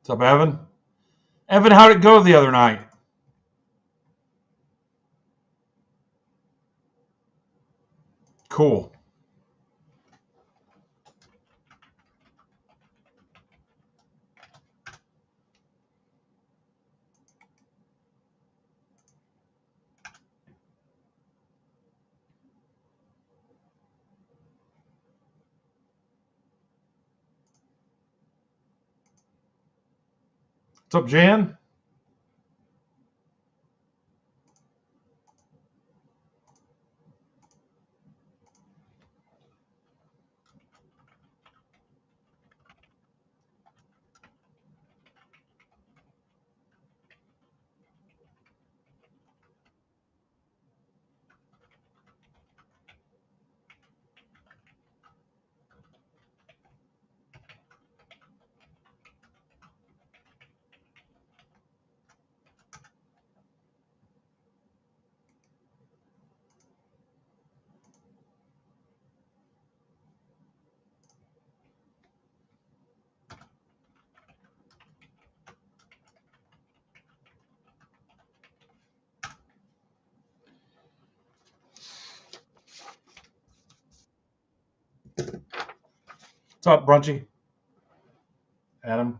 What's up, Evan? Evan, how'd it go the other night? Cool. What's up, Jan? What's up, Brunchy? Adam?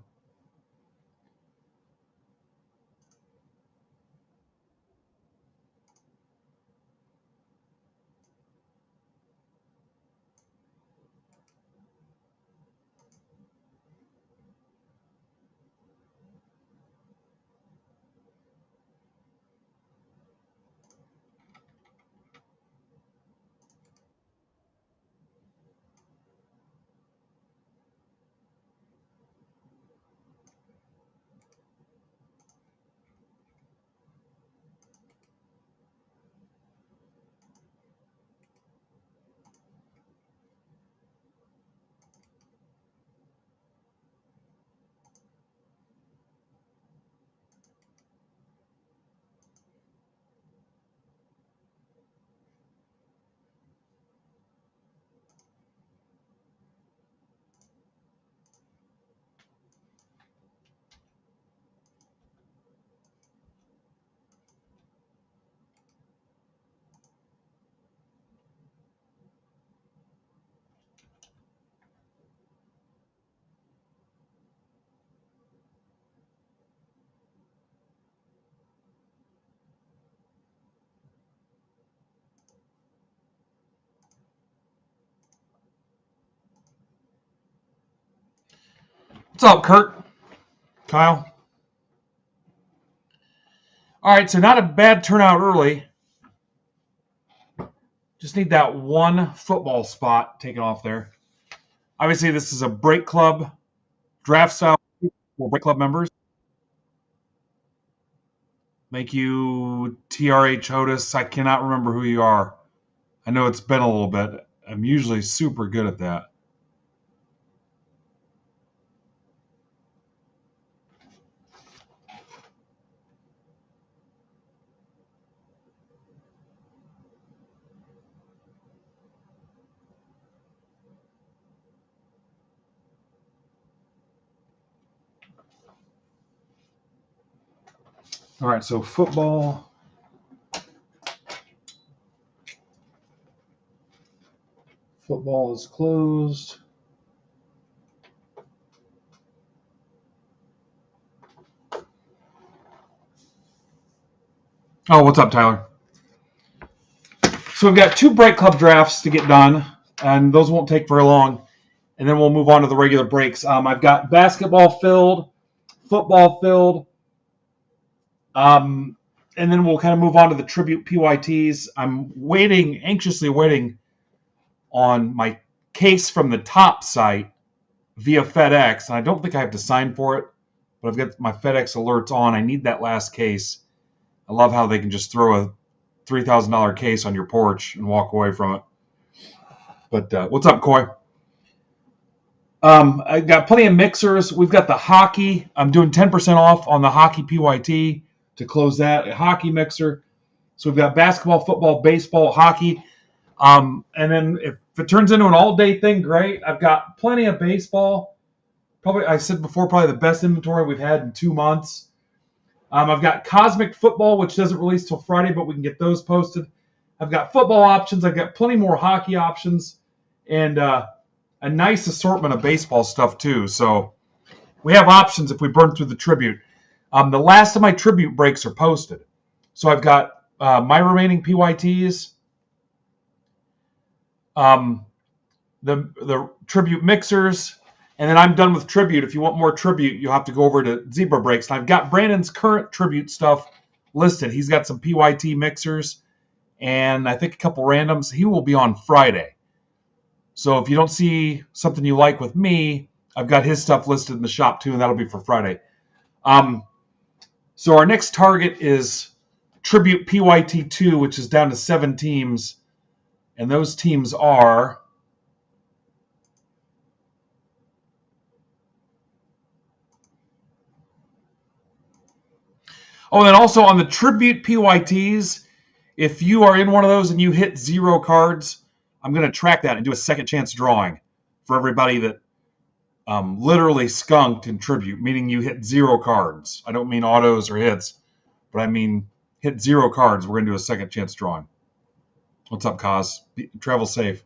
What's up, Kurt? Kyle? All right, so not a bad turnout early. Just need that one football spot taken off there. Obviously, this is a break club draft style for break club members. Make you TRH Otis. I cannot remember who you are. I know it's been a little bit. I'm usually super good at that. All right, so football. Football is closed. Oh, what's up, Tyler? So we've got two break club drafts to get done, and those won't take very long. And then we'll move on to the regular breaks. I've got basketball filled, football filled, and then we'll kind of move on to the tribute PYTs. I'm waiting, anxiously waiting on my case from the top site via FedEx, and I don't think I have to sign for it, but I've got my FedEx alerts on. I need that last case. I love how they can just throw a $3,000 case on your porch and walk away from it. But what's up, Coy? I got plenty of mixers. We've got the hockey. I'm doing 10% off on the hockey PYT to close that. A hockey mixer. So we've got basketball, football, baseball, hockey. And then if it turns into an all-day thing, great. I've got plenty of baseball. Probably, I said before, probably the best inventory we've had in 2 months. I've got Cosmic Football, which doesn't release till Friday, but we can get those posted. I've got football options. I've got plenty more hockey options, and a nice assortment of baseball stuff too. So we have options if we burn through the tribute. The last of my tribute breaks are posted. So I've got my remaining PYTs, the tribute mixers, and then I'm done with tribute. If you want more tribute, you'll have to go over to Zebra Breaks. And I've got Brandon's current tribute stuff listed. He's got some PYT mixers and I think a couple randoms. He will be on Friday. So if you don't see something you like with me, I've got his stuff listed in the shop too, and that'll be for Friday. So our next target is Tribute PYT2, which is down to 7 teams. And those teams are... Oh, and then also on the Tribute PYTs, if you are in one of those and you hit 0 cards, I'm going to track that and do a second chance drawing for everybody that literally skunked in Tribute, meaning you hit 0 cards. I don't mean autos or hits, but I mean hit 0 cards. We're going to do a second chance drawing. What's up, Kaz? Travel safe.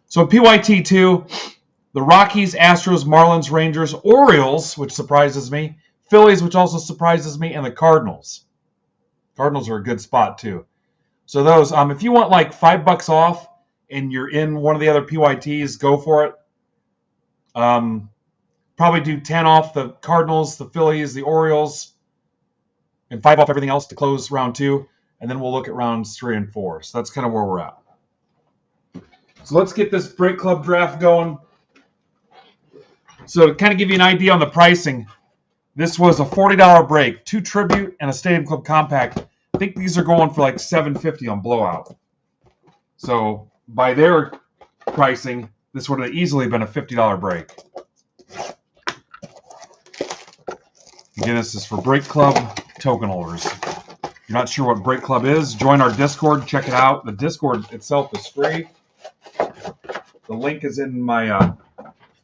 So PYT2, the Rockies, Astros, Marlins, Rangers, Orioles, which surprises me, Phillies, which also surprises me, and the Cardinals. Cardinals are a good spot too. So those, if you want like $5 off and you're in one of the other PYTs, go for it. Probably do 10 off the Cardinals, the Phillies, the Orioles, and 5 off everything else to close round 2. And then we'll look at rounds 3 and 4. So that's kind of where we're at. So let's get this Break Club draft going. So to kind of give you an idea on the pricing, this was a $40 break, 2 Tribute and a Stadium Club Compact. I think these are going for like $7.50 on Blowout. So by their pricing, this would have easily been a $50 break. Again, this is for Break Club token holders. If you're not sure what Break Club is, join our Discord. Check it out. The Discord itself is free. The link is in my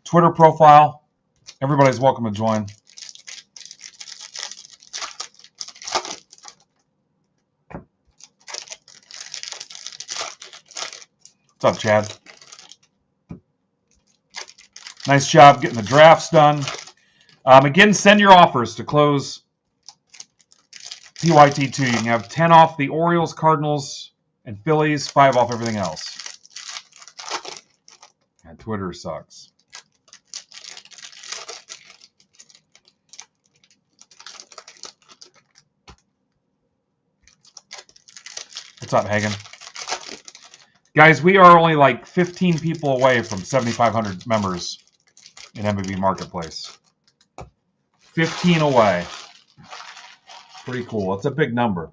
Twitter profile. Everybody's welcome to join. What's up, Chad? Nice job getting the drafts done. Again, send your offers to close PYT2. You can have 10 off the Orioles, Cardinals, and Phillies, 5 off everything else. And Twitter sucks. What's up, Hagen? Guys, we are only like 15 people away from 7,500 members in MBB Marketplace. 15 away. Pretty cool. It's a big number.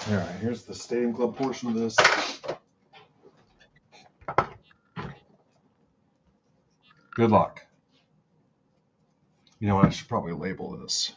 All right, here's the Stadium Club portion of this. Good luck. You know what? I should probably label this.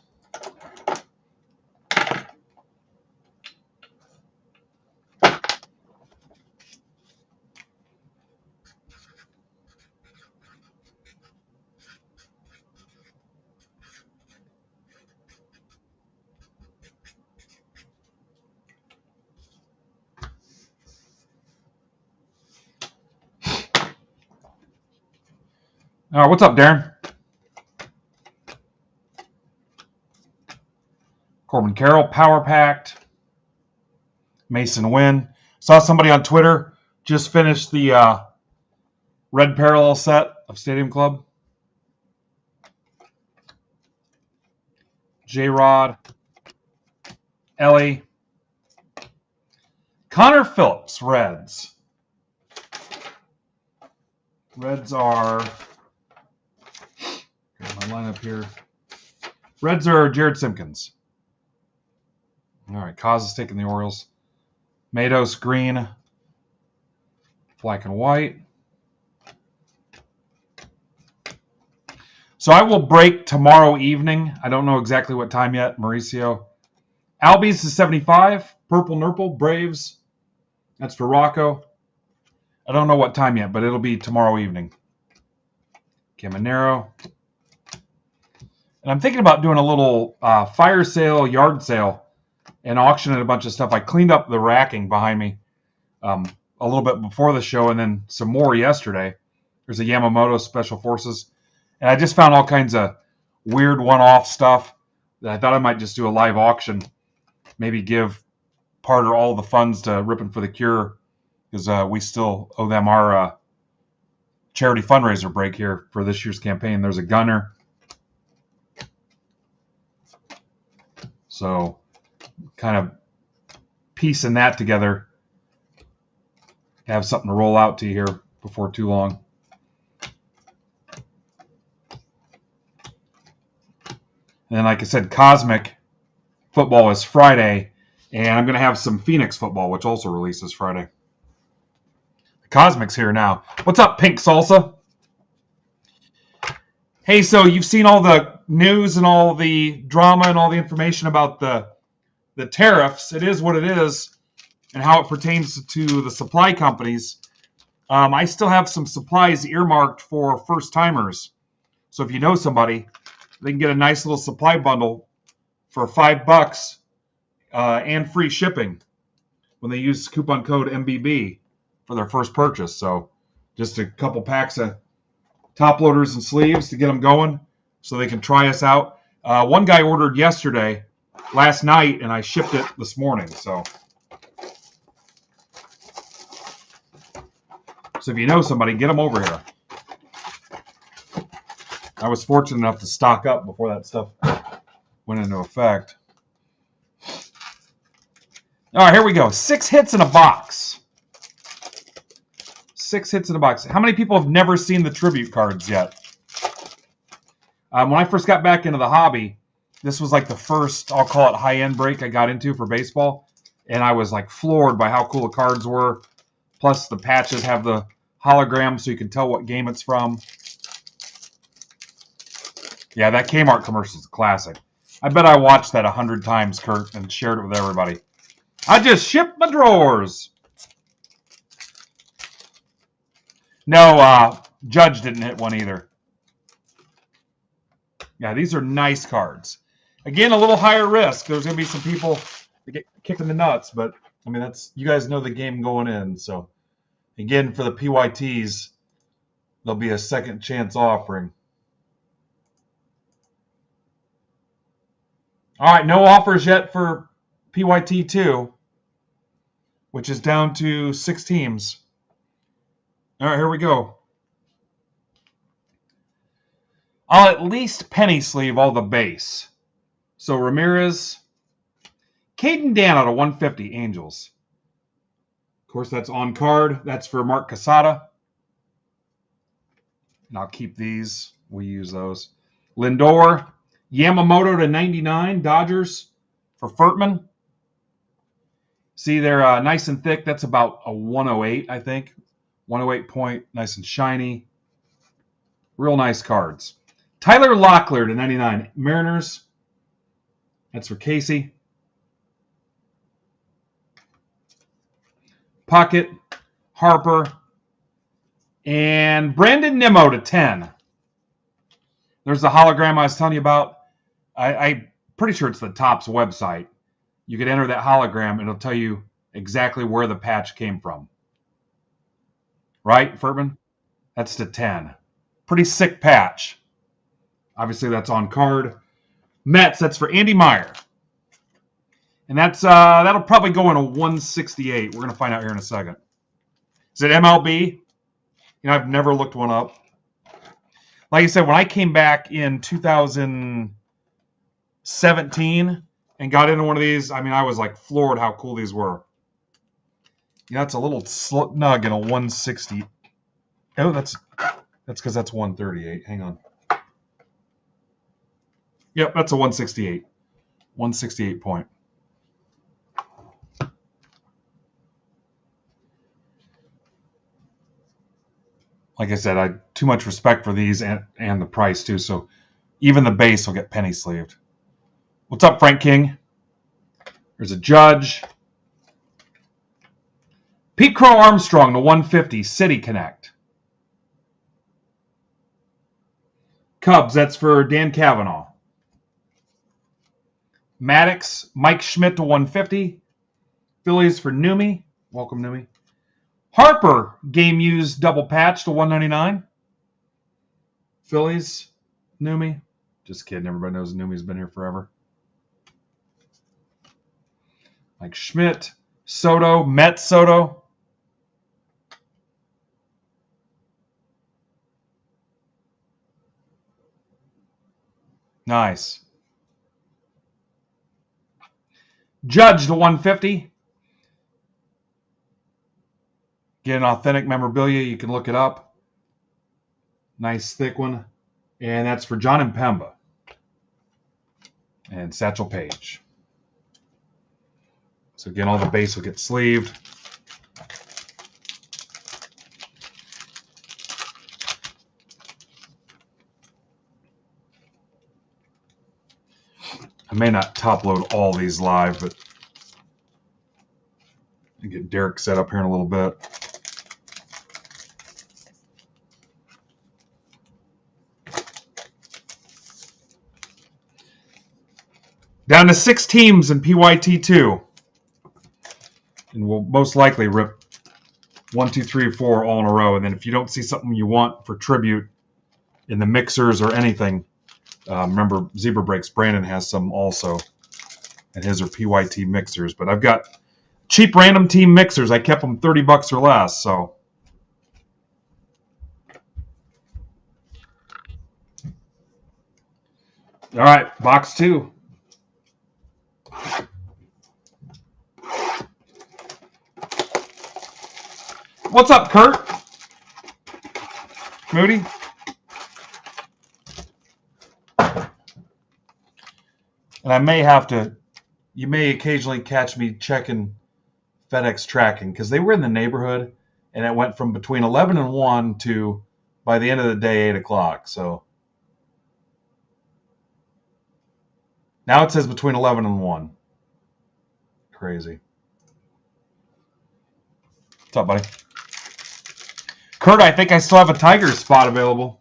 All right, what's up, Darren? Corbin Carroll, Power Packed. Mason Wynn. Saw somebody on Twitter just finished the red parallel set of Stadium Club. J-Rod. Ellie. Connor Phillips, Reds. Reds are... Got my lineup here. Reds are Jared Simpkins. All right, Kaz is taking the Orioles. Matos, green. Black and white. So I will break tomorrow evening. I don't know exactly what time yet, Mauricio. Albies is 75. Purple Nurple, Braves. That's for Rocco. I don't know what time yet, but it'll be tomorrow evening. Caminero. And I'm thinking about doing a little fire sale, yard sale, and auctioning a bunch of stuff. I cleaned up the racking behind me a little bit before the show, and then some more yesterday. There's a Yamamoto Special Forces. And I just found all kinds of weird one-off stuff that I thought I might just do a live auction. Maybe give part or all the funds to Rippin' for the Cure, because we still owe them our charity fundraiser break here for this year's campaign. There's a gunner. So kind of piecing that together. Have something to roll out to you here before too long. And then, like I said, Cosmic football is Friday, and I'm going to have some Phoenix football, which also releases Friday. The Cosmic's here now. What's up, Pink Salsa? Hey, so you've seen all the news and all the drama and all the information about the tariffs. It is what it is, and how it pertains to the supply companies. I still have some supplies earmarked for first-timers. So if you know somebody, they can get a nice little supply bundle for $5 and free shipping when they use coupon code MBB for their first purchase. So just a couple packs of top loaders and sleeves to get them going so they can try us out. One guy ordered last night, and I shipped it this morning. So if you know somebody, get them over here. I was fortunate enough to stock up before that stuff went into effect. All right, here we go. 6 hits in a box. 6 hits in a box. How many people have never seen the tribute cards yet? When I first got back into the hobby, this was like the first, I'll call it high-end break I got into for baseball. And I was like floored by how cool the cards were. Plus the patches have the hologram so you can tell what game it's from. Yeah, that Kmart commercial is a classic. I bet I watched that 100 times, Kurt, and shared it with everybody. I just shipped my drawers. No, Judge didn't hit one either. Yeah, these are nice cards. Again, a little higher risk. There's going to be some people that get kicked in the nuts, but I mean, you guys know the game going in. So, again, for the PYTs, there'll be a second chance offering. All right, no offers yet for PYT 2, which is down to 6 teams. All right, here we go. I'll at least penny sleeve all the base. So Ramirez, Caden Dan out of 150, Angels. Of course, that's on card. That's for Mark Casada. And I'll keep these. We use those. Lindor, Yamamoto to 99, Dodgers for Furtman. See, they're nice and thick. That's about a 108, I think. 108 point, nice and shiny. Real nice cards. Tyler Locklear to 99, Mariners. That's for Casey. Puckett, Harper, and Brandon Nimmo to 10. There's the hologram I was telling you about. I'm pretty sure it's the Topps website. You could enter that hologram, and it'll tell you exactly where the patch came from. Right, Furman? That's to 10. Pretty sick patch. Obviously, that's on card. Mets, that's for Andy Meyer. And that'll probably go in a 168. We're going to find out here in a second. Is it MLB? You know, I've never looked one up. Like I said, when I came back in 2017 and got into one of these, I mean, I was like floored how cool these were. Yeah, that's a little snug in a 160. Oh, that's because that's 138. Hang on. Yep, that's a 168. 168 point. Like I said, I too much respect for these and the price too. So even the base will get penny sleeved. What's up, Frank King? There's a Judge. Pete Crow Armstrong to 150, City Connect. Cubs, that's for Dan Cavanaugh. Maddox, Mike Schmidt to 150. Phillies for Numi. Welcome, Numi. Harper, game used double patch to 199. Phillies, Numi. Just kidding. Everybody knows Numi's been here forever. Mike Schmidt, Soto, Met Soto. Nice. Judge to 150. Get an authentic memorabilia. You can look it up. Nice thick one. And that's for John Impemba. And Satchel Paige. So again, all the base will get sleeved. I may not top load all these live, but I'll get Derek set up here in a little bit. Down to 6 teams in PYT2. And we'll most likely rip 1, 2, 3, 4 all in a row. And then if you don't see something you want for tribute in the mixers or anything, remember Zebra Breaks, Brandon has some also. And his are PYT mixers. But I've got cheap random team mixers. I kept them $30 or less. So all right, box 2. What's up, Kurt? Moody? And I may have to, you may occasionally catch me checking FedEx tracking because they were in the neighborhood and it went from between 11 and 1 to, by the end of the day, 8 o'clock. So now it says between 11 and 1. Crazy. What's up, buddy? Kurt, I think I still have a Tiger spot available.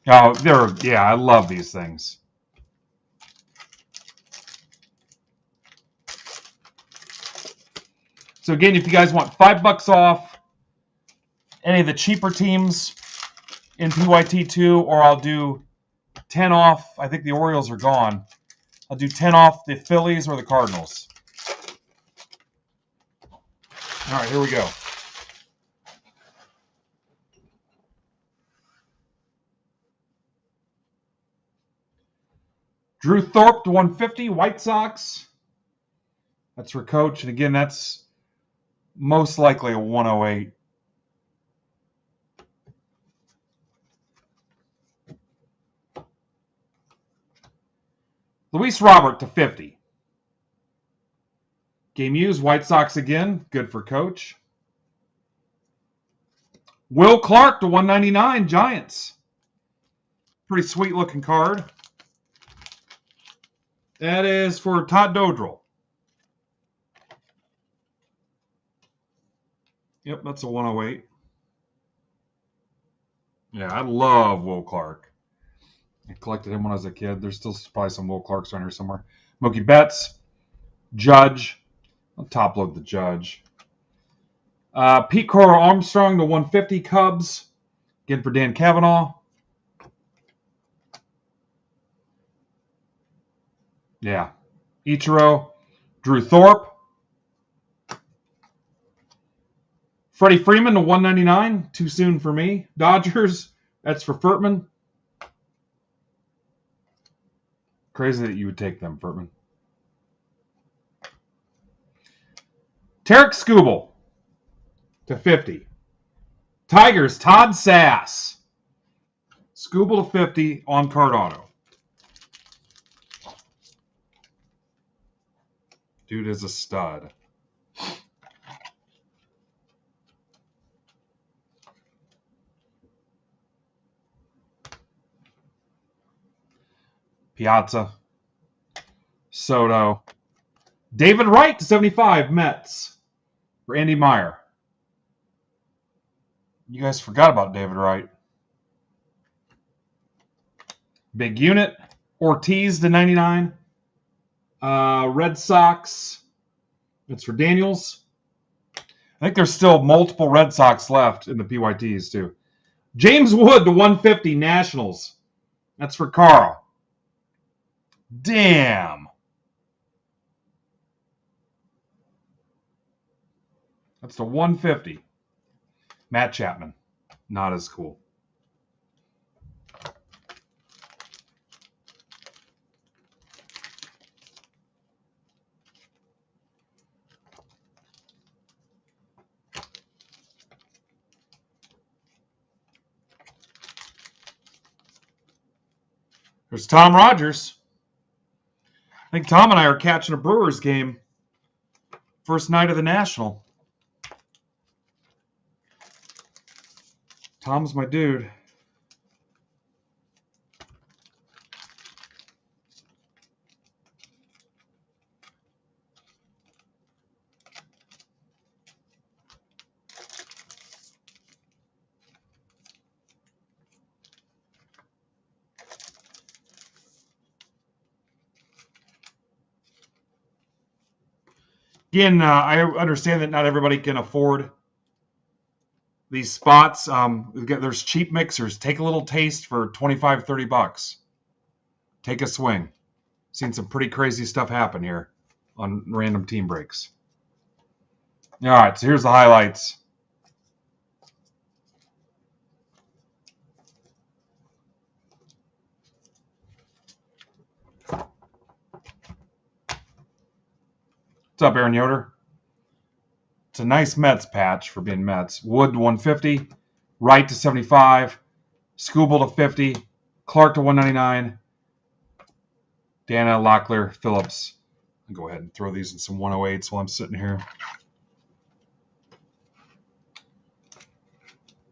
Oh, yeah, I love these things. So again, if you guys want $5 off any of the cheaper teams in PYT2, or I'll do 10 off. I think the Orioles are gone. I'll do 10 off the Phillies or the Cardinals. All right, here we go. Drew Thorpe to 150, White Sox. That's for Coach. And again, that's most likely a 108. Luis Robert to 50. Game used, White Sox again. Good for Coach. Will Clark to 199, Giants. Pretty sweet looking card. That is for Todd Dodrell. Yep, that's a 108. Yeah, I love Will Clark. I collected him when I was a kid. There's still probably some Will Clarks around here somewhere. Mookie Betts, Judge. I'll top load the Judge. Pete Crow Armstrong to 150, Cubs. Again for Dan Cavanaugh. Yeah. Ichiro, Drew Thorpe. Freddie Freeman to 199. Too soon for me. Dodgers. That's for Furtman. Crazy that you would take them, Furtman. Tarek Skubal to 50. Tigers, Todd Sass. Skubal to 50 on card auto. Dude is a stud. Piazza. Soto. David Wright to 75, Mets. For Andy Meyer. You guys forgot about David Wright. Big unit. Ortiz to 99. Red Sox. It's for Daniels. I think there's still multiple Red Sox left in the PYTs, too. James Wood to 150, Nationals. That's for Carl. Damn. That's the 150. Matt Chapman. Not as cool. There's Tom Rogers. I think Tom and I are catching a Brewers game. First night of the National. Tom's my dude. Again, I understand that not everybody can afford these spots. There's cheap mixers. Take a little taste for $25, $30. Take a swing. Seen some pretty crazy stuff happen here on random team breaks. All right, so here's the highlights. What's up, Aaron Yoder? It's a nice Mets patch for being Mets. Wood to 150, Wright to 75, Skubal to 50, Clark to 199, Dana, Locklear, Phillips. I'll go ahead and throw these in some 108s while I'm sitting here.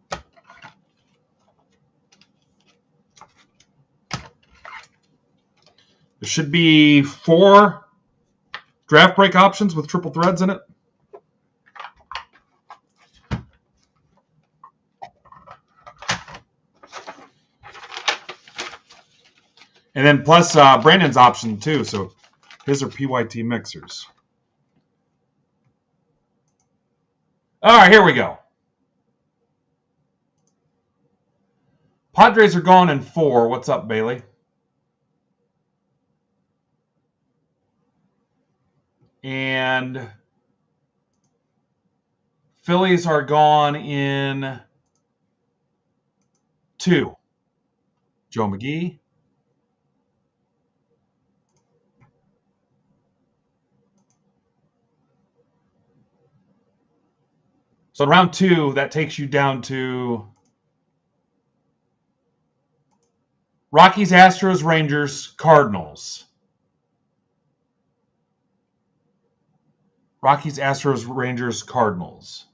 There should be 4 draft break options with triple threads in it. And then plus Brandon's option too. So his are PYT mixers. All right, here we go. Padres are gone in 4. What's up, Bailey? And Phillies are gone in 2. Joe McGee. So in round 2, that takes you down to Rockies, Astros, Rangers, Cardinals. Rockies, Astros, Rangers, Cardinals.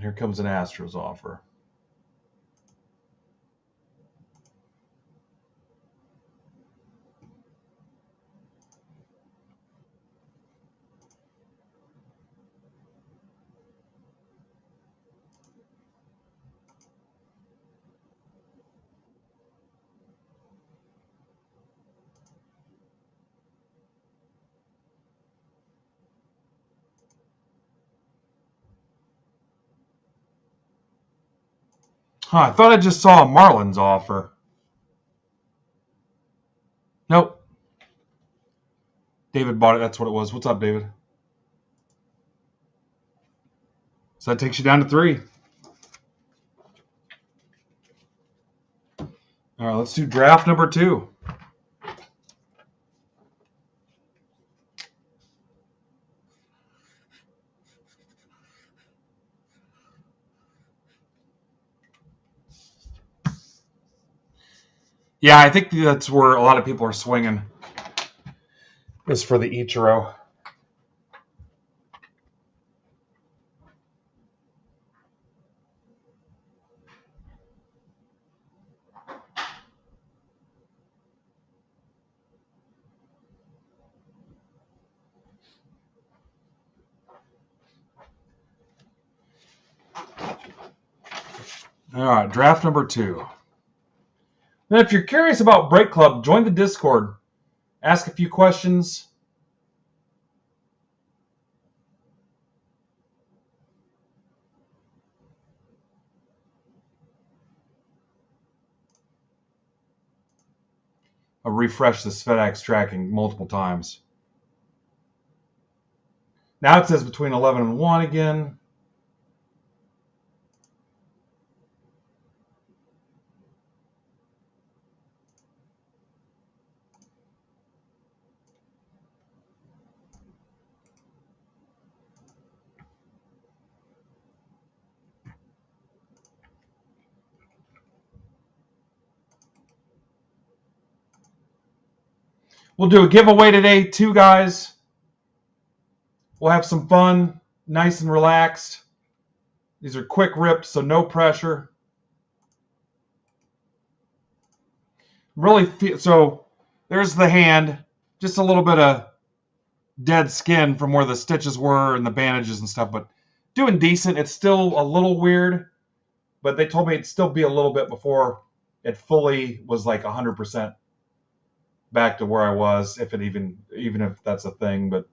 Here comes an Astros offer. I thought I just saw a Marlins offer. Nope. David bought it. That's what it was. What's up, David? So that takes you down to 3. All right, let's do draft number 2. Yeah, I think that's where a lot of people are swinging. Is for the Ichiro. All right, draft number 2. And if you're curious about Break Club, join the Discord. Ask a few questions. I'll refresh this FedEx tracking multiple times. Now it says between 11 and 1 again. We'll do a giveaway today, too, guys. We'll have some fun, nice and relaxed. These are quick rips, so no pressure. So there's the hand, just a little bit of dead skin from where the stitches were and the bandages and stuff, but doing decent. It's still a little weird, but they told me it'd still be a little bit before it fully was like 100% back to where I was, if it even if that's a thing. But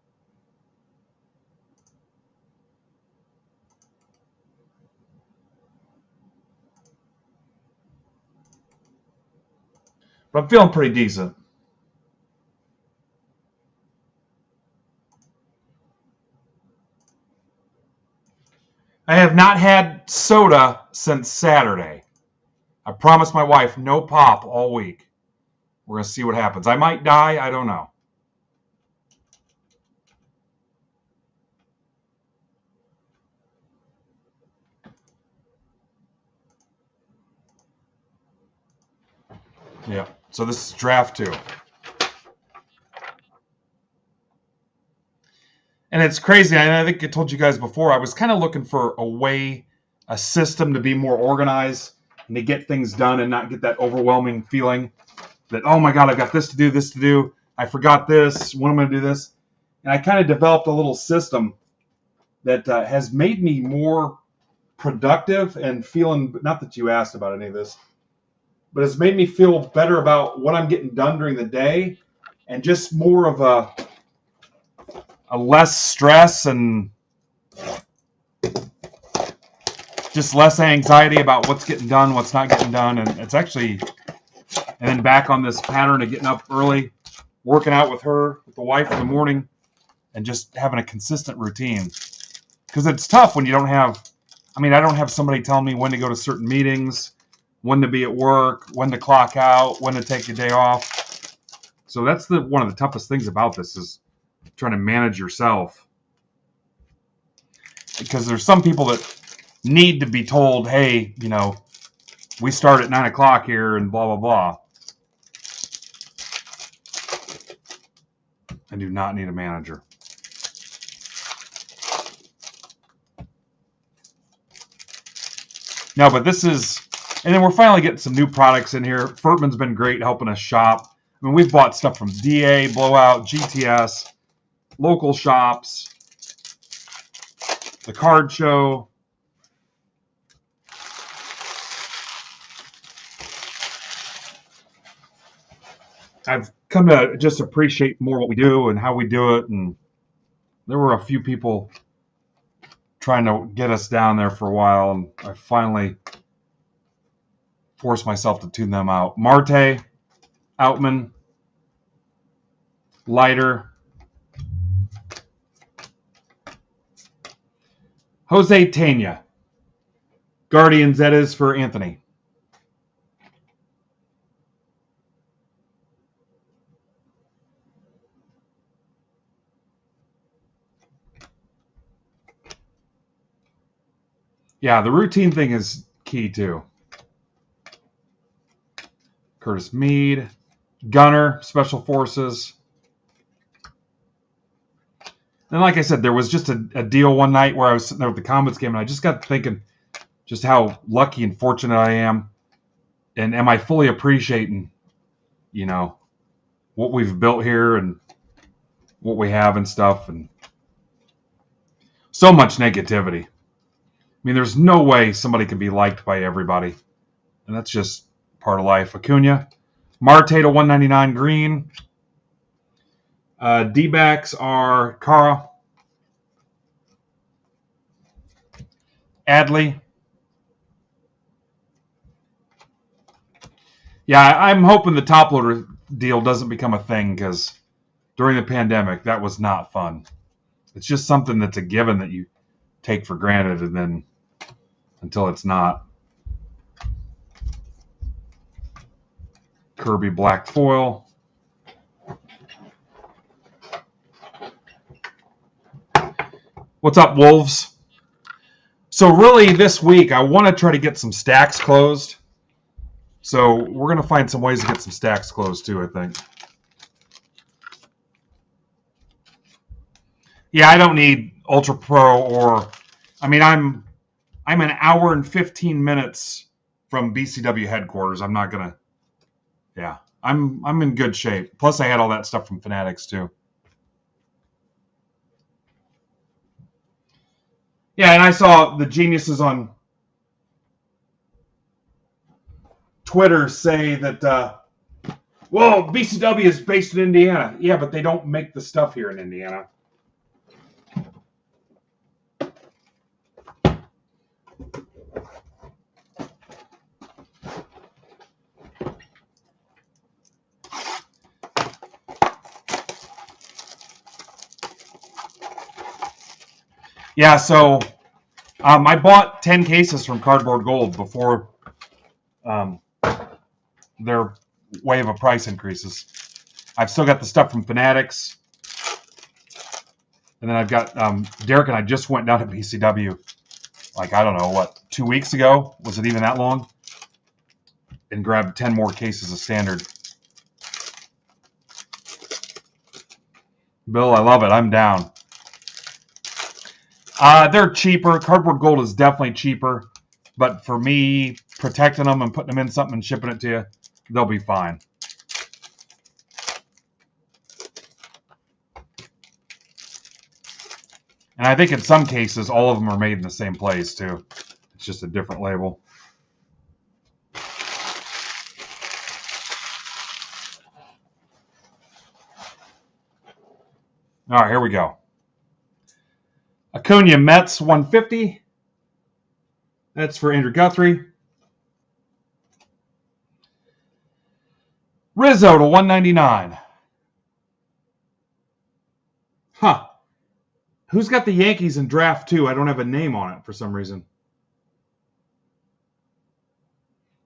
I'm feeling pretty decent. I have not had soda since Saturday. I promised my wife no pop all week. We're going to see what happens. I might die. I don't know. Yeah. So this is draft 2. And it's crazy. I think I told you guys before, I was kind of looking for a system to be more organized and to get things done and not get that overwhelming feeling that, oh my God, I've got this to do. I forgot this. When am I going to do this? And I kind of developed a little system that has made me more productive and feeling, not that you asked about any of this, but it's made me feel better about what I'm getting done during the day and just more of a less stress and just less anxiety about what's getting done, what's not getting done. And it's actually, and then back on this pattern of getting up early, working out with her, with the wife in the morning, and just having a consistent routine. Because it's tough when you don't have, I don't have somebody telling me when to go to certain meetings, when to be at work, when to clock out, when to take a day off. So that's one of the toughest things about this is trying to manage yourself. Because there's some people that need to be told, hey, we start at 9 o'clock here and blah, blah, blah. I do not need a manager. No, but this is, and then we're finally getting some new products in here. Furtman's been great helping us shop. We've bought stuff from DA, Blowout, GTS, local shops, the card show. I've come to just appreciate more what we do and how we do it. And there were a few people trying to get us down there for a while, and I finally forced myself to tune them out. Marte, Outman, Leiter, Jose Tena, Guardians, that is for Anthony. Yeah, the routine thing is key too. Curtis Meade, Gunner, Special Forces. And like I said, there was just a deal one night where I was sitting there with the Comets game, and I just got thinking just how lucky and fortunate I am. And am I fully appreciating, what we've built here and what we have and stuff. And so much negativity. mean, there's no way somebody can be liked by everybody. And that's just part of life. Acuna. Marte to 199 green. D-backs are Kara, Adley. Yeah, I'm hoping the top loader deal doesn't become a thing because during the pandemic, that was not fun. It's just something that's a given that you take for granted, and then until it's not. Kirby black foil. What's up, Wolves? So really this week, I want to try to get some stacks closed. So we're going to find some ways to get some stacks closed too, I think. Yeah, I don't need Ultra Pro or... I mean, I'm an hour and 15 minutes from BCW headquarters. I'm not going to... Yeah, I'm in good shape. Plus, I had all that stuff from Fanatics too. Yeah, and I saw the geniuses on Twitter say that, well, BCW is based in Indiana. Yeah, but they don't make the stuff here in Indiana. Yeah, so I bought 10 cases from Cardboard Gold before their wave of price increases. I've still got the stuff from Fanatics. And then I've got Derek and I just went down to BCW, like, I don't know, what, 2 weeks ago? Was it even that long? And grabbed 10 more cases of standard. Bill, I love it. I'm down. They're cheaper. Cardboard Gold is definitely cheaper. But for me, protecting them and putting them in something and shipping it to you, they'll be fine. And I think in some cases, all of them are made in the same place, too. It's just a different label. All right, here we go. Acuna Mets 150. That's for Andrew Guthrie. Rizzo to 199. Huh. Who's got the Yankees in draft 2? I don't have a name on it for some reason.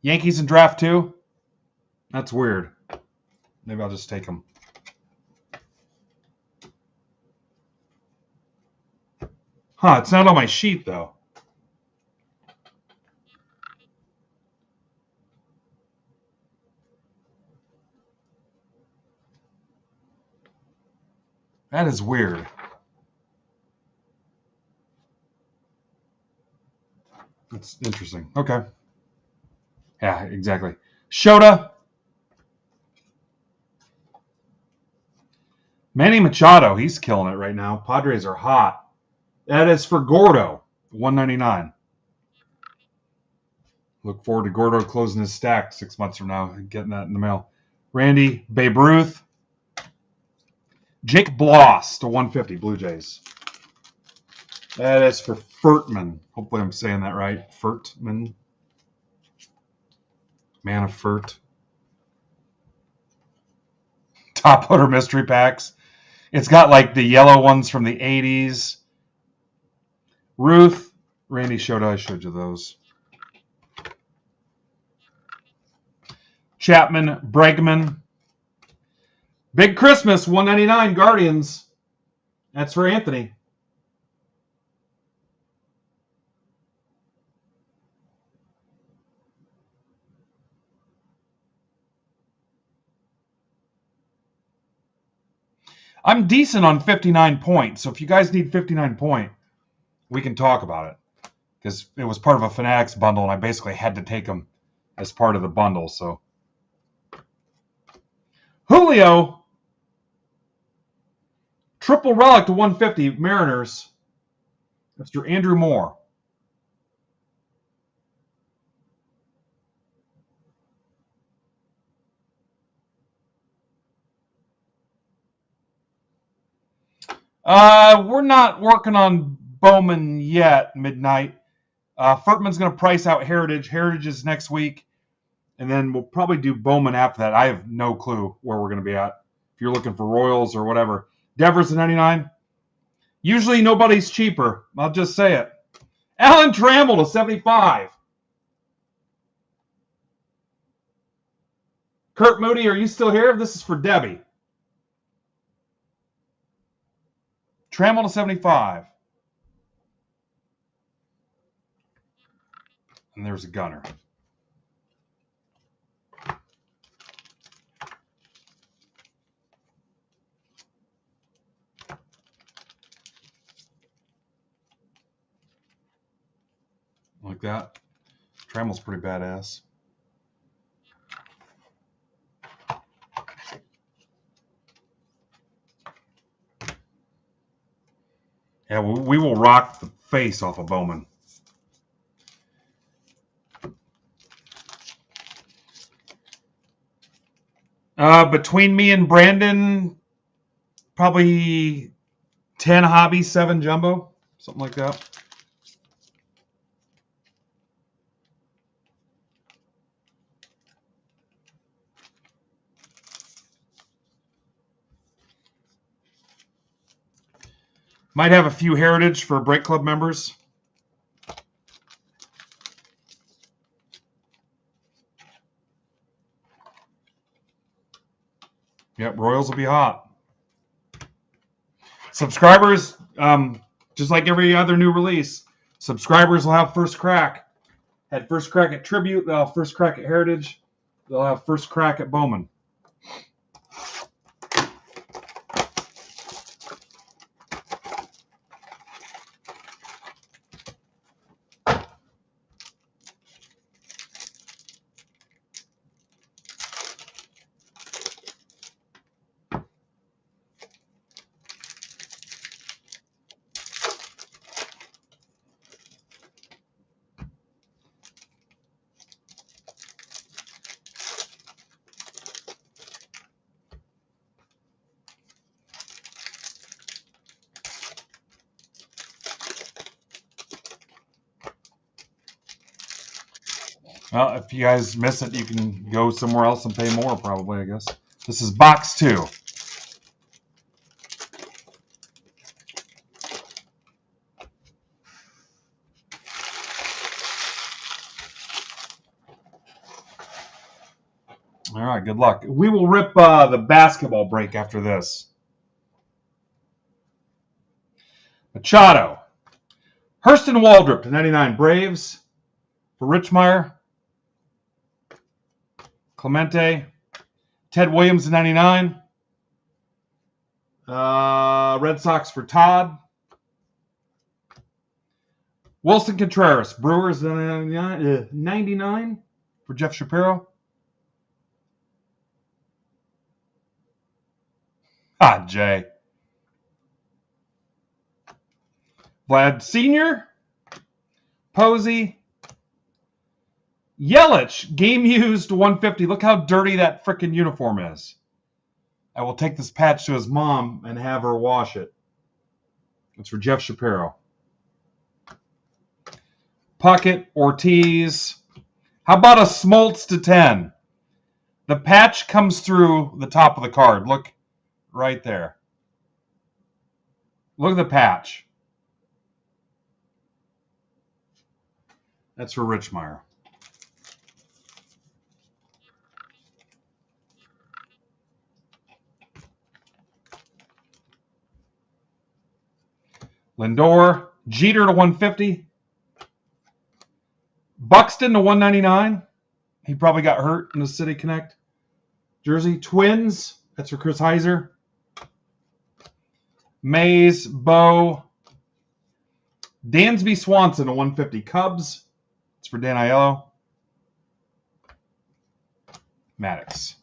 Yankees in draft 2? That's weird. Maybe I'll just take them. Huh, it's not on my sheet, though. That is weird. That's interesting. Okay. Yeah, exactly. Shota. Manny Machado, he's killing it right now. Padres are hot. That is for Gordo, 199. Look forward to Gordo closing his stack 6 months from now and getting that in the mail. Randy, Babe Ruth. Jake Bloss to 150, Blue Jays. That is for Furtman. Hopefully I'm saying that right. Furtman. Man of Furt. Top loader mystery packs. It's got like the yellow ones from the 80s. Ruth. Randy showed I showed you those. Chapman, Bregman. Big Christmas, 199 Guardians. That's for Anthony. I'm decent on 59 points, so if you guys need 59 point, we can talk about it. Because it was part of a Fanatics bundle, and I basically had to take them as part of the bundle. So Julio, triple relic to 150 Mariners. Mr. Andrew Moore. We're not working on Bowman yet, midnight. Furtman's going to price out Heritage. Heritage is next week. And then we'll probably do Bowman after that. I have no clue where we're going to be at. If you're looking for Royals or whatever. Devers at 99. Usually nobody's cheaper. I'll just say it. Alan Trammell to 75. Kurt Moody, are you still here? This is for Debbie. Trammell to 75. And there's a gunner. Like that. Trammell's pretty badass. Yeah, we will rock the face off of Bowman. Between me and Brandon, probably 10 hobby, 7 jumbo, something like that. Might have a few Heritage for Break Club members. Yep, Royals will be hot. Subscribers, just like every other new release, subscribers will have first crack. Had first crack at Tribute, they'll have first crack at Heritage, they'll have first crack at Bowman. Well, if you guys miss it, you can go somewhere else and pay more, probably, I guess. This is box 2. All right, good luck. We will rip the basketball break after this. Machado. Hurston Waldrop to 99 Braves. For Richmeyer. Clemente. Ted Williams to 99. Red Sox for Todd. Wilson Contreras. Brewers to 99 for Jeff Shapiro. Jay. Vlad Sr. Posey. Yelich, game used 150. Look how dirty that frickin' uniform is. I will take this patch to his mom and have her wash it. It's for Jeff Shapiro. Puckett, Ortiz. How about a Smoltz to 10? The patch comes through the top of the card. Look right there. Look at the patch. That's for Richmeyer. Lindor, Jeter to 150. Buxton to 199. He probably got hurt in the City Connect jersey. Twins, that's for Chris Heiser. Mays, Bo. Dansby Swanson to 150. Cubs, it's for Dan Aiello. Maddox.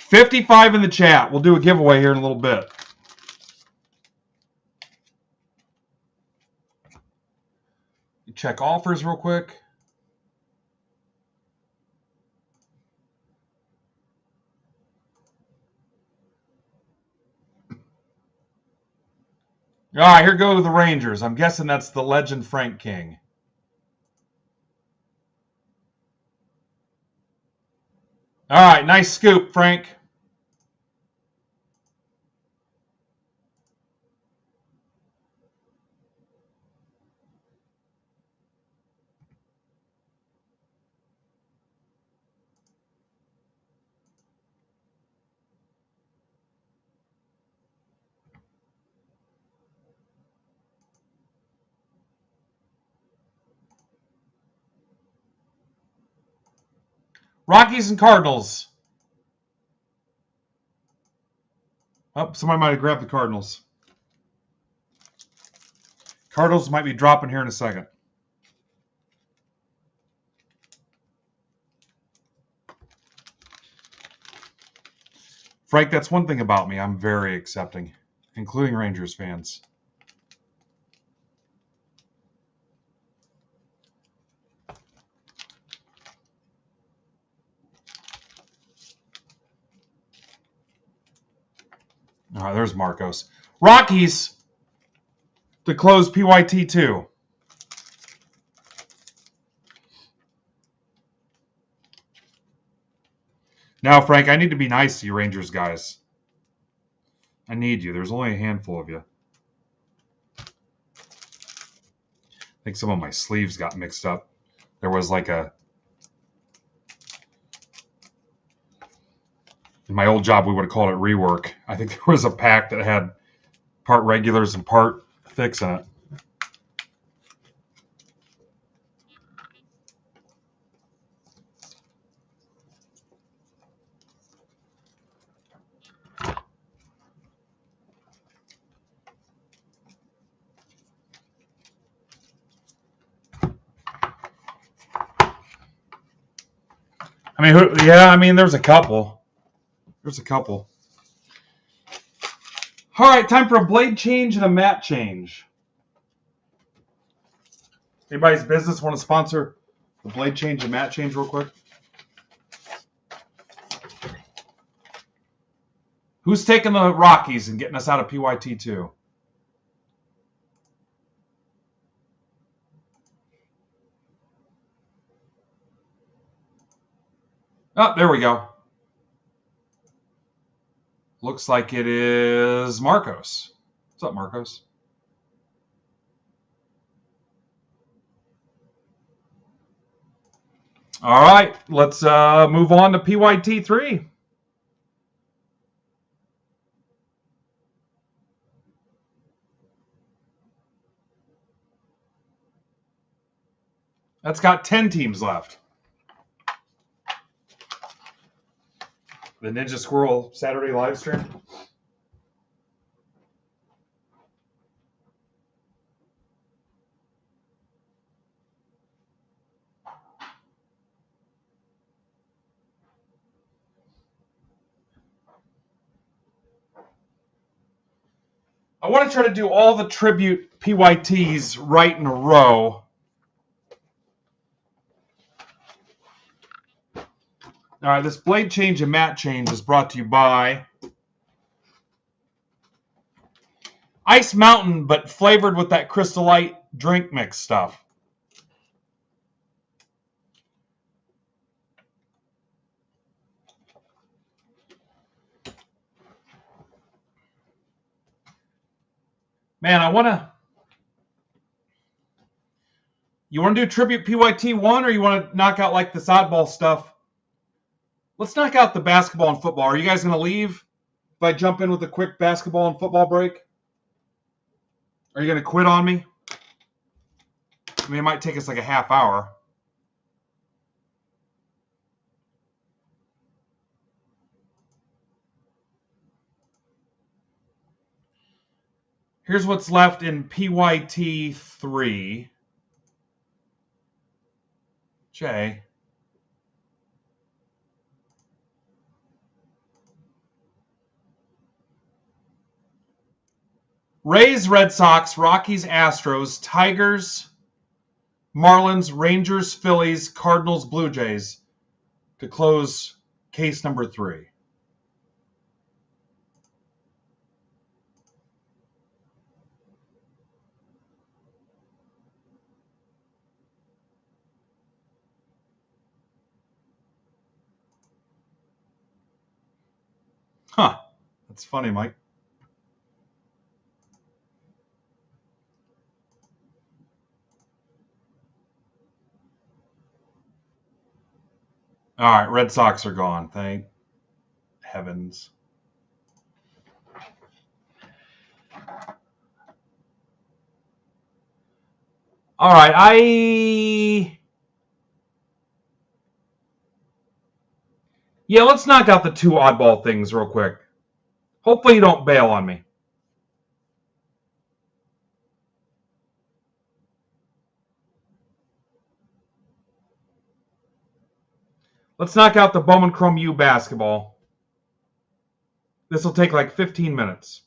$55 in the chat. We'll do a giveaway here in a little bit. Check offers real quick. All right, here go the Rangers. I'm guessing that's the legend Frank King. All right, nice scoop, Frank. Rockies and Cardinals. Oh, somebody might have grabbed the Cardinals. Cardinals might be dropping here in a second. Frank, that's one thing about me. I'm very accepting, including Rangers fans. All right, there's Marcos. Rockies to close PYT 2. Now, Frank, I need to be nice to you Rangers guys. I need you. There's only a handful of you. I think some of my sleeves got mixed up. There was like a... In my old job, we would have called it rework. I think there was a pack that had part regulars and part fix in it. There's a couple. There's a couple. All right, time for a blade change and a mat change. Anybody's business want to sponsor the blade change and mat change real quick? Who's taking the Rockies and getting us out of PYT 2? Oh, there we go. Looks like it is Marcos. What's up, Marcos? All right, let's move on to PYT 3. That's got 10 teams left. The Ninja Squirrel Saturday live stream. I want to try to do all the tribute PYTs right in a row. All right, this blade change and mat change is brought to you by Ice Mountain, but flavored with that Crystal Light drink mix stuff. Man, you want to do tribute PYT 1 or you want to knock out like this oddball stuff? Let's knock out the basketball and football. Are you guys going to leave if I jump in with a quick basketball and football break? Are you going to quit on me? I mean, it might take us like a half hour. Here's what's left in PYT 3. Jay. Rays, Red Sox, Rockies, Astros, Tigers, Marlins, Rangers, Phillies, Cardinals, Blue Jays to close case number 3. Huh. That's funny, Mike. All right, Red Sox are gone. Thank heavens. All right, yeah, let's knock out the two oddball things real quick. Hopefully you don't bail on me. Let's knock out the Bowman Chrome U basketball. This will take like 15 minutes.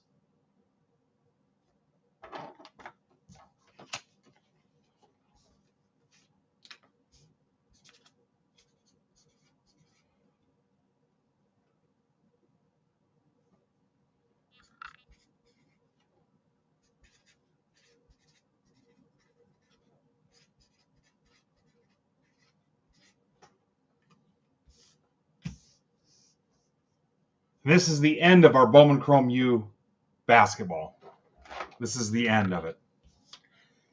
This is the end of our Bowman Chrome U basketball. This is the end of it.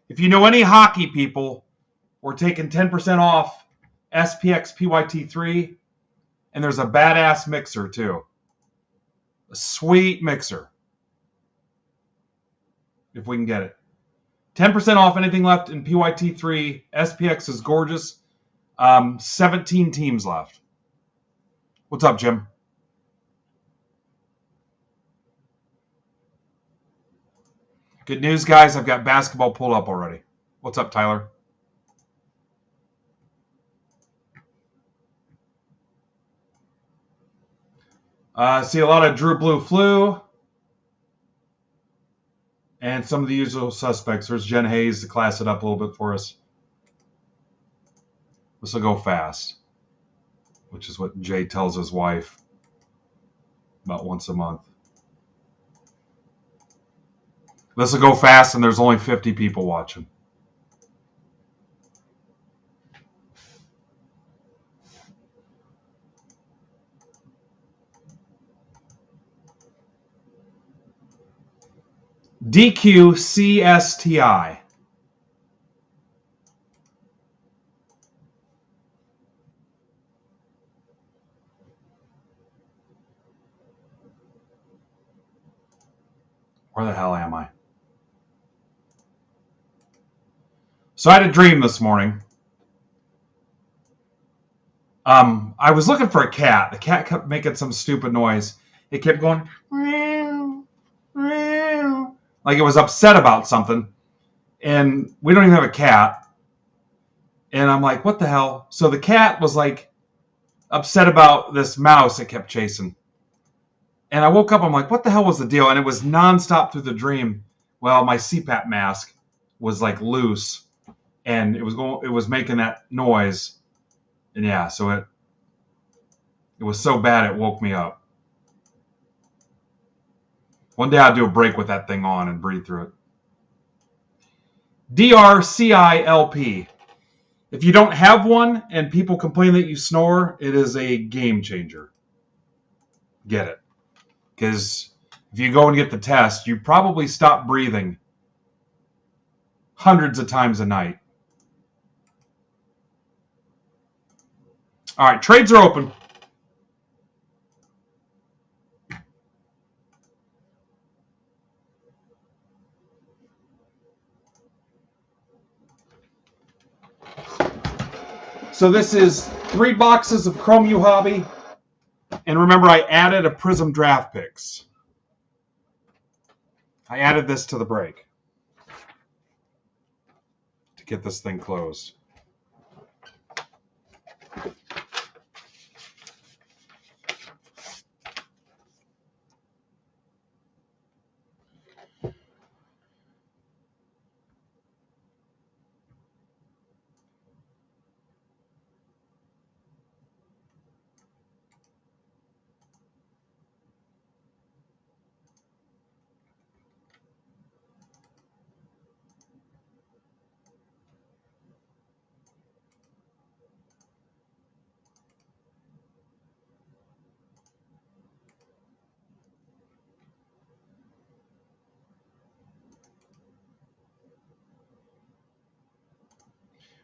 If you know any hockey people, we're taking 10% off SPX PYT3, and there's a badass mixer too. A sweet mixer. If we can get it. 10% off anything left in PYT3. SPX is gorgeous. 17 teams left. What's up, Jim? Good news, guys. I've got basketball pulled up already. What's up, Tyler? See a lot of Drew Blue Flu. And some of the usual suspects. There's Jen Hayes to class it up a little bit for us. This will go fast, which is what Jay tells his wife about once a month. This will go fast, and there's only 50 people watching. DQCSTI. Where the hell am I? So I had a dream this morning. I was looking for a cat. The cat kept making some stupid noise. It kept going, meow, meow, like it was upset about something. And we don't even have a cat. And I'm like, what the hell? So the cat was like upset about this mouse it kept chasing. And I woke up, I'm like, what the hell was the deal? And it was nonstop through the dream. Well, my CPAP mask was like loose, and it was making that noise. And yeah, so it was so bad it woke me up. One day I'll do a break with that thing on and breathe through it. DRCILP. If you don't have one and people complain that you snore, it is a game changer. Get it. Because if you go and get the test, you probably stop breathing hundreds of times a night. All right, trades are open. So this is 3 boxes of Chrome U Hobby. And remember, I added a Prism Draft Picks. I added this to the break to get this thing closed.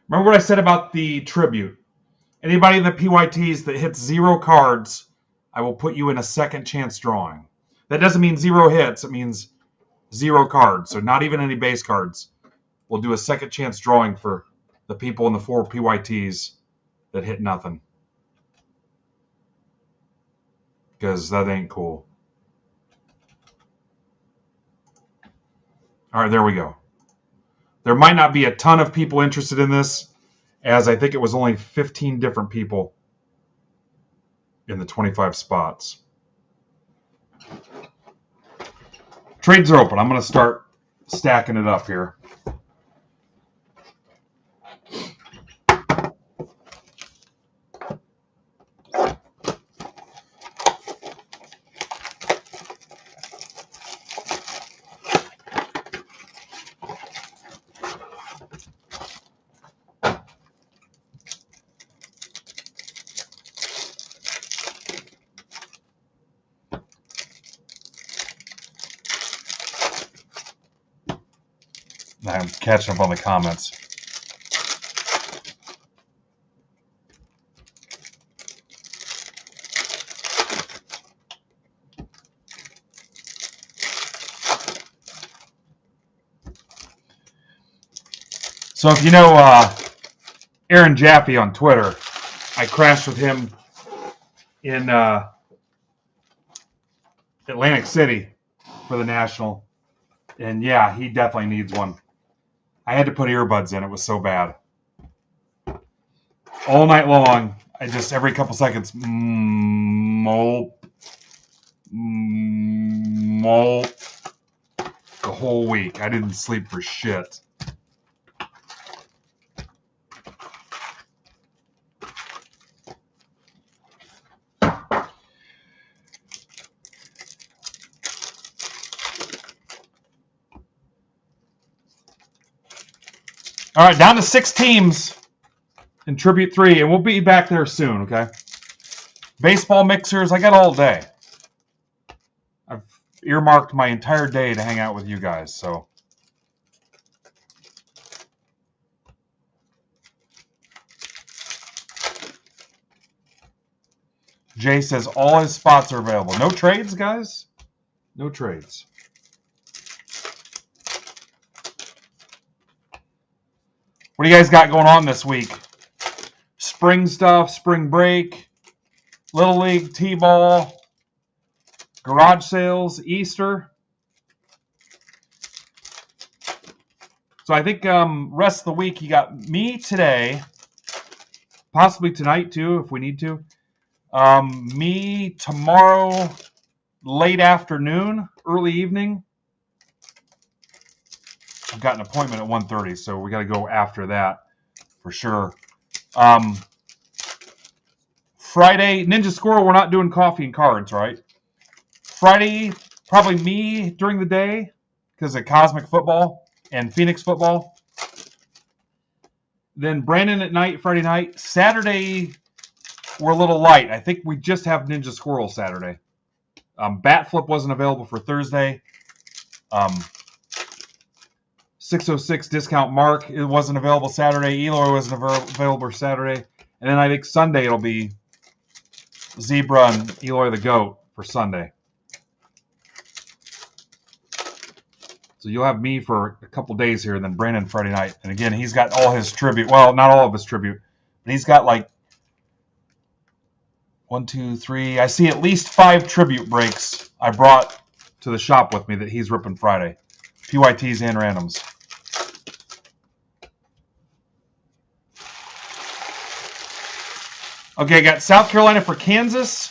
Remember what I said about the tribute? Anybody in the PYTs that hits 0 cards, I will put you in a second chance drawing. That doesn't mean 0 hits. It means 0 cards. So not even any base cards. We'll do a second chance drawing for the people in the 4 PYTs that hit nothing. Because that ain't cool. All right, there we go. There might not be a ton of people interested in this, as I think it was only 15 different people in the 25 spots. Trades are open. I'm going to start stacking it up here. I'm catching up on the comments. So if you know Aaron Jaffe on Twitter, I crashed with him in Atlantic City for the National. And yeah, he definitely needs one. I had to put earbuds in. It was so bad. All night long, I just, every couple seconds, mope, mope, the whole week. I didn't sleep for shit. All right, down to 6 teams in Tribute 3, and we'll be back there soon, okay? Baseball mixers, I got all day. I've earmarked my entire day to hang out with you guys, so. Jay says all his spots are available. No trades, guys? No trades. What do you guys got going on this week? Spring stuff, spring break, Little League, T-ball, garage sales, Easter. So I think rest of the week you got me today, possibly tonight too if we need to. Me tomorrow late afternoon, early evening. I've got an appointment at 1:30, so we got to go after that for sure. Friday, Ninja Squirrel, we're not doing coffee and cards, right? Friday, probably me during the day because of Cosmic Football and Phoenix Football. Then Brandon at night, Friday night. Saturday, we're a little light. I think we just have Ninja Squirrel Saturday. Bat Flip wasn't available for Thursday. 606 Discount Mark, it wasn't available Saturday. Eloy wasn't available Saturday. And then I think Sunday it'll be Zebra and Eloy the Goat for Sunday. So you'll have me for a couple days here, and then Brandon Friday night. And again, he's got all his tribute. Well, not all of his tribute, but he's got like 1, 2, 3. I see at least 5 tribute breaks I brought to the shop with me that he's ripping Friday. PYTs and randoms. Okay, got South Carolina for Kansas.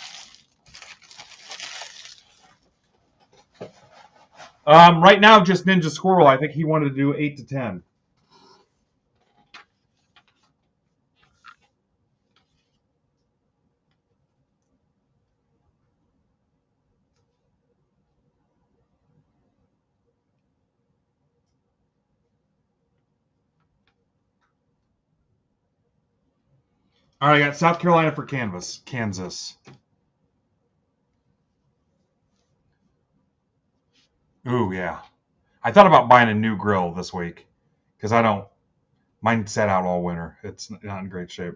Right now, just Ninja Squirrel. I think he wanted to do 8 to 10. All right, I got South Carolina for Kansas. Ooh, yeah. I thought about buying a new grill this week because I don't Mine sat out all winter. It's not in great shape.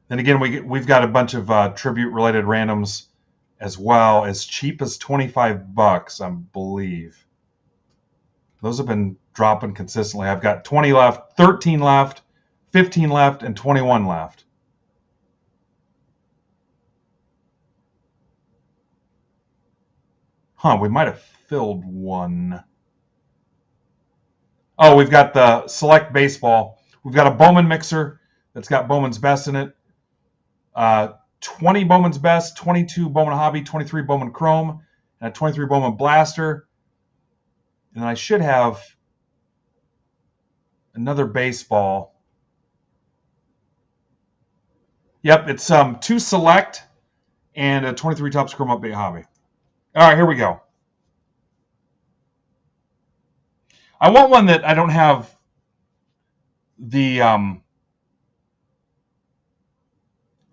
Then again, we've got a bunch of tribute-related randoms as well, as cheap as $25, I believe. Those have been dropping consistently. I've got 20 left, 13 left, 15 left, and 21 left. Huh, we might have filled one. Oh, we've got the Select Baseball. We've got a Bowman mixer that's got Bowman's Best in it. 20 Bowman's Best, 22 Bowman Hobby, 23 Bowman Chrome, and a 23 Bowman Blaster. And then I should have another baseball. Yep, it's 2 Select and a 23 Topps Chrome Update Hobby. All right, here we go. I want one that I don't have the I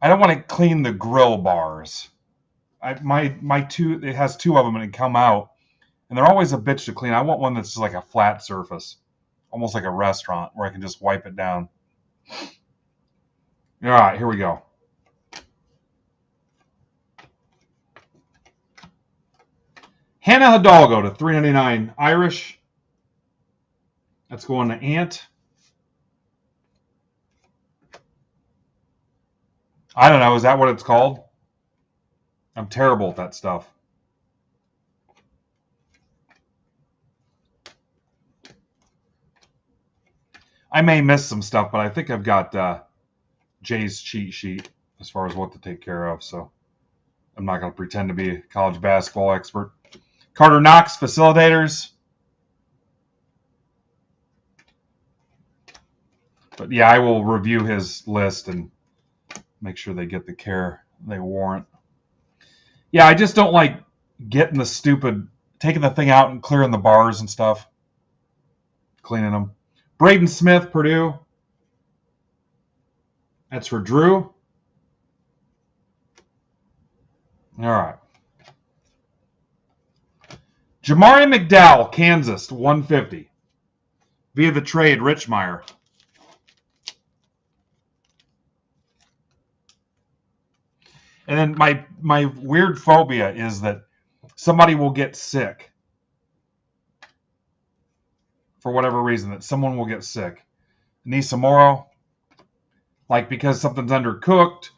don't want to clean the grill bars. My two, it has 2 of them and it come out, and they're always a bitch to clean. I want one that's just like a flat surface, almost like a restaurant where I can just wipe it down. All right, here we go. Hannah Hidalgo to $3.99 Irish. That's going to Ant. I don't know. Is that what it's called? I'm terrible at that stuff. I may miss some stuff, but I think I've got Jay's cheat sheet as far as what to take care of. So I'm not going to pretend to be a college basketball expert. Carter Knox, Facilitators. But yeah, I will review his list and make sure they get the care they warrant. Yeah, I just don't like taking the thing out and clearing the bars and stuff. Cleaning them. Braden Smith, Purdue. That's for Drew. All right. Jamari McDowell, Kansas, to 150. Via the trade, Richmeyer. And then my weird phobia is that somebody will get sick. For whatever reason, that someone will get sick. Nisamoro, like because something's undercooked,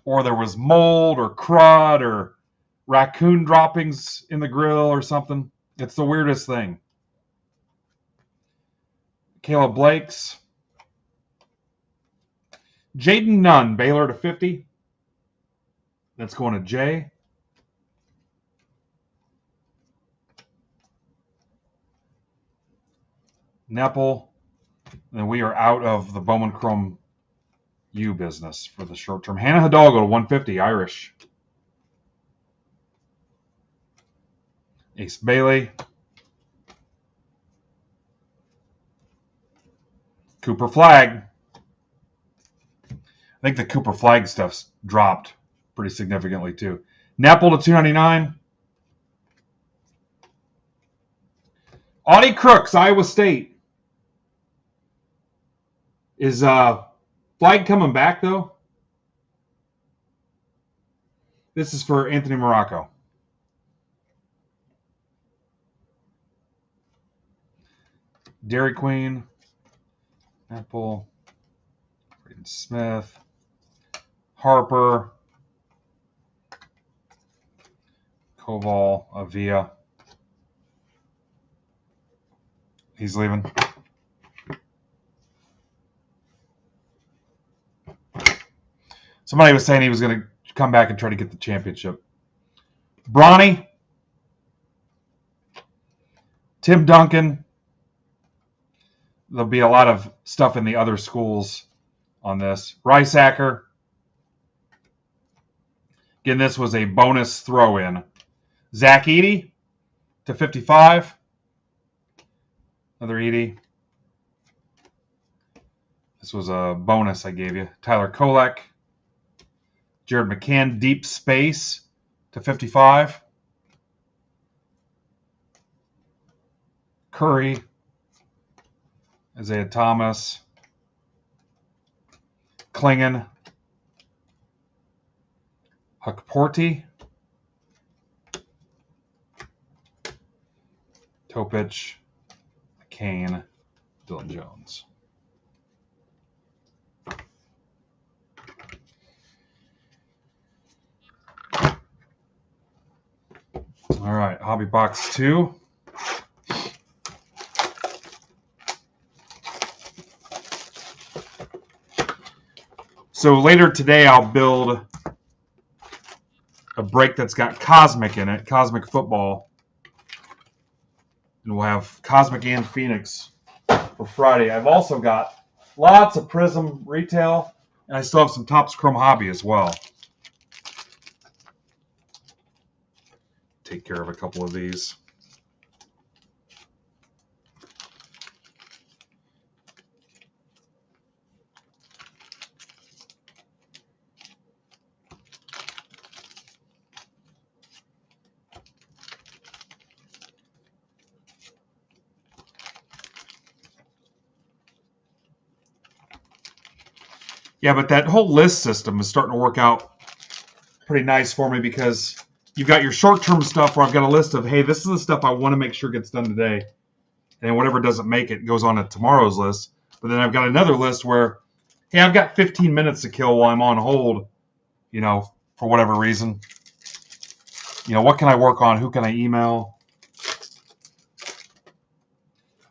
or there was mold or crud or raccoon droppings in the grill or something. It's the weirdest thing. Caleb Blakes. Jaden Nunn, Baylor to 50. That's going to Jay. Nepple. And we are out of the Bowman Chrome U business for the short term. Hannah Hidalgo to 150, Irish. Ace Bailey. Cooper Flag. I think the Cooper Flag stuff's dropped pretty significantly too. Nepple to 299. Audie Crooks, Iowa State. Is Flag coming back though? This is for Anthony Morocco. Dairy Queen. Apple. Braden Smith. Harper. Koval. Avia. He's leaving. Somebody was saying he was going to come back and try to get the championship. Bronny. Tim Duncan. There'll be a lot of stuff in the other schools on this. Riceacker. Again, this was a bonus throw-in. Zach Eady to 55. Another Eady. This was a bonus I gave you. Tyler Kolek. Jared McCann, Deep Space to 55. Curry, Isaiah Thomas, Klingon, Huckporty, Topich, Kane, Dylan Jones. All right, hobby box 2. So later today, I'll build a break that's got Cosmic in it, Cosmic Football. And we'll have Cosmic and Phoenix for Friday. I've also got lots of Prism retail, and I still have some Topps Chrome Hobby as well. Take care of a couple of these. Yeah, but that whole list system is starting to work out pretty nice for me because you've got your short-term stuff where I've got a list of, hey, this is the stuff I want to make sure gets done today. And then whatever doesn't make it goes on to tomorrow's list. But then I've got another list where, hey, I've got 15 minutes to kill while I'm on hold, for whatever reason. What can I work on? Who can I email?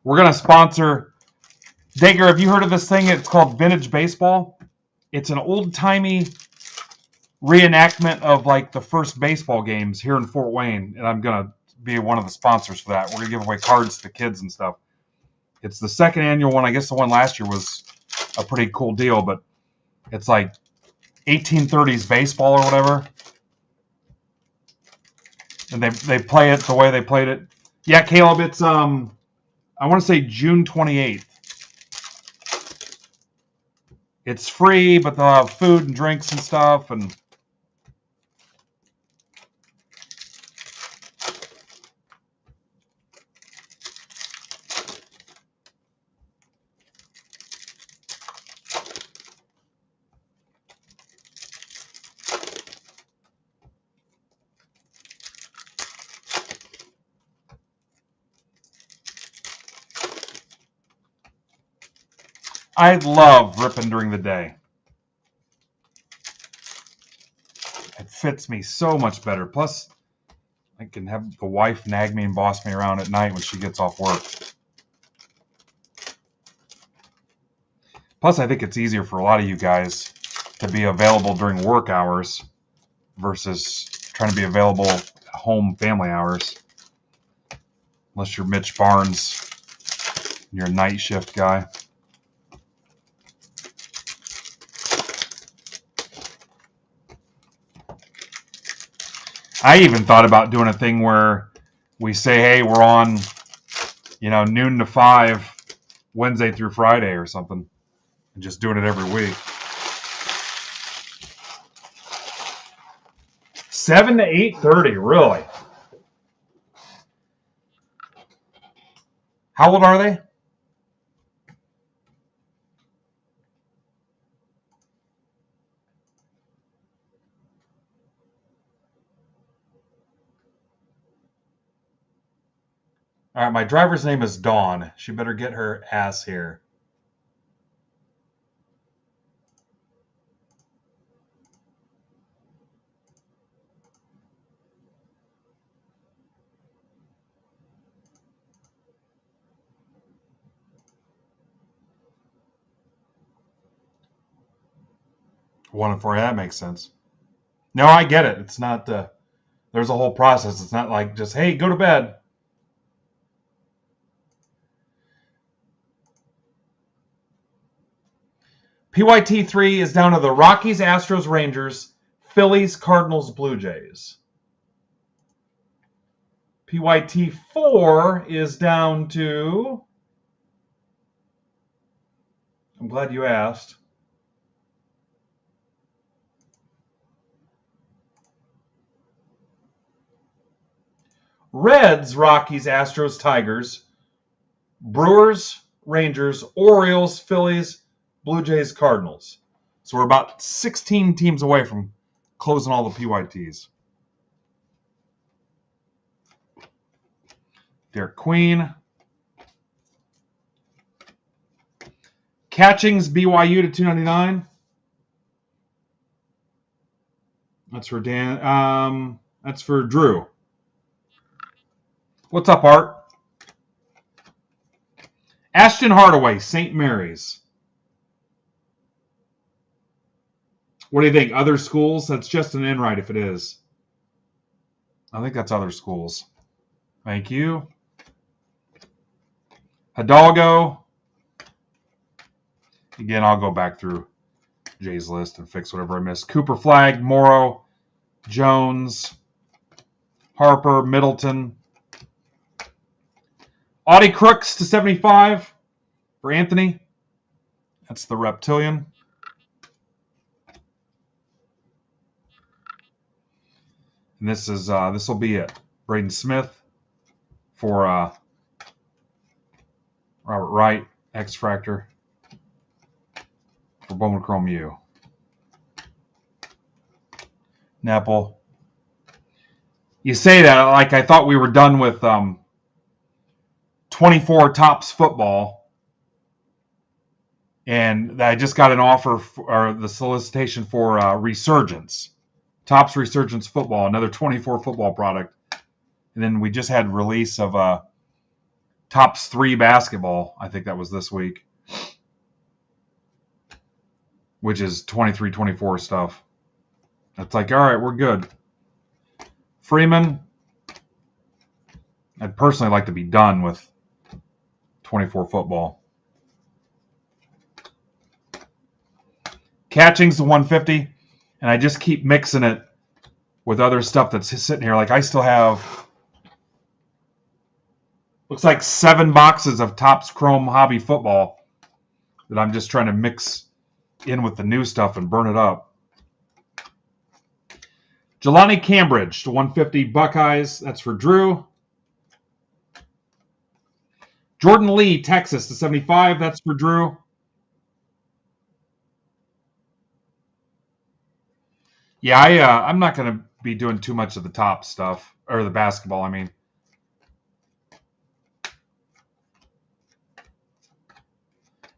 We're going to sponsor, Dager, have you heard of this thing? It's called Vintage Baseball. It's an old-timey reenactment of like the first baseball games here in Fort Wayne, and I'm going to be one of the sponsors for that. We're going to give away cards to kids and stuff. It's the second annual one. I guess the one last year was a pretty cool deal, but it's like 1830s baseball or whatever. And they play it the way they played it. Yeah, Caleb, it's I want to say June 28th. It's free, but they'll have food and drinks and stuff. And I love ripping during the day. It fits me so much better. Plus, I can have the wife nag me and boss me around at night when she gets off work. Plus, I think it's easier for a lot of you guys to be available during work hours versus trying to be available at home family hours. Unless you're Mitch Barnes and you're a night shift guy. I even thought about doing a thing where we say, hey, we're on, noon to 5, Wednesday through Friday or something, and just doing it every week. 7 to 8:30, really? How old are they? All right, my driver's name is Dawn. She better get her ass here. One and four, yeah, that makes sense. No, I get it. It's not, there's a whole process. It's not like just, hey, go to bed. PYT 3 is down to the Rockies, Astros, Rangers, Phillies, Cardinals, Blue Jays. PYT 4 is down to, I'm glad you asked, Reds, Rockies, Astros, Tigers, Brewers, Rangers, Orioles, Phillies, Blue Jays, Cardinals. So we're about 16 teams away from closing all the PYTs. Derek Queen. Catchings, BYU to 299. That's for Dan. That's for Drew. What's up, Art? Ashton Hardaway, St. Mary's. What do you think? Other schools? That's just an Enright if it is. I think that's other schools. Thank you. Hidalgo. Again, I'll go back through Jay's list and fix whatever I missed. Cooper Flag, Morrow, Jones, Harper, Middleton. Audie Crooks to 75 for Anthony. That's the Reptilian. And this will be it. Braden Smith for Robert Wright, X-Fractor for Bowman Chrome U. Nepple. You say that like I thought we were done with 24 Topps football, and I just got an offer or the solicitation for Resurgence. Topps Resurgence football, another 24 football product. And then we just had release of Topps 3 basketball. I think that was this week, which is 23, 24 stuff. It's like, all right, we're good. Freeman, I'd personally like to be done with 24 football. Catching's the 150. And I just keep mixing it with other stuff that's sitting here. Like I still have, looks like 7 boxes of Topps Chrome Hobby Football that I'm just trying to mix in with the new stuff and burn it up. Jelani Cambridge to 150 Buckeyes. That's for Drew. Jordan Lee, Texas to 75. That's for Drew. Yeah, I'm not going to be doing too much of the top stuff, or the basketball, I mean.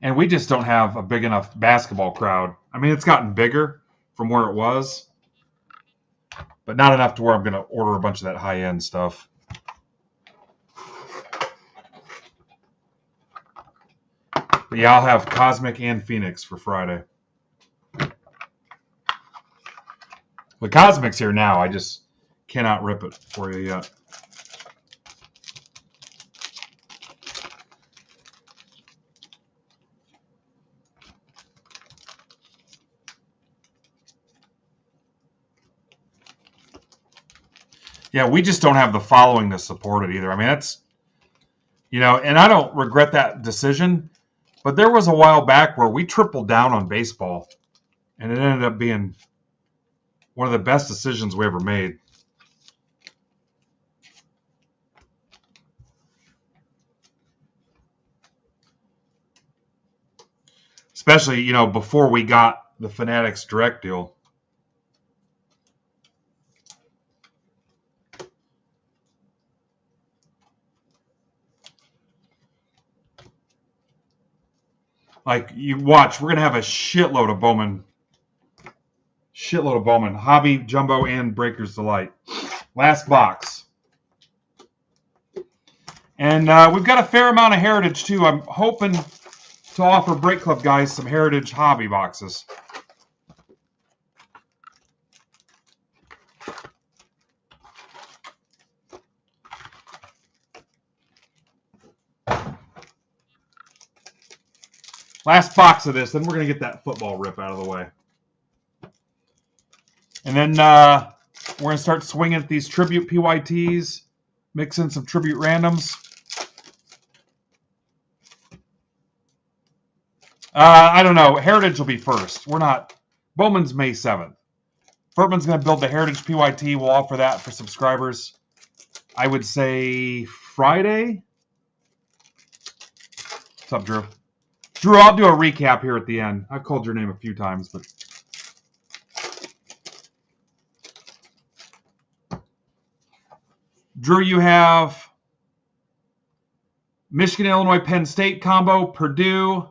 And we just don't have a big enough basketball crowd. I mean, it's gotten bigger from where it was, but not enough to where I'm going to order a bunch of that high-end stuff. But yeah, I'll have Cosmic and Phoenix for Friday. The Cosmic's here now. I just cannot rip it for you yet. Yeah, we just don't have the following to support it either. I mean, that's, and I don't regret that decision, but there was a while back where we tripled down on baseball, and it ended up being one of the best decisions we ever made. Especially, before we got the Fanatics direct deal. Like, you watch, we're going to have a shitload of Bowman. Hobby, Jumbo, and Breakers Delight. Last box. And we've got a fair amount of Heritage, too. I'm hoping to offer Break Club guys some Heritage Hobby boxes. Last box of this, then we're going to get that football rip out of the way. And then we're going to start swinging at these Tribute PYTs, mix in some Tribute randoms. I don't know. Heritage will be first. We're not. Bowman's May 7th. Furtman's going to build the Heritage PYT. We'll offer that for subscribers. I would say Friday. What's up, Drew? Drew, I'll do a recap here at the end. I've called your name a few times, but Drew, you have Michigan, Illinois, Penn State combo, Purdue,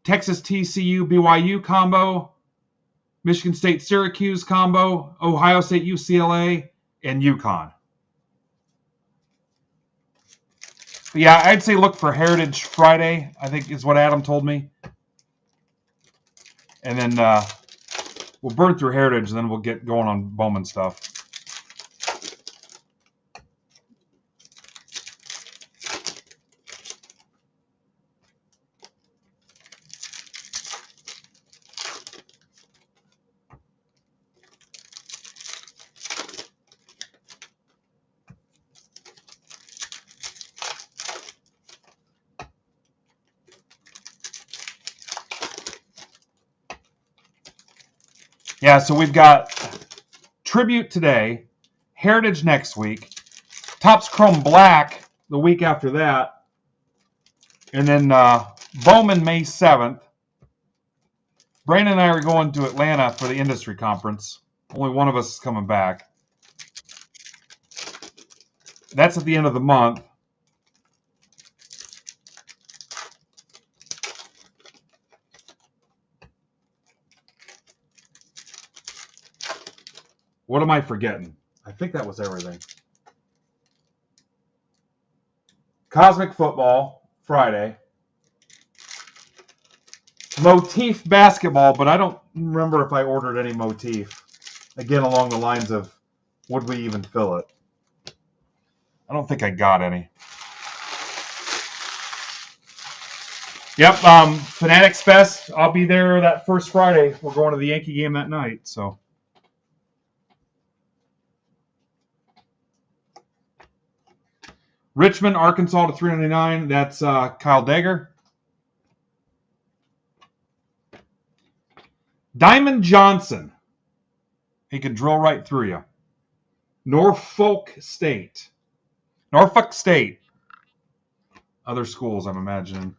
Texas, TCU, BYU combo, Michigan State, Syracuse combo, Ohio State, UCLA, and UConn. But yeah, I'd say look for Heritage Friday, I think is what Adam told me. And then we'll burn through Heritage, and then we'll get going on Bowman stuff. Yeah, so we've got Tribute today, Heritage next week, Topps Chrome Black the week after that, and then Bowman May 7th. Brandon and I are going to Atlanta for the industry conference. Only one of us is coming back. That's at the end of the month. What am I forgetting? I think that was everything. Cosmic Football, Friday. Motif Basketball, but I don't remember if I ordered any Motif. Again, along the lines of, would we even fill it? I don't think I got any. Yep, Fanatics Fest. I'll be there that first Friday. We're going to the Yankee game that night, so. Richmond, Arkansas to $3.99. That's Kyle Dagger. Diamond Johnson. He can drill right through you. Norfolk State. Norfolk State. Other schools, I'm imagining.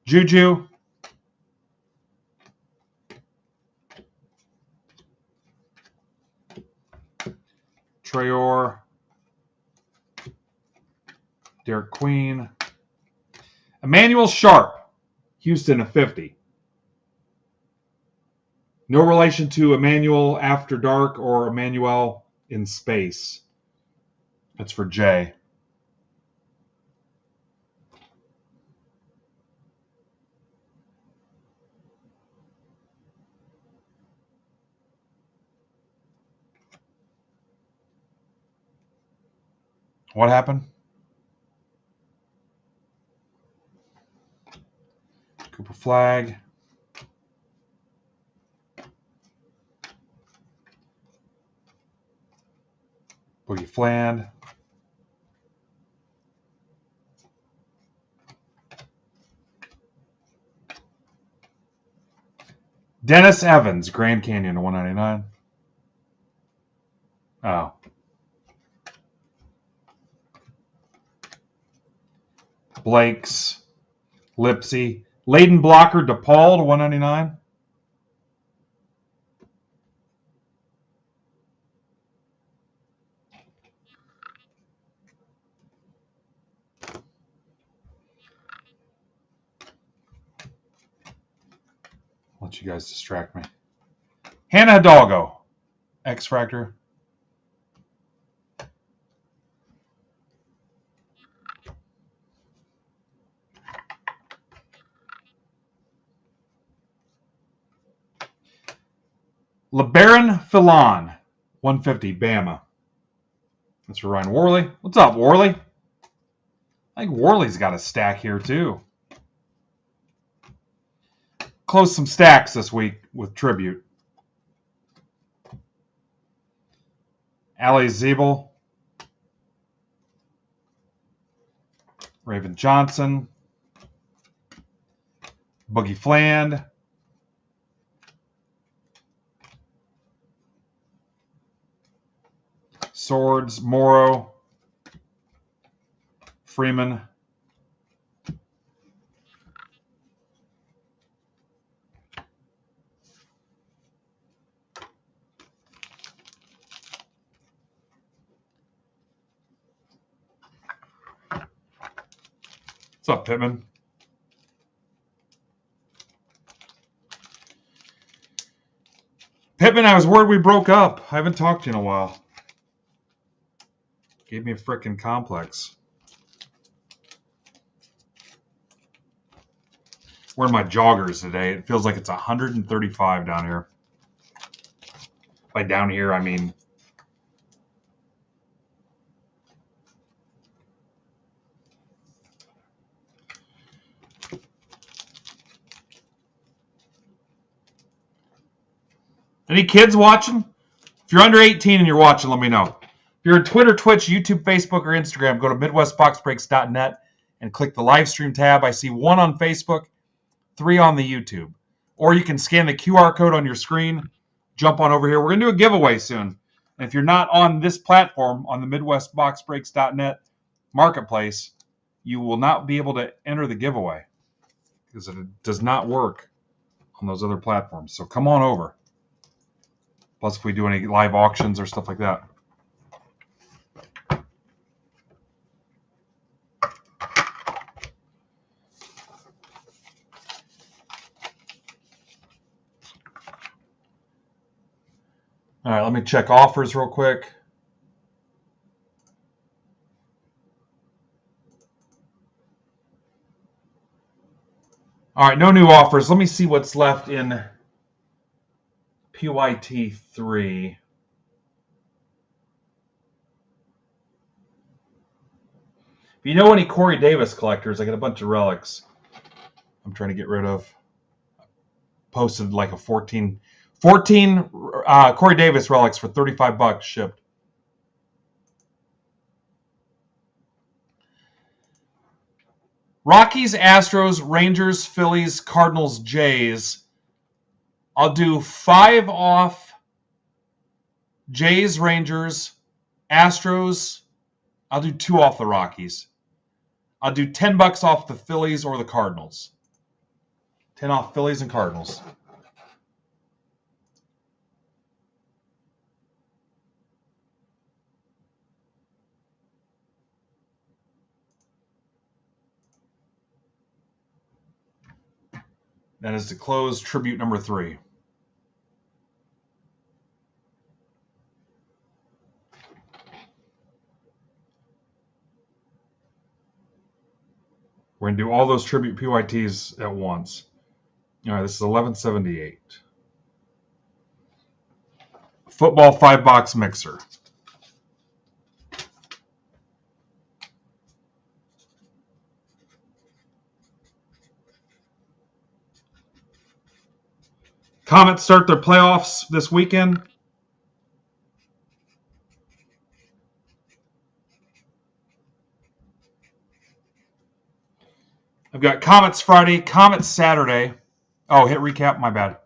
Juju. Traore. Derek Queen. Emmanuel Sharp. Houston, a 50. No relation to Emmanuel After Dark or Emmanuel in Space. That's for Jay. What happened? Cooper Flag. Boogie Fland. Dennis Evans, Grand Canyon to $199. Oh. Blake's, Lipsy. Layden Blocker, DePaul to $199. Let you guys distract me. Hannah Hidalgo, X Fractor. LeBaron Philon, 150, Bama. That's for Ryan Worley. What's up, Worley? I think Worley's got a stack here, too. Close some stacks this week with Tribute. Ali Zeeble. Raven Johnson. Boogie Fland. Swords, Morrow. Freeman. What's up, Pittman? Pittman, I was worried we broke up. I haven't talked to you in a while. Gave me a frickin' complex. Wearing my joggers today. It feels like it's 135 down here. By down here, I mean any kids watching? If you're under 18 and you're watching, let me know. If you're on Twitter, Twitch, YouTube, Facebook, or Instagram, go to MidwestBoxBreaks.net and click the live stream tab. I see 1 on Facebook, 3 on the YouTube. Or you can scan the QR code on your screen, jump on over here. We're going to do a giveaway soon. And if you're not on this platform, on the MidwestBoxBreaks.net marketplace, you will not be able to enter the giveaway because it does not work on those other platforms. So come on over. Plus, if we do any live auctions or stuff like that. All right, let me check offers real quick. All right, no new offers. Let me see what's left in PYT 3. If you know any Corey Davis collectors, I got a bunch of relics I'm trying to get rid of. Posted like a 14 Corey Davis relics for $35 shipped. Rockies, Astros, Rangers, Phillies, Cardinals, Jays. I'll do 5 off Jays, Rangers, Astros. I'll do 2 off the Rockies. I'll do $10 off the Phillies or the Cardinals. 10 off Phillies and Cardinals. That is to close tribute number 3. We're going to do all those tribute PYTs at once. All right, this is 1178. Football 5-box mixer. Comets start their playoffs this weekend. I've got Comets Friday, Comets Saturday. Oh, hit recap, my bad.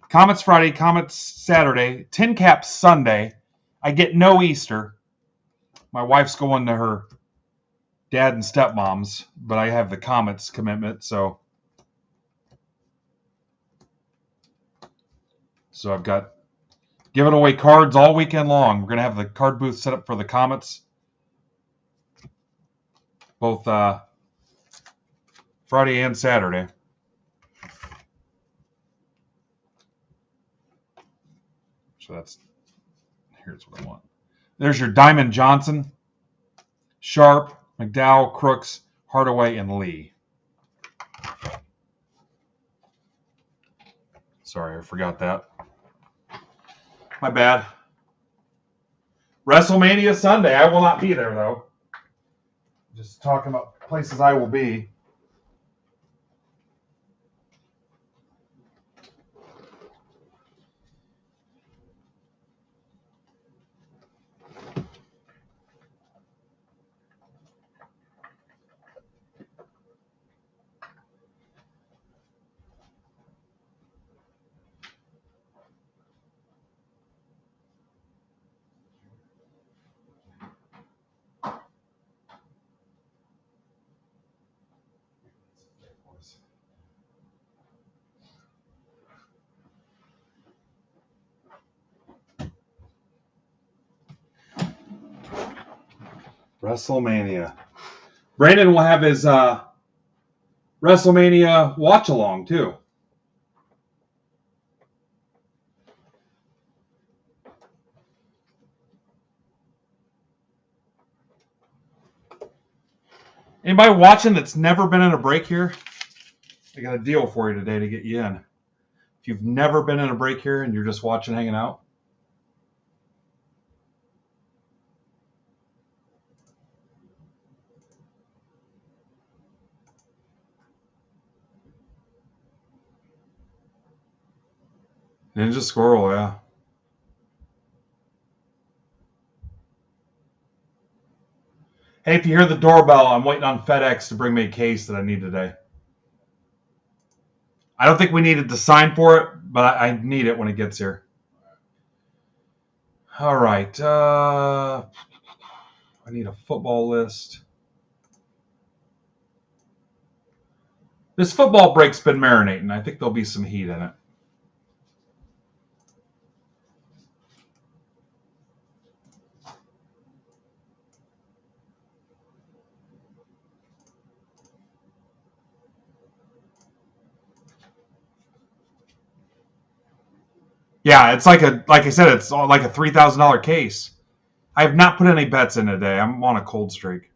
Comets Friday, Comets Saturday, Tin Cap Sunday. I get no Easter. My wife's going to her dad and stepmom's, but I have the Comets commitment, so I've got giving away cards all weekend long. We're going to have the card booth set up for the Comets, both Friday and Saturday. So here's what I want. There's your Diamond Johnson, Sharp, McDowell, Crooks, Hardaway, and Lee. Sorry, I forgot that. My bad. WrestleMania Sunday. I will not be there, though. Just talking about places I will be. WrestleMania. Brandon will have his WrestleMania watch along too. Anybody watching that's never been in a break here? I got a deal for you today to get you in. If you've never been in a break here and you're just watching, hanging out, Ninja Squirrel, yeah. Hey, if you hear the doorbell, I'm waiting on FedEx to bring me a case that I need today. I don't think we needed to sign for it, but I need it when it gets here. All right. I need a football list. This football break's been marinating. I think there'll be some heat in it. Yeah, it's like I said, it's like a $3,000 case. I have not put any bets in today. I'm on a cold streak.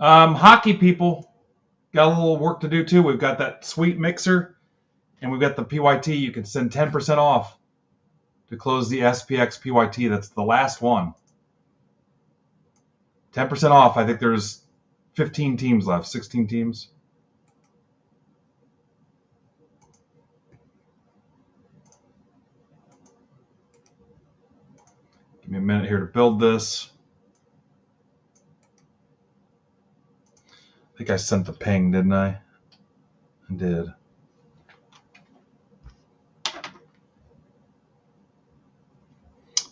Hockey people got a little work to do too. We've got that sweet mixer, and we've got the PYT. You can send 10% off to close the SPX PYT. That's the last one. 10% off. I think there's 15 teams left, 16 teams. Give me a minute here to build this. I think I sent the ping, didn't I? I did.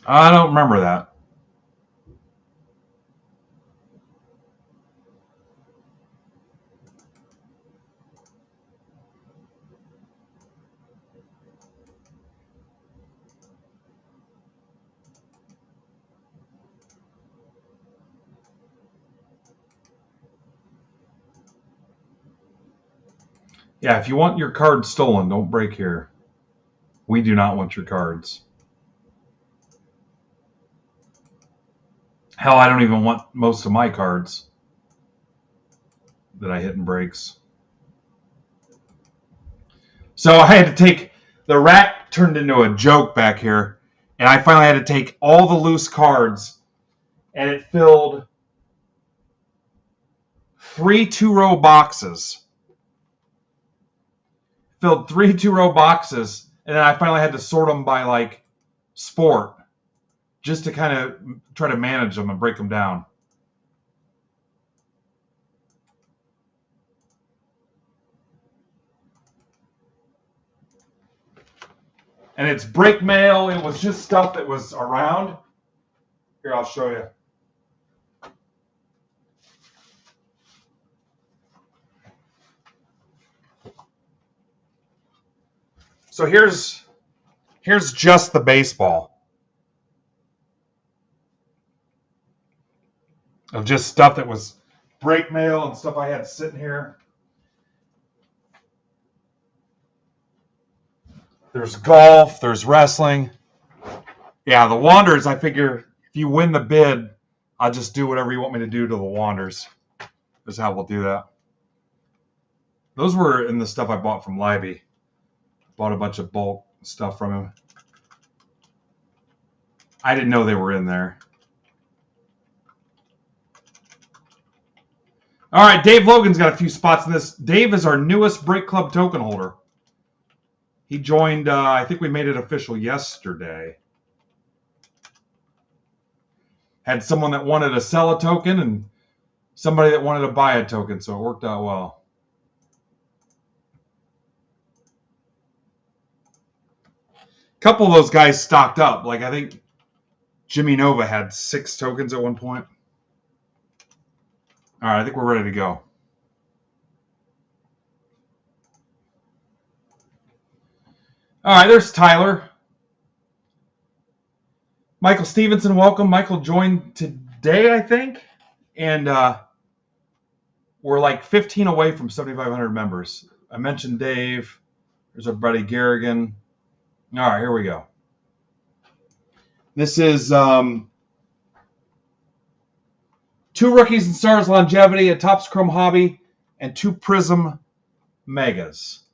I don't remember that. Yeah, if you want your cards stolen, don't break here. We do not want your cards. Hell, I don't even want most of my cards that I hit in breaks. So I had to take, the rack turned into a joke back here, and I finally had to take all the loose cards, and it filled 3 two-row boxes. Filled 3 two-row boxes, and then I finally had to sort them by like sport, just to kind of try to manage them and break them down. And it's break mail. It was just stuff that was around. Here, I'll show you. So here's just the baseball of just stuff that was break mail and stuff I had sitting here. There's golf, there's wrestling. Yeah, the Wanderers, I figure if you win the bid, I'll just do whatever you want me to do to the Wanderers. That's how we'll do that. Those were in the stuff I bought from Libby. Bought a bunch of bulk stuff from him. I didn't know they were in there. All right, Dave Logan's got a few spots in this. Dave is our newest Break Club token holder. He joined, I think we made it official yesterday. Had someone that wanted to sell a token and somebody that wanted to buy a token, so it worked out well. A couple of those guys stocked up. Like, I think Jimmy Nova had 6 tokens at one point. All right, I think we're ready to go. All right, there's Tyler. Michael Stevenson, welcome. Michael joined today, I think. And we're like 15 away from 7,500 members. I mentioned Dave. There's our buddy Garrigan. All right, here we go. This is 2 Rookies and Stars Longevity, a Topps Chrome Hobby, and 2 Prism Megas.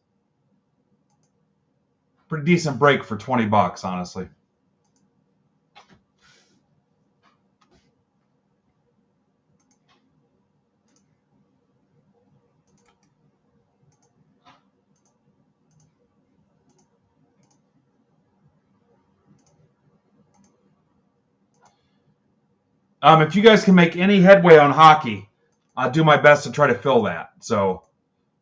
Pretty decent break for $20, honestly. If you guys can make any headway on hockey, I'll do my best to try to fill that. So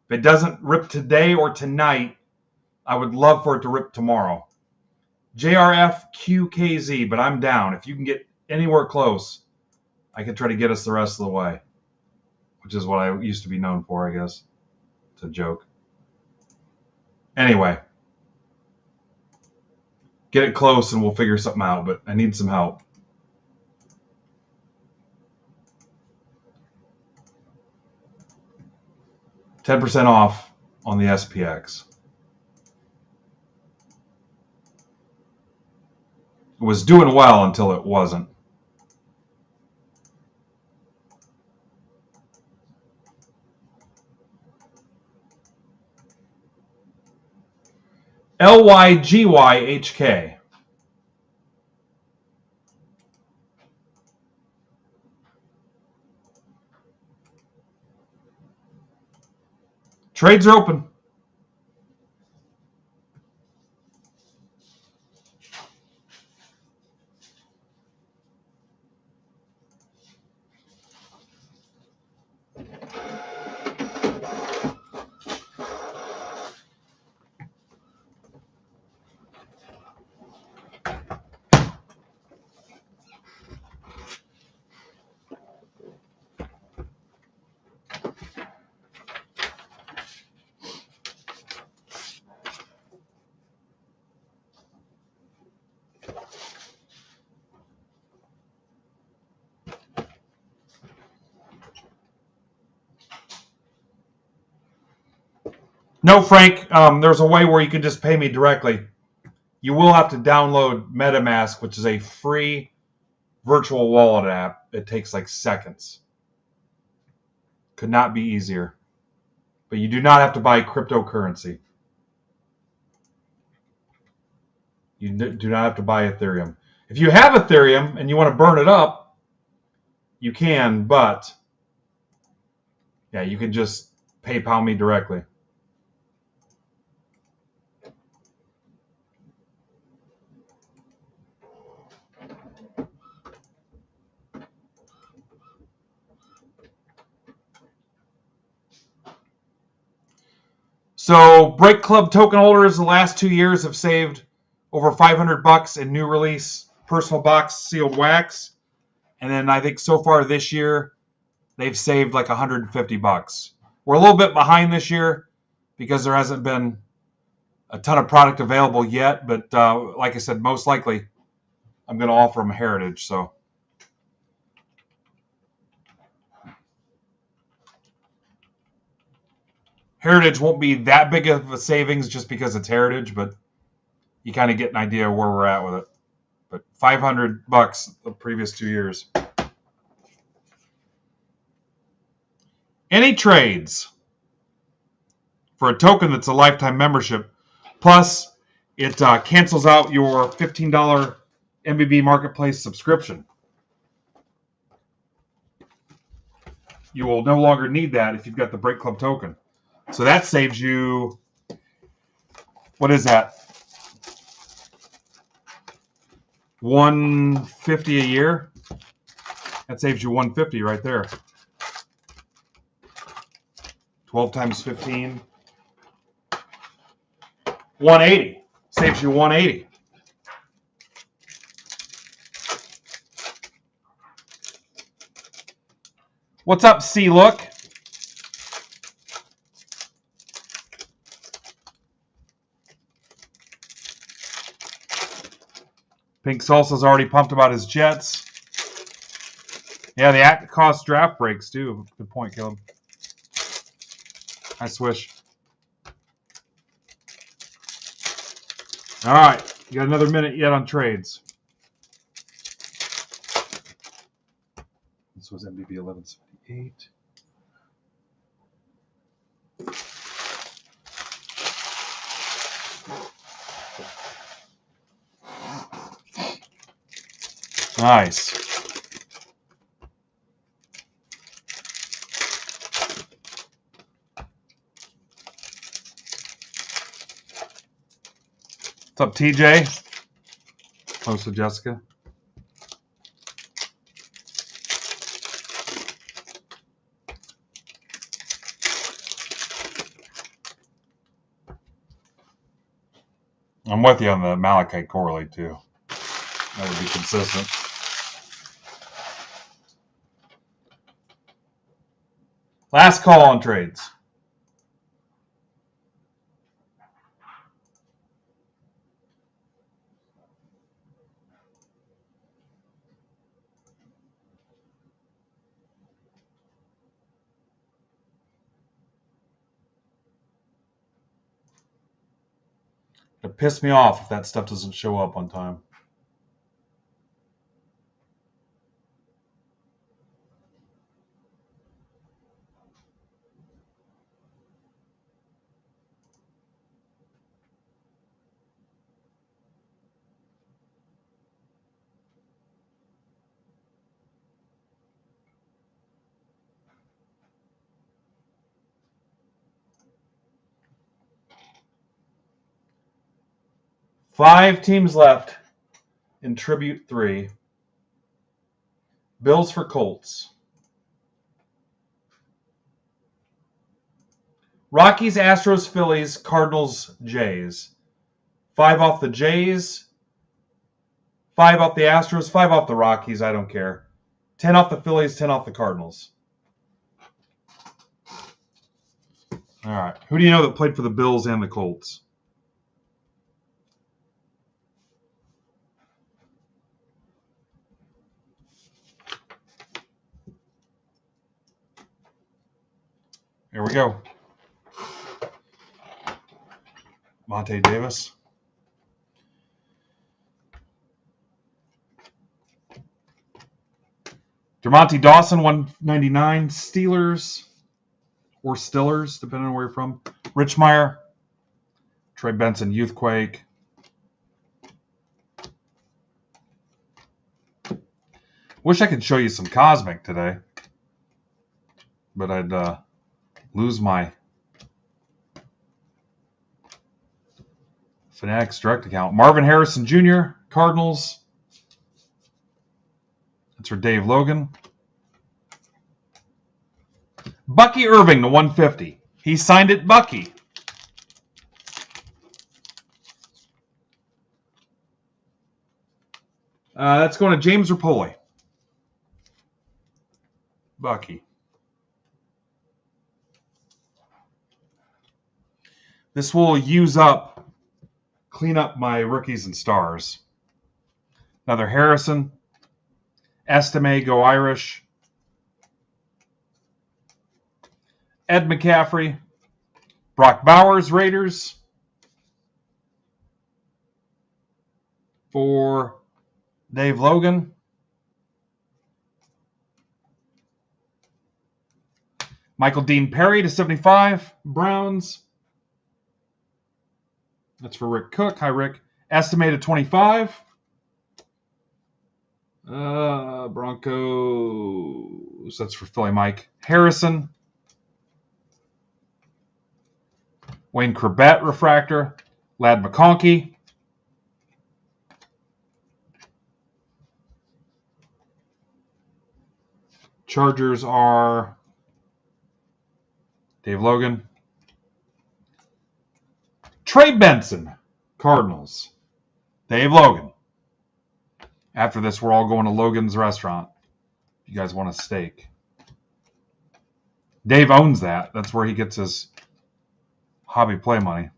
if it doesn't rip today or tonight, I would love for it to rip tomorrow. JRFQKZ, but I'm down. If you can get anywhere close, I can try to get us the rest of the way, which is what I used to be known for, I guess. It's a joke. Anyway, get it close and we'll figure something out, but I need some help. $10% off on the SPX. It was doing well until it wasn't. LYGYHK. Trades are open. No, Frank, there's a way where you can just pay me directly. You will have to download MetaMask, which is a free virtual wallet app. It takes like seconds. Could not be easier. But you do not have to buy cryptocurrency. You do not have to buy Ethereum. If you have Ethereum and you want to burn it up, you can, but yeah, you can just PayPal me directly. So Break Club token holders the last 2 years have saved over $500 in new release personal box sealed wax. And then I think so far this year, they've saved like $150. We're a little bit behind this year because there hasn't been a ton of product available yet. But like I said, most likely I'm going to offer them Heritage. So Heritage won't be that big of a savings just because it's Heritage, but you kind of get an idea of where we're at with it. But $500 the previous 2 years. Any trades for a token that's a lifetime membership Plus, it cancels out your $15 MBB Marketplace subscription. You will no longer need that if you've got the Break Club token. So that saves you, what is that? $150 a year? That saves you $150 right there. 12 times 15. $180. Saves you $180. What's up, C Look? Pink Salsa's already pumped about his Jets. Yeah, the act cost draft breaks too. Good point, Caleb. I swish. All right, you got another minute yet on trades. This was MBB 1178. Nice. What's up, TJ? Close to Jessica. I'm with you on the Malachite correlate too. That would be consistent. Last call on trades. It pissed me off if that stuff doesn't show up on time. Five teams left in Tribute 3. Bills for Colts. Rockies, Astros, Phillies, Cardinals, Jays. 5 off the Jays. 5 off the Astros. 5 off the Rockies. I don't care. 10 off the Phillies. 10 off the Cardinals. All right. Who do you know that played for the Bills and the Colts? Here we go. Monte Davis. Dermonte Dawson, 199. Steelers or Stillers, depending on where you're from. Richmeyer. Trey Benson, Youthquake. Wish I could show you some Cosmic today, but I'd lose my Fanatics direct account. Marvin Harrison Jr., Cardinals. That's for Dave Logan. Bucky Irving to 150. He signed it Bucky. That's going to James Rapoli. Bucky. This will clean up my rookies and stars. Another Harrison. Estime, go Irish. Ed McCaffrey. Brock Bowers, Raiders. For Dave Logan. Michael Dean Perry to 75, Browns. That's for Rick Cook. Hi, Rick. Estimated 25. Broncos. That's for Philly Mike. Harrison. Wayne Corbett refractor. Lad McConkey. Chargers are Dave Logan. Trey Benson. Cardinals. Dave Logan. After this, we're all going to Logan's restaurant. If you guys want a steak. Dave owns that. That's where he gets his hobby play money.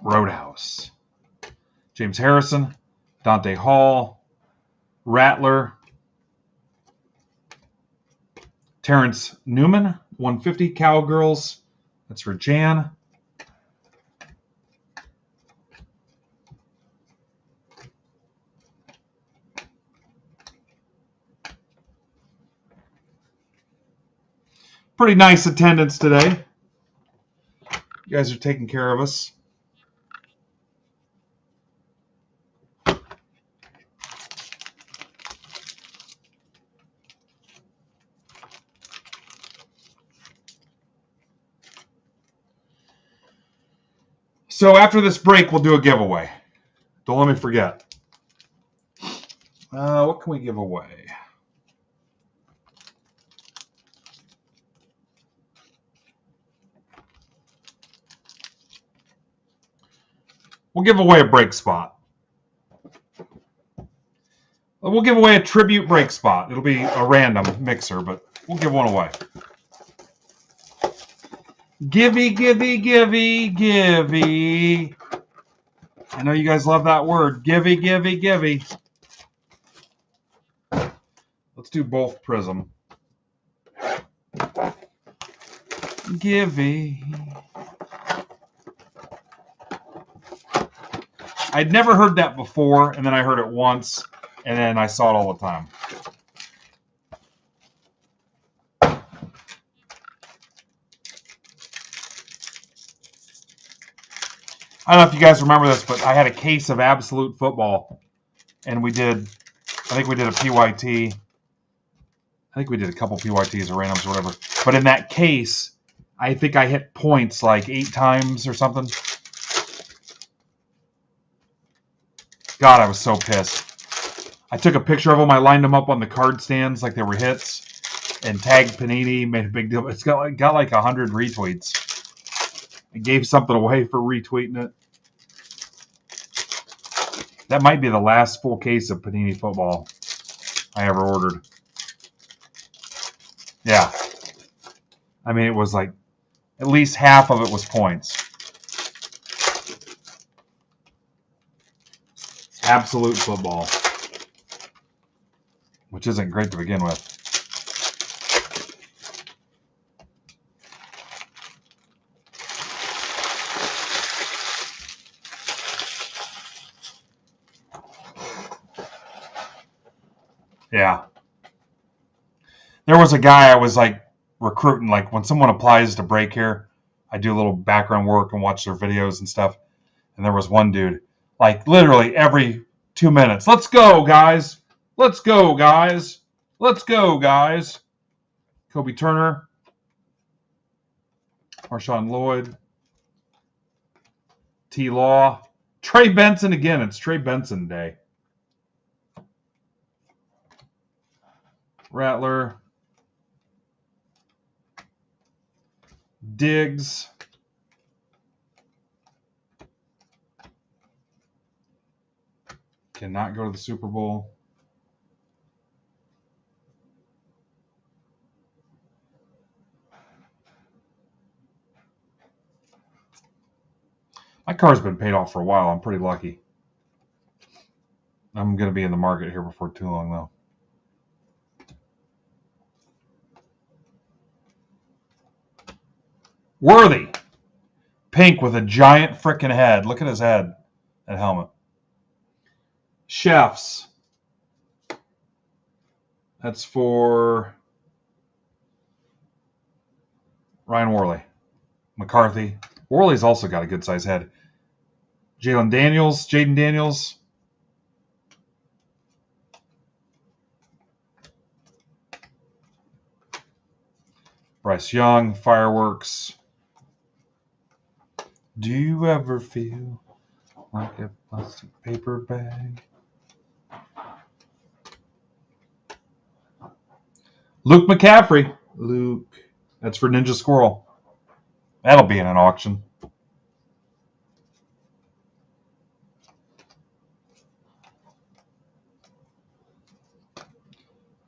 Roadhouse. James Harrison. Dante Hall. Rattler. Terrence Newman. 150 Cowgirls. That's for Jan. Pretty nice attendance today. You guys are taking care of us. So after this break, we'll do a giveaway. Don't let me forget. What can we give away? We'll give away a break spot. We'll give away a tribute break spot. It'll be a random mixer, but we'll give one away. Givey, givey, givey, givey. I know you guys love that word. Givey, givey, givey. Let's do both Prism. Givey. I'd never heard that before, and then I heard it once, and then I saw it all the time. I don't know if you guys remember this, but I had a case of Absolute Football, and I think we did a PYT. I think we did a couple PYTs or randoms or whatever. But in that case, I think I hit points like 8 times or something. God, I was so pissed. I took a picture of them. I lined them up on the card stands like they were hits and tagged Panini, made a big deal. It's got like 100 retweets. I gave something away for retweeting it. That might be the last full case of Panini football I ever ordered. Yeah. I mean, it was like at least half of it was points. Absolute Football, which isn't great to begin with. Yeah. There was a guy I was like recruiting, like when someone applies to break here, I do a little background work and watch their videos and stuff. And there was one dude, like literally every 2 minutes, let's go, guys. Let's go, guys. Let's go, guys. Kobe Turner. Marshawn Lloyd. T. Law. Trey Benson again. It's Trey Benson Day. Rattler. Diggs. Cannot go to the Super Bowl. My car's been paid off for a while. I'm pretty lucky. I'm going to be in the market here before too long, though. Worthy. Pink with a giant frickin' head. Look at his head. That helmet. Chefs. That's for Ryan Worley. McCarthy. Worley's also got a good size head. Jaden Daniels. Bryce Young, Fireworks. Do you ever feel like a plastic paper bag? Luke McCaffrey. That's for Ninja Squirrel. That'll be in an auction.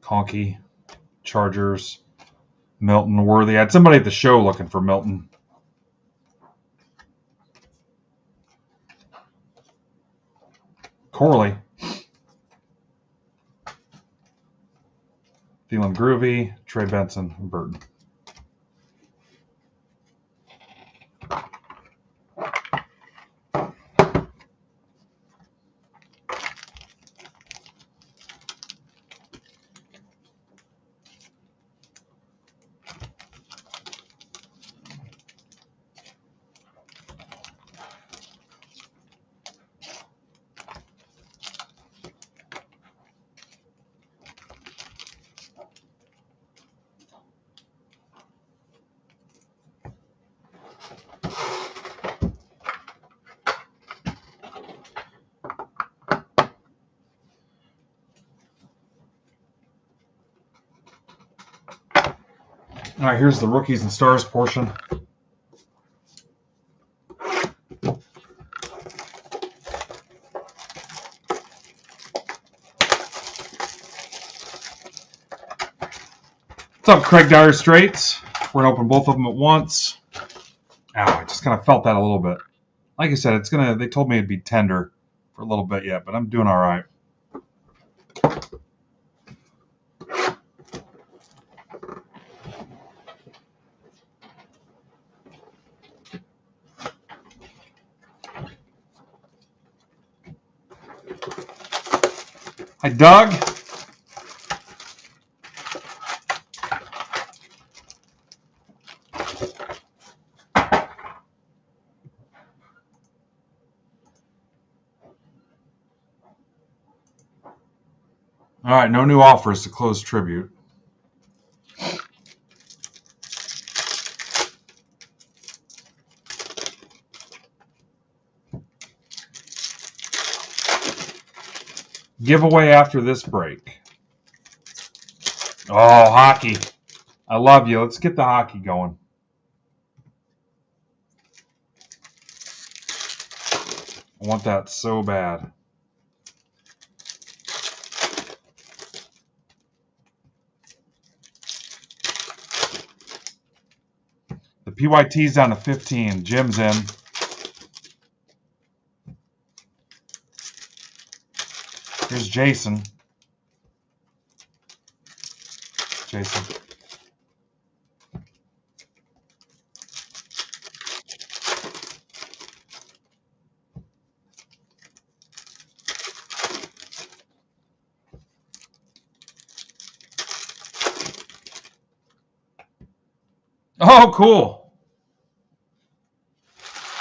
Conkey, Chargers, Milton, Worthy. I had somebody at the show looking for Milton. Corley. Thielen Groovy, Trey Benson, and Burton. All right, here's the rookies and stars portion. What's up, Craig Dire Straits? We're going to open both of them at once. Ow, I just kind of felt that a little bit. Like I said, they told me it'd be tender for a little bit yet, but I'm doing all right. Hi, Doug. All right, no new offers to close tribute. Giveaway after this break. Oh, hockey. I love you. Let's get the hockey going. I want that so bad. The PYT's down to 15. Jim's in. Here's Jason. Oh, cool.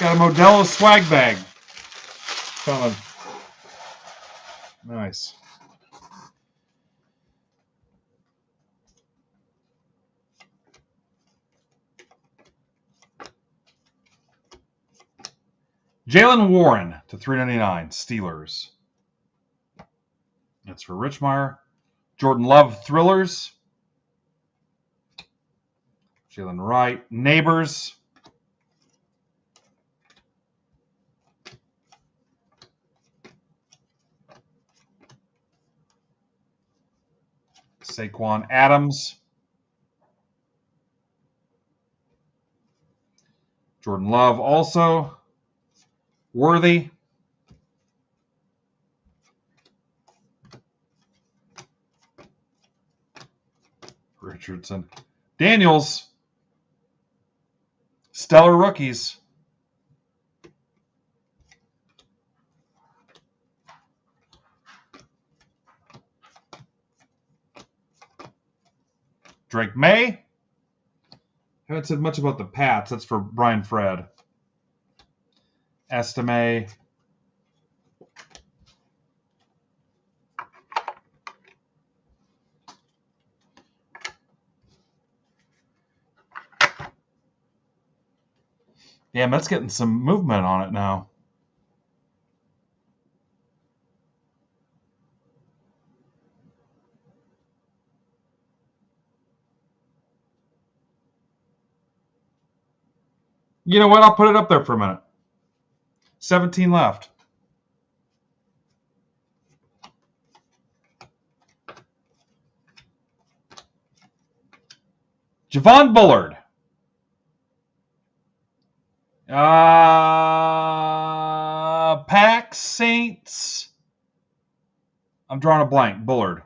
Got a Modelo swag bag. Coming. Nice. Jalen Warren to 399. Steelers. That's for Richmeyer. Jordan Love Thrillers. Jalen Wright. Neighbors. Saquon Adams. Jordan Love also. Worthy. Richardson. Daniels. Stellar rookies. Drake May. Haven't said much about the Pats. That's for Brian Fred. Estime. Damn, that's getting some movement on it now. You know what? I'll put it up there for a minute. 17 left. Javon Bullard. Pack Saints. I'm drawing a blank. Bullard.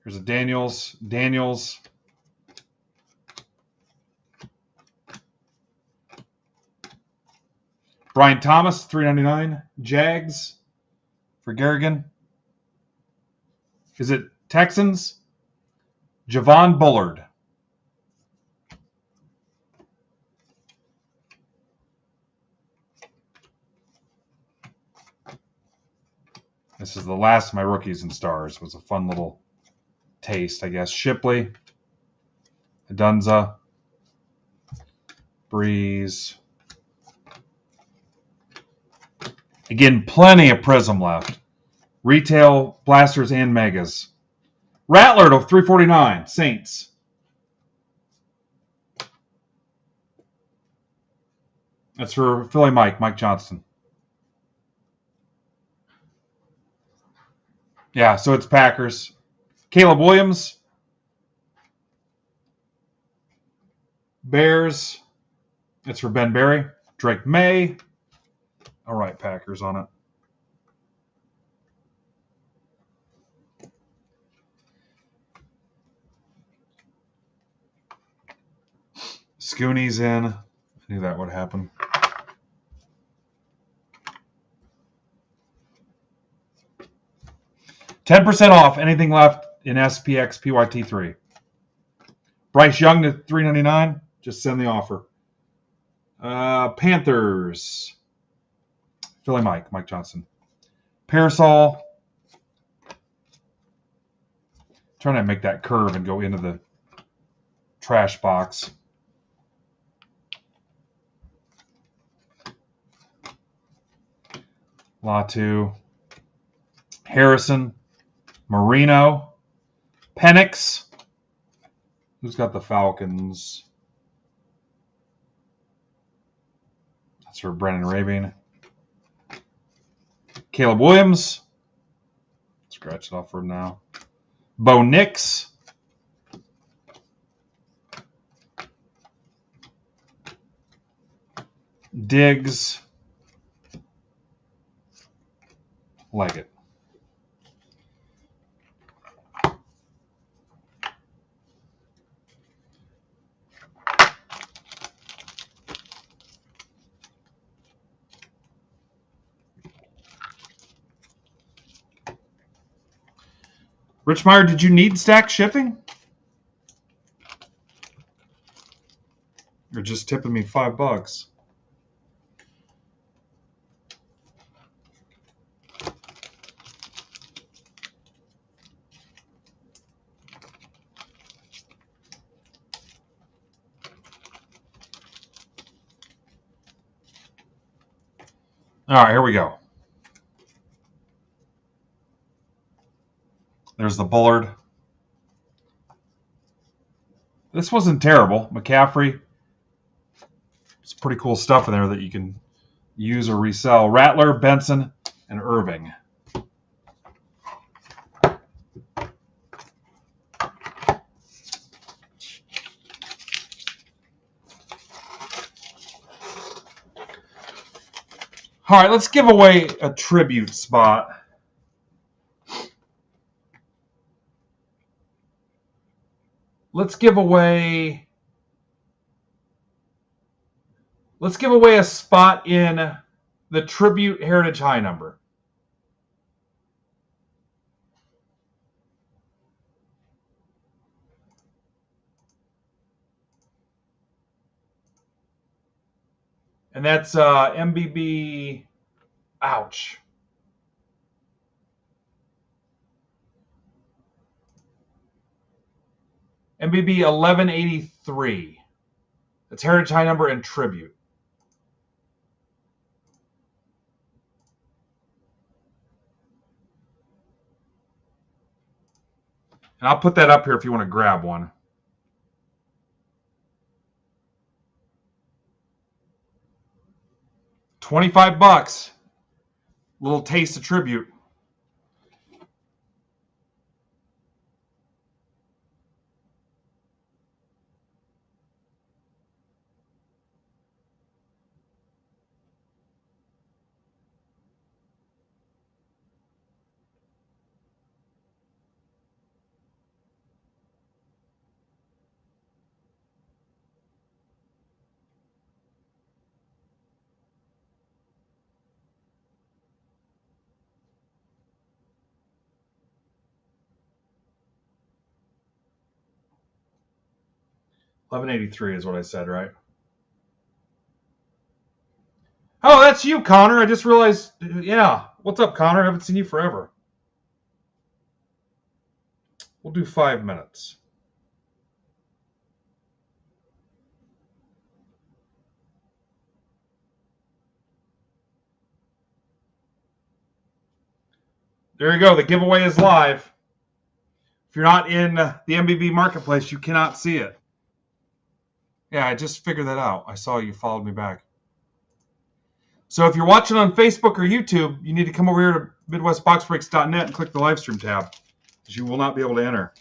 Here's a Daniels. Brian Thomas, $3.99. Jags for Garrigan. Is it Texans? Javon Bullard. This is the last of my rookies and stars. It was a fun little taste, I guess. Shipley, Adunza, Breeze. Again, plenty of Prism left. Retail, Blasters, and Megas. Rattler to 349, Saints. That's for Philly Mike Johnston. Yeah, so it's Packers. Caleb Williams. Bears. It's for Ben Berry. Drake May. All right, Packers on it. Scooney's in. I knew that would happen. $10 off anything left in SPX PYT3. Bryce Young to $3.99. Just send the offer. Panthers. Philly Mike Johnston. Parasol. Trying to make that curve and go into the trash box. Latu. Harrison. Marino. Penix. Who's got the Falcons? That's for Brennan Rabin. Caleb Williams. Scratch it off for him now. Bo Nix. Diggs. Leggett. Rich Meyer, did you need stack shipping? You're just tipping me $5. All right, here we go. There's the Bullard. This wasn't terrible. McCaffrey. It's pretty cool stuff in there that you can use or resell. Rattler, Benson, and Irving. All right, let's give away a tribute spot. Let's give away a spot in the Tribute Heritage High number. And that's MBB. Ouch. MBB 1183. That's heritage high number and tribute. And I'll put that up here if you want to grab one. $25. Little taste of tribute. $11.83 is what I said, right? Oh, that's you, Connor. I just realized. Yeah. What's up, Connor? I haven't seen you forever. We'll do 5 minutes. There you go. The giveaway is live. If you're not in the MBB marketplace, you cannot see it. Yeah, I just figured that out. I saw you followed me back. So if you're watching on Facebook or YouTube, you need to come over here to MidwestBoxBreaks.net and click the live stream tab, because you will not be able to enter.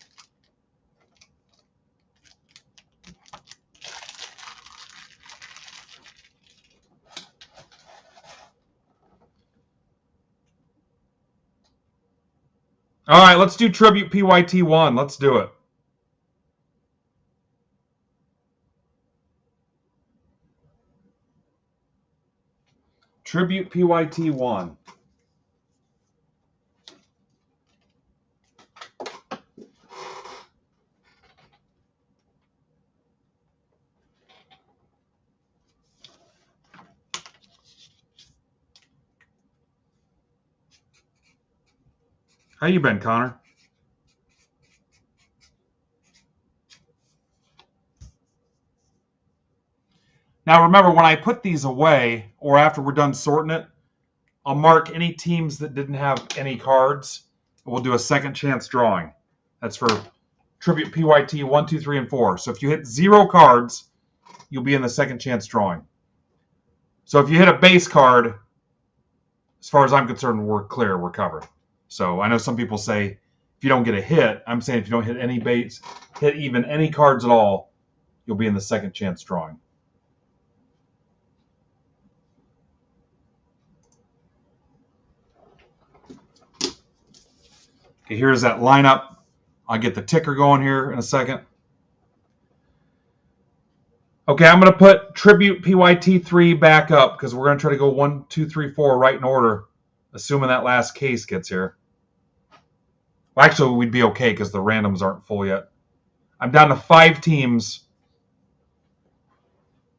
All right, let's do Tribute PYT1. Let's do it. Tribute PYT1. How you been, Connor? Now remember, when I put these away, or after we're done sorting it, I'll mark any teams that didn't have any cards. We'll do a second chance drawing. That's for Tribute PYT 1, 2, 3, and 4. So if you hit 0 cards, you'll be in the second chance drawing. So if you hit a base card, as far as I'm concerned, we're clear, we're covered. So I know some people say if you don't get a hit, I'm saying if you don't hit any base, hit even any cards at all, you'll be in the second chance drawing. Okay, here's that lineup. I'll get the ticker going here in a second. Okay, I'm going to put Tribute PYT3 back up because we're going to try to go 1, 2, 3, 4 right in order, assuming that last case gets here. Well, actually, we'd be okay because the randoms aren't full yet. I'm down to 5 teams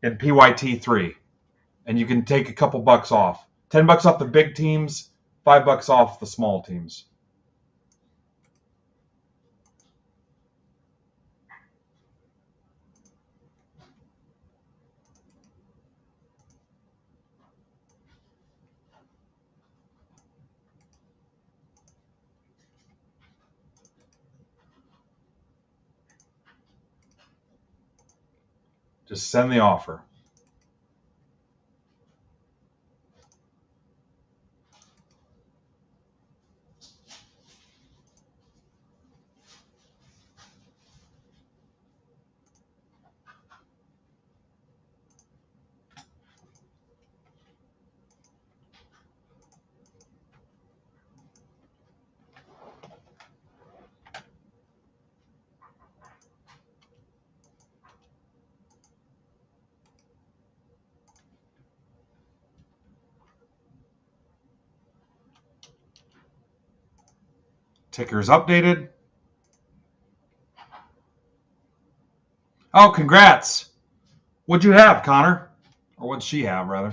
in PYT3, and you can take a couple bucks off. $10 off the big teams, $5 off the small teams. Just send the offer. Ticker's updated. Oh, congrats. What'd you have, Connor? Or what'd she have, rather?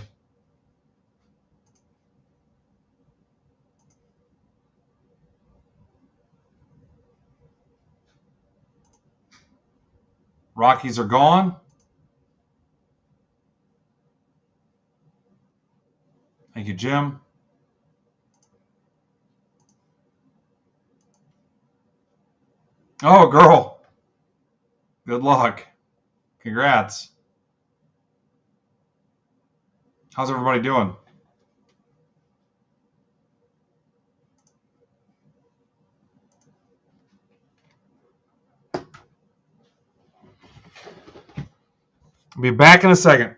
Rockies are gone. Thank you, Jim. Oh, girl. Good luck. Congrats. How's everybody doing? I'll be back in a second.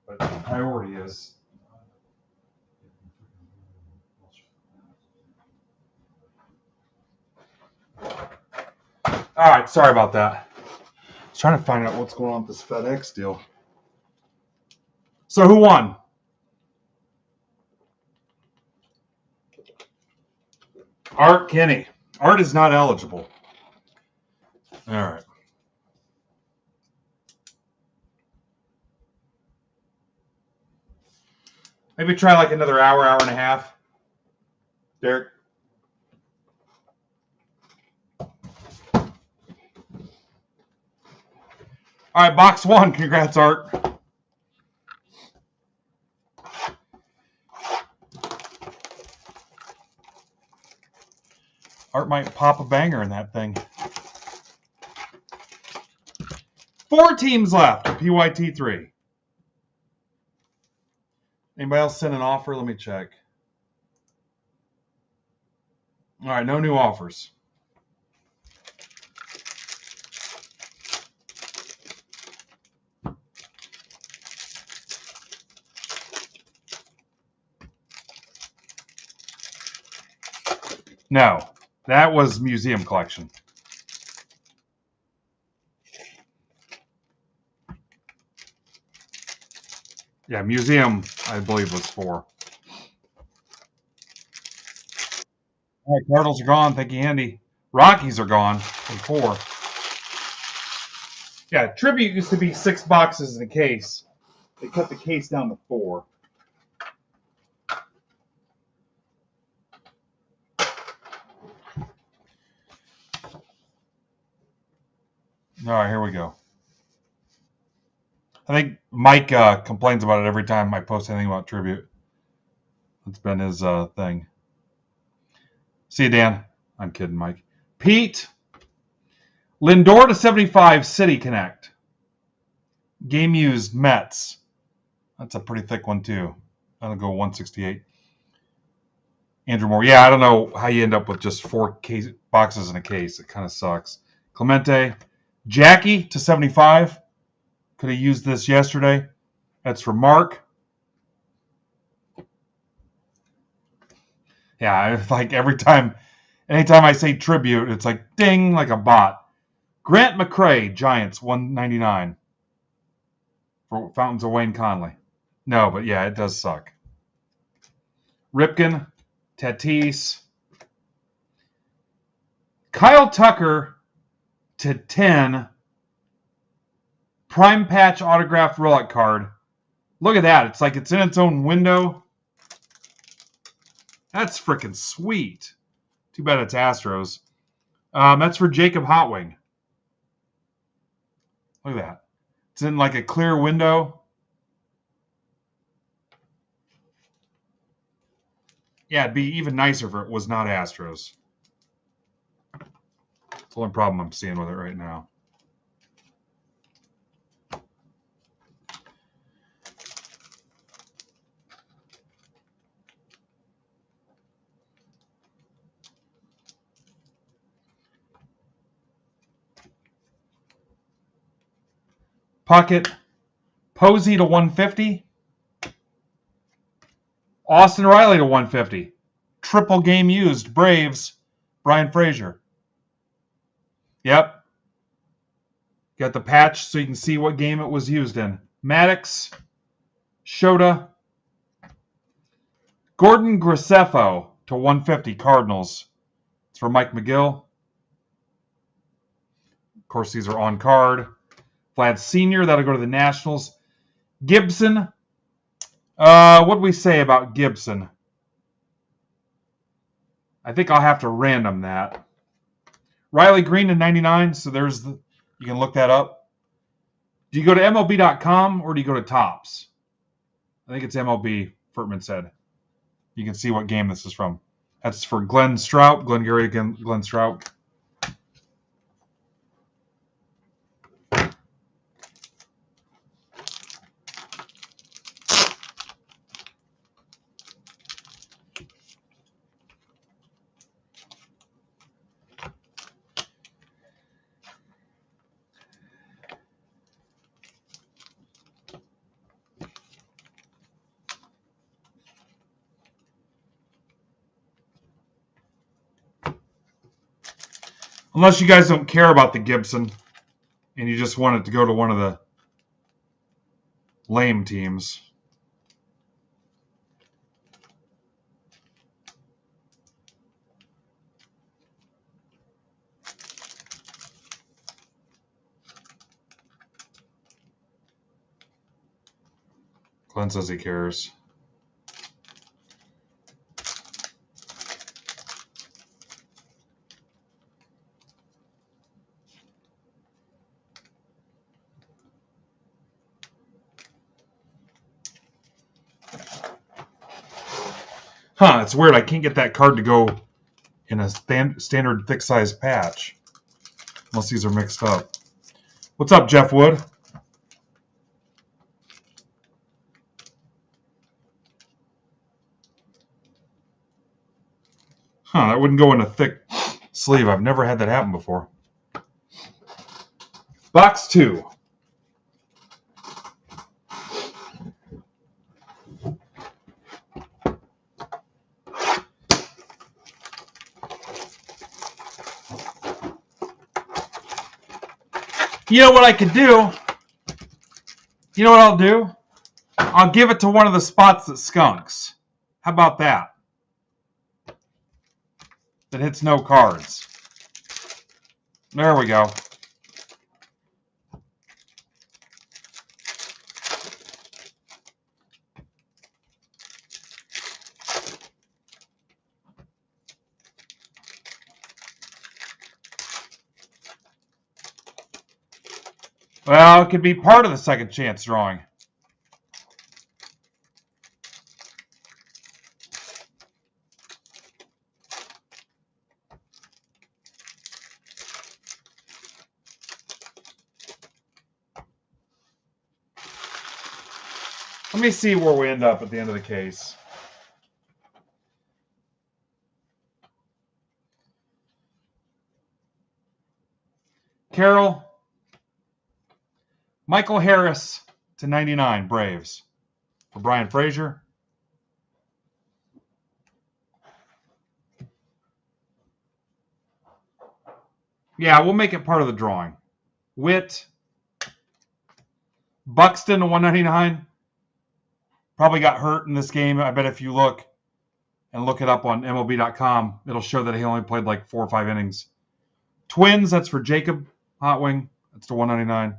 But the priority is. All right, sorry about that. I was trying to find out what's going on with this FedEx deal. So who won? Art Kinney. Art is not eligible. All right. Maybe try like another hour, hour and a half. Derek. All right, box one. Congrats, Art. Art might pop a banger in that thing. 4 teams left at PYT3. Anybody else send an offer? Let me check. All right, no new offers. No, that was museum collection. Yeah, museum, I believe, was 4. All right, Cardinals are gone. Thank you, Andy. Rockies are gone in 4. Yeah, tribute used to be 6 boxes in a case. They cut the case down to 4. All right, here we go. I think Mike complains about it every time I post anything about tribute. That's been his thing. See you, Dan. I'm kidding, Mike. Pete. Lindor to 75, City Connect. Game used, Mets. That's a pretty thick one, too. That'll go 168. Andrew Moore. Yeah, I don't know how you end up with just 4 boxes in a case. It kind of sucks. Clemente. Jackie to 75. Could have used this yesterday. That's for Mark. Yeah, like anytime I say tribute, it's like ding, like a bot. Grant McCray, Giants, 199. For Fountains of Wayne Conley. No, but yeah, it does suck. Ripken, Tatis. Kyle Tucker to 10. Prime Patch autographed relic card. Look at that. It's like it's in its own window. That's freaking sweet. Too bad it's Astros. That's for Jacob Hotwing. Look at that. It's in like a clear window. Yeah, it'd be even nicer if it was not Astros. It's the only problem I'm seeing with it right now. Pocket. Posey to 150. Austin Riley to 150. Triple game used. Braves. Brian Frazier. Yep. Got the patch so you can see what game it was used in. Maddox. Shota. Gordon Graceffo to 150. Cardinals. It's for Mike McGill. Of course, these are on card. Vlad Sr., that'll go to the Nationals. Gibson. What did we say about Gibson? I think I'll have to random that. Riley Green to 99, so you can look that up. Do you go to MLB.com or do you go to Topps? I think it's MLB, Furtman said. You can see what game this is from. That's for Glenn Strout, Glengarry Glenn Strout. Unless you guys don't care about the Gibson and you just want it to go to one of the lame teams. Glenn says he cares. Huh, it's weird. I can't get that card to go in a standard thick size patch. Unless these are mixed up. What's up, Jeff Wood? Huh, that wouldn't go in a thick sleeve. I've never had that happen before. Box 2. You know what I could do? You know what I'll do? I'll give it to one of the spots that skunks. How about that? That hits no cards. There we go. Well, it could be part of the second chance drawing. Let me see where we end up at the end of the case. Carroll, Michael Harris to 99, Braves. For Brian Frazier. Yeah, we'll make it part of the drawing. Witt, Buxton to 199. Probably got hurt in this game. I bet if you look and look it up on MLB.com, it'll show that he only played like 4 or 5 innings. Twins, that's for Jacob Hotwing. That's to 199.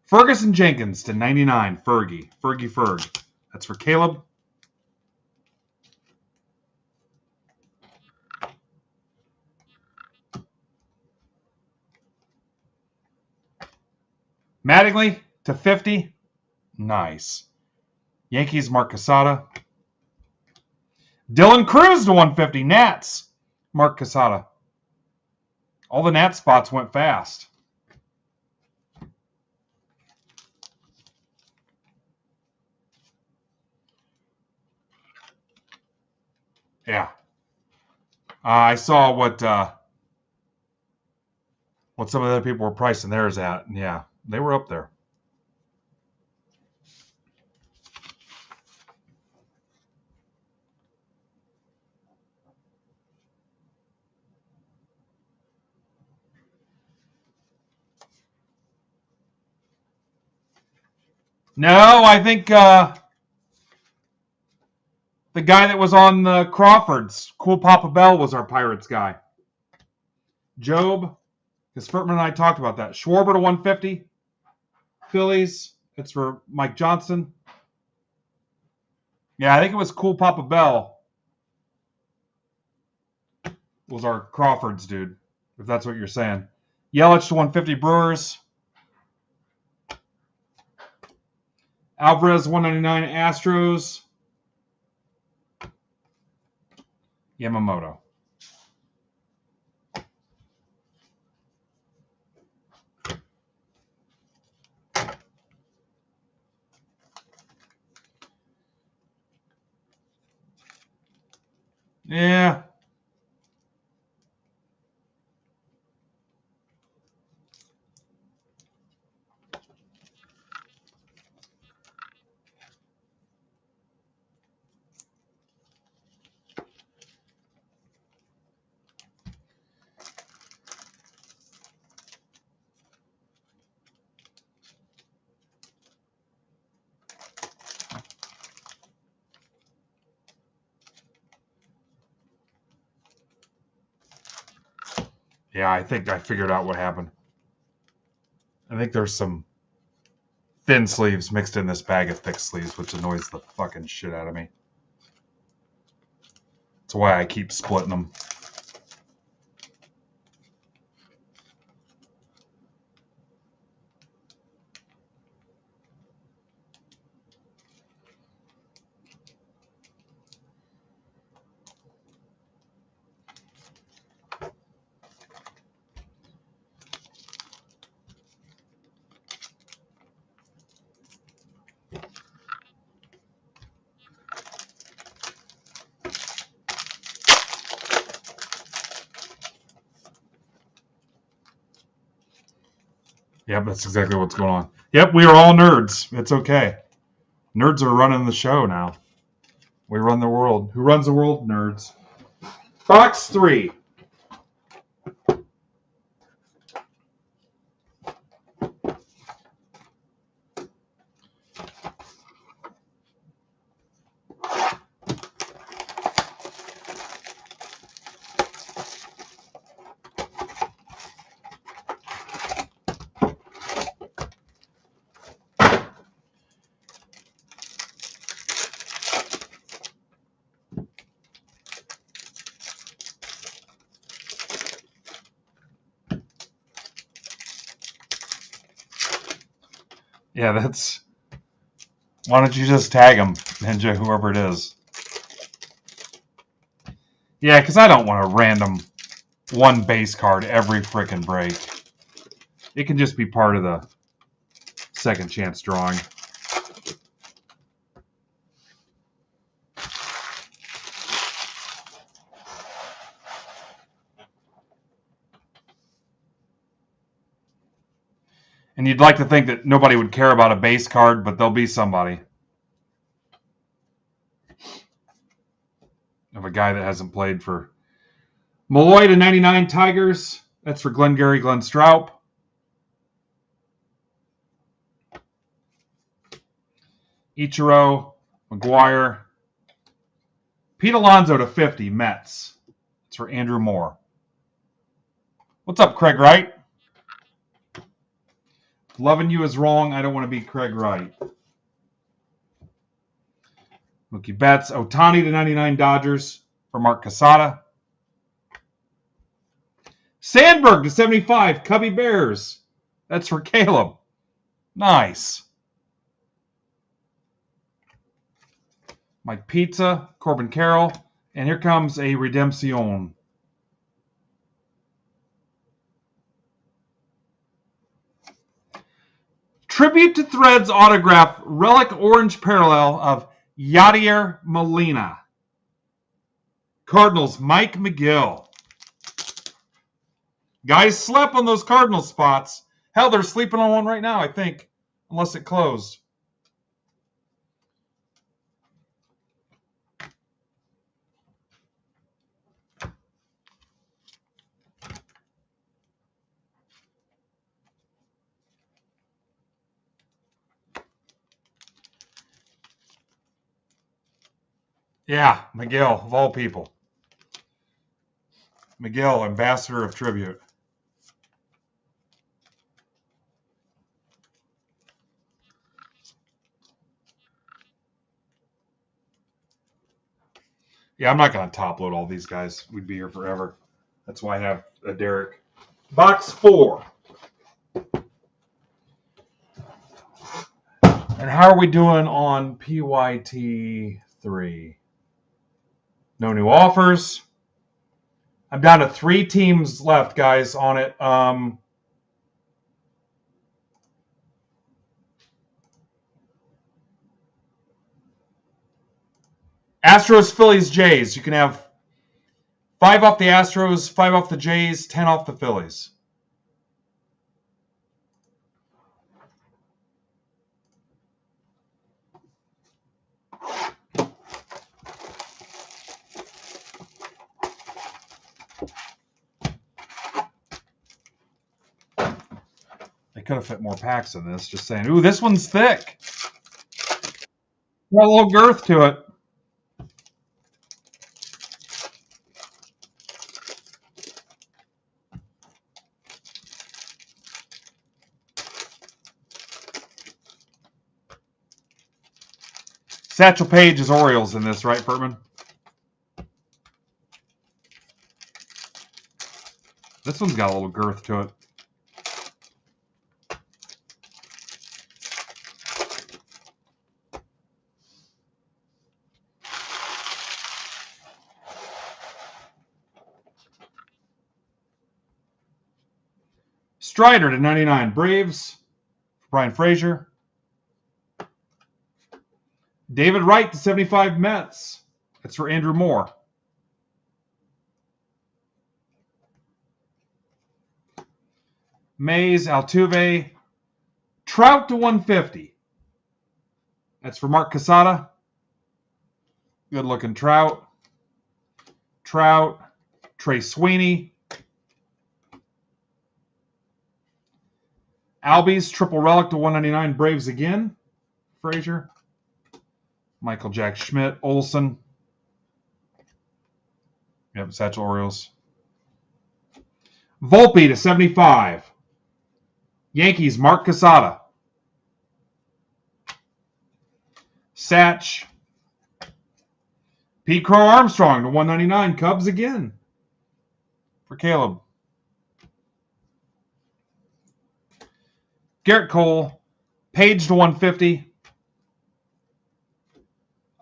Ferguson Jenkins to 99. Fergie. Ferg. That's for Caleb. Mattingly to 50. Nice. Yankees, Mark Casada. Dylan Cruz to 150. Nats, Mark Casada. All the Nats spots went fast. Yeah. I saw what some of the other people were pricing theirs at. And yeah, they were up there. No, I think the guy that was on the Crawfords, Cool Papa Bell, was our Pirates guy. Job, because Furtman and I talked about that. Schwarber to 150. Phillies, it's for Mike Johnson. Yeah, I think it was Cool Papa Bell was our Crawfords dude, if that's what you're saying. Yelich to 150 Brewers. Alvarez 199 Astros. Yamamoto. Yeah. Yeah, I think I figured out what happened. I think there's some thin sleeves mixed in this bag of thick sleeves, which annoys the fucking shit out of me. That's why I keep splitting them. Yep, that's exactly what's going on. Yep, we are all nerds. It's okay. Nerds are running the show now. We run the world. Who runs the world? Nerds. Box 3. Yeah, that's... Why don't you just tag him, Ninja, whoever it is? Yeah, because I don't want a random one base card every frickin' break. It can just be part of the second chance drawing. And you'd like to think that nobody would care about a base card, but there'll be somebody. Of a guy that hasn't played for Malloy to 99 Tigers. That's for Glengarry Glenn Stroup. Ichiro, McGuire. Pete Alonso to 50 Mets. That's for Andrew Moore. What's up, Craig Wright? Loving you is wrong. I don't want to be Craig Wright. Mookie Betts. Ohtani to 99 Dodgers for Mark Casada. Sandberg to 75 Cubby Bears. That's for Caleb. Nice. Mike Pizza, Corbin Carroll. And here comes a Redemption. Tribute to Threads autograph relic orange parallel of Yadier Molina. Cardinals, Mike McGill. Guys slept on those Cardinals spots. Hell, they're sleeping on one right now, I think. Unless it closed. Yeah, McGill, of all people. McGill, ambassador of tribute. Yeah, I'm not going to top load all these guys. We'd be here forever. That's why I have a Derek. Box 4. And how are we doing on PYT 3? No new offers. I'm down to 3 teams left, guys, on it. Astros, Phillies, Jays. You can have 5 off the Astros, 5 off the Jays, 10 off the Phillies. They could have fit more packs in this. Just saying, ooh, this one's thick. Got a little girth to it. Satchel Paige is Orioles in this, right, Furman? This one's got a little girth to it. Strider to 99 Braves. Brian Frazier. David Wright to 75 Mets. That's for Andrew Moore. Mays, Altuve. Trout to 150. That's for Mark Casada. Good looking Trout. Trout. Trey Sweeney. Albies, triple relic to 199, Braves again. Frazier. Michael Jack Schmidt, Olsen. Yep, Satchel Orioles. Volpe to 75. Yankees, Mark Casada. Satch. Pete Crow Armstrong to 199, Cubs again. For Caleb. Garrett Cole, Page to 150.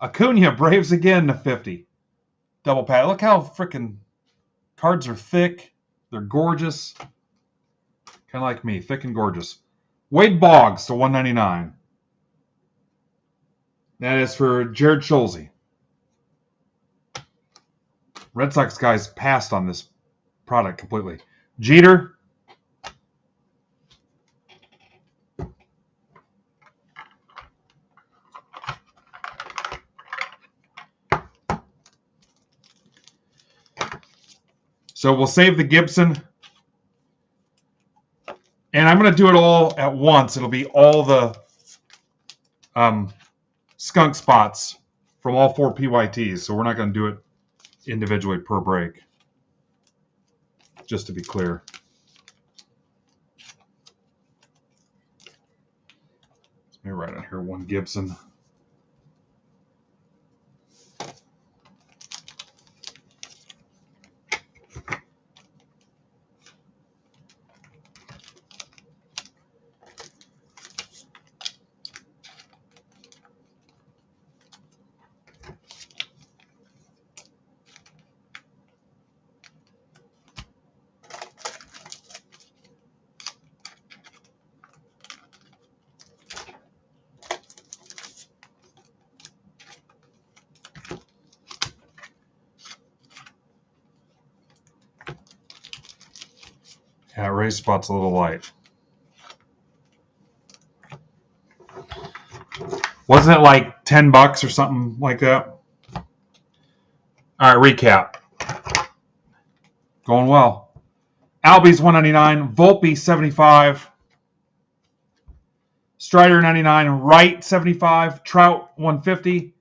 Acuna, Braves again to 50. Double pad. Look how freaking cards are thick. They're gorgeous. Kind of like me, thick and gorgeous. Wade Boggs to 199. That is for Jared Schulze. Red Sox guys passed on this product completely. Jeter. So we'll save the Gibson. And I'm going to do it all at once. It'll be all the skunk spots from all 4 PYTs. So we're not going to do it individually per break. Just to be clear. Let me write on here 1 Gibson. Yeah, raised spot's a little light. Wasn't it like $10 or something like that? All right, recap. Going well. Albies 199, Volpe 75, Strider 99, Wright 75, Trout 150,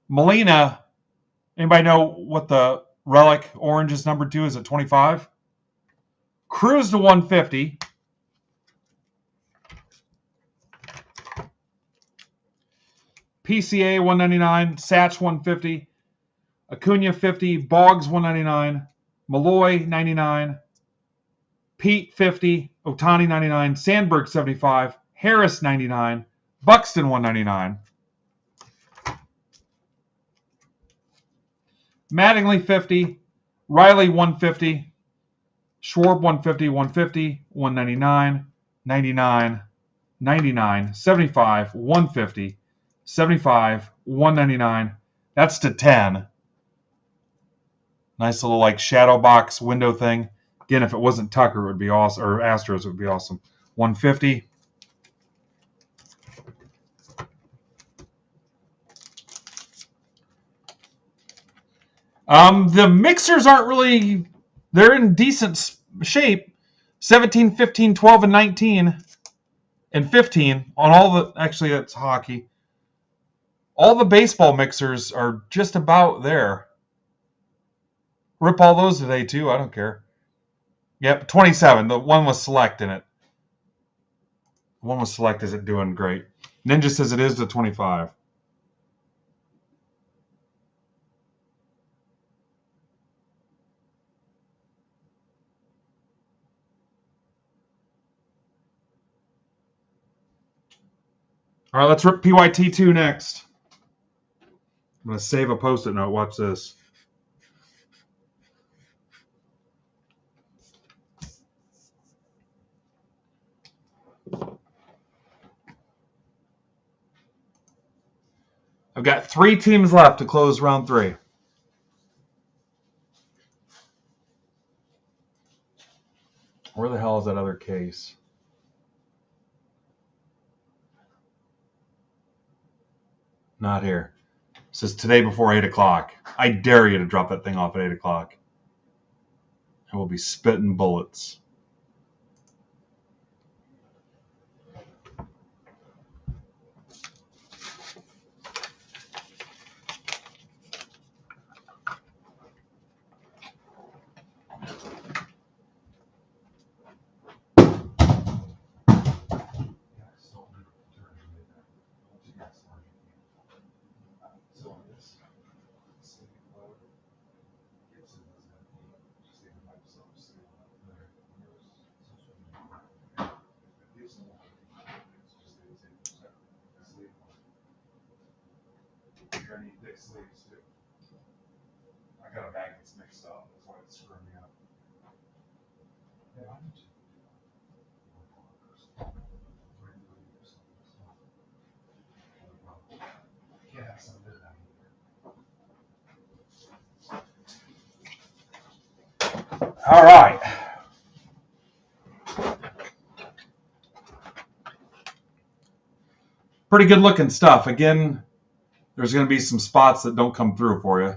Molina. Anybody know what the relic orange is numbered to? Is it 25? Cruz to 150. PCA 199, Satch 150, Acuna 50, Boggs 199, Malloy 99, Pete 50, Ohtani 99, Sandberg 75, Harris 99, Buxton 199, Mattingly 50, Riley 150, Schwarb 150, 150, 199, 99, 99, 75, 150, 75, 199. That's to 10. Nice little like shadow box window thing. Again, if it wasn't Tucker, it would be awesome, or Astros, it would be awesome. 150. The mixers aren't really, they're in decent shape. 17, 15, 12, and 19, and 15 on all the, actually that's hockey. All the baseball mixers are just about there. Rip all those today too, I don't care. Yep, 27. The one with select in it. The one with select isn't doing great. Ninja says it is to 25. All right, let's rip PYT2 next. I'm going to save a post-it note. Watch this. I've got 3 teams left to close round 3. Where the hell is that other case? Not here. It says today before 8 o'clock. I dare you to drop that thing off at 8 o'clock. and we'll be spitting bullets. You're gonna need thick sleeves too. I got a bag that's mixed up. That's why it's screwing me up. Yeah, I need to. Can't have some of that either. All right. Pretty good looking stuff. Again, there's going to be some spots that don't come through for you.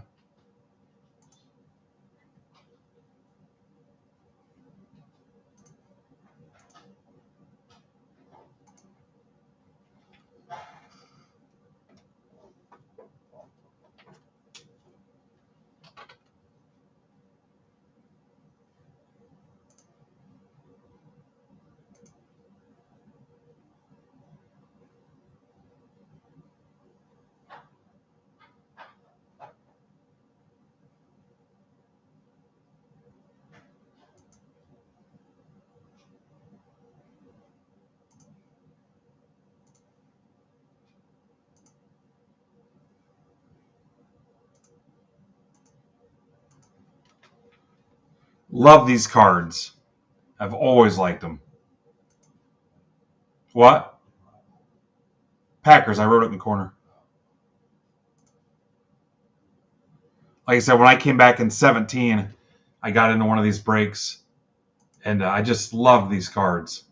Love these cards. I've always liked them. What? Packers. I wrote it in the corner. Like I said, when I came back in 17, I got into one of these breaks, and I just love these cards.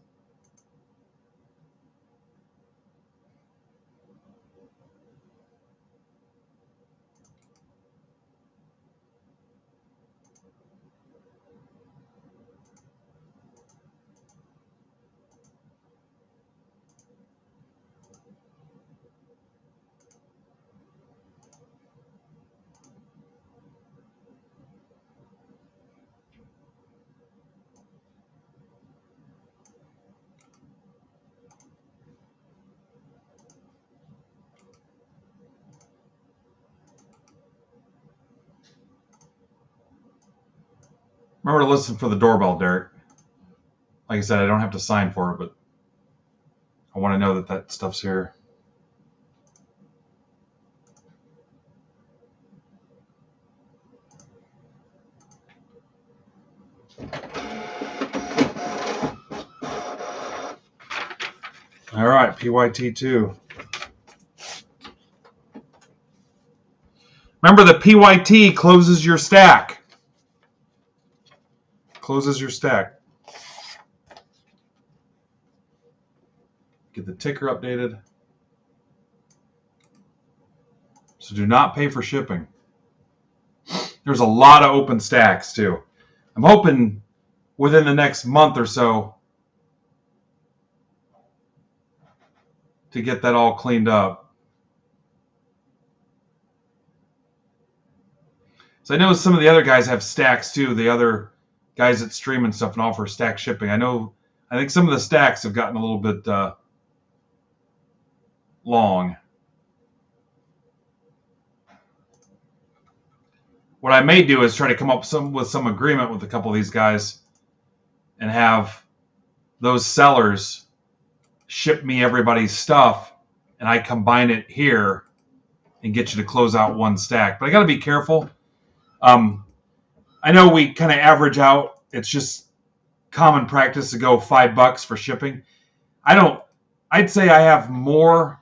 Remember to listen for the doorbell, Derek. Like I said, I don't have to sign for it, but I want to know that that stuff's here. All right, PYT2. Remember, the PYT closes your stack. Closes your stack. Get the ticker updated. So do not pay for shipping. There's a lot of open stacks too. I'm hoping within the next month or so to get that all cleaned up. So I know some of the other guys have stacks too. The other guys that stream and stuff and offer stack shipping. I think some of the stacks have gotten a little bit long. What I may do is try to come up with some agreement with a couple of these guys and have those sellers ship me everybody's stuff, and I combine it here and get you to close out one stack. But I got to be careful. I know we kind of average out. It's just common practice to go $5 for shipping. I'd say I have more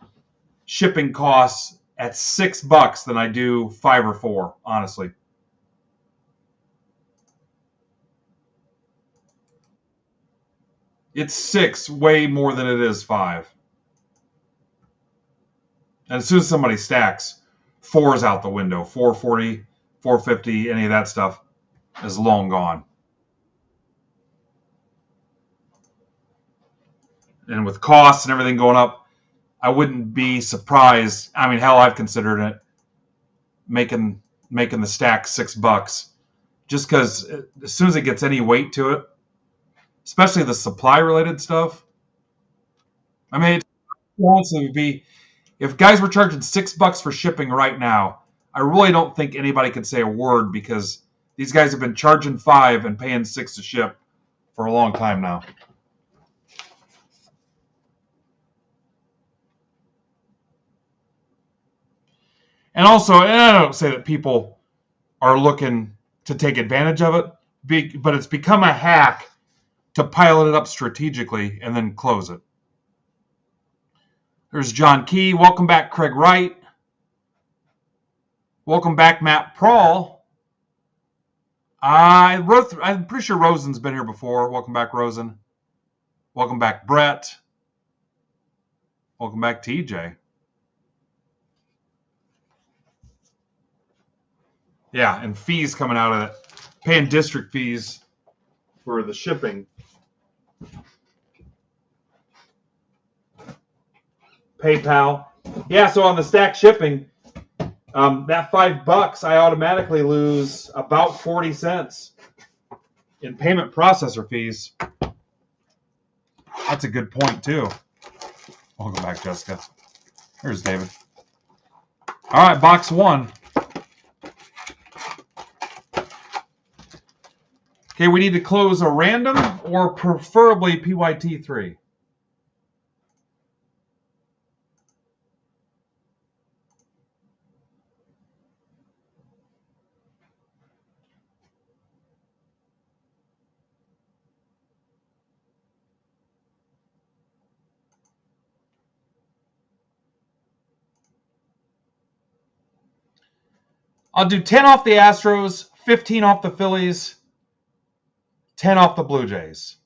shipping costs at $6 than I do 5 or 4, honestly. It's 6 way more than it is 5. And as soon as somebody stacks, 4 is out the window. 440, 450, any of that stuff is long gone. and with costs and everything going up, I wouldn't be surprised. I mean, hell, I've considered it making the stack $6, just because as soon as it gets any weight to it, especially the supply related stuff. I mean, it would be if guys were charging $6 for shipping right now. I really don't think anybody could say a word because these guys have been charging $5 and paying $6 to ship for a long time now. And also, and I don't say that people are looking to take advantage of it, but it's become a hack to pilot it up strategically and then close it. There's John Key. Welcome back, Craig Wright. Welcome back, Matt Prawl. I'm pretty sure Rosen's been here before. Welcome back, Rosen. Welcome back, Brett. Welcome back, TJ. Yeah, and fees coming out of it. Paying district fees for the shipping. PayPal. Yeah, so on the stack shipping, that $5, I automatically lose about 40 cents in payment processor fees. That's a good point, too. Welcome back, Jessica. Here's David. All right, box one. Okay, we need to close a random or preferably PYT3. I'll do 10 off the Astros, 15 off the Phillies, 10 off the Blue Jays.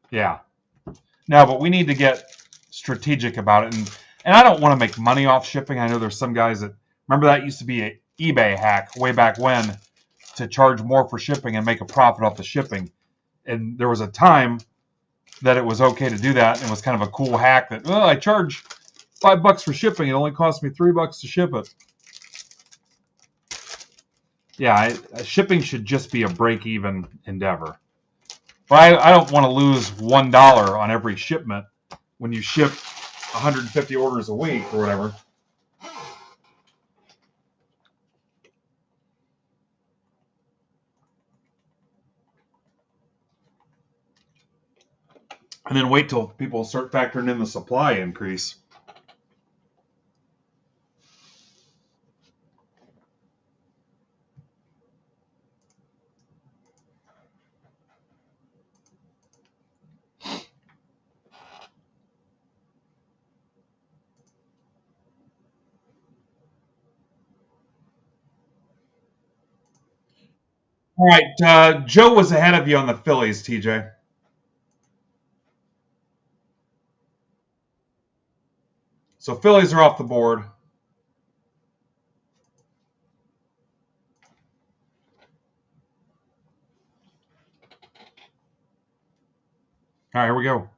Yeah. No, but we need to get strategic about it. And I don't want to make money off shipping. I know there's some guys that, remember that used to be an eBay hack way back when, to charge more for shipping and make a profit off the shipping. And there was a time that it was okay to do that. And it was kind of a cool hack that, well, I charge $5 for shipping. It only cost me $3 to ship it. Yeah, shipping should just be a break-even endeavor. But I don't want to lose $1 on every shipment when you ship 150 orders a week or whatever. And then wait till people start factoring in the supply increase. All right, Joe was ahead of you on the Phillies, TJ. So Phillies are off the board. All right, here we go.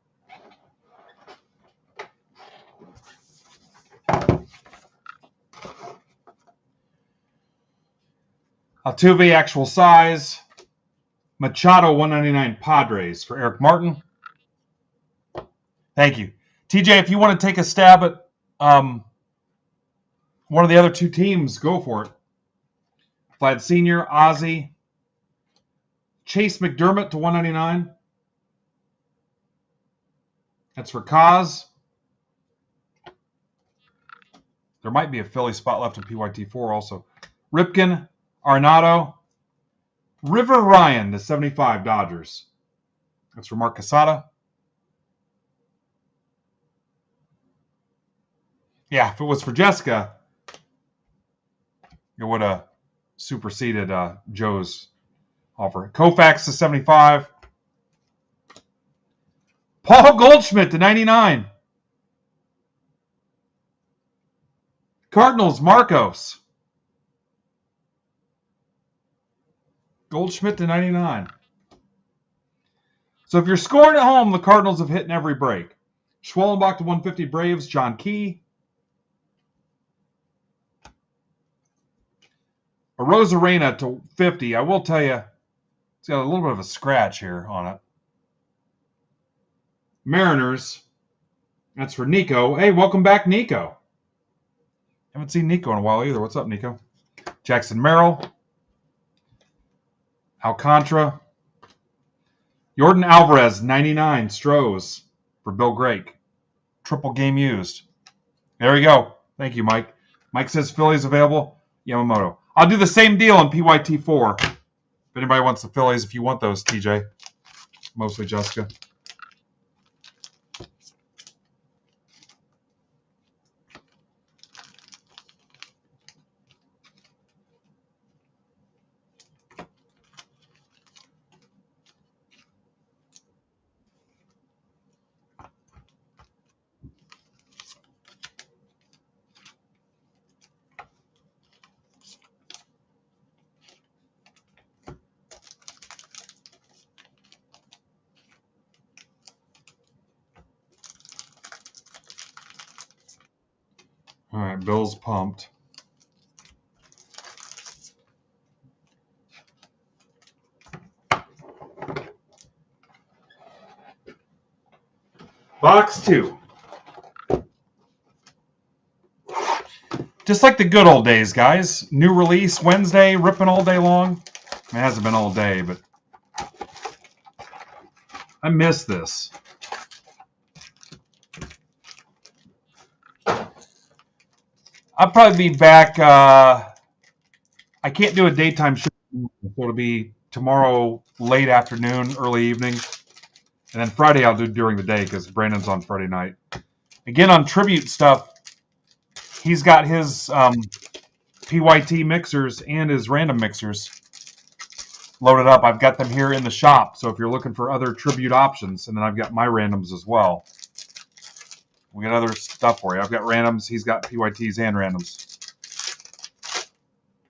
Altuve, actual size. Machado, 199 Padres for Eric Martin. Thank you. TJ, if you want to take a stab at one of the other two teams, go for it. Vlad Sr., Ozzie. Chase McDermott to 199. That's for Kaz. There might be a Philly spot left in PYT4 also. Ripken, Arenado. River Ryan to 75 Dodgers. That's for Mark Casada. Yeah, if it was for Jessica, it would have superseded Joe's offer. Koufax to 75. Paul Goldschmidt to 99. Cardinals, Marcos. Goldschmidt to 99. So if you're scoring at home, the Cardinals have hit in every break. Schwellenbach to 150 Braves, John Key. A Rosarena to 50. I will tell you, it's got a little bit of a scratch here on it. Mariners. That's for Nico. Hey, welcome back, Nico. Haven't seen Nico in a while either. What's up, Nico? Jackson Merrill. Alcantara. Jordan Alvarez, 99. Strohs for Bill Grake. Triple game used. There you go. Thank you, Mike. Mike says Phillies available. Yamamoto. I'll do the same deal on PYT4. If anybody wants the Phillies, if you want those, TJ. Mostly Jessica. All right, Bill's pumped. Box 2. Just like the good old days, guys. New release Wednesday, ripping all day long. It hasn't been all day, but I miss this. I'll probably be back. I can't do a daytime show, so it'll be tomorrow late afternoon, early evening. And then Friday I'll do during the day because Brandon's on Friday night. Again, on tribute stuff, he's got his PYT mixers and his random mixers loaded up. I've got them here in the shop. So if you're looking for other tribute options, and then I've got my randoms as well. We got other stuff for you. I've got randoms. He's got PYTs and randoms.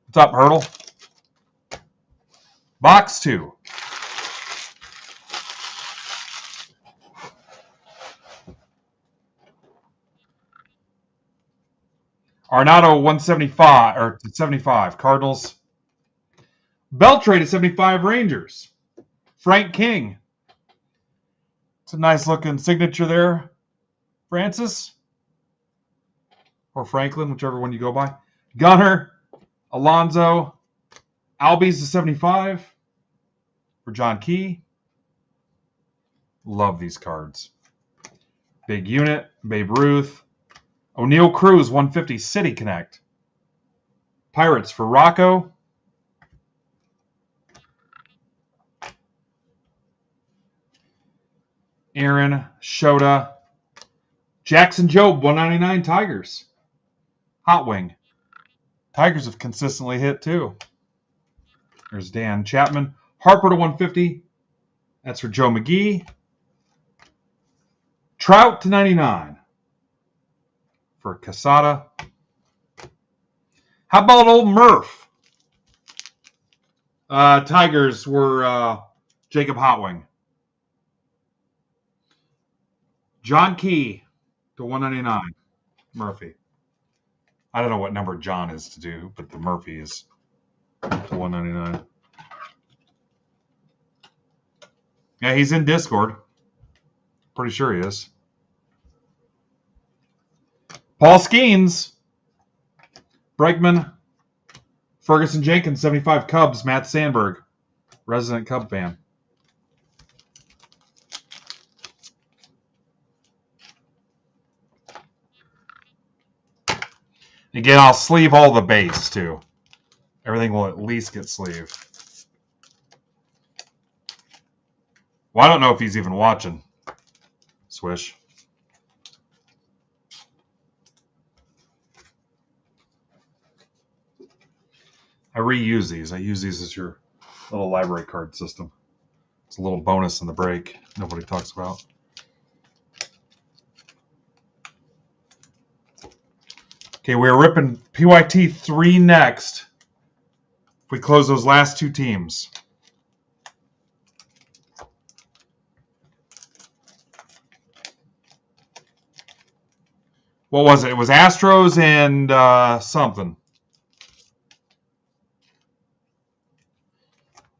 What's up, Hurdle? Box 2. Arnado 175 or 75 Cardinals. Beltrade at 75 Rangers. Frank King. It's a nice looking signature there. Francis or Franklin, whichever one you go by. Gunner, Alonzo, Albies to 75 for John Key. Love these cards. Big Unit, Babe Ruth. O'Neal Cruz, 150 City Connect. Pirates for Rocco. Aaron, Shota. Jackson Jobe, 199 Tigers. Hot Wing. Tigers have consistently hit too. There's Dan Chapman. Harper to 150. That's for Joe McGee. Trout to 99 for Casada. How about old Murph? Tigers were Jacob Hotwing. John Key to 199. Murphy. I don't know what number John is to do, but the Murphy is to 199. Yeah, he's in Discord. Pretty sure he is. Paul Skeens. Bregman. Ferguson Jenkins, 75 Cubs. Matt Sandberg, resident Cub fan. Again, I'll sleeve all the base, too. Everything will at least get sleeved. Well, I don't know if he's even watching. Swish. I reuse these. I use these as your little library card system. It's a little bonus in the break nobody talks about. Okay, we're ripping PYT 3 next. If we close those last two teams. What was it? It was Astros and something.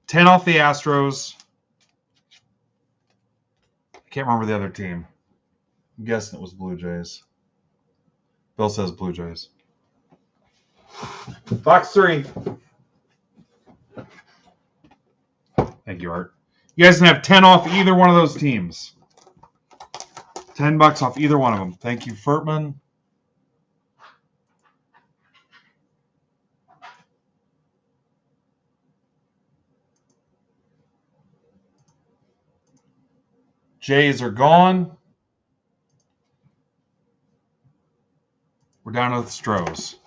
10 off the Astros. I can't remember the other team. I'm guessing it was Blue Jays. Bill says Blue Jays. Box 3. Thank you, Art. You guys can have 10 off either one of those teams. $10 off either one of them. Thank you, Furtman. Jays are gone. We're down to the Stros.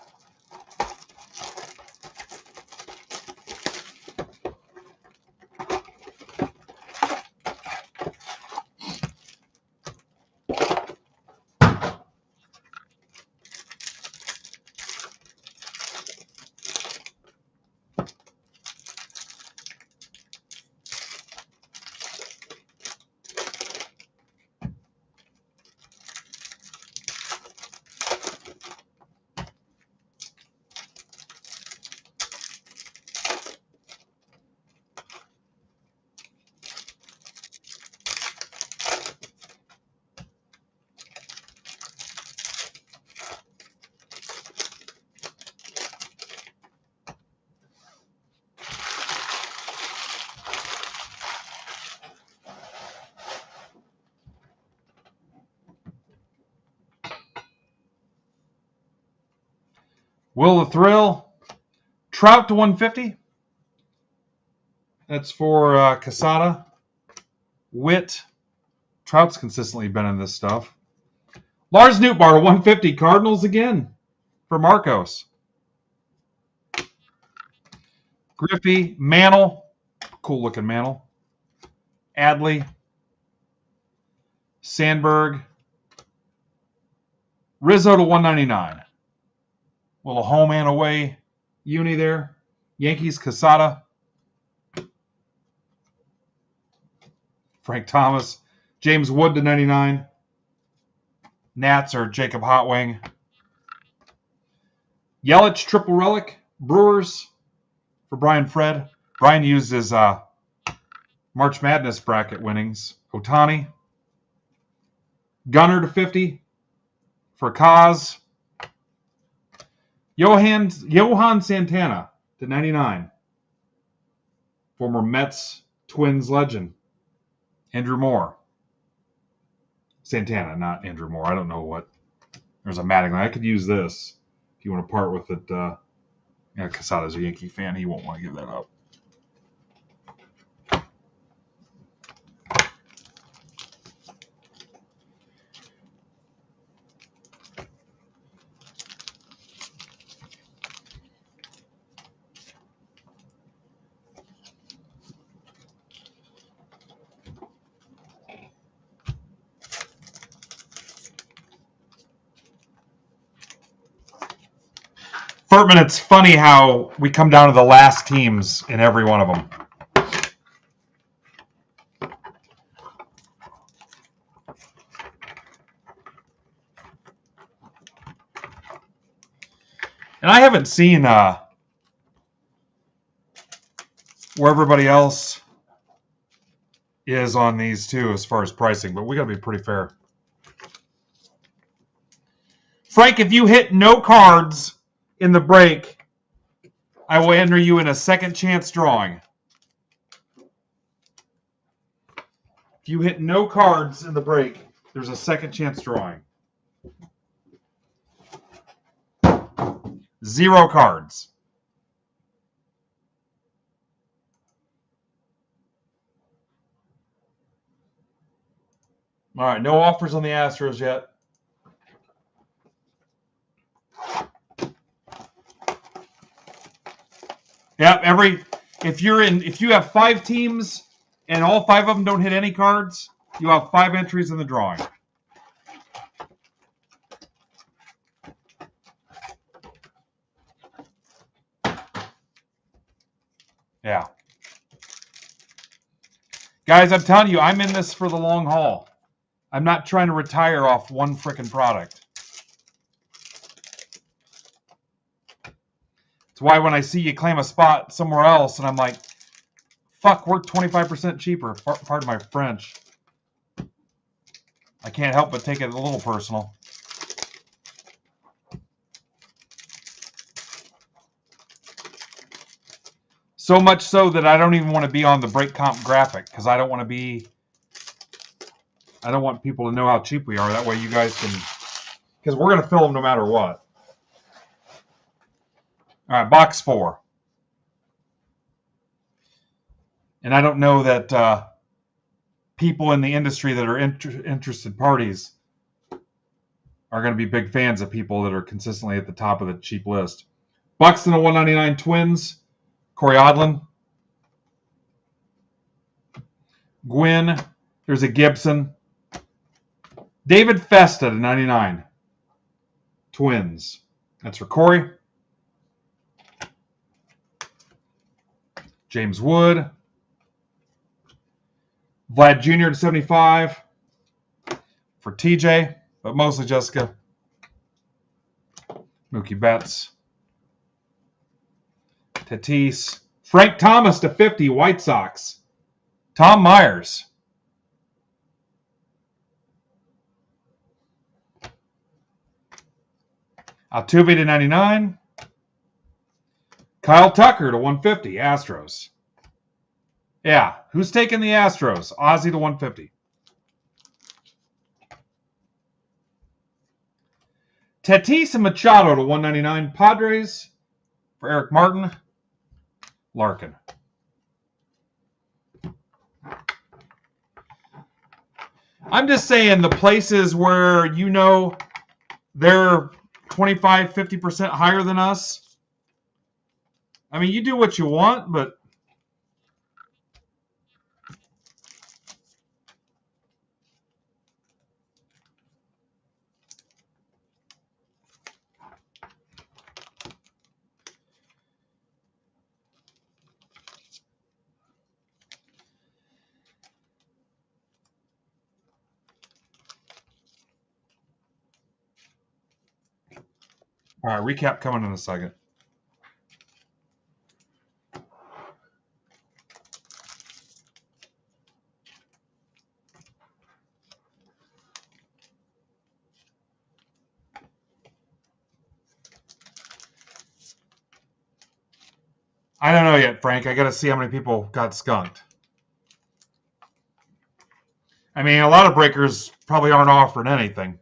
Will the Thrill. Trout to 150. That's for Casada. Witt. Trout's consistently been in this stuff. Lars Nootbaar to 150. Cardinals again for Marcos. Griffey. Mantle. Cool looking Mantle. Adley. Sandberg. Rizzo to 199. Little home and away uni there. Yankees, Casada. Frank Thomas. James Wood to 99. Nats or Jacob Hotwing. Yelich, triple relic. Brewers for Brian Fred. Brian used his March Madness bracket winnings. Otani. Gunner to 50 for Kaz. Johan Santana to 99. Former Mets Twins legend. Andrew Moore. Santana, not Andrew Moore. I don't know what. There's a Mattingly. I could use this if you want to part with it. Casada's a Yankee fan. He won't want to give that up. Furtman, it's funny how we come down to the last teams in every one of them. And I haven't seen where everybody else is on these two as far as pricing, but we got to be pretty fair. Frank, if you hit no cards in the break, I will enter you in a second chance drawing. If you hit no cards in the break, there's a second chance drawing. 0 cards. All right, no offers on the Astros yet. Yep, if you have 5 teams and all 5 of them don't hit any cards, you have 5 entries in the drawing. Yeah. Guys, I'm telling you, I'm in this for the long haul. I'm not trying to retire off one frickin' product. It's why when I see you claim a spot somewhere else, and I'm like, fuck, we're 25% cheaper. Pardon my French. I can't help but take it a little personal. So much so that I don't even want to be on the break comp graphic because I don't want people to know how cheap we are. That way you guys can, because we're going to fill them no matter what. All right, box 4. And I don't know that people in the industry that are interested parties are going to be big fans of people that are consistently at the top of the cheap list. Buxton to 199 Twins. Corey Odlin. Gwynn. There's a Gibson. David Festa to 99. Twins. That's for Corey. James Wood. Vlad Jr. to 75 for TJ, but mostly Jessica. Mookie Betts. Tatis. Frank Thomas to 50, White Sox. Tom Myers. Altuve to 99. Kyle Tucker to 150, Astros. Yeah, who's taking the Astros? Ozzy to 150. Tatis and Machado to 199, Padres. For Eric Martin. Larkin. I'm just saying the places where you know they're 25, 50% higher than us. I mean, you do what you want, but all right, recap coming in a second. I don't know yet, Frank. I got to see how many people got skunked. I mean, a lot of breakers probably aren't offering anything.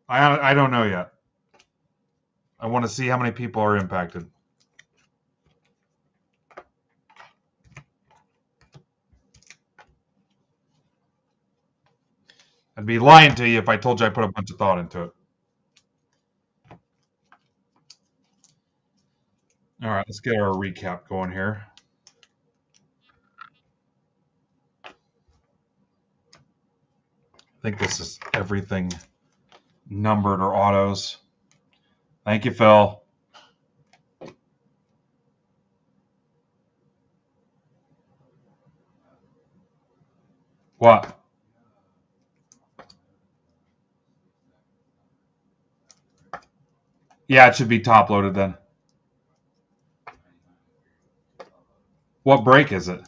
I don't know yet. I want to see how many people are impacted. I'd be lying to you if I told you I put a bunch of thought into it. All right, let's get our recap going here. I think this is everything numbered or autos. Thank you, Phil. What? Yeah, it should be top loaded then. What break is it?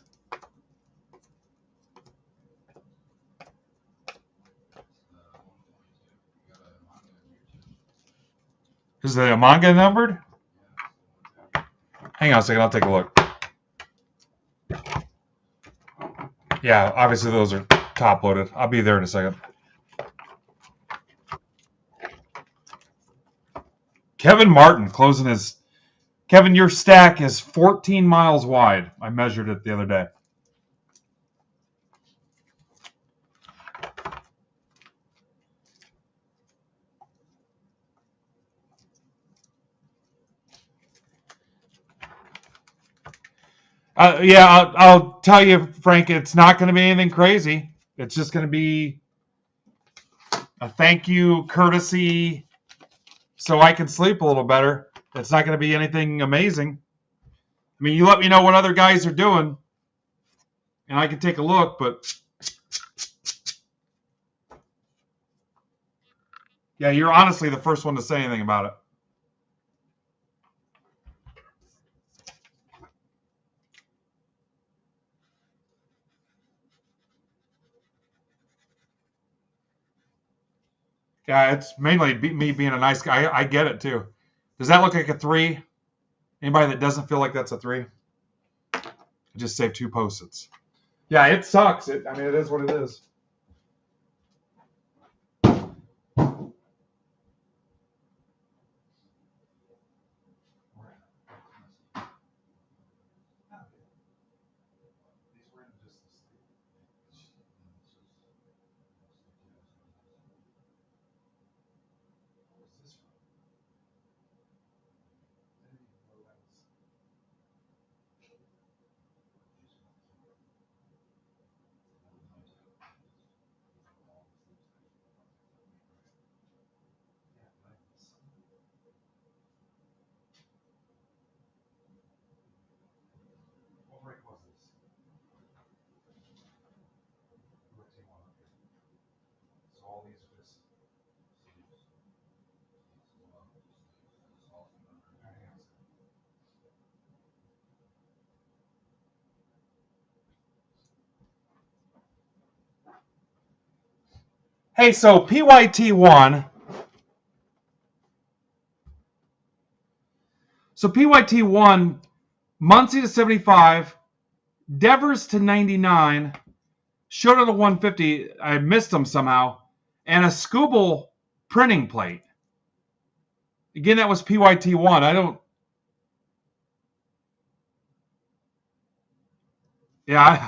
Is the manga numbered? Hang on a second, I'll take a look. Yeah, obviously those are top loaded. I'll be there in a second. Kevin Martin closing his... Kevin, your stack is 14 miles wide. I measured it the other day. I'll tell you, Frank, it's not going to be anything crazy. It's just going to be a thank you, courtesy, so I can sleep a little better. It's not going to be anything amazing. I mean, you let me know what other guys are doing, and I can take a look, but yeah, you're honestly the first one to say anything about it. Yeah, it's mainly me being a nice guy. I get it too. Does that look like a 3? Anybody that doesn't feel like that's a 3? I just saved 2 post-its. Yeah, it sucks. I mean, it is what it is. Hey, so PYT1. So PYT1, Muncie to 75, Devers to 99, Showdown to 150. I missed them somehow, and a Scooble printing plate. Again, that was PYT1. I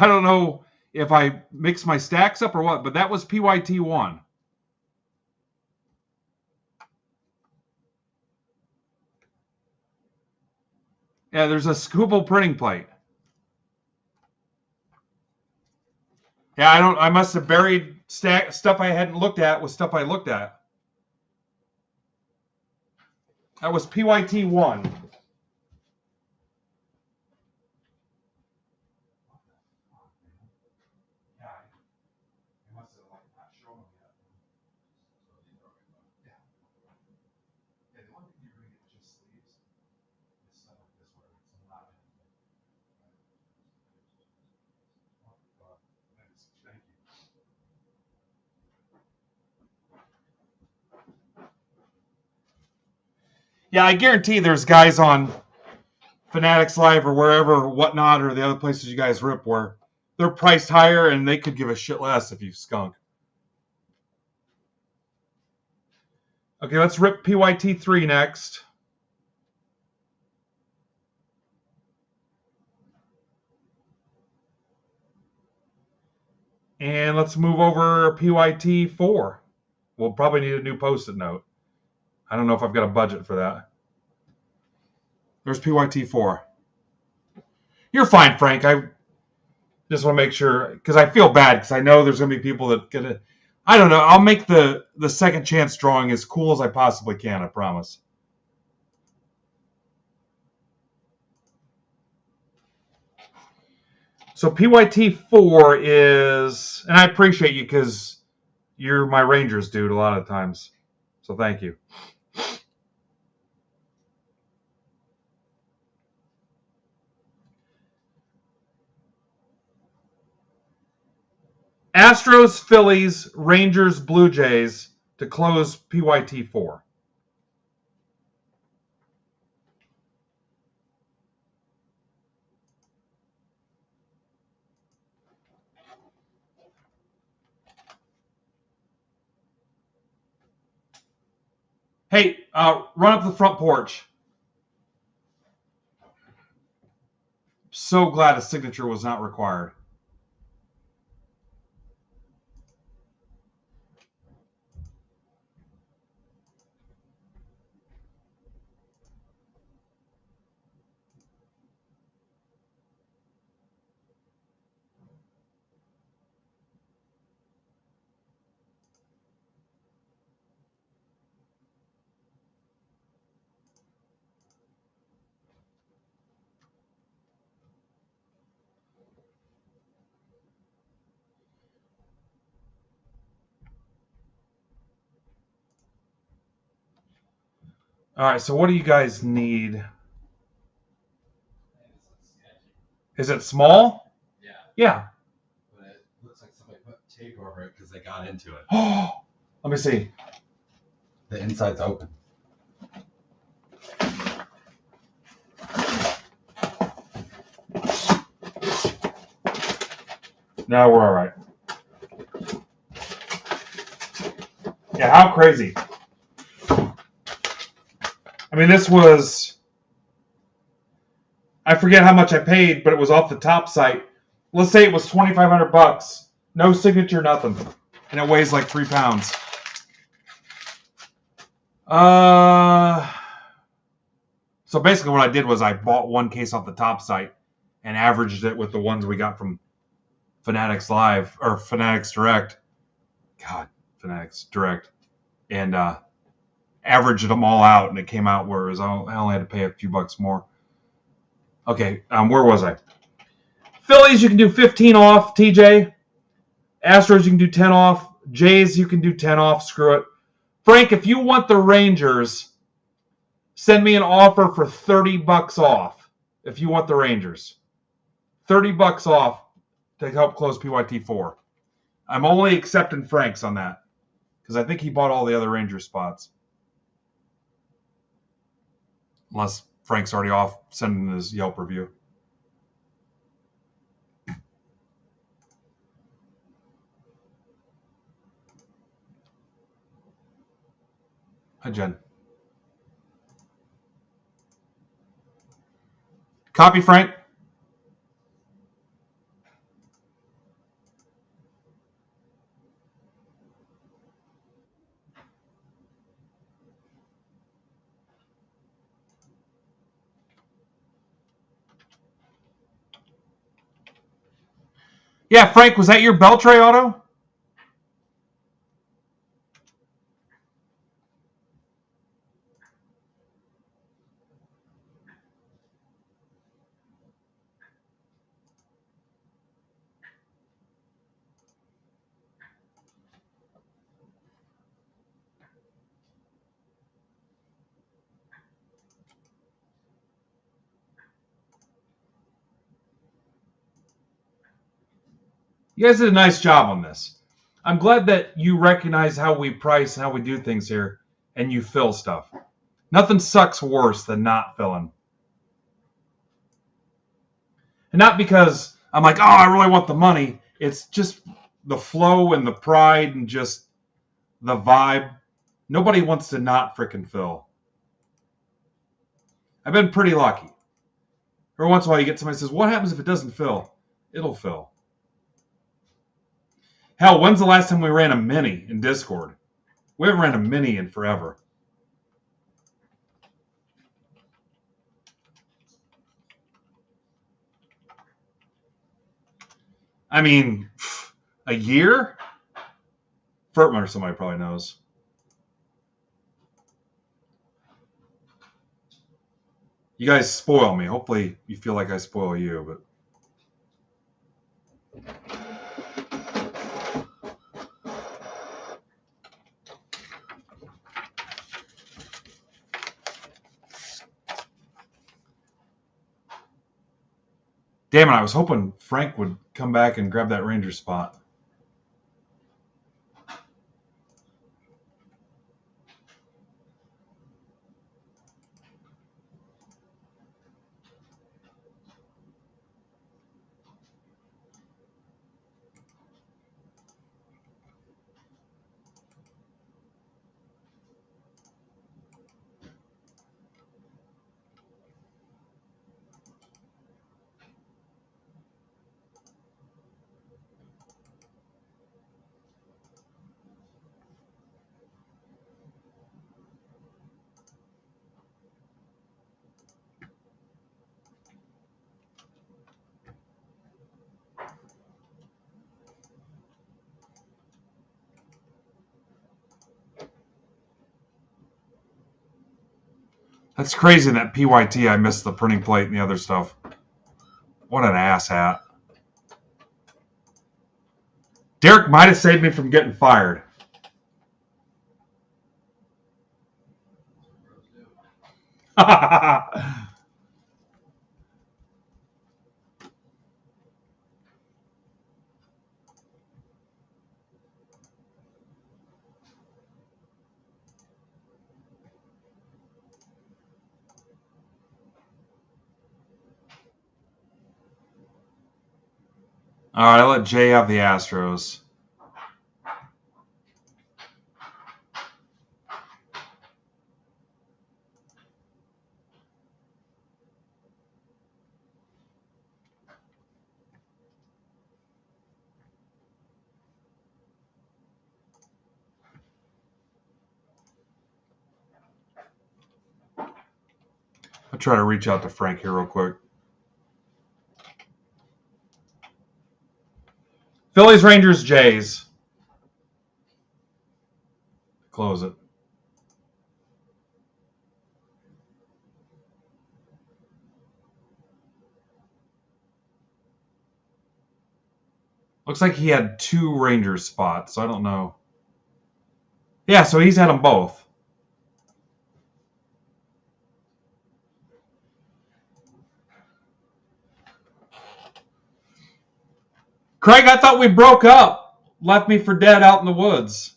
don't know if I mixed my stacks up or what, but that was PYT1. Yeah, there's a Scooble printing plate. Yeah, I must have buried stuff I hadn't looked at with stuff I looked at. That was PYT1. Yeah, I guarantee there's guys on Fanatics Live or wherever, whatnot, or the other places you guys rip where they're priced higher and they could give a shit less if you skunk. Okay, let's rip PYT3 next. And let's move over PYT4. We'll probably need a new post-it note. I don't know if I've got a budget for that. There's PYT4. You're fine, Frank. I just want to make sure, because I feel bad, because I know there's going to be people that get it. I don't know. I'll make the second chance drawing as cool as I possibly can, I promise. So PYT4 is, and I appreciate you because you're my Rangers dude a lot of times. So thank you. Astros, Phillies, Rangers, Blue Jays to close PYT4. Hey, run up the front porch. So glad a signature was not required. All right, so what do you guys need? Is it small? Yeah. Yeah. But it looks like somebody put tape over it because they got into it. Oh, let me see. The inside's open. No, we're all right. Yeah, how crazy. I mean, this was, I forget how much I paid, but it was off the top site. Let's say it was $2,500. No signature, nothing. And it weighs like 3 pounds. So basically what I did was I bought one case off the top site and averaged it with the ones we got from Fanatics Live, or Fanatics Direct. God, Fanatics Direct. And averaged them all out, and it came out where it was, I only had to pay a few bucks more. Okay, where was I? Phillies, you can do 15 off, TJ. Astros, you can do 10 off. Jays, you can do 10 off. Screw it. Frank, if you want the Rangers, send me an offer for $30 off. If you want the Rangers, $30 off to help close PYT4. I'm only accepting Frank's on that because I think he bought all the other Rangers spots. Unless Frank's already off sending his Yelp review. Hi, Jen. Copy, Frank. Yeah, Frank, was that your Beltray auto? You guys did a nice job on this. I'm glad that you recognize how we price and how we do things here, and you fill stuff. Nothing sucks worse than not filling. And not because I'm like, oh, I really want the money. It's just the flow and the pride and just the vibe. Nobody wants to not frickin' fill. I've been pretty lucky. Every once in a while you get somebody who says, what happens if it doesn't fill? It'll fill. Hell, when's the last time we ran a mini in Discord? We haven't ran a mini in forever. I mean, a year? Furtman or somebody probably knows. You guys spoil me. Hopefully you feel like I spoil you, but damn it, I was hoping Frank would come back and grab that Ranger spot. That's crazy that PYT I missed the printing plate and the other stuff. What an ass hat. Derek might have saved me from getting fired. All right, I'll let Jay have the Astros. I'll try to reach out to Frank here real quick. Phillies, Rangers, Jays. Close it. Looks like he had 2 Rangers spots, so I don't know. Yeah, so he's had them both. Craig, I thought we broke up. Left me for dead out in the woods.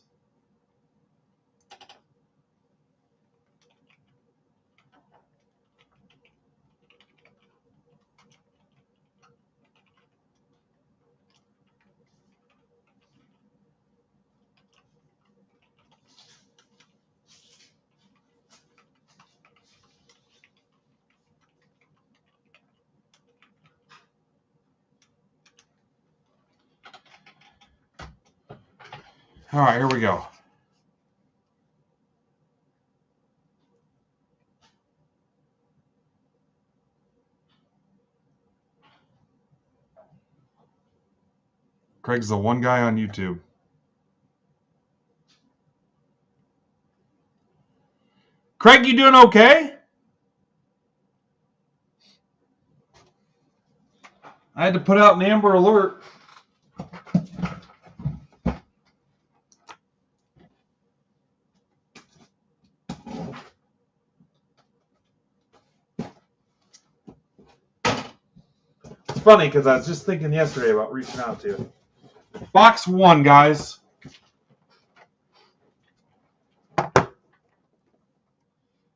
All right, here we go. Craig's the one guy on YouTube. Craig, you doing okay? I had to put out an Amber Alert. It's funny because I was just thinking yesterday about reaching out to you. Box 1, guys.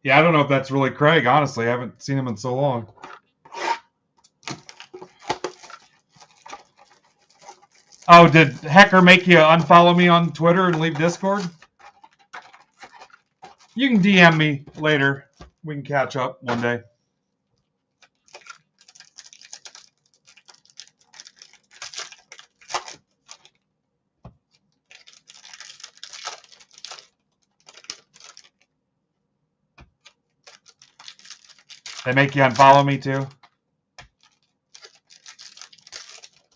Yeah, I don't know if that's really Craig, honestly. I haven't seen him in so long. Oh, did Hecker make you unfollow me on Twitter and leave Discord? You can DM me later. We can catch up one day. They make you unfollow me too?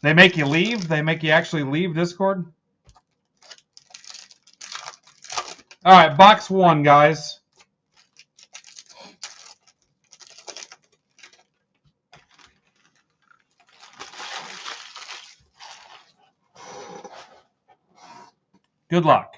They make you leave? They make you actually leave Discord? All right, box 1, guys. Good luck.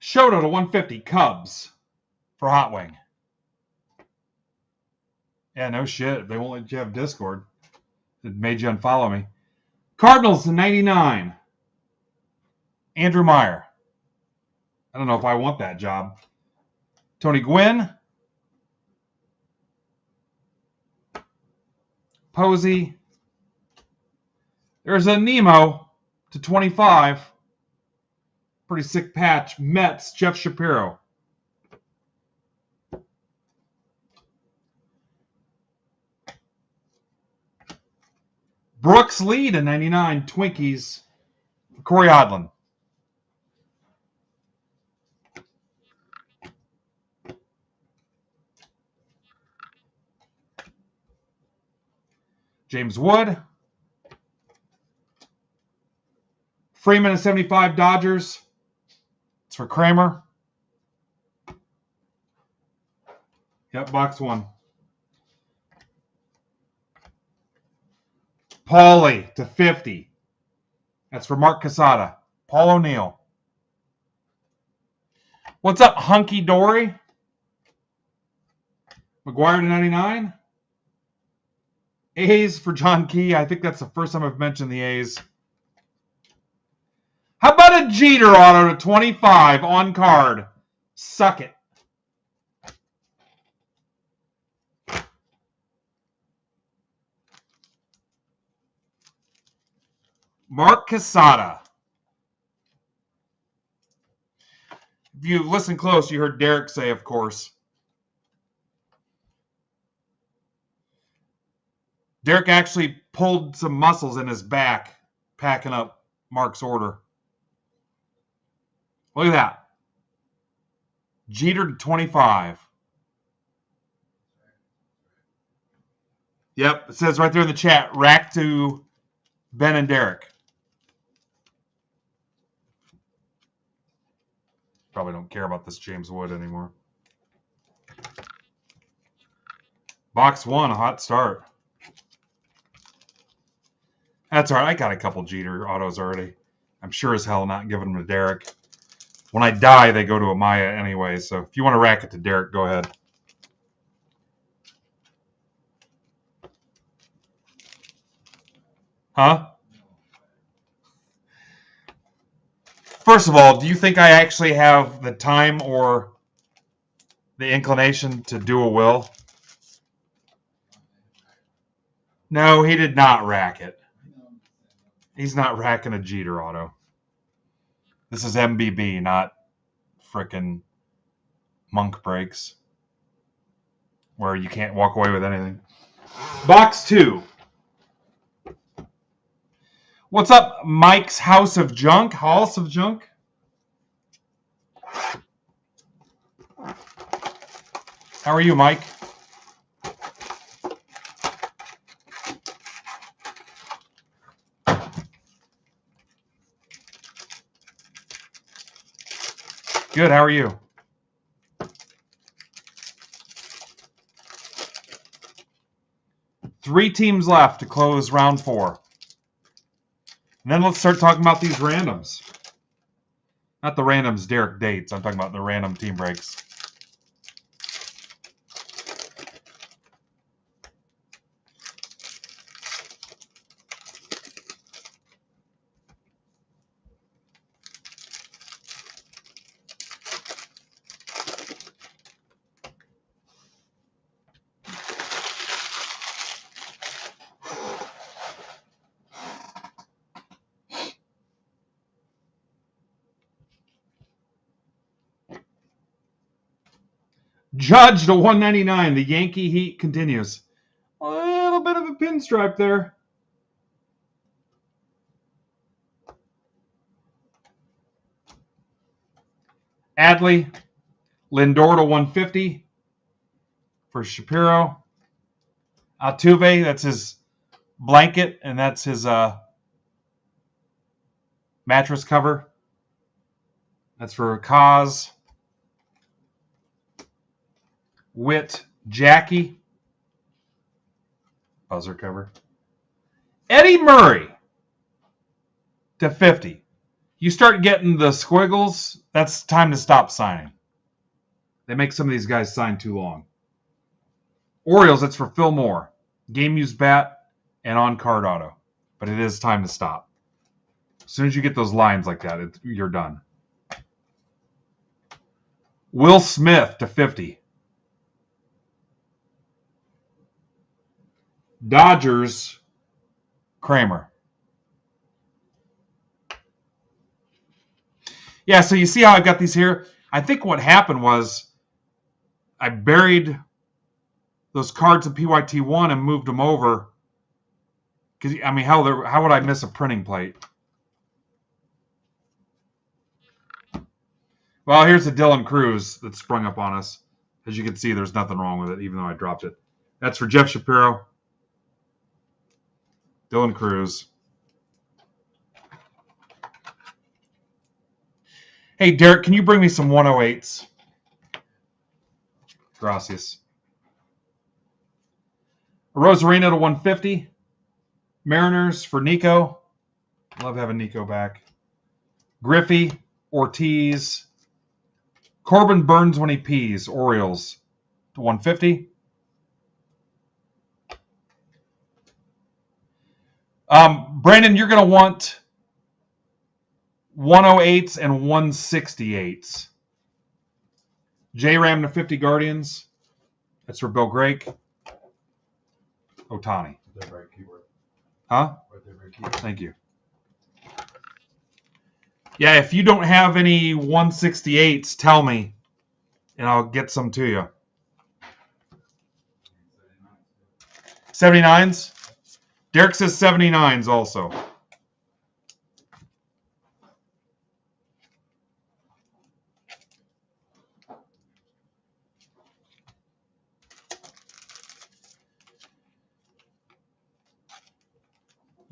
Shoto to 150, Cubs for Hot Wing. Yeah, no shit. They won't let you have Discord. It made you unfollow me. Cardinals to 99, Andrew Meyer. I don't know if I want that job. Tony Gwynn. Posey. There's a Nemo to 25. Pretty sick patch. Mets, Jeff Shapiro. Brooks Lee to 99, Twinkies for Corey Odlin. James Wood. Freeman to 75, Dodgers. It's for Kramer. Yep, box 1. Paulie to 50. That's for Mark Casada. Paul O'Neill. What's up, Hunky Dory? McGuire to 99. A's for John Key. I think that's the first time I've mentioned the A's. How about a Jeter auto to 25 on card? Suck it. Mark Quesada. If you listen close, you heard Derek say, of course. Derek actually pulled some muscles in his back, packing up Mark's order. Look at that. Jeter to 25. Yep, it says right there in the chat, rack to Ben and Derek. Probably don't care about this James Wood anymore. Box 1, a hot start. That's all right. I got a couple Jeter autos already. I'm sure as hell not giving them to Derek. When I die, they go to Amaya anyway. So if you want to rack it to Derek, go ahead. Huh? First of all, do you think I actually have the time or the inclination to do a will? No, he did not rack it. He's not racking a Jeter auto. This is MBB, not frickin' Monk breaks, where you can't walk away with anything. Box 2. What's up, Mike's House of Junk? House of Junk? How are you, Mike? Good, how are you? Three teams left to close round 4. And then let's start talking about these randoms. Not the randoms Derek dates. I'm talking about the random team breaks. Judge to 199. The Yankee heat continues. A little bit of a pinstripe there. Adley. Lindor to 150 for Shapiro. Altuve, that's his blanket, and that's his mattress cover. That's for Kaz. Witt, Jackie. Buzzer cover. Eddie Murray to 50. You start getting the squiggles, that's time to stop signing. They make some of these guys sign too long. Orioles, that's for Phil Moore. Game used bat and on card auto. But it is time to stop. As soon as you get those lines like that, you're done. Will Smith to 50. Dodgers, Kramer. Yeah, so you see how I've got these here? I think what happened was I buried those cards in PYT1 and moved them over. Because, I mean, how would I miss a printing plate? Well, here's the Dylan Cruz that sprung up on us. As you can see, there's nothing wrong with it, even though I dropped it. That's for Jeff Shapiro. Dylan Cruz. Hey, Derek, can you bring me some 108s? Gracias. Rosarino to 150. Mariners for Nico. Love having Nico back. Griffey, Ortiz. Corbin Burns when he pees. Orioles to 150. Brandon, you're going to want 108s and 168s. J-Ram to 50 Guardians. That's for Bill Drake. Otani. Huh? Thank you. Yeah, if you don't have any 168s, tell me, and I'll get some to you. 79s? Derek says 79s also.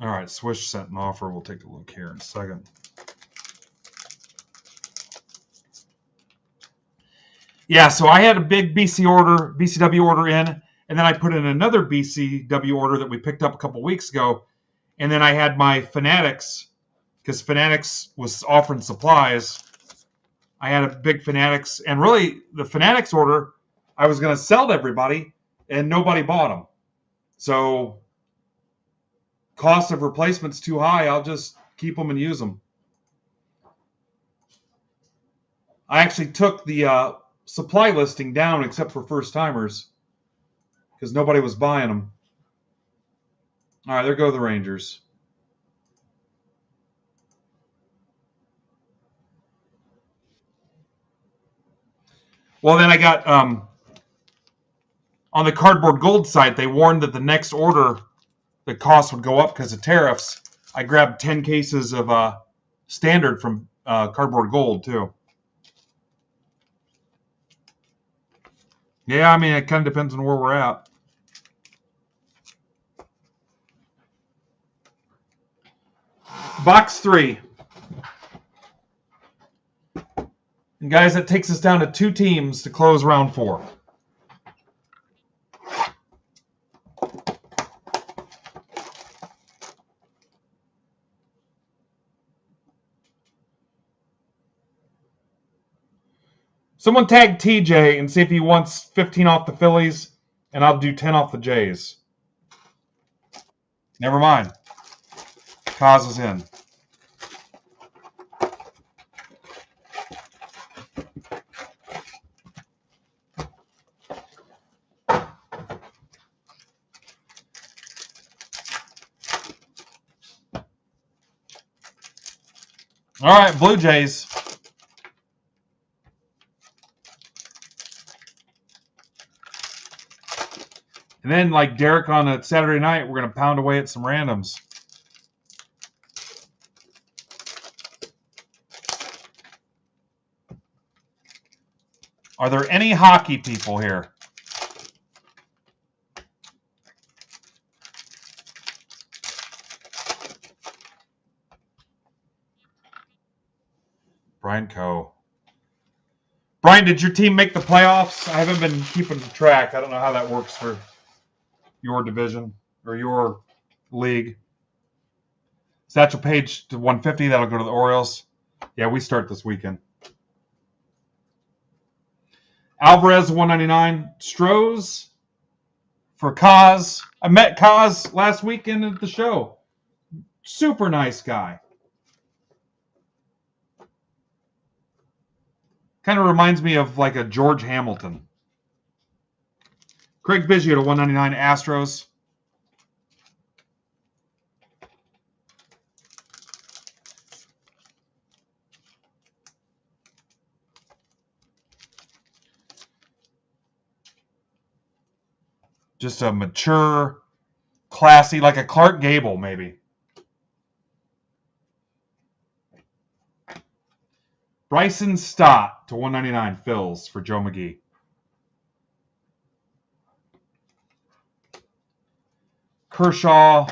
All right, Swish sent an offer. We'll take a look here in a second. Yeah, so I had a big BCW order in, and then I put in another BCW order that we picked up a couple weeks ago, and then I had my Fanatics, because Fanatics was offering supplies. I had a big Fanatics, and really the Fanatics order I was going to sell to everybody, and nobody bought them. So cost of replacement's too high. I'll just keep them and use them. I actually took the supply listing down except for first timers because nobody was buying them. All right, there go the Rangers. Well, then I got on the Cardboard Gold site, they warned that the next order, the cost would go up because of tariffs. I grabbed 10 cases of standard from Cardboard Gold, too. Yeah, I mean, it kind of depends on where we're at. Box 3. And guys, that takes us down to 2 teams to close round 4. Someone tag TJ and see if he wants 15 off the Phillies, and I'll do 10 off the Jays. Never mind. Kaz is in. All right, Blue Jays. And then, like Derek on a Saturday night, we're going to pound away at some randoms. Are there any hockey people here? Brian Coe. Brian, did your team make the playoffs? I haven't been keeping track. I don't know how that works for your division or your league. Satchel Paige to 150. That'll go to the Orioles. Yeah, we start this weekend. Alvarez 199. Strohs for Kaz. I met Kaz last weekend at the show. Super nice guy. Kind of reminds me of like a George Hamilton. Craig Biggio to 199 Astros. Just a mature, classy, like a Clark Gable maybe. Bryson Stott to 199 Phils for Joe McGee. Kershaw.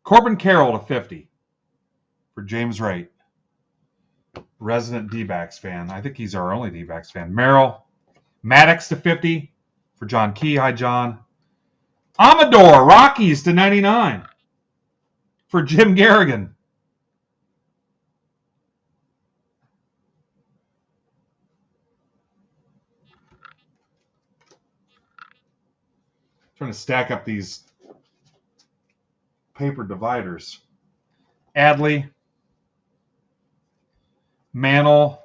Corbin Carroll to 50 for James Wright. Resident D-backs fan. I think he's our only D-backs fan. Merrill. Maddox to 50 for John Key. Hi, John. Amador. Rockies to 99 for Jim Garrigan. Trying to stack up these paper dividers. Adley, Mantle,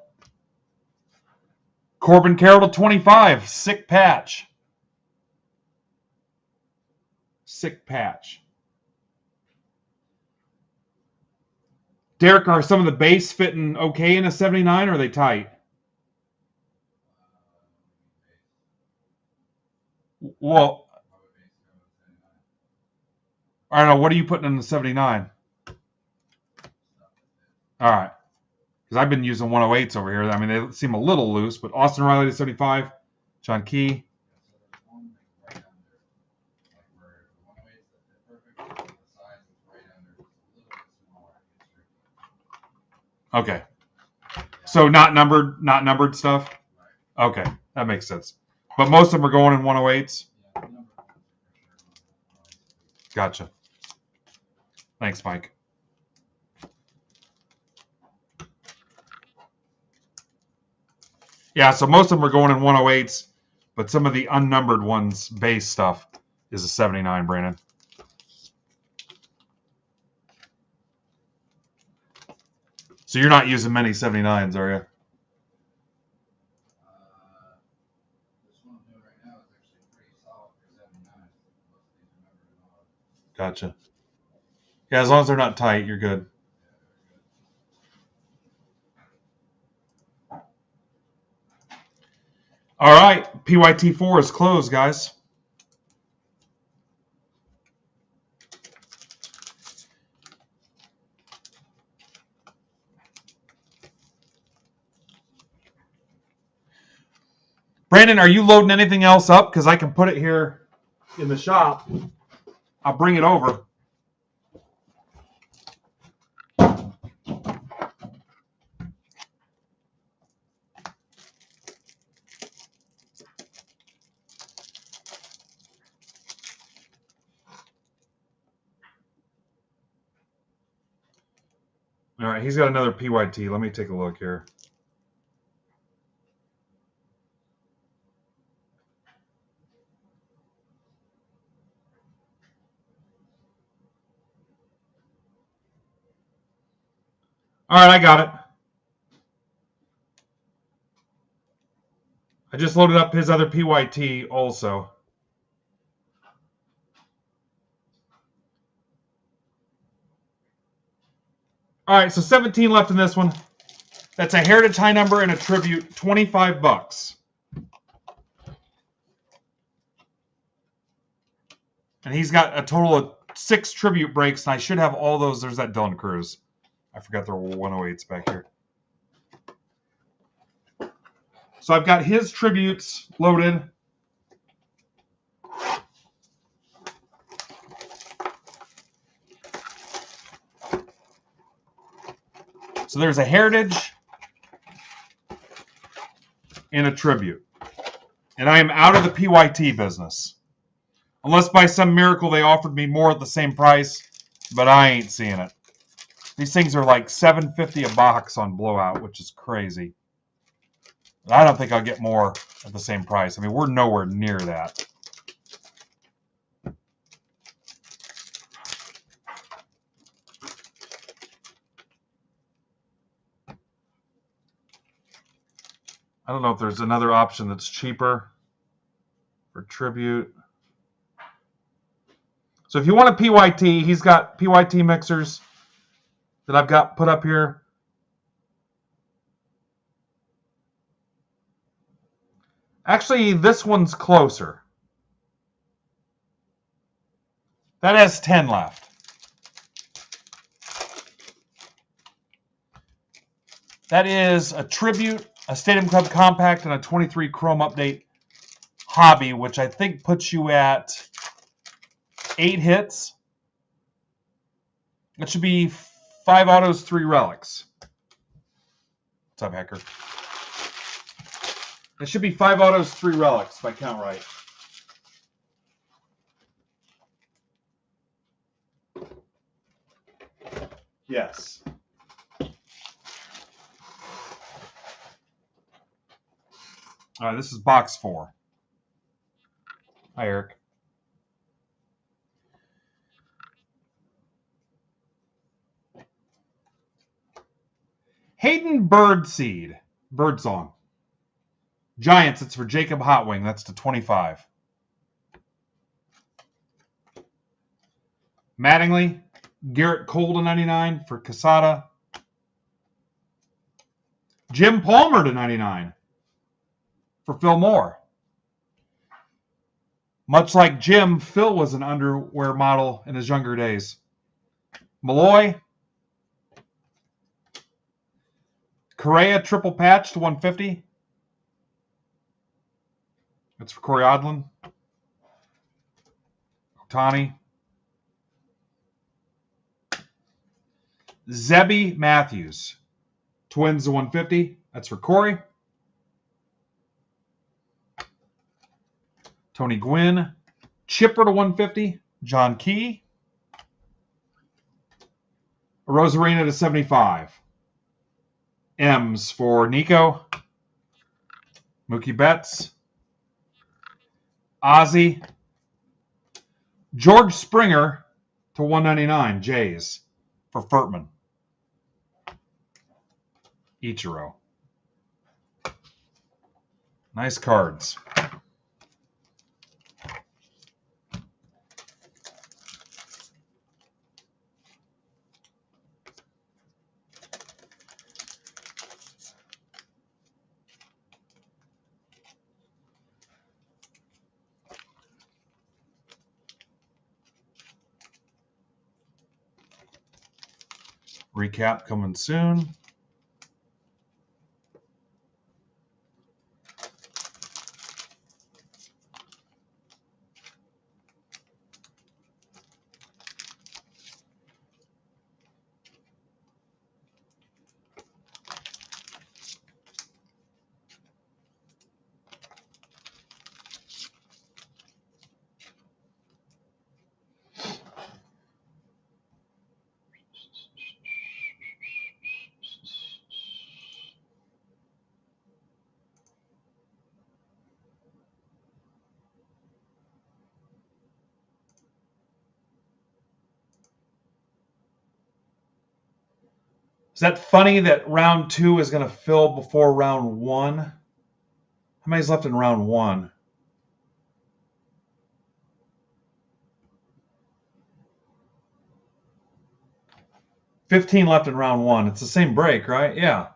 Corbin Carroll to 25. Sick patch. Sick patch. Derek, are some of the base fitting okay in a 79, or are they tight? Well, I don't know. What are you putting in the 79? All right. Because I've been using 108s over here. I mean, they seem a little loose, but Austin Riley to 75. John Key. Okay. So not numbered stuff? Okay. That makes sense. But most of them are going in 108s? Gotcha. Thanks, Mike. Yeah, so most of them are going in 108s, but some of the unnumbered ones, base stuff, is a 79, Brandon. So you're not using many 79s, are you? Gotcha. Yeah, as long as they're not tight, you're good. All right, PYT4 is closed, guys. Brandon, are you loading anything else up? Because I can put it here in the shop. I'll bring it over. All right, he's got another PYT. Let me take a look here. All right, I got it. I just loaded up his other PYT also. All right, so 17 left in this one. That's a Heritage High number and a Tribute, $25. And he's got a total of 6 Tribute breaks, and I should have all those. There's that Dylan Cruz. I forgot there were 108s back here. So I've got his Tributes loaded. So there's a Heritage and a Tribute. And I am out of the PYT business. Unless by some miracle they offered me more at the same price, but I ain't seeing it. These things are like $7.50 a box on Blowout, which is crazy. I don't think I'll get more at the same price. I mean, we're nowhere near that. I don't know if there's another option that's cheaper for Tribute. So if you want a PYT, he's got PYT mixers that I've got put up here. Actually, this one's closer. That has 10 left. That is a Tribute, a Stadium Club Compact, and a 23 Chrome Update Hobby, which I think puts you at 8 hits. That should be 5 autos, 3 relics. What's up, Hacker? It should be 5 autos, 3 relics, if I count right. Yes. All right, this is box 4. Hi, Eric. Hayden Birdsong. Giants, it's for Jacob Hotwing. That's to 25. Mattingly, Garrett Cole to 99 for Casada. Jim Palmer to 99 for Phil Moore. Much like Jim, Phil was an underwear model in his younger days. Malloy. Correa triple patch to 150. That's for Corey Odlin. Otani. Zebby Matthews. Twins to 150. That's for Corey. Tony Gwynn. Chipper to 150. John Key. Rosarina to 75. M's for Nico. Mookie Betts. Ozzy. George Springer to 199. Jays for Furtman. Ichiro. Nice cards. Recap coming soon. Is that funny that round 2 is going to fill before round 1? How many's left in round 1? $15 left in round 1. It's the same break, right? Yeah.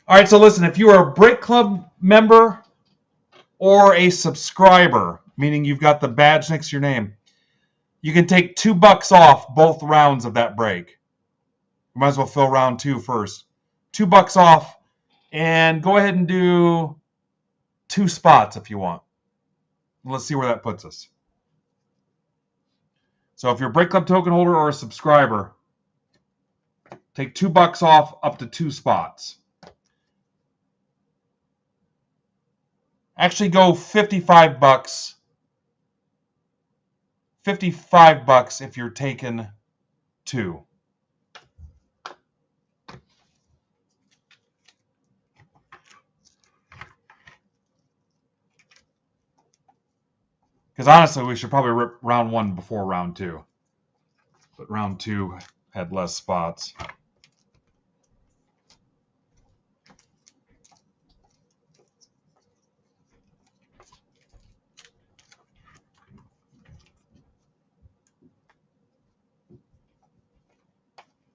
All right, so listen, if you are a Break Club member or a subscriber, meaning you've got the badge next to your name, you can take $2 off both rounds of that break. You might as well fill round 2 first. $2 off, and go ahead and do 2 spots if you want. Let's see where that puts us. So if you're a Break Club token holder or a subscriber, take $2 off up to 2 spots. Actually go $55. $55 if you're taking 2. Because honestly, we should probably rip round 1 before round 2. But round 2 had less spots.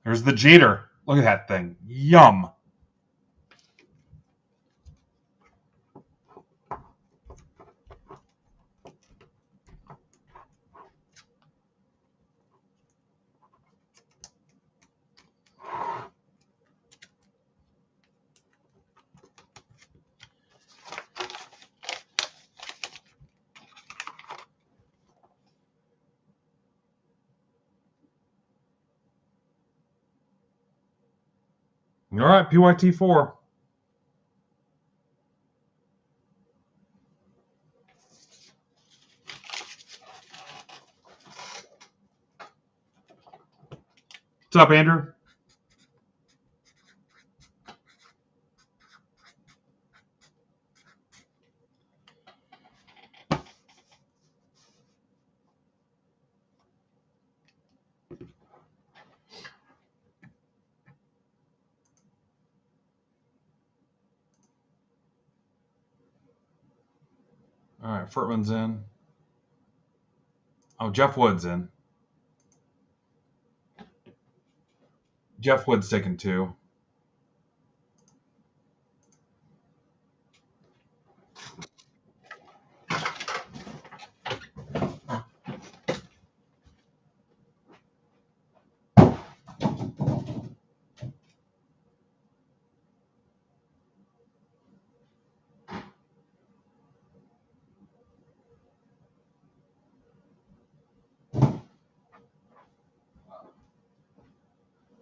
There's the Jeter. Look at that thing. Yum. All right, PYT4. What's up, Andrew? All right, Furtman's in. Oh, Jeff Wood's in. Jeff Wood's taking 2.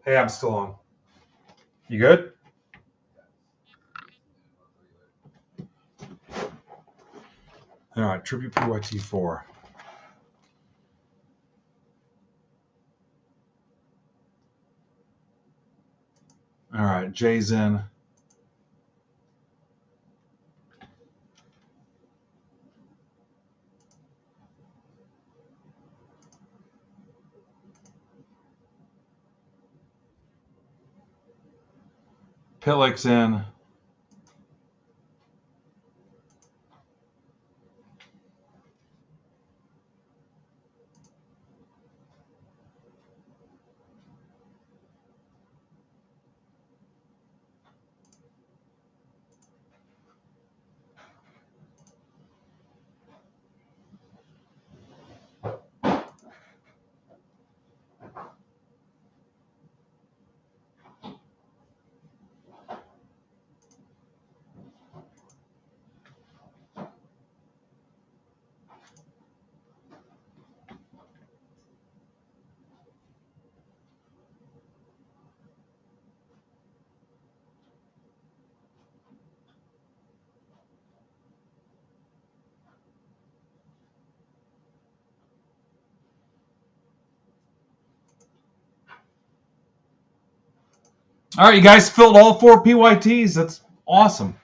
Hey, I'm still on. You good? All right, Tribute PYT 4. All right, Jay's in. Pitlick's in. All right, you guys filled all 4 PYTs. That's awesome.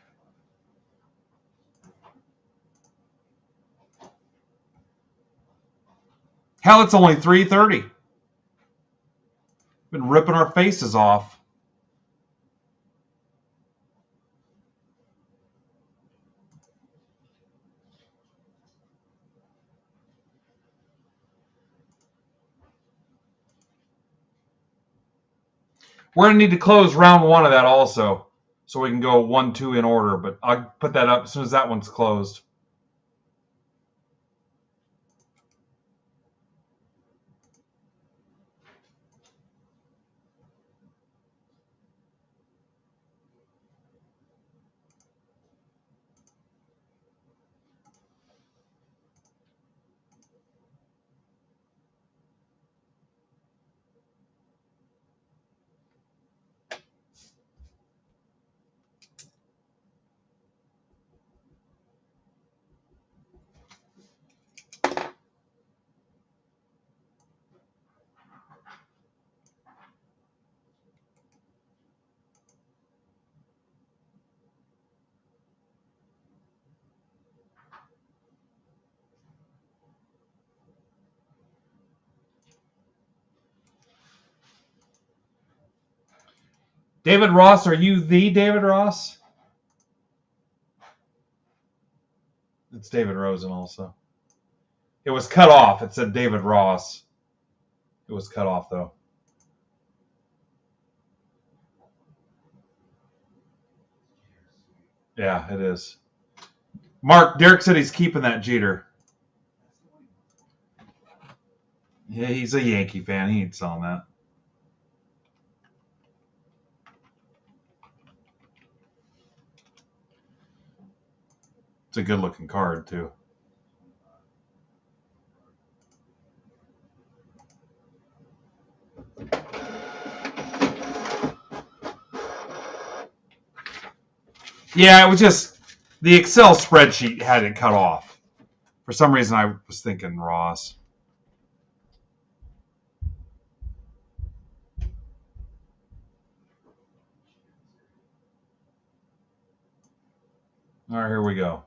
Hell, it's only 3:30. Been ripping our faces off. We're gonna need to close round 1 of that also, so we can go 1, 2 in order. But I'll put that up as soon as that one's closed. David Ross, are you the David Ross? It's David Rosen also. It was cut off. It said David Ross. It was cut off, though. Yeah, it is. Mark, Derek said he's keeping that Jeter. Yeah, he's a Yankee fan. He ain't selling that. It's a good-looking card, too. Yeah, it was just the Excel spreadsheet had it cut off. For some reason, I was thinking Ross. All right, here we go.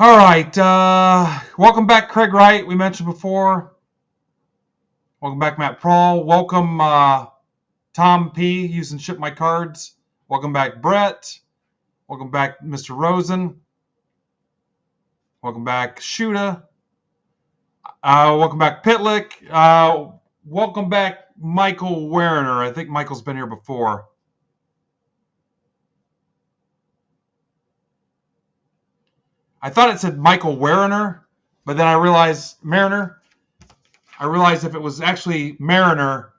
All right. Welcome back, Craig Wright. We mentioned before. Welcome back, Matt Prawl. Welcome, Tom P. using Ship My Cards. Welcome back, Brett. Welcome back, Mr. Rosen. Welcome back, Shuda. Welcome back, Pitlick. Welcome back, Michael Werner. I think Michael's been here before. I thought it said Michael Werner, but then I realized Mariner. I realized if it was actually Mariner,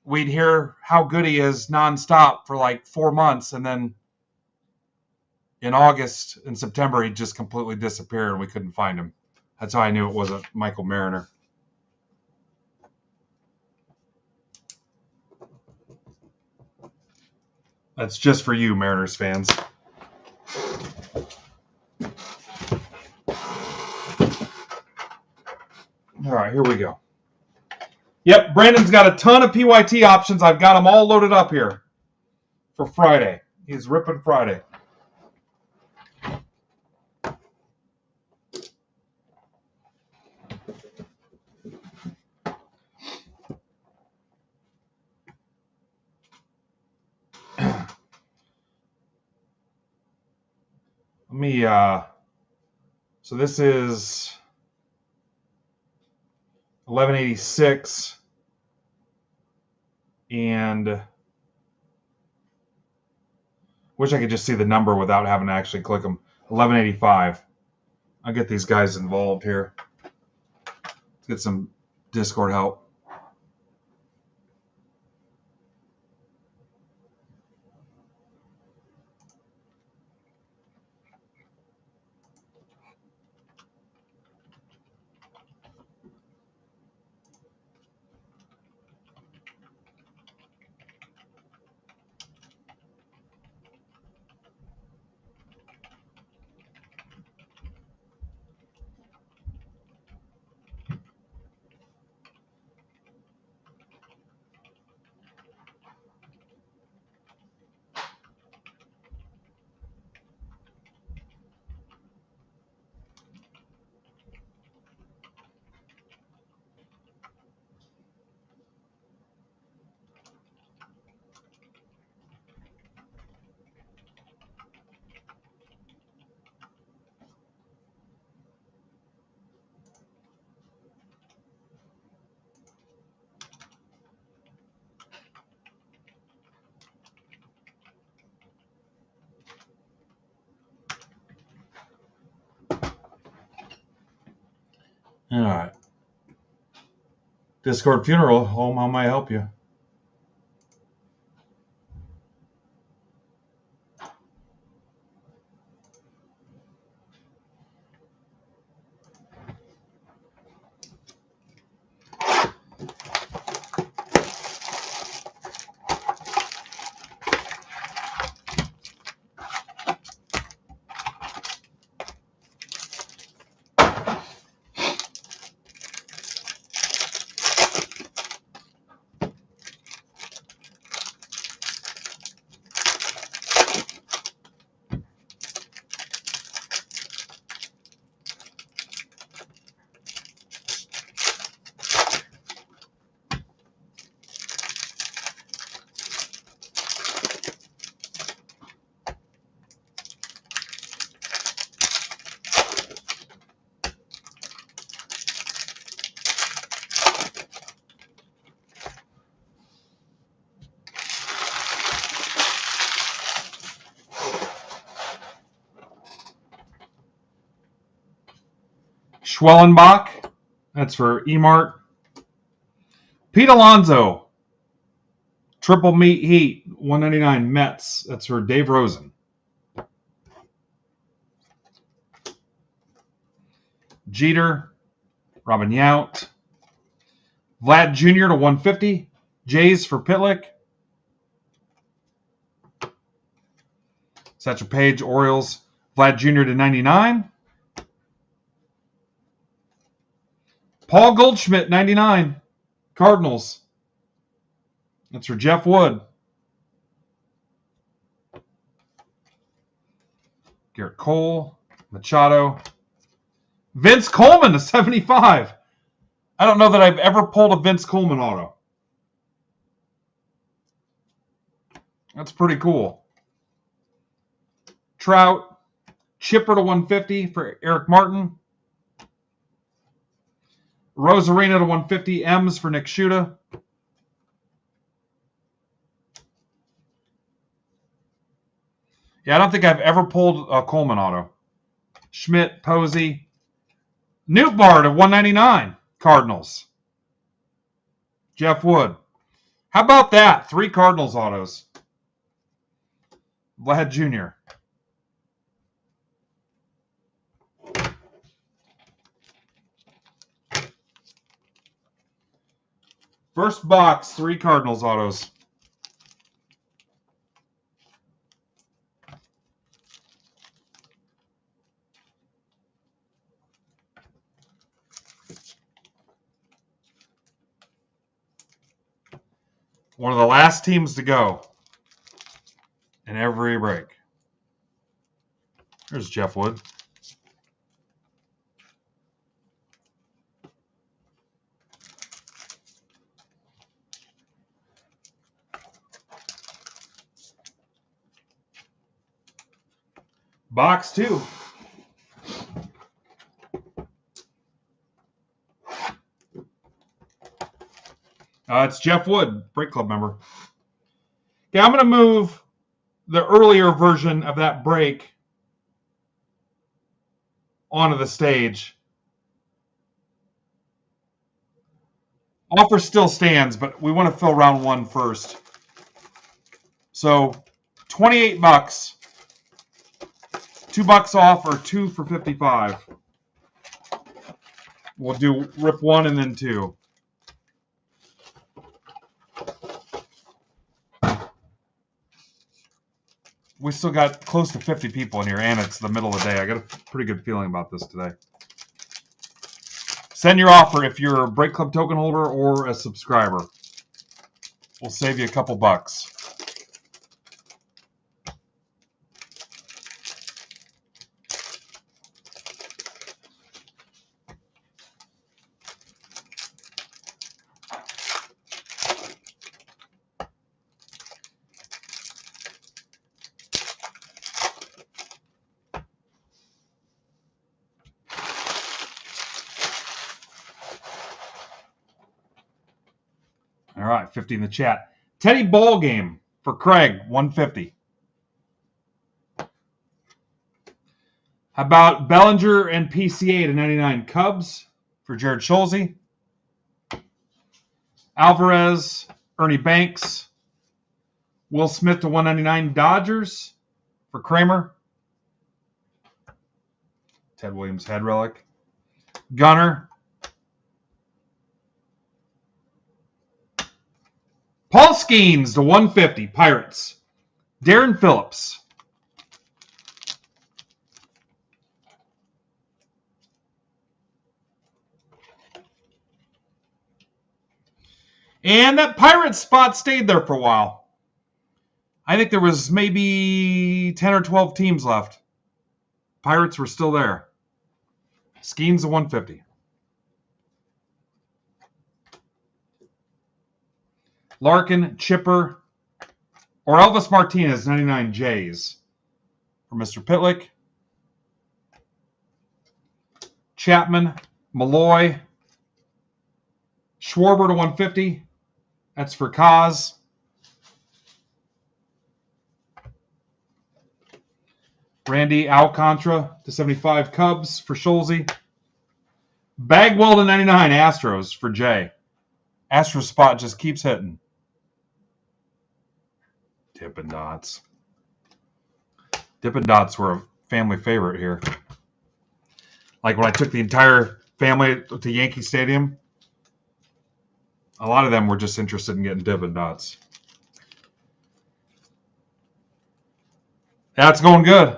we'd hear how good he is nonstop for like 4 months, and then in August and September he'd just completely disappear and we couldn't find him. That's how I knew it wasn't Michael Mariner. That's just for you, Mariners fans. All right, here we go. Yep, Brandon's got a ton of PYT options. I've got them all loaded up here for Friday. He's ripping Friday. Let me, so this is 1186, and wish I could just see the number without having to actually click them. 1185. I'll get these guys involved here. Let's get some Discord help. All right. Discord funeral home, how may I help you? Schwellenbach, that's for Emart. Pete Alonso, triple meat heat, 199 Mets, that's for Dave Rosen. Jeter, Robin Yount. Vlad Jr. to 150, Jays for Pitlick. Satchel Paige, Orioles, Vlad Jr. to 99. Paul Goldschmidt, 99, Cardinals. That's for Jeff Wood. Garrett Cole, Machado, Vince Coleman to 75. I don't know that I've ever pulled a Vince Coleman auto. That's pretty cool. Trout. Chipper to 150 for Eric Martin. Rosarina to 150. M's for Nick Schuta. Yeah, I don't think I've ever pulled a Coleman auto. Schmidt, Posey. Newtbar to 199. Cardinals. Jeff Wood. How about that? 3 Cardinals autos. Vlad Jr. First box, 3 Cardinals autos. One of the last teams to go in every break. There's Jeff Wood. Box 2. It's Jeff Wood, Break Club member. Okay, I'm going to move the earlier version of that break onto the stage. Offer still stands, but we want to fill round 1 first. So, 28 bucks. $2 off or 2 for 55. We'll do rip 1 and then 2. We still got close to 50 people in here, and it's the middle of the day. I got a pretty good feeling about this today. Send your offer if you're a Break Club token holder or a subscriber. We'll save you a couple bucks. All right, 50 in the chat. Teddy Ball Game for Craig, 150. How about Bellinger and PCA to 99 Cubs for Jared Schulze? Alvarez, Ernie Banks, Will Smith to 199 Dodgers for Kramer. Ted Williams head relic. Gunner. Paul Skeens to 150 Pirates. Darren Phillips. And that Pirates spot stayed there for a while. I think there was maybe 10 or 12 teams left. Pirates were still there. Skeens to 150. Larkin, Chipper, or Elvis Martinez, 99 Jays for Mr. Pitlick. Chapman, Malloy, Schwarber to 150. That's for Kaz. Randy Alcantara to 75 Cubs for Schulze. Bagwell to 99 Astros for Jay. Astros spot just keeps hitting. Dippin' Dots. Dippin' Dots were a family favorite here. Like when I took the entire family to Yankee Stadium, a lot of them were just interested in getting Dippin' Dots. That's going good.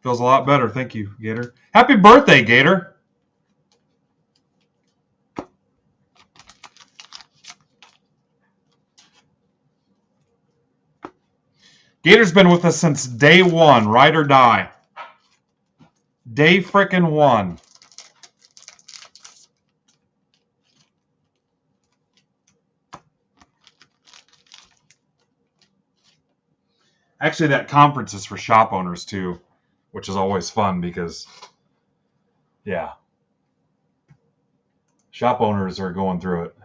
Feels a lot better. Thank you, Gator. Happy birthday, Gator. Gator's been with us since day one, ride or die. Day frickin' one. Actually, that conference is for shop owners too, which is always fun because, yeah, shop owners are going through it.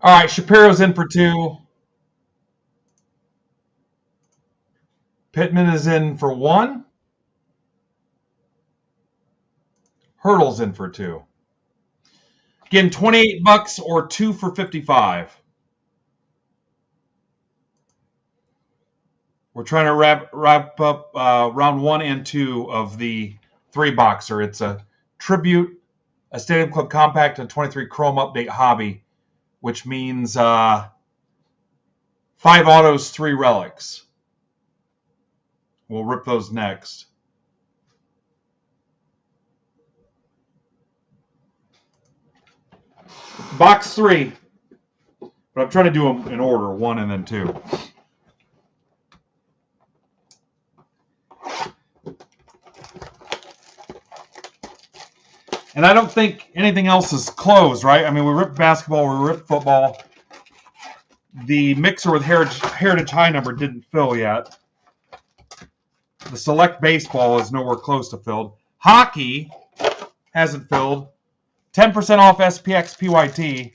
All right, Shapiro's in for 2. Pittman is in for 1. Hurdle's in for 2. Again, $28 or 2 for 55. We're trying to wrap up round 1 and 2 of the 3-boxer. It's a tribute, a Stadium Club Compact, and 23 Chrome Update Hobby, which means 5 autos, 3 relics. We'll rip those next. Box 3. But I'm trying to do them in order, 1 and then 2. And I don't think anything else is closed, right? I mean, we ripped basketball, we ripped football. The mixer with Heritage High number didn't fill yet. The Select Baseball is nowhere close to filled. Hockey hasn't filled. 10% off SPX PYT.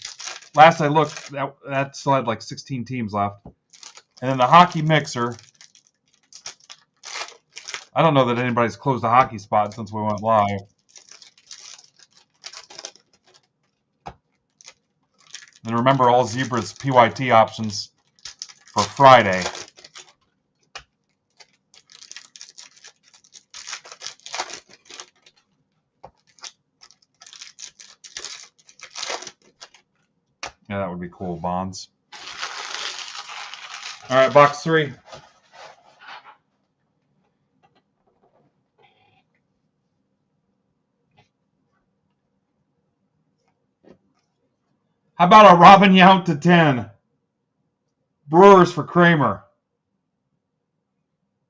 Last I looked, that still had like 16 teams left. And then the hockey mixer. I don't know that anybody's closed a hockey spot since we went live. And remember, all Zebra's PYT options for Friday. Yeah, that would be cool, Bonds. All right, box 3. How about a Robin Yount to 10? Brewers for Kramer.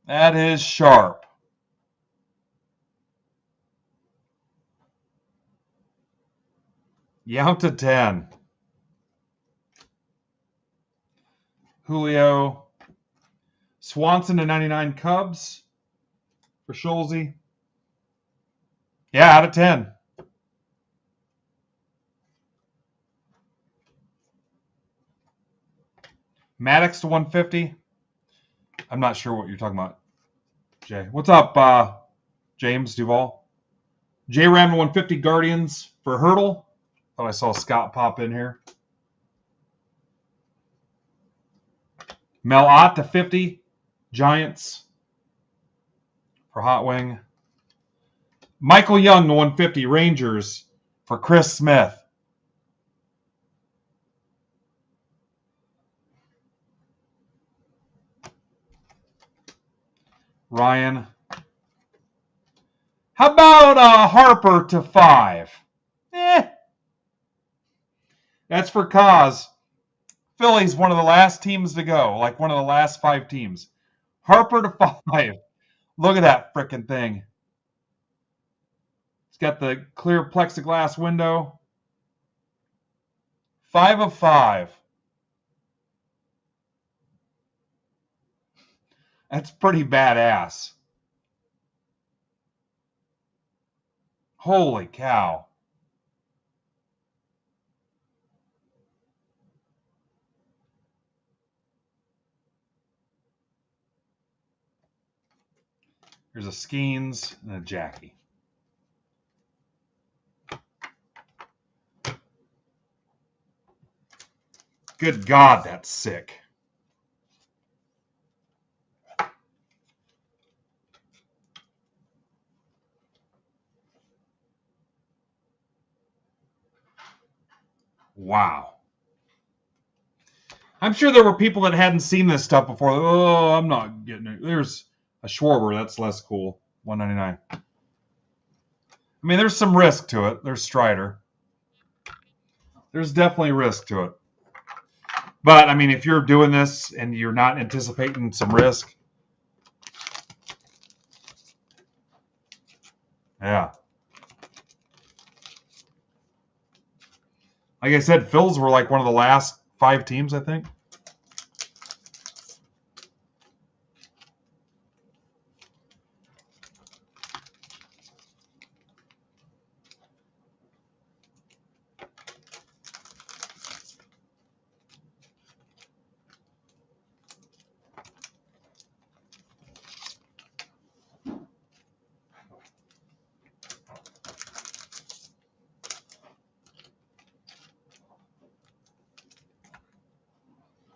That is sharp. Yount to 10. Julio. Swanson to 99 Cubs for Schulze. Yeah, out of 10. Maddox to 150. I'm not sure what you're talking about, Jay. What's up, James Duval? J-Ram to 150 Guardians for Hurdle. Thought I saw Scott pop in here. Mel Ott to 50 Giants for Hot Wing. Michael Young to 150 Rangers for Chris Smith. Ryan. How about Harper to 5? That's for Kaz. Philly's one of the last teams to go, like one of the last 5 teams. Harper to 5. Look at that frickin' thing. It's got the clear plexiglass window. 5 of 5. That's pretty badass. Holy cow. There's a Skeens and a Jackie. Good God, that's sick. Wow. I'm sure there were people that hadn't seen this stuff before. Oh, I'm not getting it. There's a Schwarber. That's less cool. $199. I mean, there's some risk to it. There's Strider. There's definitely risk to it. But, I mean, if you're doing this and you're not anticipating some risk, yeah. Like I said, Phils were like one of the last 5 teams, I think.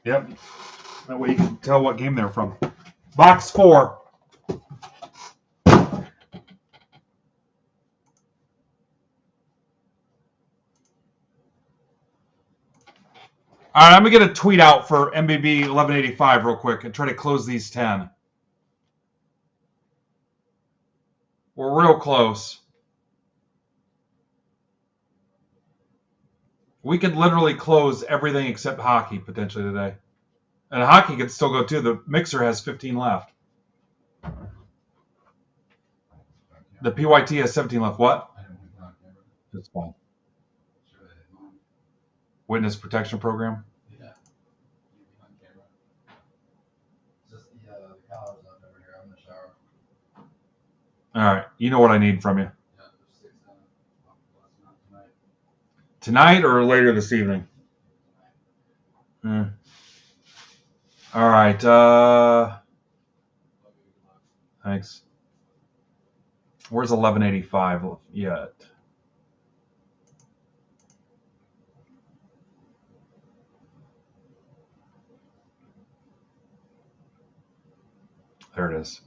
Yep. That way you can tell what game they're from. Box 4. All right, I'm going to get a tweet out for MBB 1185 real quick and try to close these 10. We're real close. We could literally close everything except hockey potentially today. And hockey could still go too. The mixer has 15 left. The PYT has 17 left. What? That's fine. Witness protection program? Yeah. Just the collars left over here. I'm in the shower. All right. You know what I need from you. Yeah, there's 6 tonight. Tonight or later this evening? All right. Thanks. Where's 1185 yet? There it is.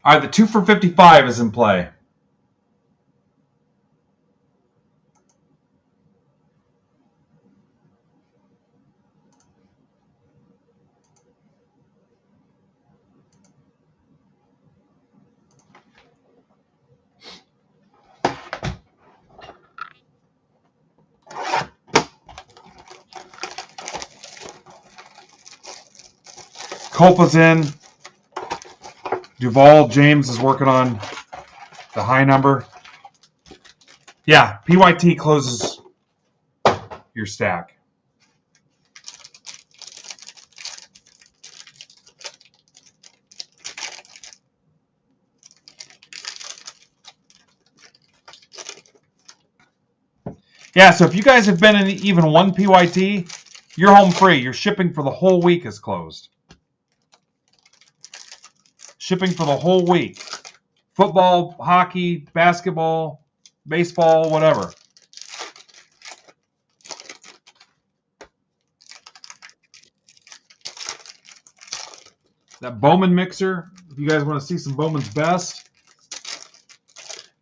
All right, the 2 for 55 is in play. Copa's in. Duvall James is working on the high number. Yeah, PYT closes your stack. Yeah, so if you guys have been in even one PYT, you're home free. Your shipping for the whole week is closed. Shipping for the whole week. Football, hockey, basketball, baseball, whatever. That Bowman mixer, if you guys want to see some Bowman's best.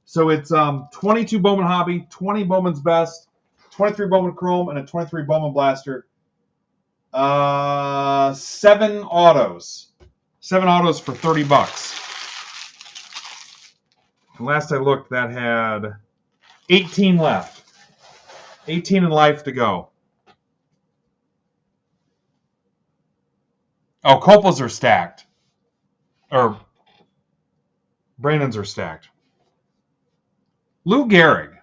So it's 22 Bowman Hobby, 20 Bowman's best, 23 Bowman Chrome, and a 23 Bowman Blaster. 7 autos. 7 autos for $30. And last I looked, that had 18 left. 18 in life to go. Oh, Copa's are stacked. Or Brandon's are stacked. Lou Gehrig.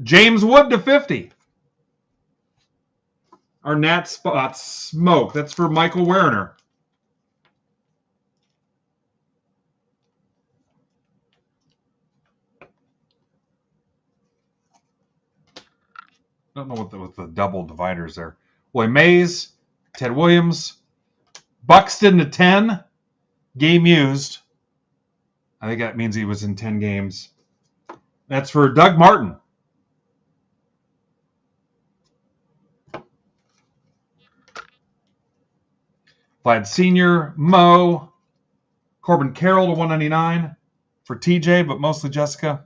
James Wood to 50. Our Nat Spot Smoke. That's for Michael Werner. I don't know what the double dividers there. Willie Mays, Ted Williams, Buxton to 10. Game used. I think that means he was in 10 games. That's for Doug Martin. Vlad Sr., Mo, Corbin Carroll to 199 for TJ, but mostly Jessica.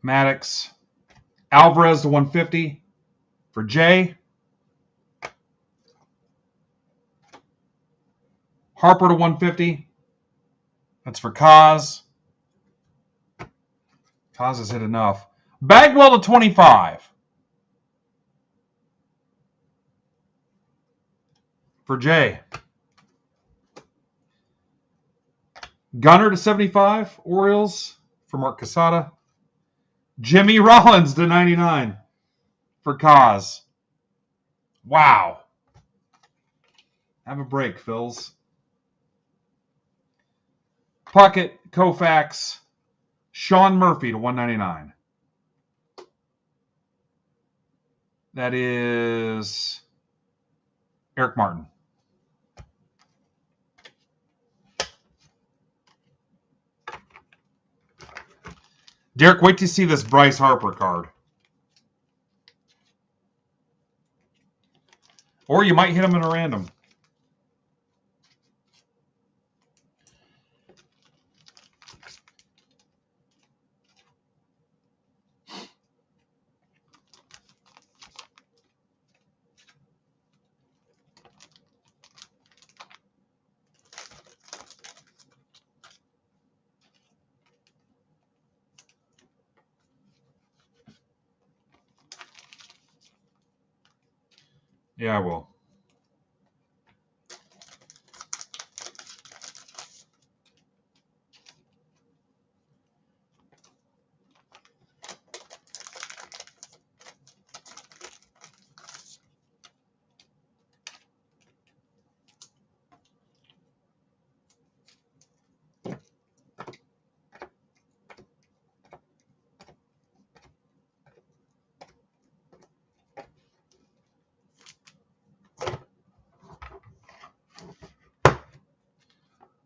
Maddox, Alvarez to 150 for Jay. Harper to 150. That's for Kaz. Kaz has hit enough. Bagwell to 25 for Jay. Gunner to 75, Orioles for Mark Casada. Jimmy Rollins to 99 for Kaz. Wow. Have a break, Phils. Puckett, Koufax, Sean Murphy to 199. That is Eric Martin. Derek, wait to see this Bryce Harper card. Or you might hit him in a random. Yeah, I will.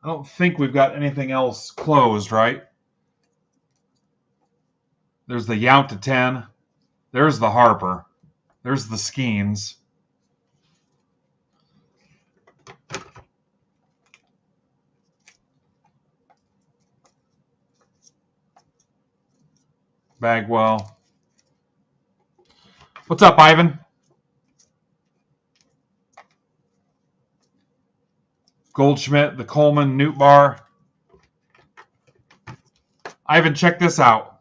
I don't think we've got anything else closed, right? There's the Yount to 10. There's the Harper. There's the Skeens. Bagwell. What's up, Ivan? Goldschmidt, the Coleman, Newt Bar. Ivan, check this out.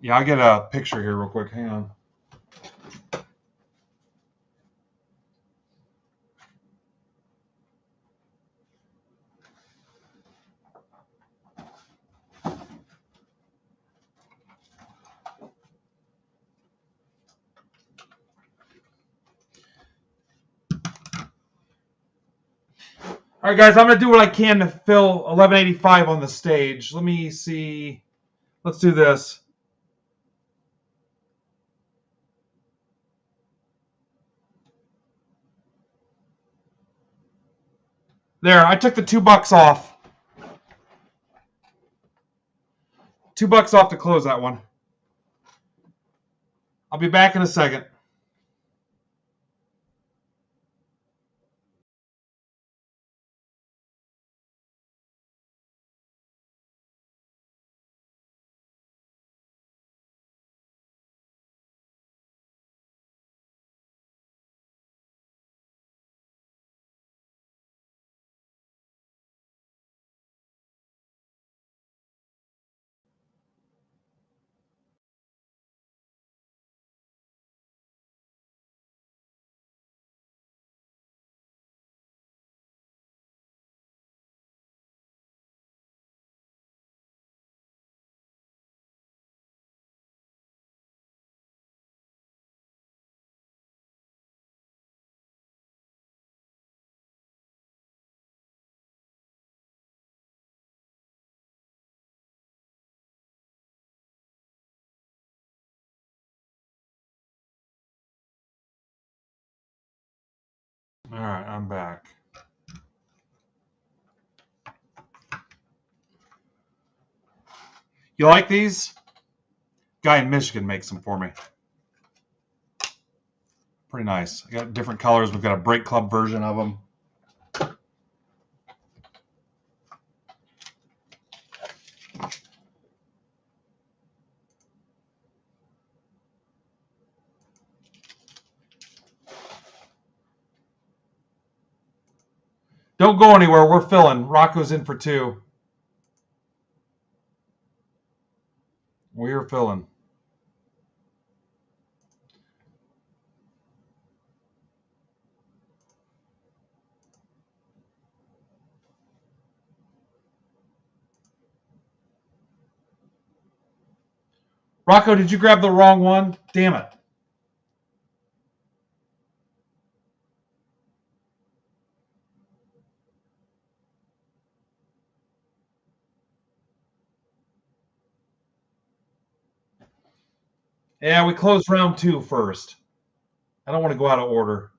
Yeah, I'll get a picture here real quick. Hang on. All right, guys, I'm going to do what I can to fill 1185 on the stage. Let me see. Let's do this. There, I took the $2 off. $2 off to close that one. I'll be back in a second. All right, I'm back. You like these? Guy in Michigan makes them for me. Pretty nice. I got different colors. We've got a Break Club version of them. Don't go anywhere. We're filling. Rocco's in for 2. We're filling. Rocco, did you grab the wrong one? Damn it. Yeah, we closed round 2 first. I don't want to go out of order.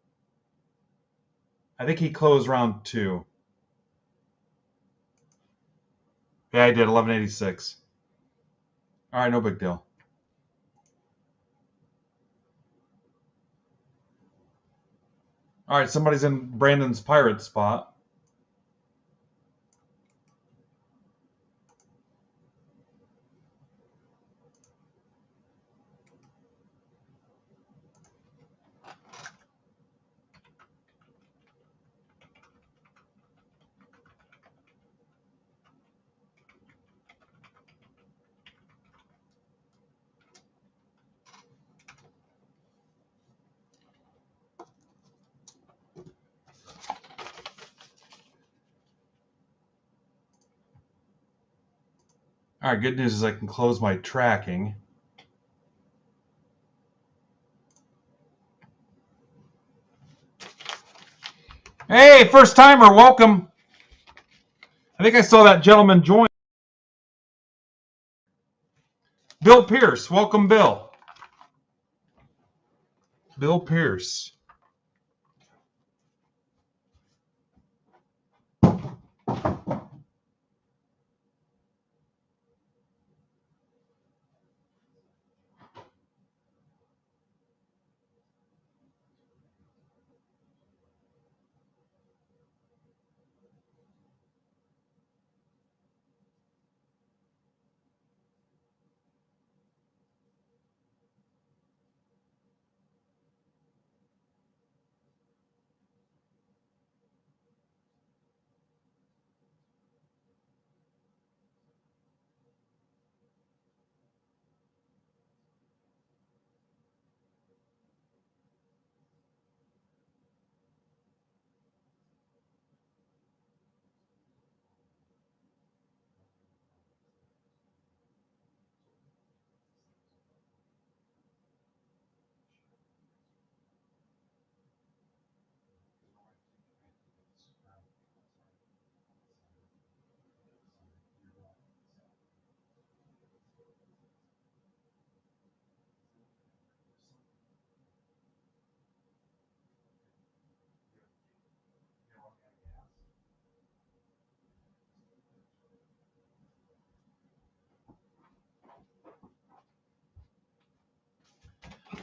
I think he closed round 2. Yeah, I did. 1186. All right, no big deal. All right, somebody's in Brandon's pirate spot. All right, good news is I can close my tracking. Hey, first timer, welcome. I think I saw that gentleman join. Bill Pierce, welcome, Bill. Bill Pierce.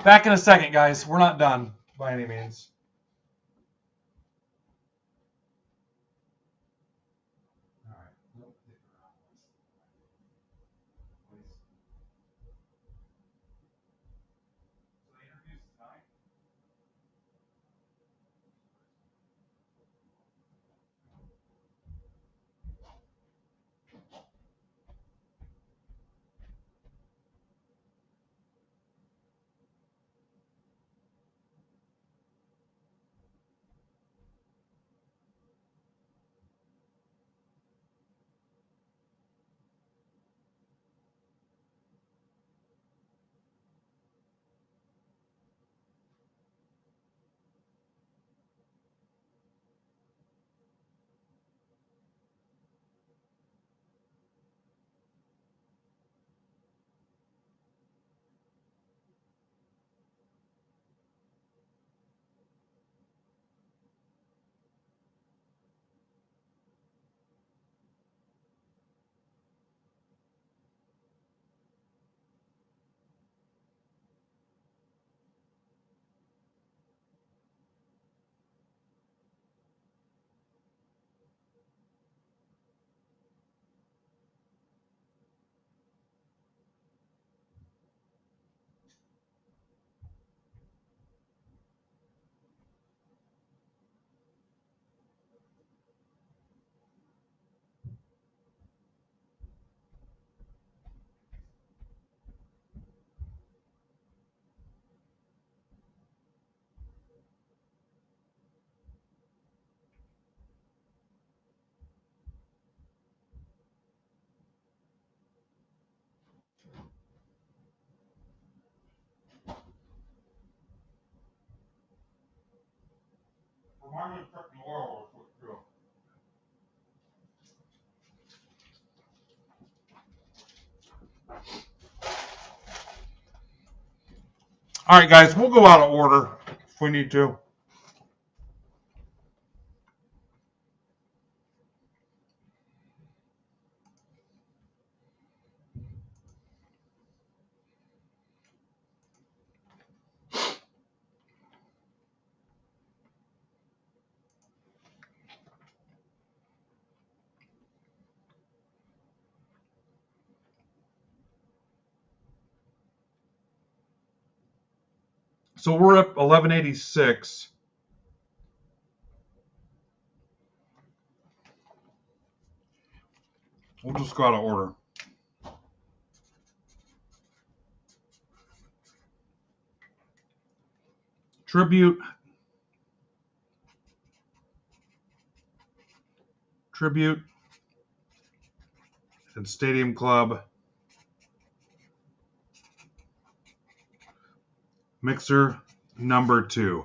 Back in a second, guys. We're not done by any means. All right, guys, we'll go out of order if we need to. So we're up 1186. We'll just go out of order. Tribute, and Stadium Club. Mixer number 2.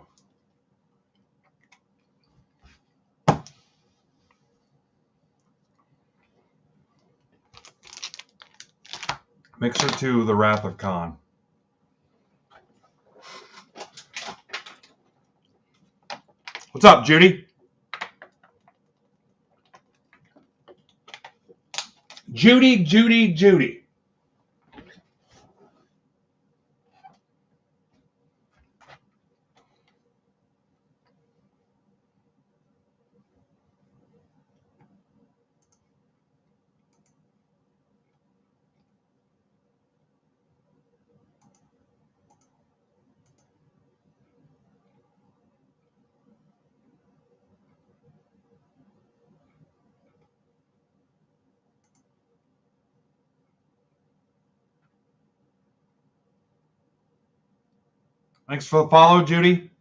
Mixer 2, The Wrath of Khan. What's up, Judy? Judy. Thanks for the follow, Judy.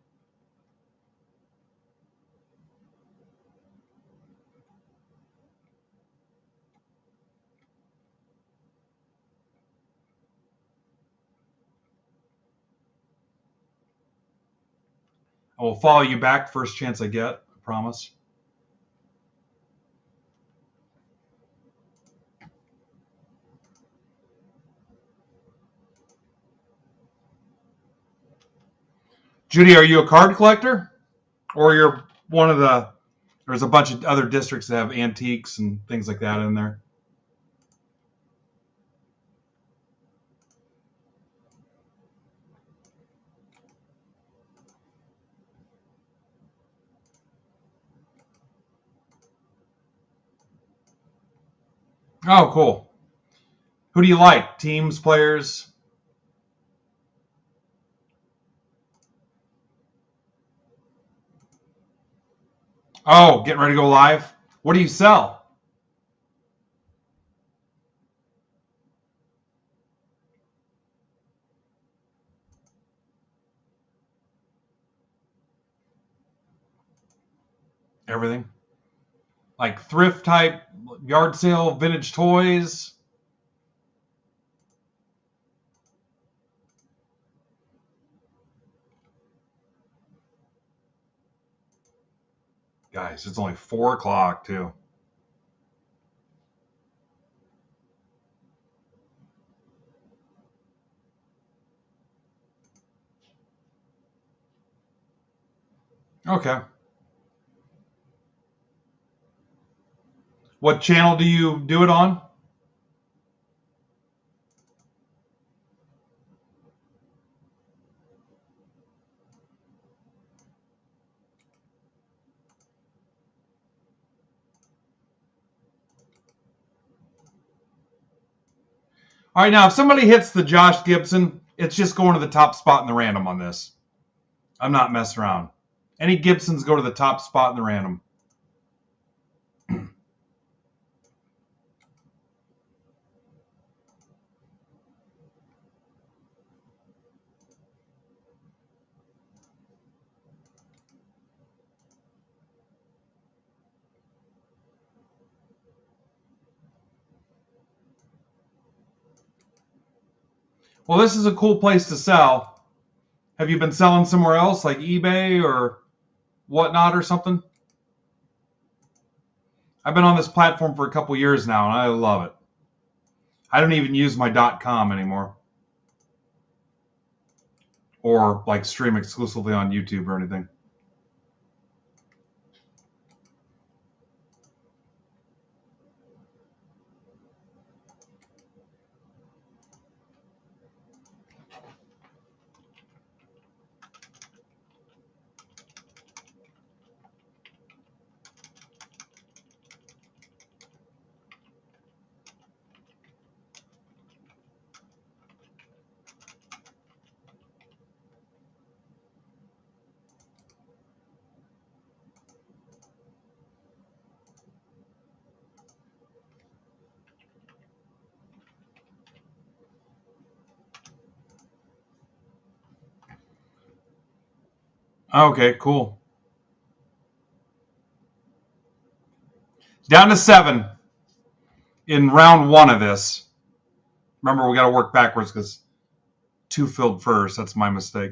I will follow you back first chance I get, I promise. Judy, are you a card collector? Or you're one of the... There's a bunch of other districts that have antiques and things like that in there. Oh, cool. Who do you like? Teams, players? Oh, getting ready to go live? What do you sell? Everything. Like thrift type, yard sale, vintage toys? Guys, it's only 4 o'clock, too. Okay. What channel do you do it on? All right, now, if somebody hits the Josh Gibson, it's just going to the top spot in the random on this. I'm not messing around. Any Gibsons go to the top spot in the random. Well, this is a cool place to sell. Have you been selling somewhere else, like eBay or whatnot or something. I've been on this platform for a couple years now, and I love it. I don't even use my .com anymore, or like stream exclusively on YouTube or anything. Okay, cool. Down to 7 in round 1 of this. Remember, we got to work backwards because 2 filled first. That's my mistake.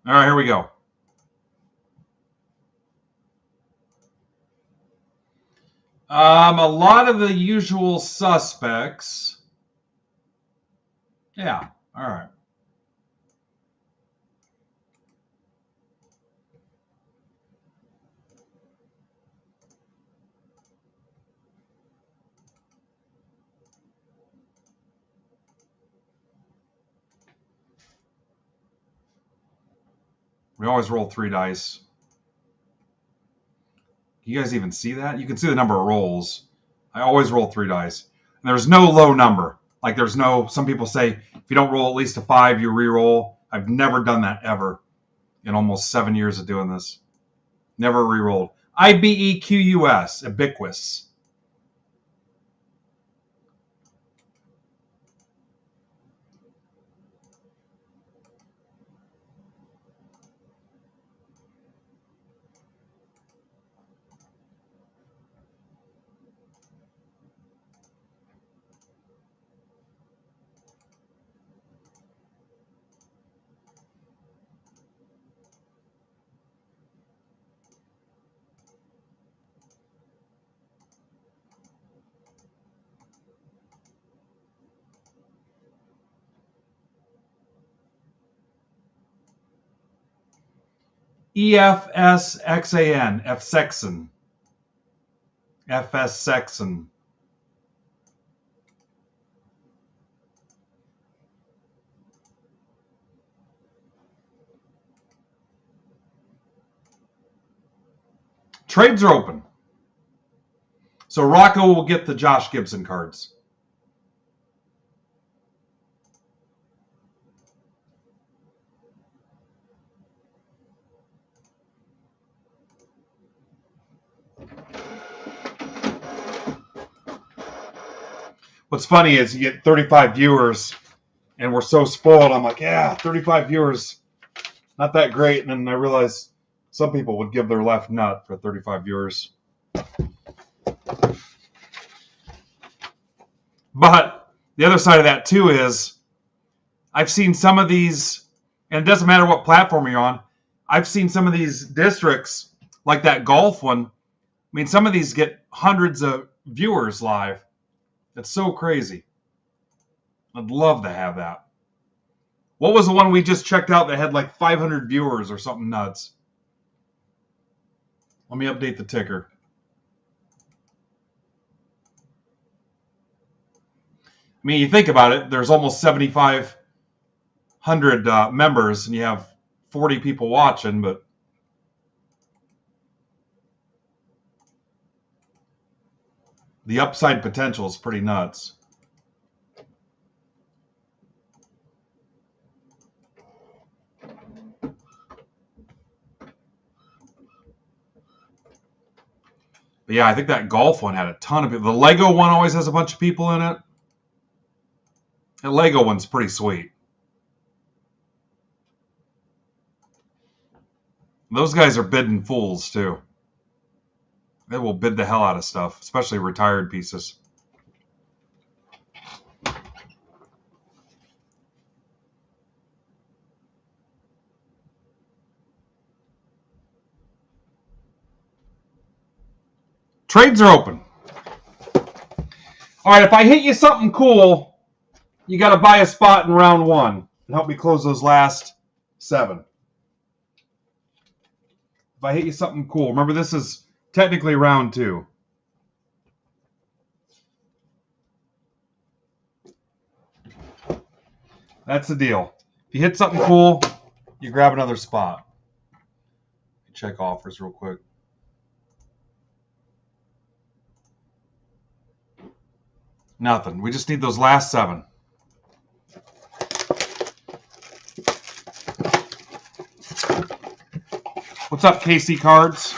All right, here we go. A lot of the usual suspects. Yeah, all right. We always roll 3 dice. You guys even see that? You can see the number of rolls. I always roll 3 dice. And there's no low number. Like there's no, some people say if you don't roll at least a 5, you re-roll. I've never done that ever in almost 7 years of doing this. Never re-rolled. IBEQUS, ubiquitous. EFSXAN, F-Sexan. FS Sexan. Trades are open. So Rocco will get the Josh Gibson cards. What's funny is you get 35 viewers, and we're so spoiled. I'm like, yeah, 35 viewers, not that great. And then I realized some people would give their left nut for 35 viewers. But the other side of that, too, is I've seen some of these, and it doesn't matter what platform you're on, I've seen some of these districts, like that golf one. I mean, some of these get hundreds of viewers live. It's so crazy. I'd love to have that. What was the one we just checked out that had like 500 viewers or something nuts? Let me update the ticker. I mean, you think about it, there's almost 7,500 members, and you have 40 people watching, but the upside potential is pretty nuts. But yeah, I think that golf one had a ton of people. The Lego one always has a bunch of people in it. The Lego one's pretty sweet. Those guys are bidding fools, too. They will bid the hell out of stuff, especially retired pieces. Trades are open. All right, if I hit you something cool, you got to buy a spot in round 1 and help me close those last 7. If I hit you something cool, remember this is technically round 2. That's the deal. If you hit something cool, you grab another spot. Check offers real quick. Nothing. We just need those last 7. What's up, KC Cards?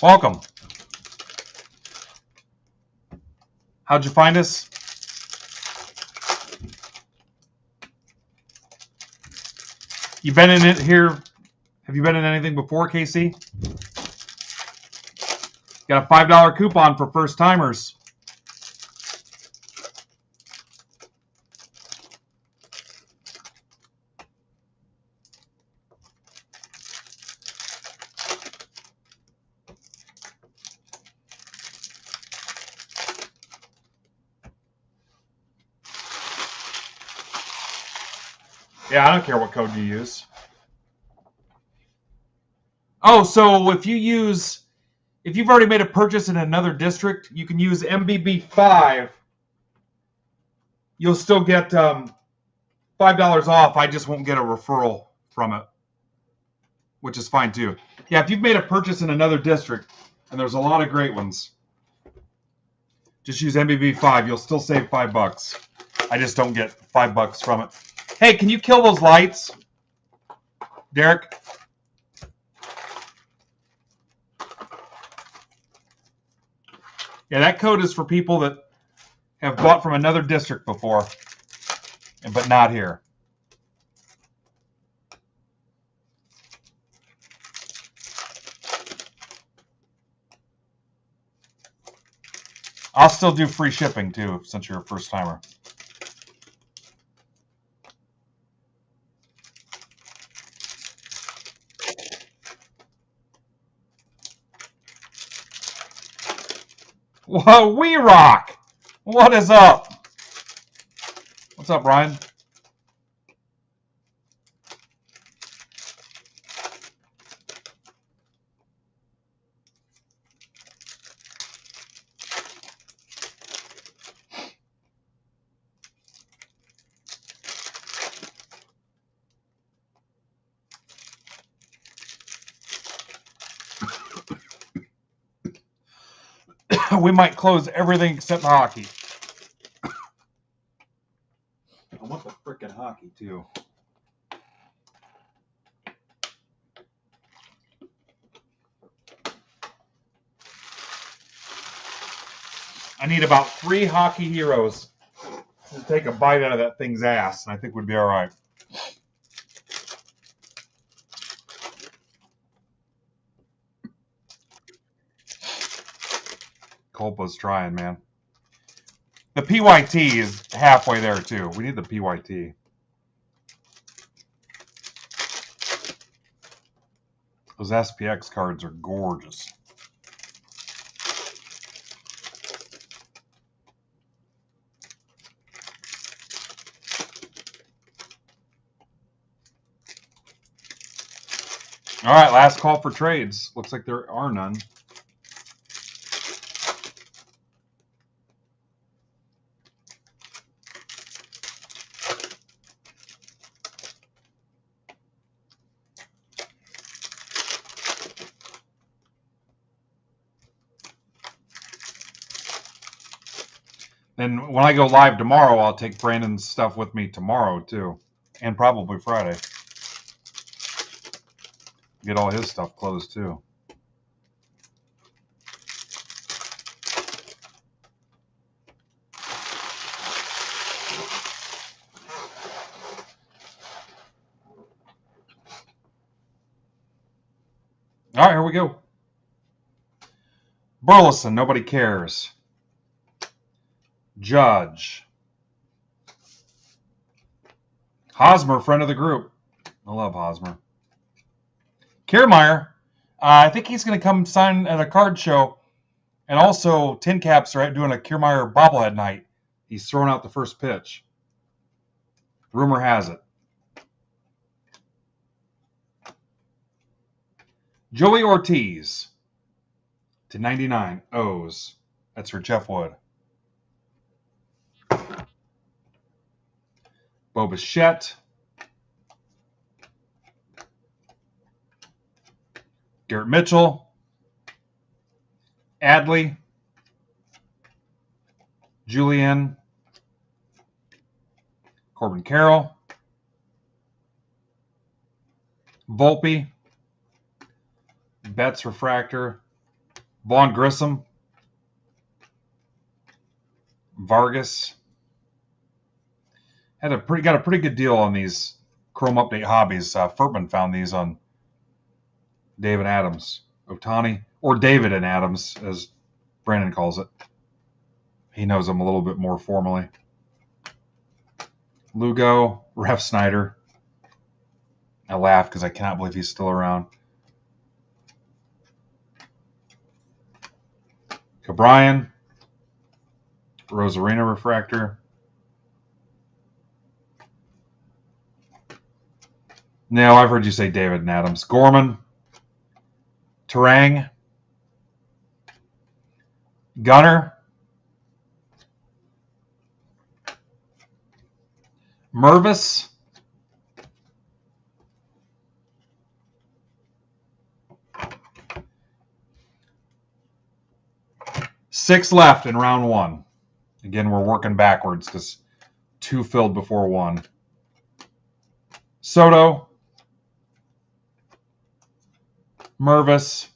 Welcome. How'd you find us? You been in it here? Have you been in anything before, KC? Got a $5 coupon for first timers. Yeah, I don't care what code you use. Oh, so if you've already made a purchase in another district, you can use MBB5. You'll still get $5 off. I just won't get a referral from it, which is fine too. Yeah, if you've made a purchase in another district, and there's a lot of great ones, just use MBB5. You'll still save $5. I just don't get $5 from it. Hey, can you kill those lights, Derek? Yeah, that code is for people that have bought from another district before, but not here. I'll still do free shipping too, since you're a first timer. Whoa, we rock! What is up? What's up, Ryan? We might close everything except hockey. I want the frickin' hockey too. I need about 3 hockey heroes to take a bite out of that thing's ass, and I think we'd be all right. Culpa's trying, man. The PYT is halfway there too. We need the PYT. Those SPX cards are gorgeous. All right, last call for trades. Looks like there are none. And when I go live tomorrow, I'll take Brandon's stuff with me tomorrow too, and probably Friday. Get all his stuff closed too. All right, here we go. Burleson, nobody cares. Judge. Hosmer, friend of the group. I love Hosmer. Kiermaier, I think he's going to come sign at a card show. And also, Tin Caps are doing a Kiermaier bobblehead night. He's throwing out the first pitch. Rumor has it. Joey Ortiz to 99. O's. That's for Jeff Wood. Bo Bichette. Garrett Mitchell. Adley. Julian. Corbin Carroll. Volpe. Betts Refractor. Vaughn Grissom. Vargas. Got a pretty good deal on these Chrome Update hobbies. Furtman found these on David Adams. Otani, or David and Adams, as Brandon calls it. He knows them a little bit more formally. Lugo, Ref Snyder. I laugh because I cannot believe he's still around. Cabrian. Rosarina Refractor. No, I've heard you say David and Adams. Gorman. Terang. Gunner. Mervis. Six left in round one. Again, we're working backwards because two filled before one. Soto. Mervis.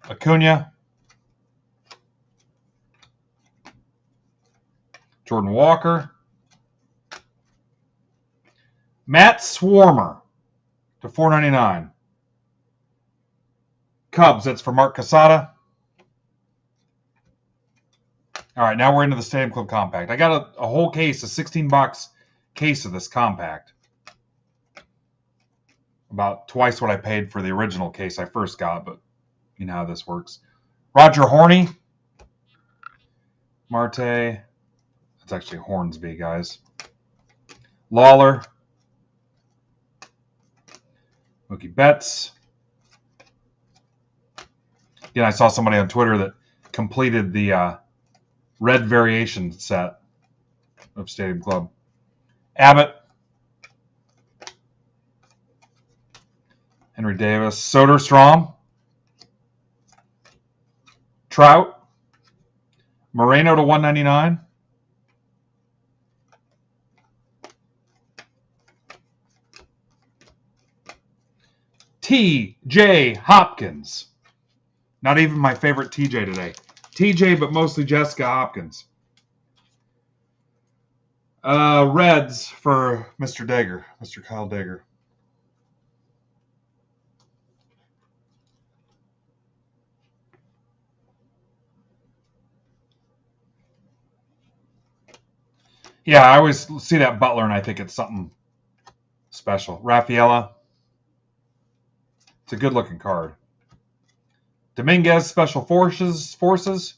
Acuna. Jordan Walker. Matt Swarmer to 499. Cubs, that's for Mark Casada. All right, now we're into the Stadium Club Compact. I got a whole case, a 16-box case of this compact. About twice what I paid for the original case I first got, but you know how this works. Roger Horney. Marte. That's actually Hornsby, guys. Lawler. Mookie Betts. Again, I saw somebody on Twitter that completed the red variation set of Stadium Club. Abbott. Henry Davis. Soderstrom. Trout. Moreno to 199. T.J. Hopkins. Not even my favorite TJ today. TJ, but mostly Jessica Hopkins. Reds for Mr. Dager, Mr. Kyle Dager. Yeah, I always see that Butler and I think it's something special. Rafaela. It's a good-looking card. Dominguez, Special Forces.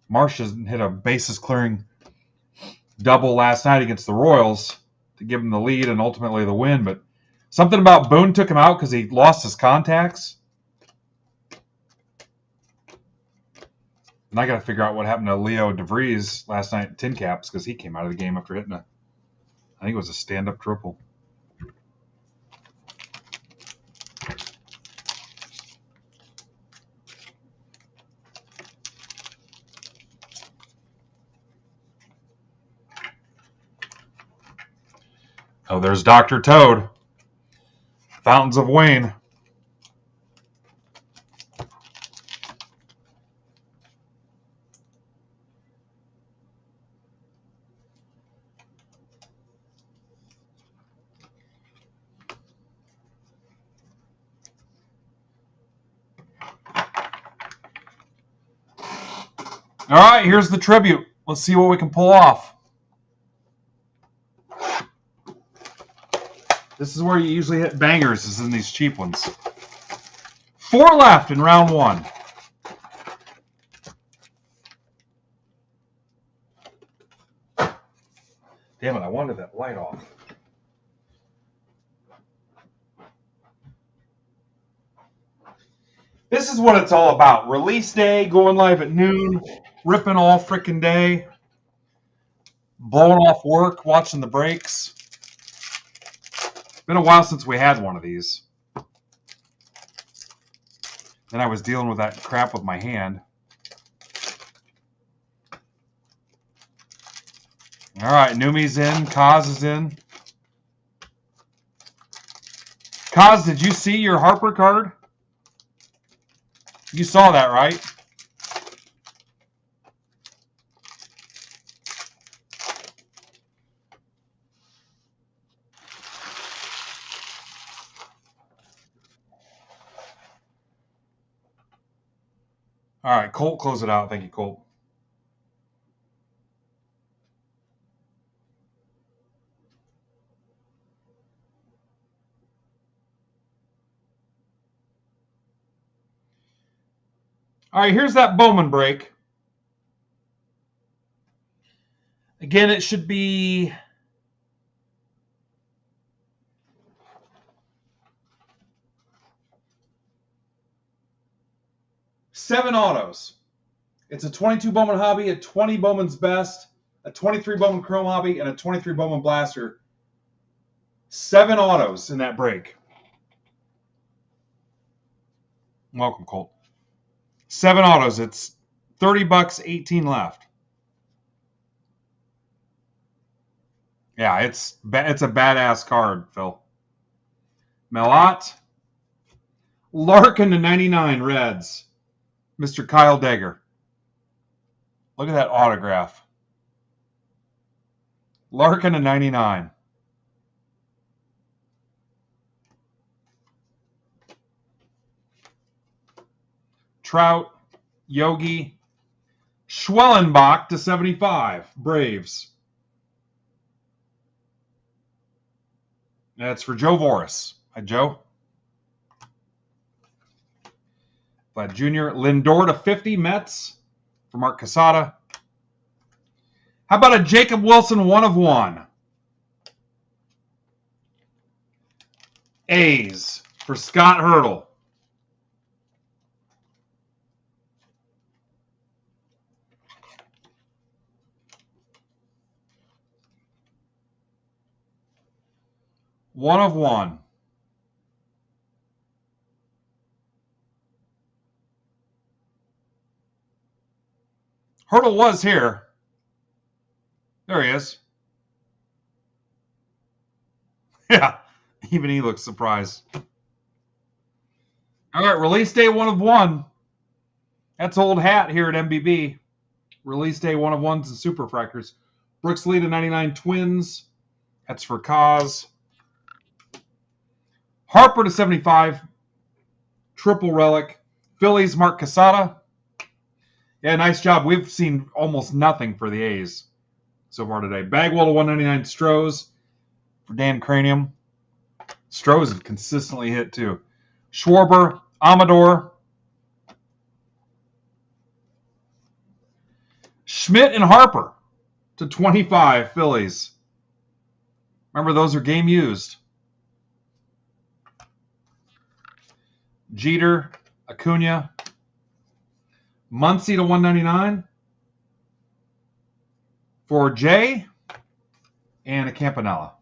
Marsh hit a bases-clearing double last night against the Royals to give him the lead and ultimately the win. But something about Boone took him out because he lost his contacts. And I got to figure out what happened to Leo DeVries last night at Tin Caps because he came out of the game after hitting I think it was a stand-up triple. Oh, there's Dr. Toad. Fountains of Wayne. All right, here's the tribute. Let's see what we can pull off. This is where you usually hit bangers, is in these cheap ones. 4 left in round 1. Damn it, I wanted that light off. This is what it's all about. Release day, going live at noon, ripping all freaking day, blowing off work, watching the breaks. It's been a while since we had one of these. Then I was dealing with that crap with my hand. All right, Numi's in. Kaz is in. Kaz, did you see your Harper card? You saw that, right? All right, Colt, close it out. Thank you, Colt. All right, here's that Bowman break. Again, it should be 7 autos. It's a 22 Bowman Hobby, a 20 Bowman's Best, a 23 Bowman Chrome Hobby, and a 23 Bowman Blaster. 7 autos in that break. Welcome, Colt. 7 autos. It's $30, 18 left. Yeah, it's a badass card, Phil. Melot. Larkin to 99 Reds. Mr. Kyle Degger. Look at that autograph. Larkin to 99. Trout, Yogi, Schwellenbach to 75, Braves. That's for Joe Voris. Hi, Joe. Vlad Jr. Lindor to 50, Mets for Mark Casada. How about a Jacob Wilson 1 of 1? A's for Scott Hurdle. One of 1. Hurdle was here. There he is. Yeah, even he looks surprised. All right, release day 1 of 1. That's old hat here at MBB. Release day 1 of 1s and Super Fractors. Brooks Lee to 99 Twins. That's for Kaz. Harper to 75. Triple Relic. Phillies, Mark Casada. Yeah, nice job. We've seen almost nothing for the A's so far today. Bagwell to 199 Strohs for Dan Cranium. Strohs have consistently hit too. Schwarber, Amador. Schmidt and Harper to 25 Phillies. Remember, those are game used. Jeter, Acuna. Muncy to 199 for Jay and a Campanella.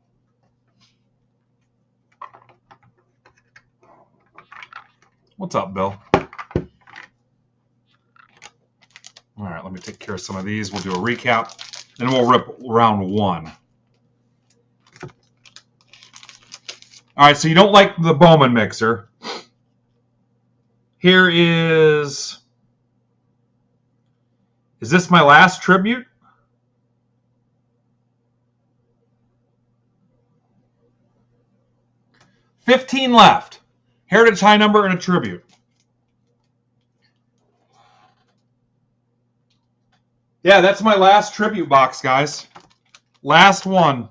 What's up, Bill? All right, let me take care of some of these. We'll do a recap, then we'll rip round 1. All right, so you don't like the Bowman mixer. Here is this my last tribute? $15 left. Heritage high number and a tribute. Yeah, that's my last tribute box, guys. Last one.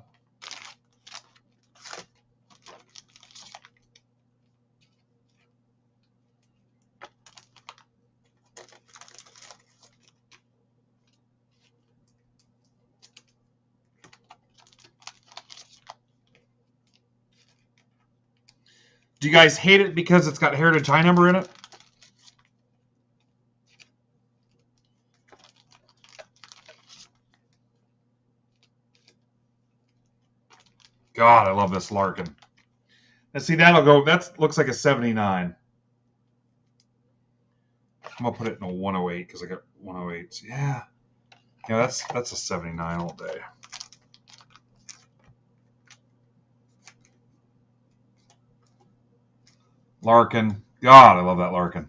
Do you guys hate it because it's got Heritage High number in it? God, I love this Larkin. Now see, that'll go. That looks like a 79. I'm gonna put it in a 108 because I got 108s. Yeah, that's a 79 all day. Larkin. God, I love that Larkin.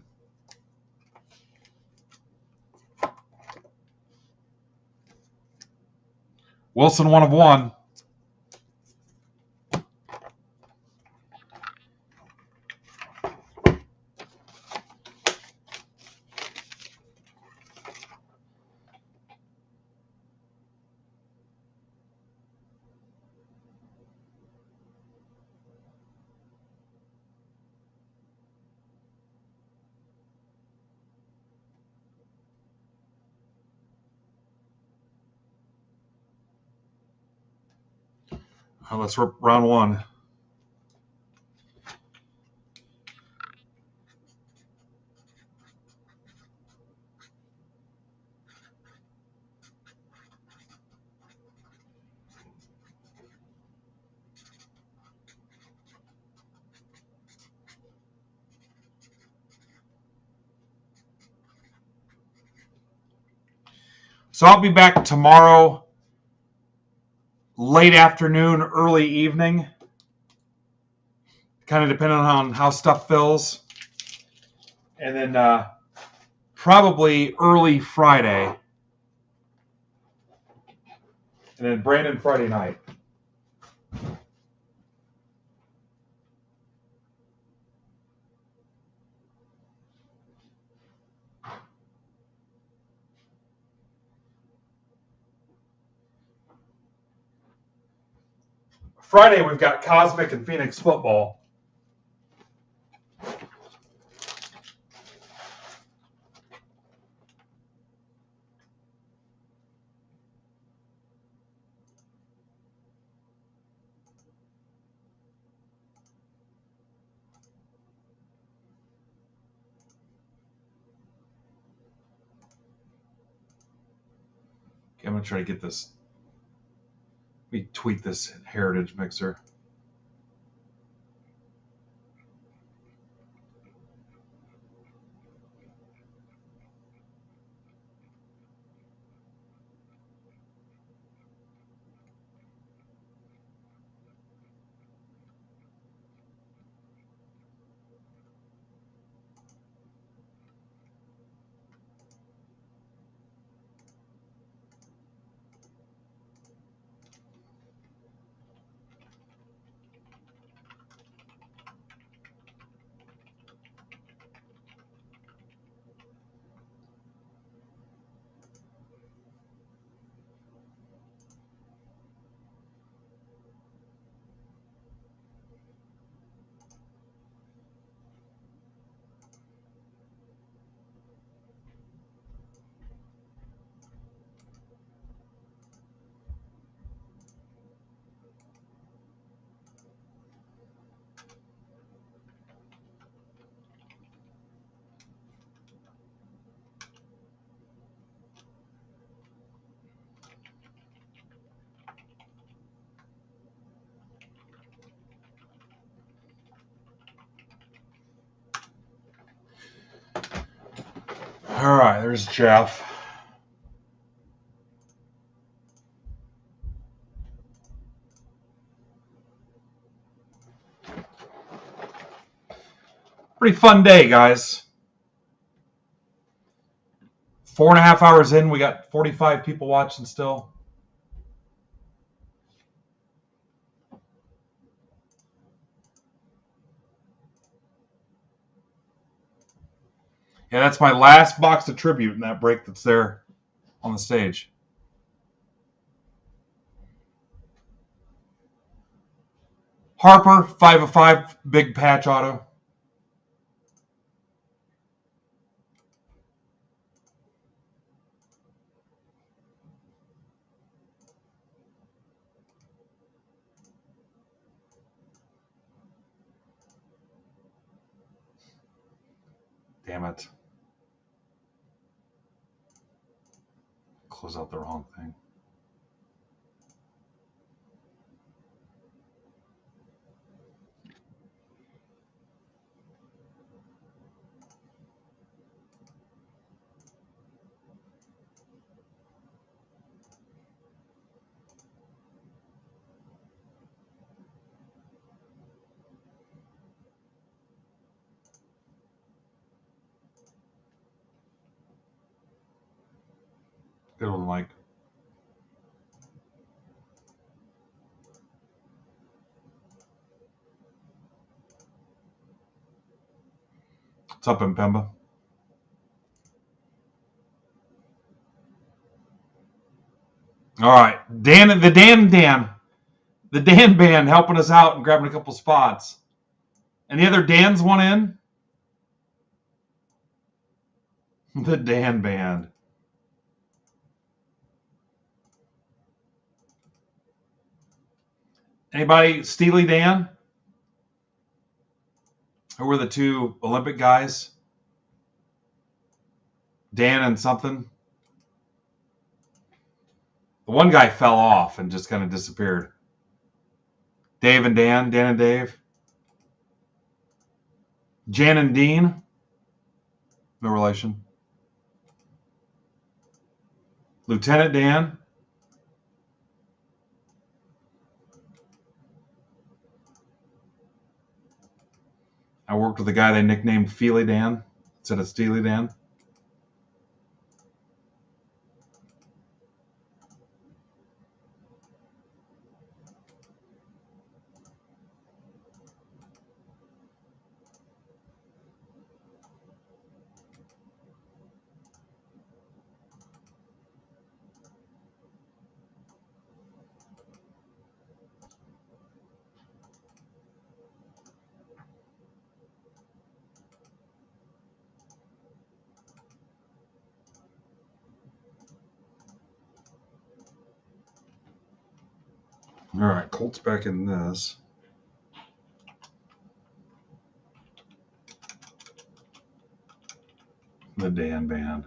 Wilson, 1 of 1. Let's rip round 1. So I'll be back tomorrow, late afternoon, early evening, kind of depending on how stuff fills. And then probably early Friday. And then Brandon Friday night. Friday, we've got Cosmic and Phoenix football. Okay, I'm going to try to get this. Let me tweak this Heritage mixer. All right, there's Jeff. Pretty fun day, guys. 4.5 hours in, we got 45 people watching still. Yeah, that's my last box of tribute in that break that's there. on the stage. Harper, 5 of 5, big patch auto. Damn it. Close out the wrong thing. Good one, Mike. What's up, Mpemba? All right, the Dan band helping us out and grabbing a couple spots. Any other Dans want in? The Dan band. Anybody? Steely Dan? Who were the two Olympic guys? Dan and something. The one guy fell off and just kind of disappeared. Dave and Dan, Dan and Dave. Jan and Dean. No relation. Lieutenant Dan. I worked with a guy they nicknamed Feely Dan instead of Steely Dan. All right, Colt's back in this. The Dan band.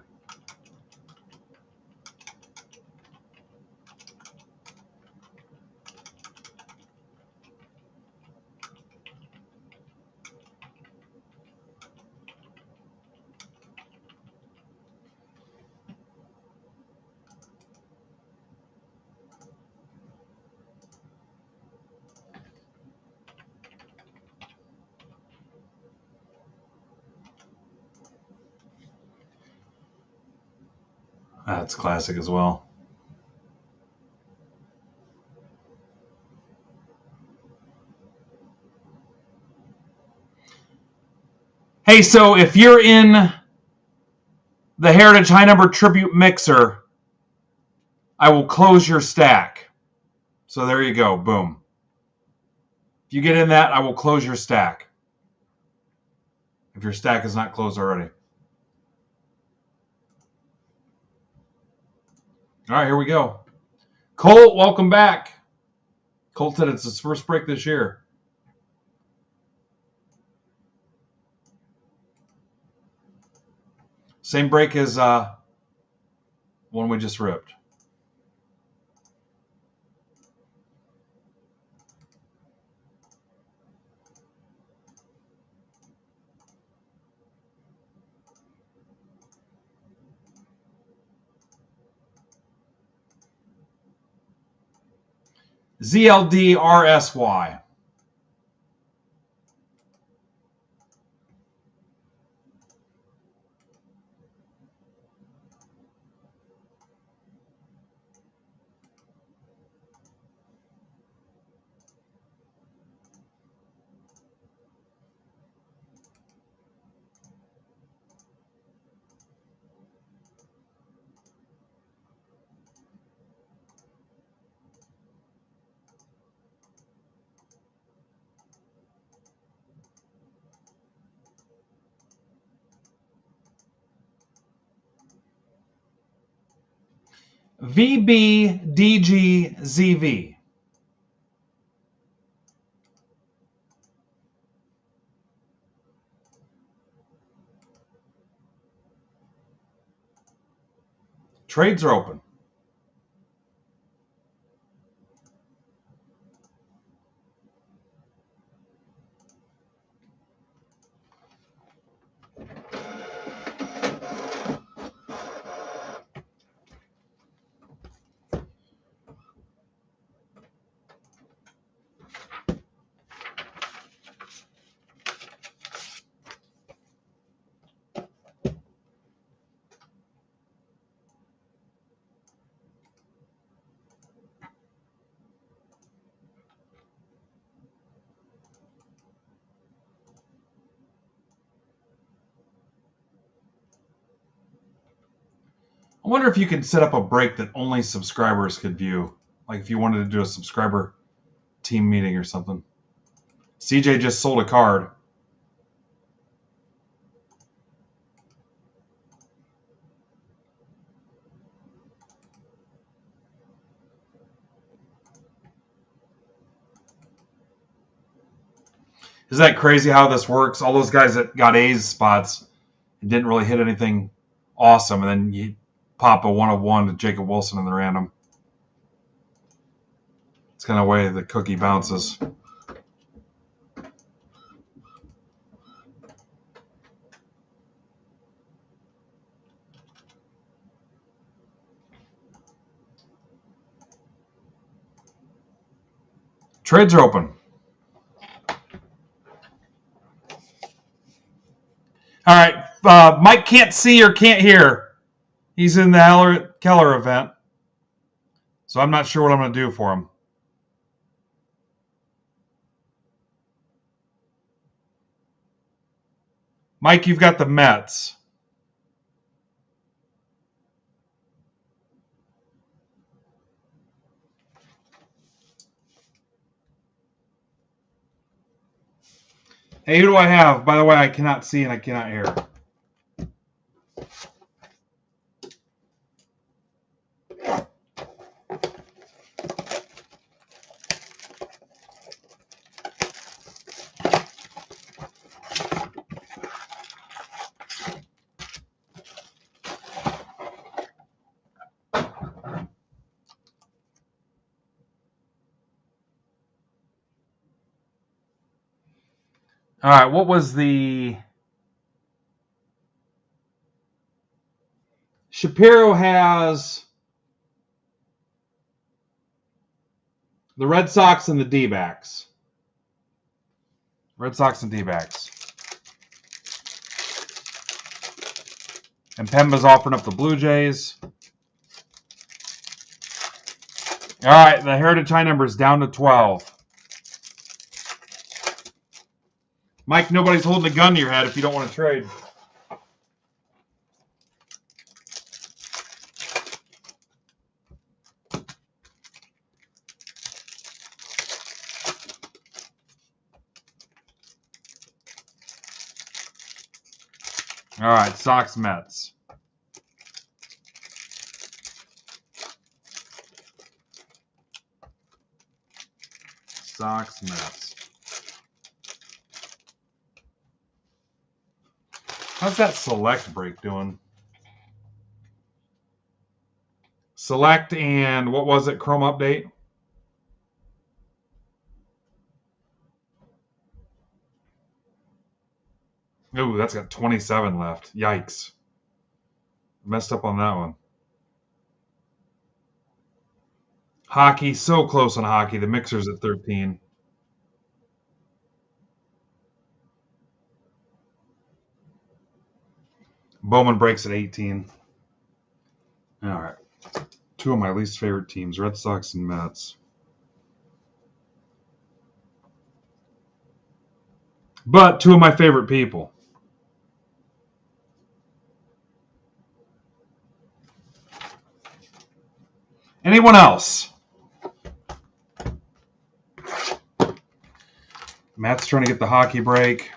That's classic as well. Hey, so if you're in the Heritage High Number Tribute Mixer, I will close your stack. So there you go. Boom. If you get in that, I will close your stack. If your stack is not closed already. All right, here we go. Colt, welcome back. Colt said it's his first break this year. Same break as one we just ripped. ZLDRSY. VBDGZV. Trades are open. I wonder if you can set up a break that only subscribers could view. Like if you wanted to do a subscriber team meeting or something. CJ just sold a card. Isn't that crazy how this works? All those guys that got A's spots and didn't really hit anything awesome, and then you pop a 1/1 to Jacob Wilson in the random. It's kind of the way the cookie bounces. Trades are open. All right, Mike can't see or can't hear. He's in the Keller event, so I'm not sure what I'm going to do for him. Mike, you've got the Mets. Hey, who do I have? By the way, I cannot see and I cannot hear. All right, what was the... Shapiro has the Red Sox and the D-backs. Red Sox and D-backs. And Pemba's offering up the Blue Jays. All right, the Heritage High number is down to 12. Mike, nobody's holding a gun to your head if you don't want to trade. All right, Sox Mets. Sox Mets. How's that select break doing? Select and what was it? Chrome update? Ooh, that's got 27 left. Yikes. Messed up on that one. Hockey, so close on hockey. The mixer's at 13. Bowman breaks at 18. All right. Two of my least favorite teams, Red Sox and Mets. But two of my favorite people. Anyone else? Matt's trying to get the hockey break.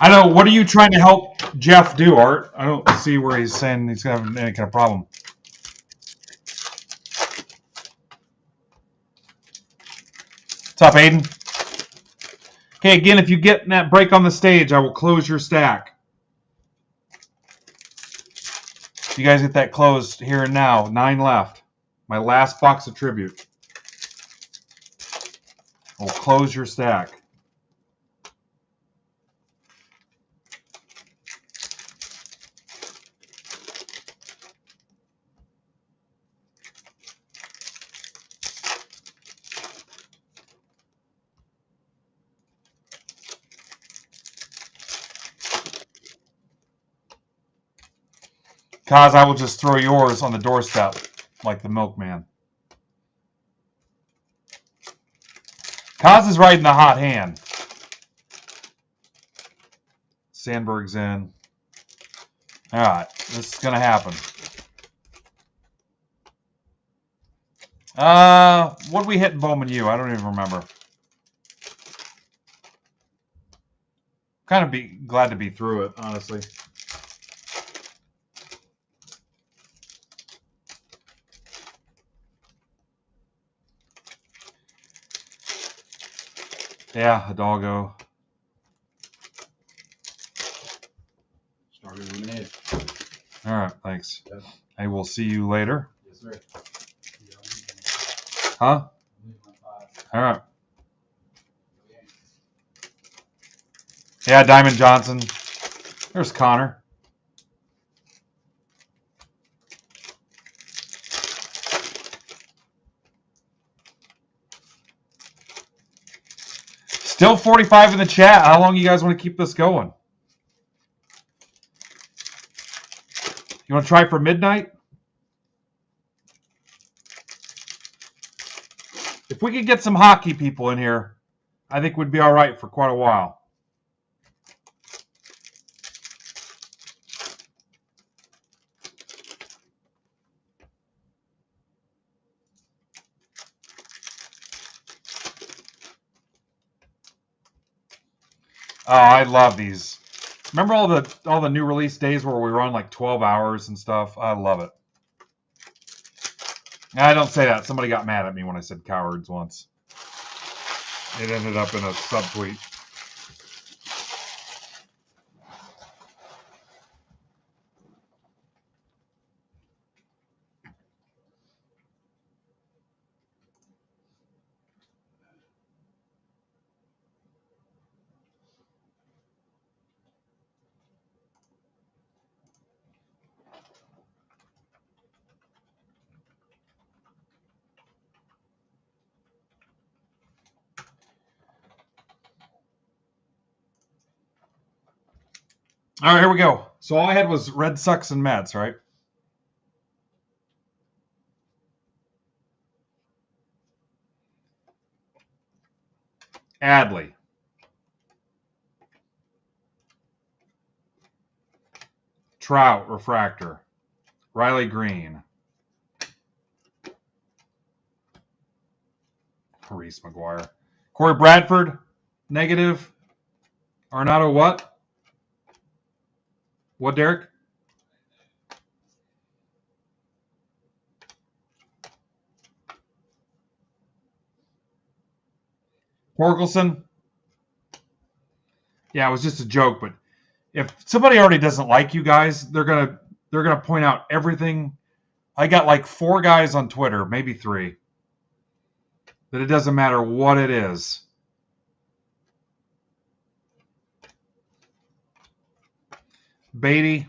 I know. What are you trying to help Jeff do, Art? I don't see where he's saying he's going to have any kind of problem. What's up, Aiden? Okay, again, if you get in that break on the stage, I will close your stack. You guys get that closed here and now. 9 left. My last box of tribute. I'll close your stack. Kaz, I will just throw yours on the doorstep like the milkman. Kaz is riding the hot hand. Sandberg's in. All right, this is going to happen. What did we hit in Bowman U? I don't even remember. Kind of be glad to be through it, honestly. Yeah, Hidalgo. Started eliminated. All right, thanks. Yep. I will see you later. Yes, sir. Huh? All right. Yeah, Diamond Johnson. There's Connor. Still 45 in the chat. How long you guys want to keep this going? You want to try for midnight? If we could get some hockey people in here, I think we'd be all right for quite a while. Oh, I love these. Remember all the new release days where we run like 12 hours and stuff? I love it. I don't say that. Somebody got mad at me when I said cowards once. It ended up in a subtweet. All right, here we go. So all I had was Red Sox and Mets, right? Adley. Trout, refractor. Riley Green. Reese McGuire. Corey Bradford, negative. Arnado, what? What, Derek? Torkelson. Yeah, it was just a joke, but if somebody already doesn't like you guys, they're gonna point out everything. I got like 4 guys on Twitter, maybe 3, that it doesn't matter what it is. Beatty.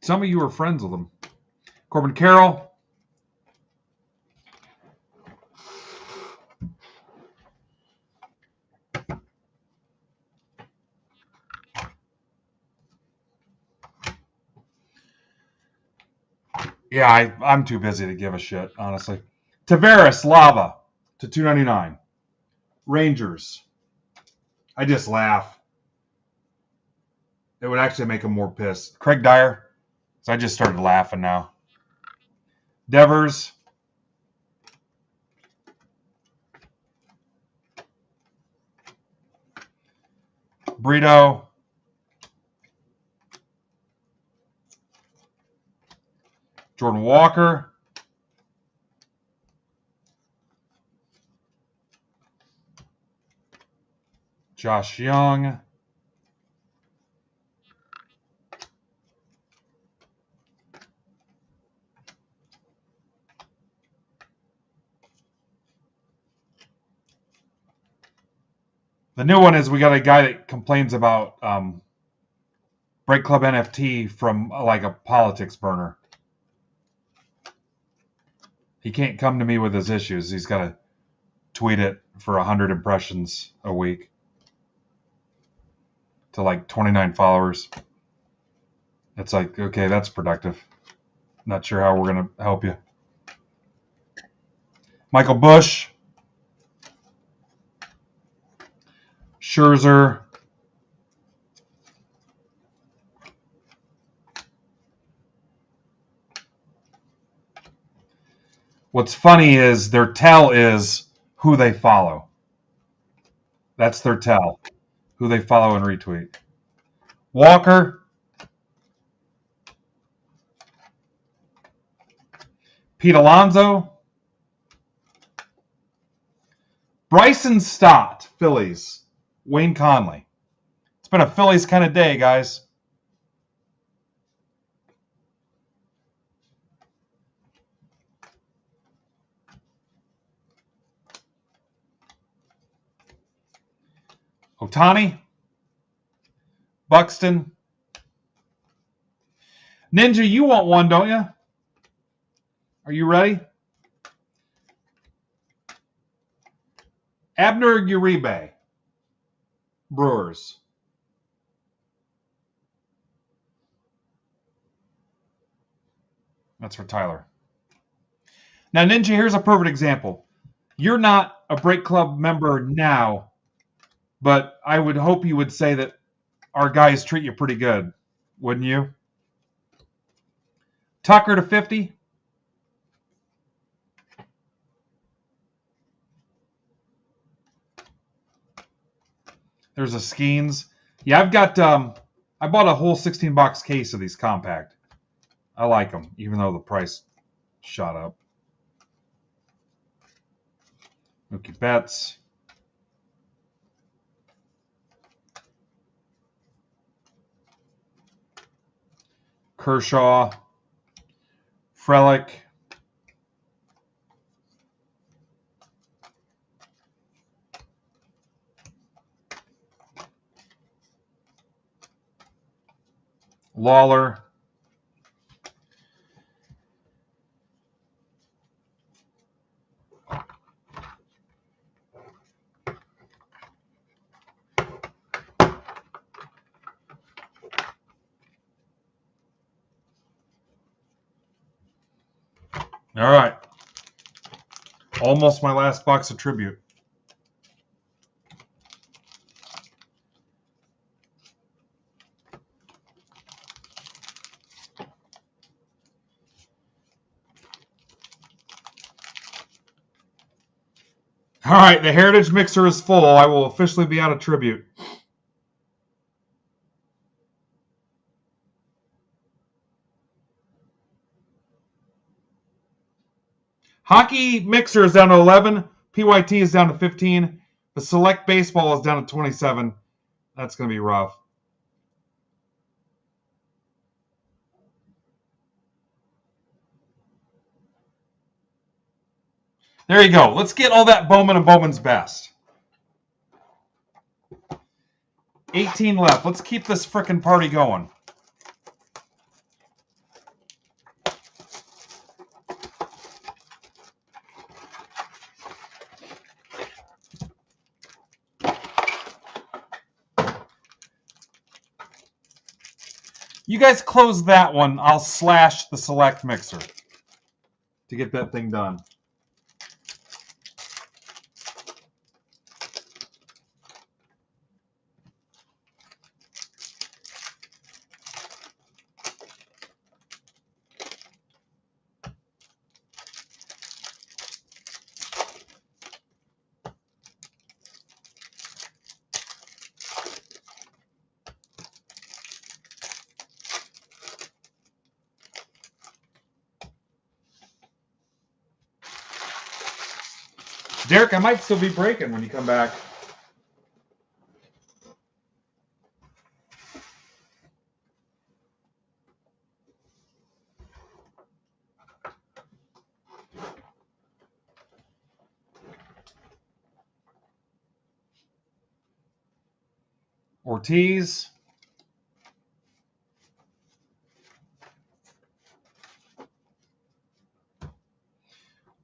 Some of you are friends with him. Corbin Carroll. Yeah, I'm too busy to give a shit, honestly. Tavares, Lava to 299. Rangers. I just laugh. It would actually make him more pissed. Craig Dyer. So I just started laughing now. Devers. Brito. Jordan Walker. Josh Young. The new one is we got a guy that complains about Break Club NFT from like a politics burner. He can't come to me with his issues. He's got to tweet it for 100 impressions a week to like 29 followers. It's like, okay, that's productive. Not sure how we're going to help you. Michael Bush. Scherzer. What's funny is their tell is who they follow. That's their tell. Who they follow and retweet. Walker. Pete Alonso. Bryson Stott, Phillies. Wayne Conley. It's been a Phillies kind of day, guys. Ohtani. Buxton. Ninja, you want one, don't you? Are you ready? Abner Uribe. Brewers. That's for Tyler. Now, Ninja, here's a perfect example. You're not a Break Club member now, but I would hope you would say that our guys treat you pretty good, wouldn't you? Tucker to 50. There's a Skeens. Yeah, I've got, I bought a whole 16-box case of these compact. I like them, even though the price shot up. Mookie Betts. Kershaw. Frelick. Lawler. All right. Almost my last box of tribute. All right, the Heritage Mixer is full. I will officially be out of tribute. Hockey Mixer is down to 11. PYT is down to 15. The Select Baseball is down to 27. That's going to be rough. There you go. Let's get all that Bowman and Bowman's best. 18 left. Let's keep this frickin' party going. You guys close that one. I'll slash the Select Mixer to get that thing done. Derek, I might still be breaking when you come back. Ortiz.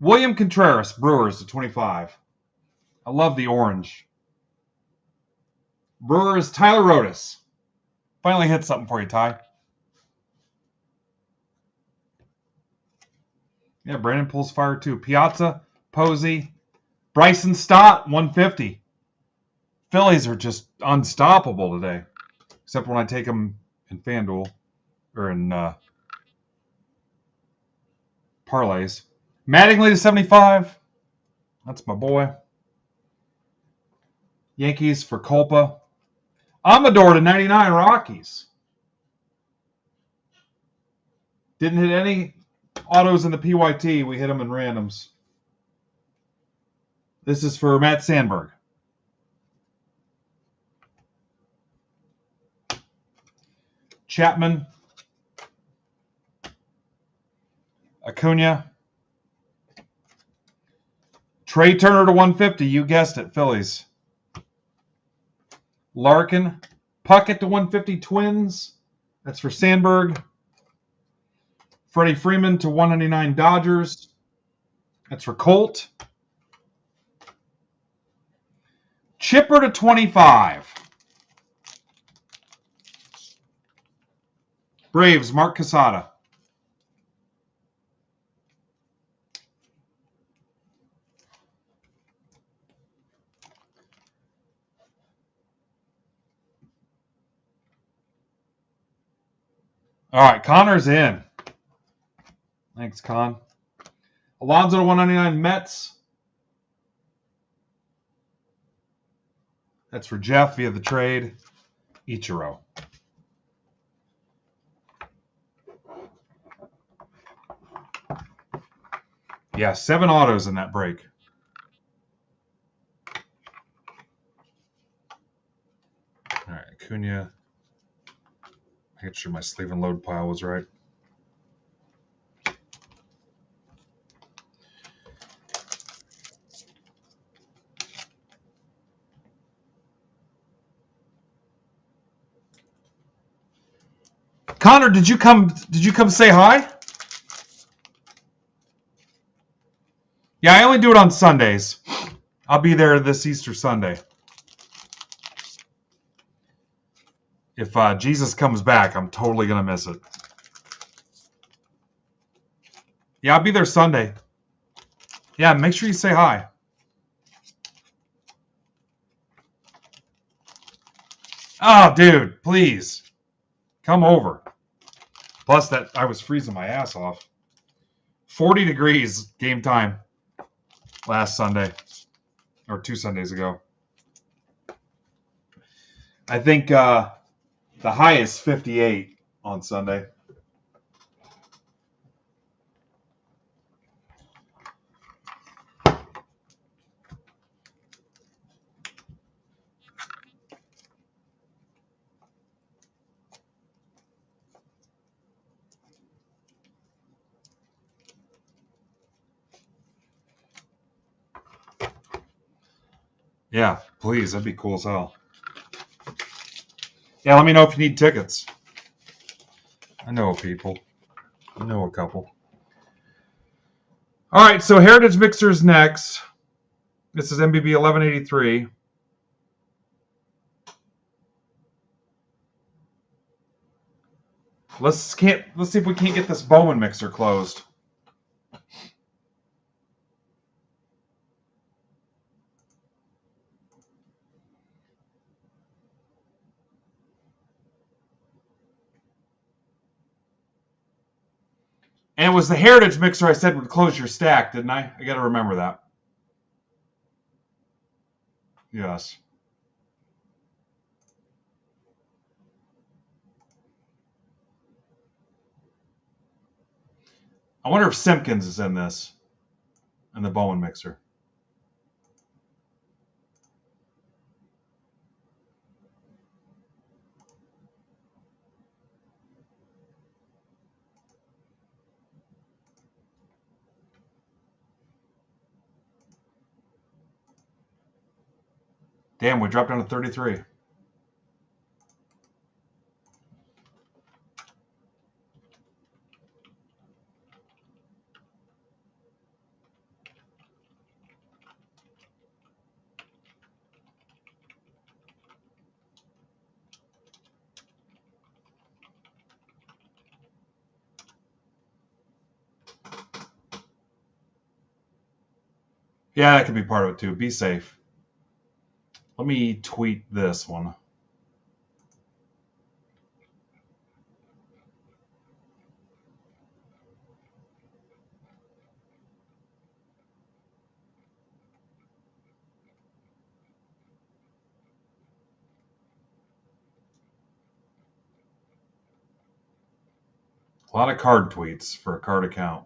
William Contreras, Brewers to 25. I love the orange. Brewers, Tyler Rodas. Finally hit something for you, Ty. Yeah, Brandon pulls fire too. Piazza, Posey, Bryson Stott, 150. Phillies are just unstoppable today, except when I take them in FanDuel or in parlays. Mattingly to 75. That's my boy. Yankees for Culpa. Amador to 99, Rockies. Didn't hit any autos in the PYT. We hit them in randoms. This is for Matt Sandberg. Chapman. Acuna. Trey Turner to 150. You guessed it, Phillies. Larkin. Puckett to 150, Twins. That's for Sandberg. Freddie Freeman to 199, Dodgers. That's for Colt. Chipper to 25. Braves, Mark Casada. All right, Connor's in. Thanks, Con. Alonso to 199, Mets. That's for Jeff via the trade. Ichiro. Yeah, 7 autos in that break. All right, Acuna. Make sure my sleeve and load pile was right. Connor, did you come say hi? Yeah, I only do it on Sundays. I'll be there this Easter Sunday. If Jesus comes back, I'm totally going to miss it. Yeah, I'll be there Sunday. Yeah, make sure you say hi. Oh, dude, please. Come over. Plus, that I was freezing my ass off. 40 degrees game time last Sunday. Or 2 Sundays ago. I think the high is 58 on Sunday. Yeah, please. That'd be cool as hell. Yeah, let me know if you need tickets. I know people. I know a couple. All right, so Heritage Mixer's next. This is MBB 1183. Let's see if we can't get this Bowman mixer closed. And it was the Heritage mixer I said would close your stack, didn't I? I got to remember that. Yes. I wonder if Simpkins is in this, in the Bowman mixer. Damn, we dropped down to 33. Yeah, that could be part of it too. Be safe. Let me tweet this one. A lot of card tweets for a card account.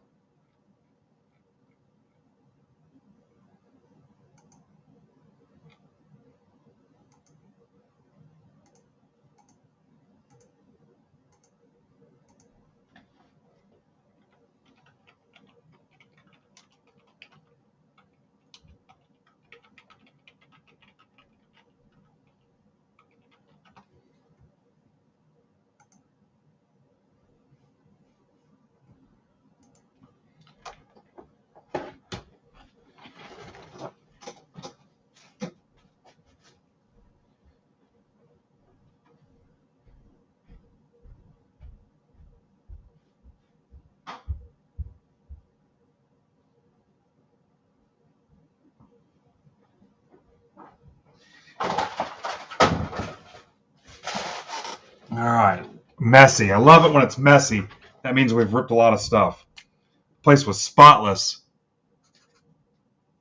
All right. Messy. I love it when it's messy. That means we've ripped a lot of stuff. The place was spotless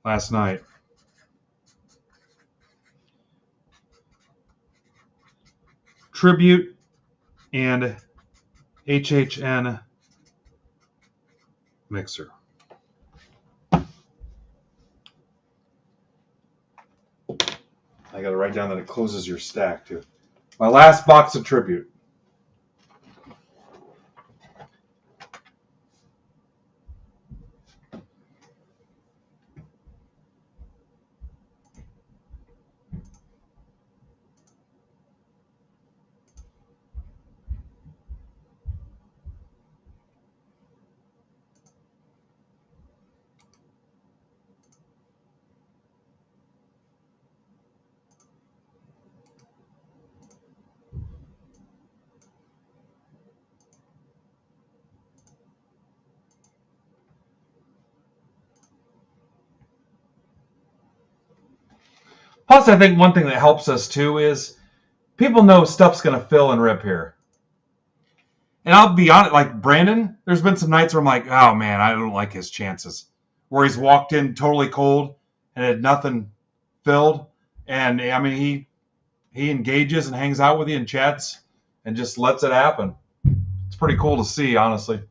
last night. Tribute and HHN mixer. I got to write down that it closes your stack too. My last box of Tribute. Plus, I think one thing that helps us too is people know stuff's going to fill and rip here. And I'll be honest, like Brandon, there's been some nights where I'm like, oh man, I don't like his chances. Where he's walked in totally cold and had nothing filled. And I mean, he engages and hangs out with you and chats and just lets it happen. It's pretty cool to see, honestly.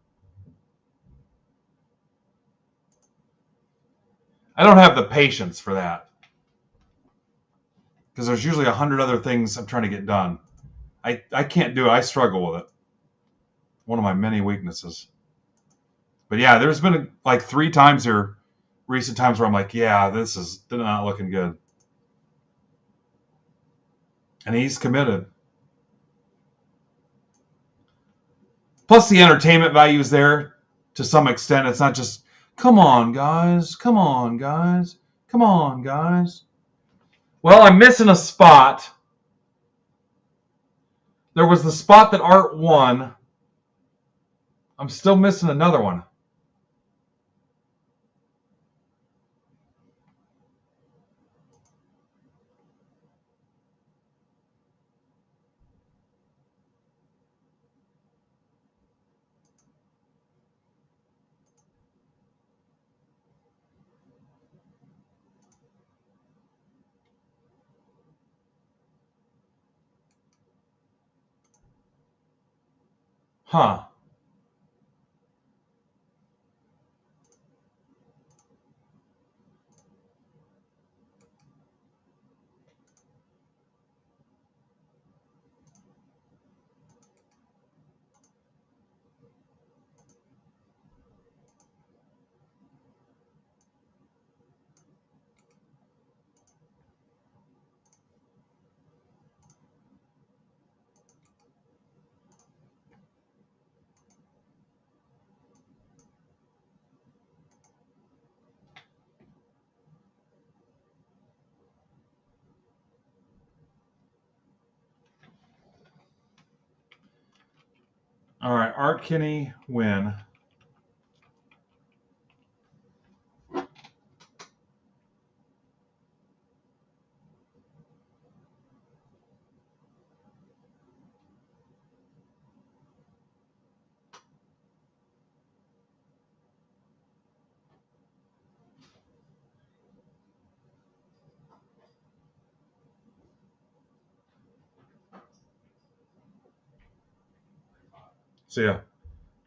I don't have the patience for that because there's usually 100 other things I'm trying to get done. I can't do it. I struggle with it. One of my many weaknesses. But yeah, there's been like 3 times here, recent times where I'm like, yeah, this is not looking good. And he's committed. Plus the entertainment value is there to some extent. It's not just, come on, guys, come on, guys, come on, guys. Well, I'm missing a spot. There was the spot that Art won. I'm still missing another one. Huh. All right, Art Kinney win. See ya.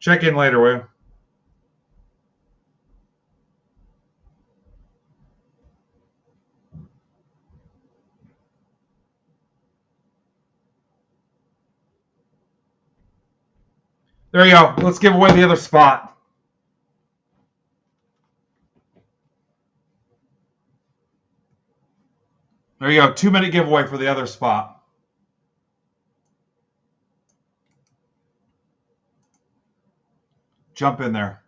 Check in later, will you? There you go. Let's give away the other spot. There you go. 2-minute giveaway for the other spot. Jump in there.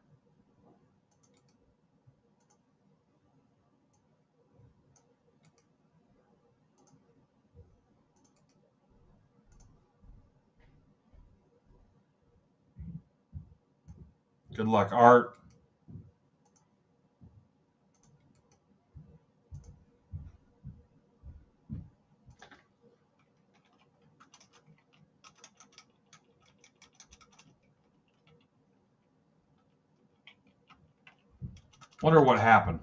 Good luck, Art. Wonder what happened.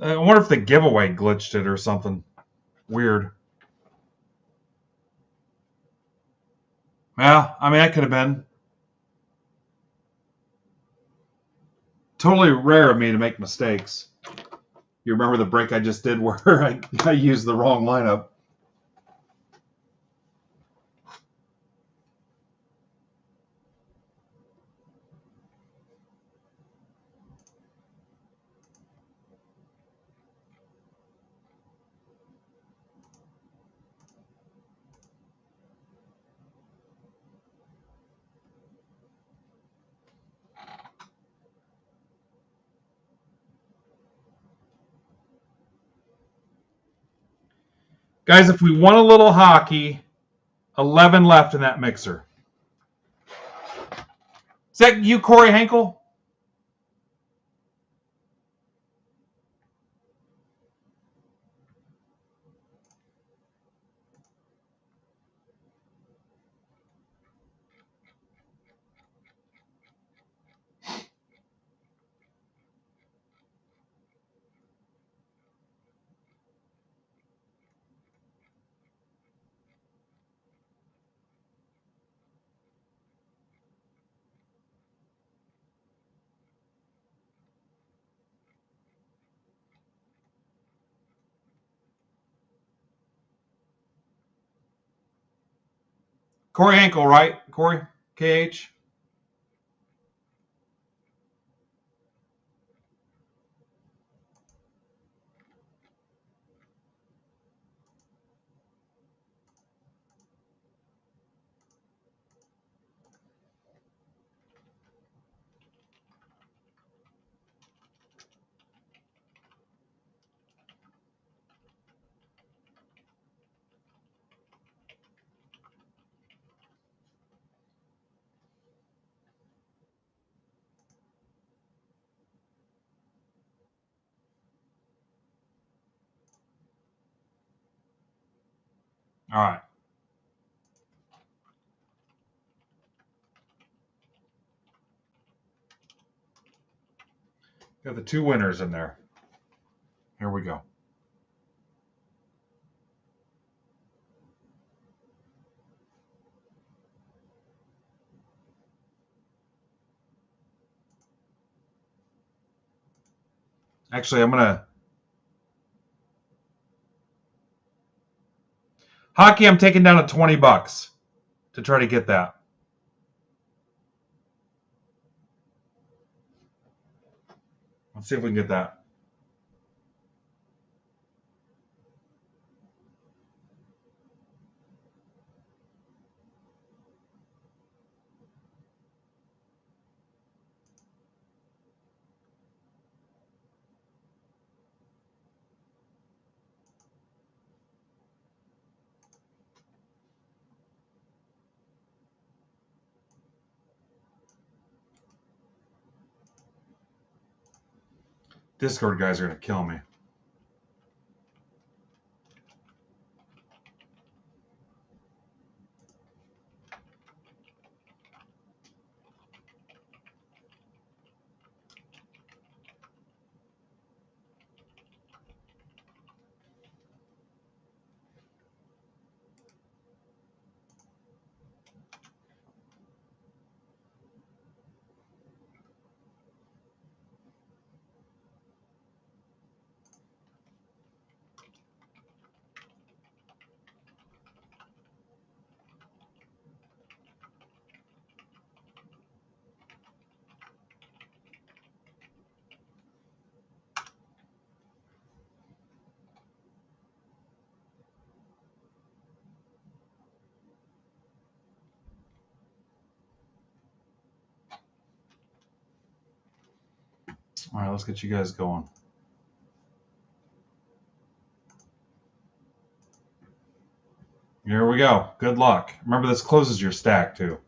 I wonder if the giveaway glitched it or something weird. Yeah, I mean, that could have been. Totally rare of me to make mistakes. You remember the break I just did where I used the wrong lineup? Guys, if we want a little hockey, 11 left in that mixer. Is that you, Corey Henkel? Corey Henkel, right? Corey? KH? All right. Got the two winners in there. Here we go. Actually, I'm going to... Hockey, I'm taking down to $20 to try to get that. Let's see if we can get that. Discord guys are going to kill me. All right, let's get you guys going. Here we go. Good luck. Remember, this closes your stack, too.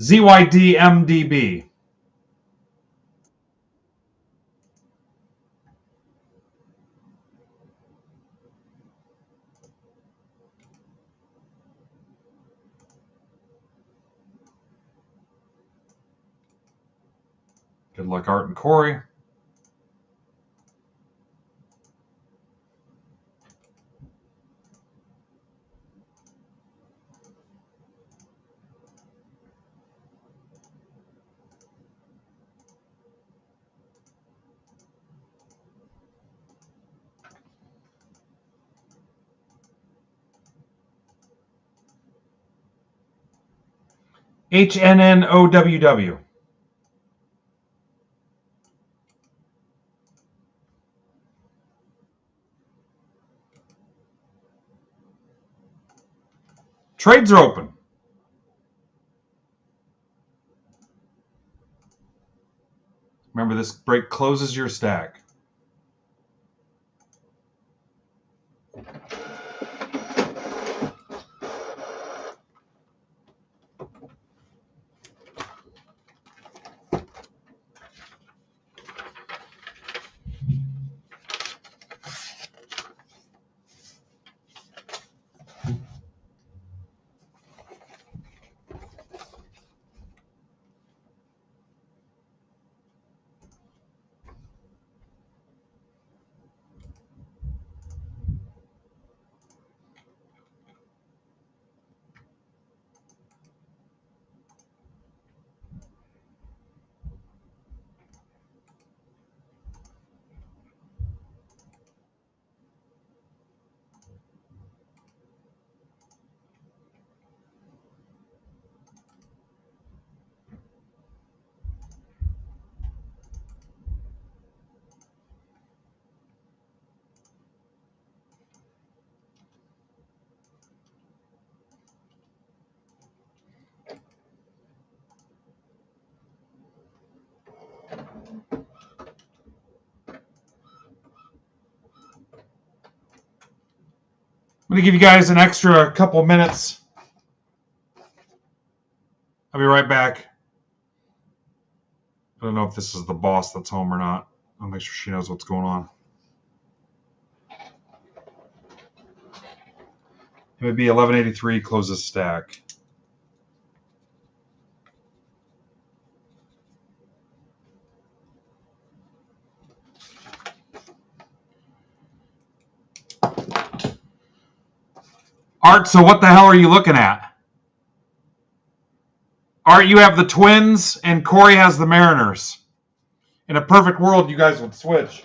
ZYDMDB. Good luck, Art and Corey. HNNOWW. Trades are open. Remember, this break closes your stack. I'm going to give you guys an extra couple minutes. I'll be right back. I don't know if this is the boss that's home or not. I'll make sure she knows what's going on. It would be 1183, closes stack. Art, so what the hell are you looking at? Art, you have the Twins, and Corey has the Mariners. In a perfect world, you guys would switch.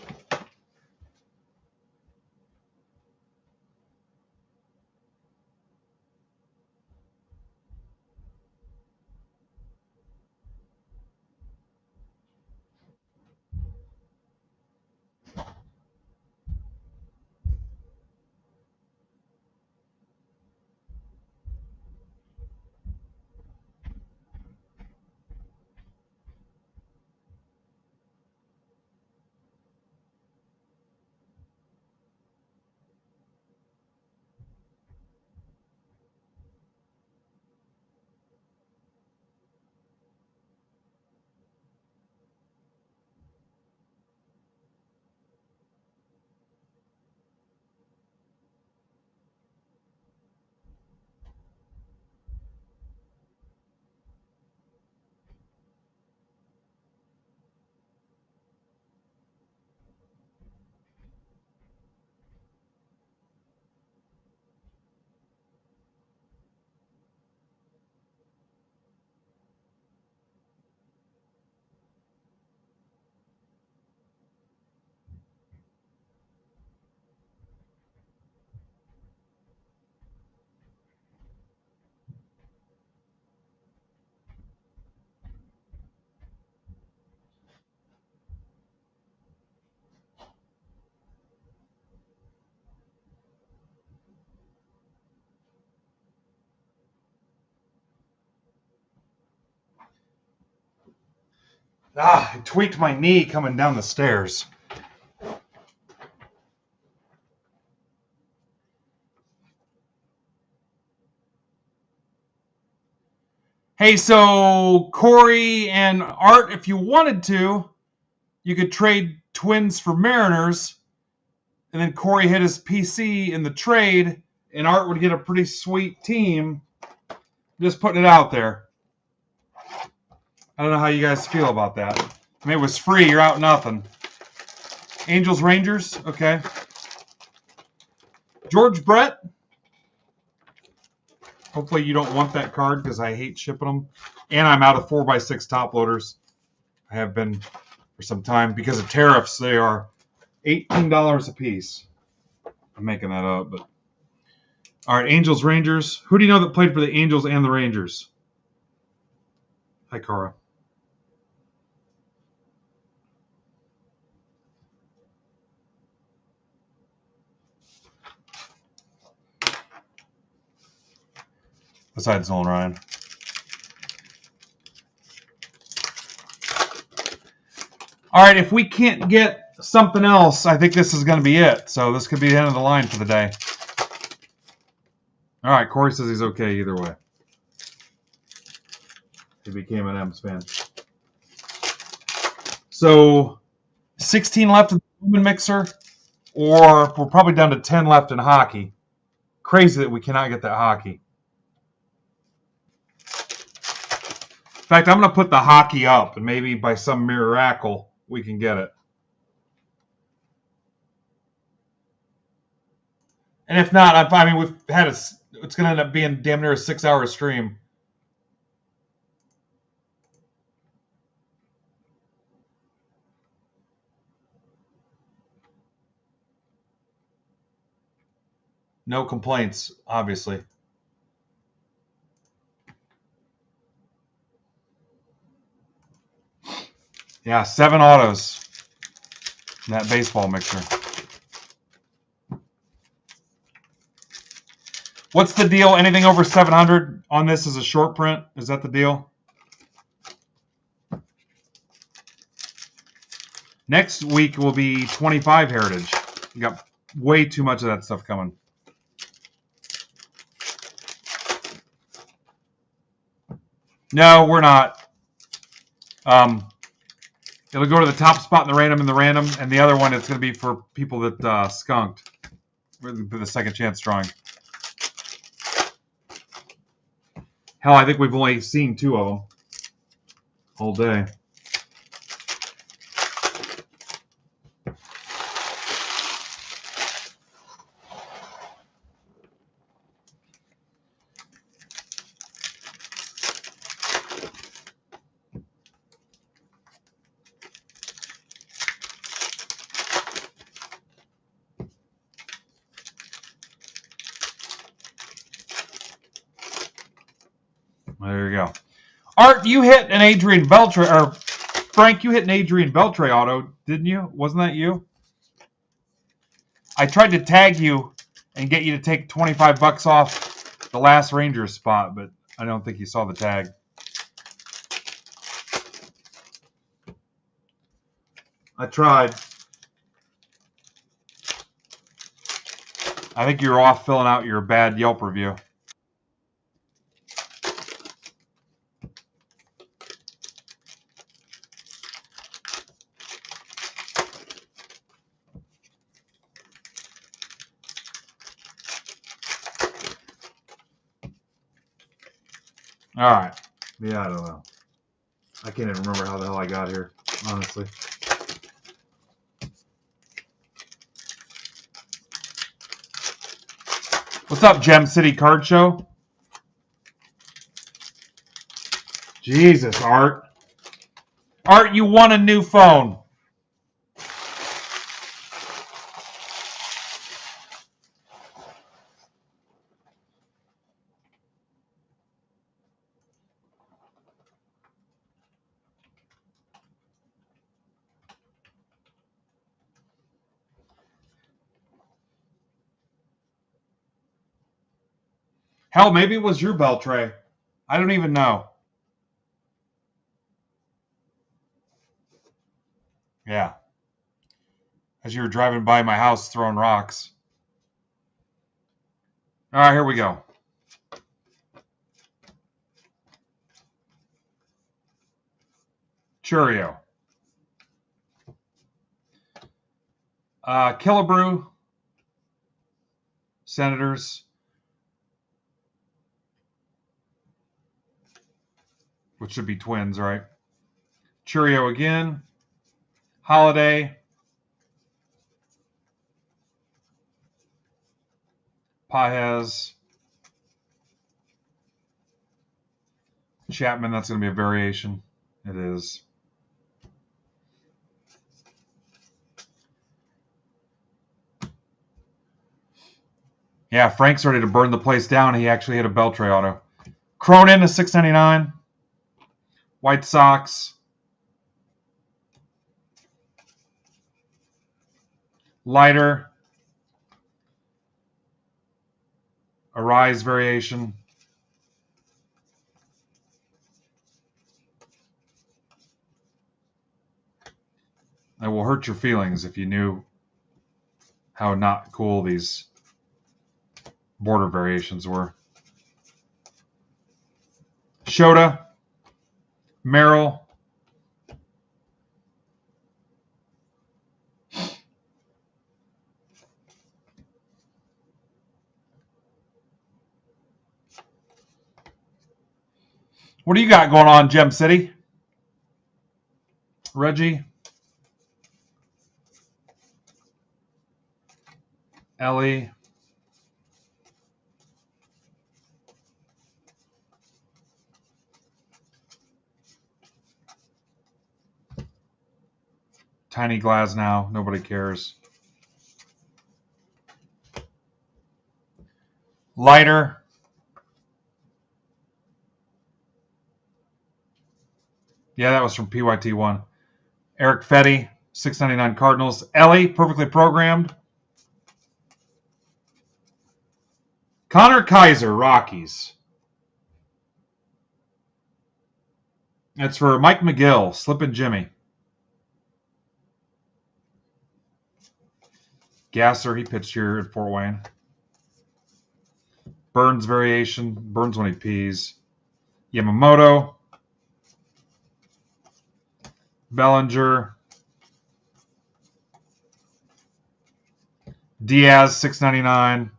I tweaked my knee coming down the stairs. Hey, so Corey and Art, if you wanted to, you could trade Twins for Mariners, and then Corey hit his PC in the trade, and Art would get a pretty sweet team. Just putting it out there. I don't know how you guys feel about that. I mean, it was free. You're out nothing. Angels, Rangers. Okay. George Brett. Hopefully you don't want that card because I hate shipping them. And I'm out of 4x6 top loaders. I have been for some time. Because of tariffs, they are $18 a piece. I'm making that up, but all right, Angels, Rangers. Who do you know that played for the Angels and the Rangers? Hi, Cara. Besides Nolan Ryan. All right, if we can't get something else, I think this is going to be it. So this could be the end of the line for the day. All right, Corey says he's okay either way. He became an M's fan. So 16 left in the Lumen Mixer, or we're probably down to 10 left in hockey. Crazy that we cannot get that hockey. In fact, I'm going to put the hockey up, and maybe by some miracle we can get it. And if not, I mean, we've had it's going to end up being damn near a 6-hour stream. No complaints, obviously. Yeah, 7 autos in that baseball mixer. What's the deal? Anything over 700 on this is a short print? Is that the deal? Next week will be 25 Heritage. We got way too much of that stuff coming. No, we're not. It'll go to the top spot in the random, and the other one it's going to be for people that skunked for the second chance drawing. Hell, I think we've only seen 2 of them all day. There you go. Art, you hit an Adrian Beltre, or Frank, you hit an Adrian Beltre auto, didn't you? Wasn't that you? I tried to tag you and get you to take $25 off the last Rangers spot, but I don't think you saw the tag. I tried. I think you were off filling out your bad Yelp review. All right. Yeah, I don't know. I can't even remember how the hell I got here, honestly. What's up, Gem City Card Show? Jesus, Art. Art, you won a new phone. Hell, maybe it was your Beltray. I don't even know. Yeah. As you were driving by my house throwing rocks. All right, here we go. Churio. Killebrew. Senators. Which should be twins, right? Churio again. Holiday. Paez. Chapman, that's going to be a variation. It is. Yeah, Frank's ready to burn the place down. He actually hit a Beltray auto. Cronin to $6.99. White Sox. Lighter. A Rise variation. It will hurt your feelings if you knew how not cool these border variations were. Shota. Merrill. What do you got going on, Gem City? Reggie. Ellie. Tiny glass now. Nobody cares. Lighter. Yeah, that was from PYT1. Eric Fetty, $6.99 Cardinals. Ellie, perfectly programmed. Connor Kaiser, Rockies. That's for Mike McGill, Slippin' Jimmy. Gasser, he pitched here at Fort Wayne. Burns variation. Burns when he pees. Yamamoto. Bellinger. Diaz, $6.99.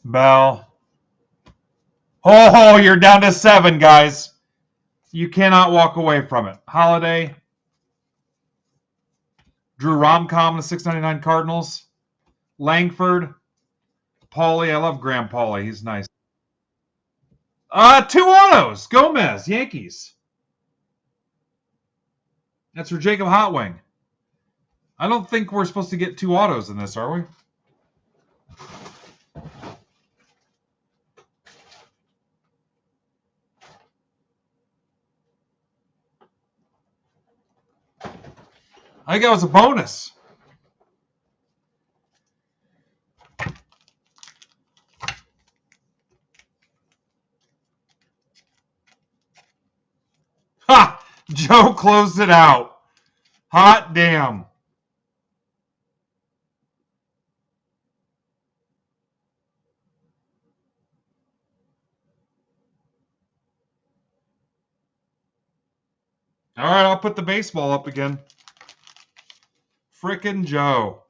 Bell. Oh, you're down to 7, guys. You cannot walk away from it. Holiday. Drew Romcom, the $6.99 Cardinals. Langford. Paulie. I love Graham Paulie. He's nice. 2 autos. Gomez, Yankees. That's for Jacob Hotwing. I don't think we're supposed to get 2 autos in this, are we? I think that was a bonus. Ha! Joe closed it out. Hot damn. All right, I'll put the baseball up again. Frickin' Joe.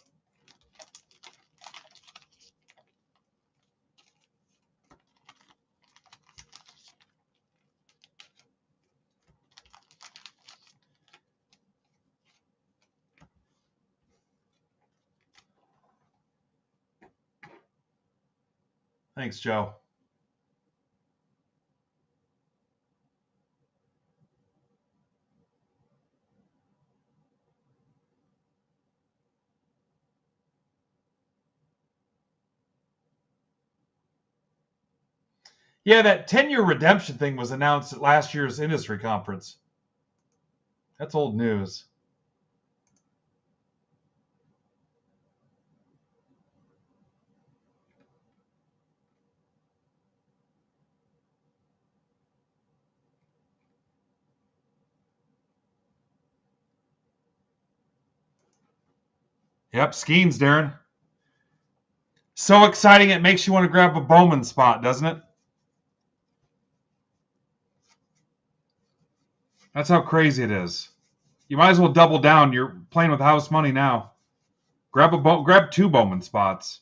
Thanks, Joe. Yeah, that 10-year redemption thing was announced at last year's industry conference. That's old news. Yep, Skeens, Darren. So exciting it makes you want to grab a Bowman spot, doesn't it? That's how crazy it is. You might as well double down. You're playing with house money now. Grab 2 Bowman spots.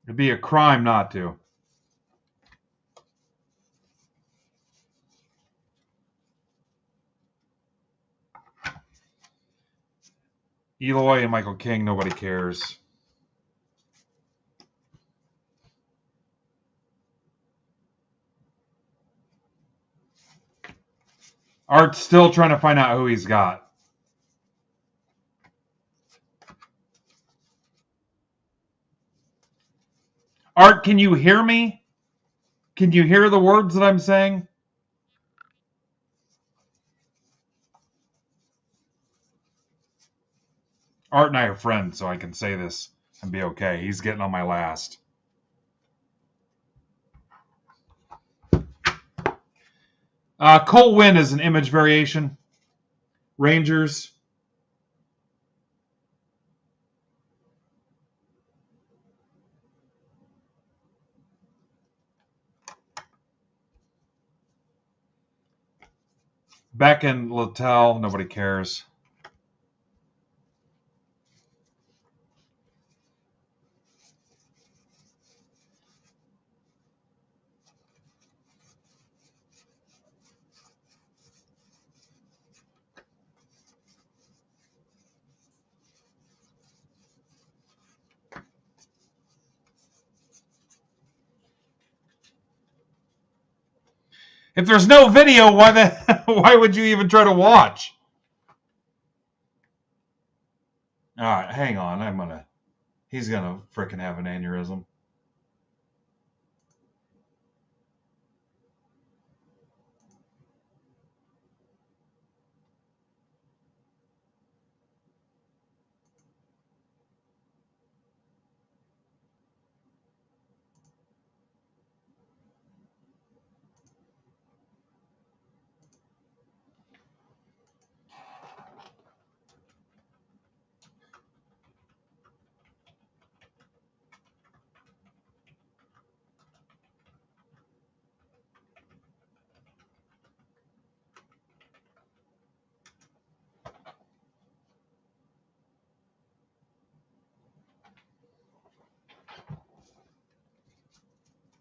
It'd be a crime not to. Eloy and Michael King, nobody cares. Art's still trying to find out who he's got. Art, can you hear me? Can you hear the words that I'm saying? Art and I are friends, so I can say this and be okay. He's getting on my last. Cole Winn is an image variation. Rangers. Beck and Littell, nobody cares. If there's no video, why would you even try to watch? All right, hang on. He's gonna frickin' have an aneurysm.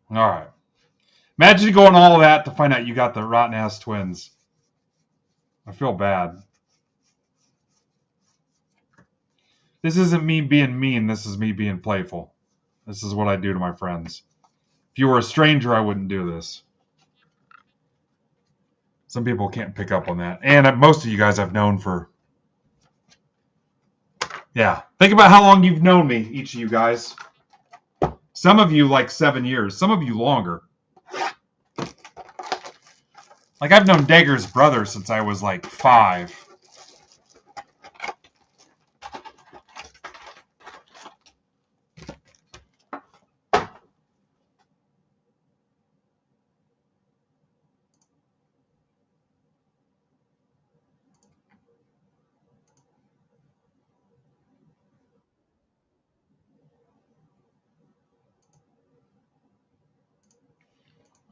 All right. Imagine going all of that to find out you got the rotten ass Twins. I feel bad. This isn't me being mean. This is me being playful. This is what I do to my friends. If you were a stranger, I wouldn't do this. Some people can't pick up on that. And most of you guys I've known for... Yeah. Think about how long you've known me, each of you guys. Some of you like 7 years. Some of you longer. Like, I've known Dagger's brother since I was like 5.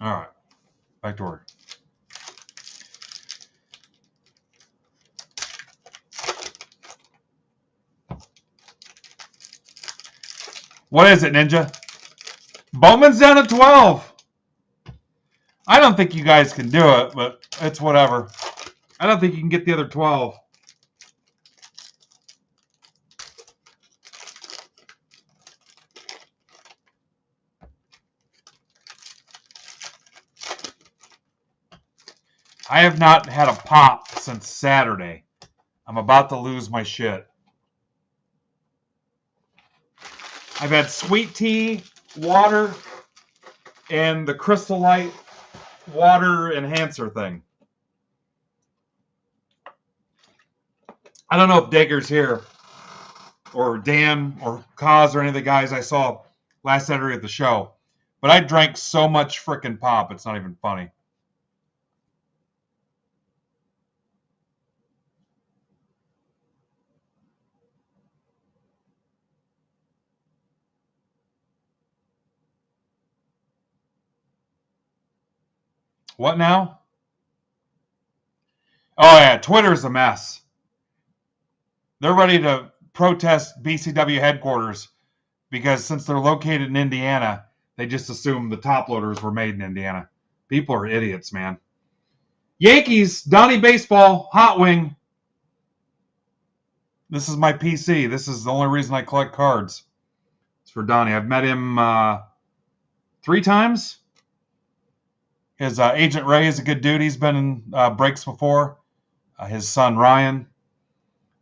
All right. Back to work. What is it, Ninja? Bowman's down at 12. I don't think you guys can do it, but it's whatever. I don't think you can get the other 12. I have not had a pop since Saturday. I'm about to lose my shit. I've had sweet tea, water, and the Crystal Light water enhancer thing. I don't know if Dagger's here, or Dan, or Kaz, or any of the guys I saw last Saturday at the show, but I drank so much frickin' pop, it's not even funny. What now? Oh, yeah, Twitter's a mess. They're ready to protest BCW headquarters because since they're located in Indiana, they just assume the top loaders were made in Indiana. People are idiots, man. Yankees, Donnie Baseball, Hot Wing. This is my PC. This is the only reason I collect cards. It's for Donnie. I've met him 3 times. His agent Ray is a good dude. He's been in breaks before. His son Ryan,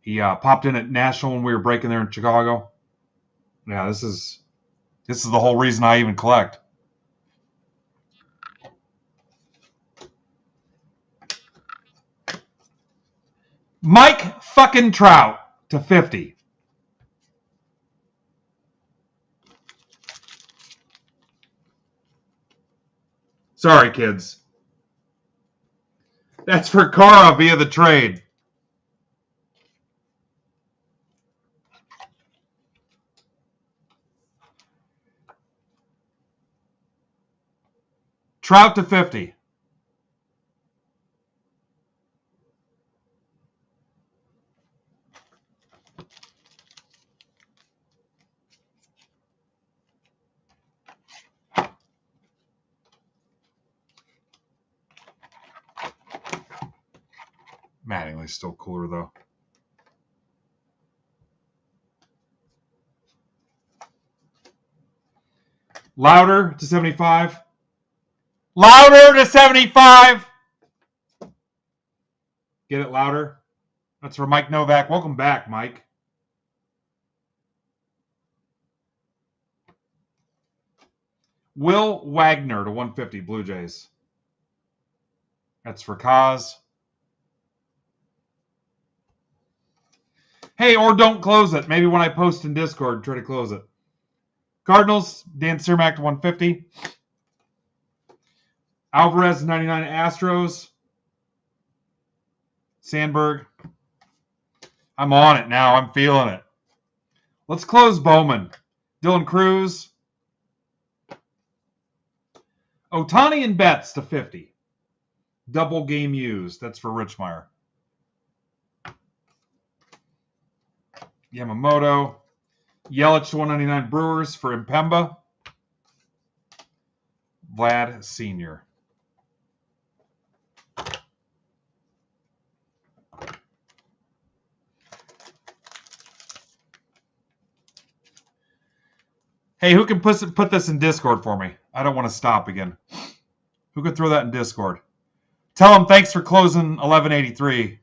he popped in at National when we were breaking there in Chicago. Yeah, this is the whole reason I even collect. Mike fucking Trout to 50. Sorry, kids. That's for Cara via the trade. Trout to 50. Mattingly's still cooler, though. Louder to 75. Louder to 75. Get it louder? That's for Mike Novak. Welcome back, Mike. Will Wagner to 150, Blue Jays. That's for Kaz. Hey, or don't close it. Maybe when I post in Discord, try to close it. Cardinals, Dan Cermak to 150. Alvarez, 99 Astros. Sandberg. I'm on it now. I'm feeling it. Let's close Bowman. Dylan Cruz. Otani and Betts to 50. Double game used. That's for Richmeyer. Yamamoto. Yelich to 199 Brewers for Impemba. Vlad Sr. Hey, who can put this in Discord for me? I don't want to stop again. Who could throw that in Discord? Tell them thanks for closing 1183.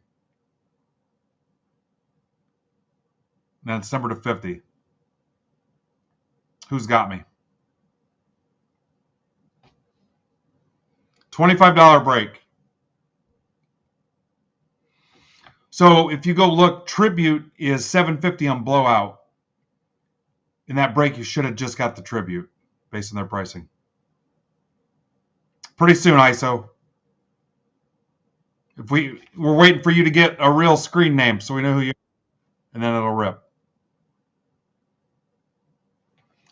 Now it's number to 50. Who's got me? $25 break. So if you go look, tribute is $750 on blowout. In that break, you should have just got the tribute based on their pricing. Pretty soon, ISO. We're waiting for you to get a real screen name so we know who you are, and then it'll rip.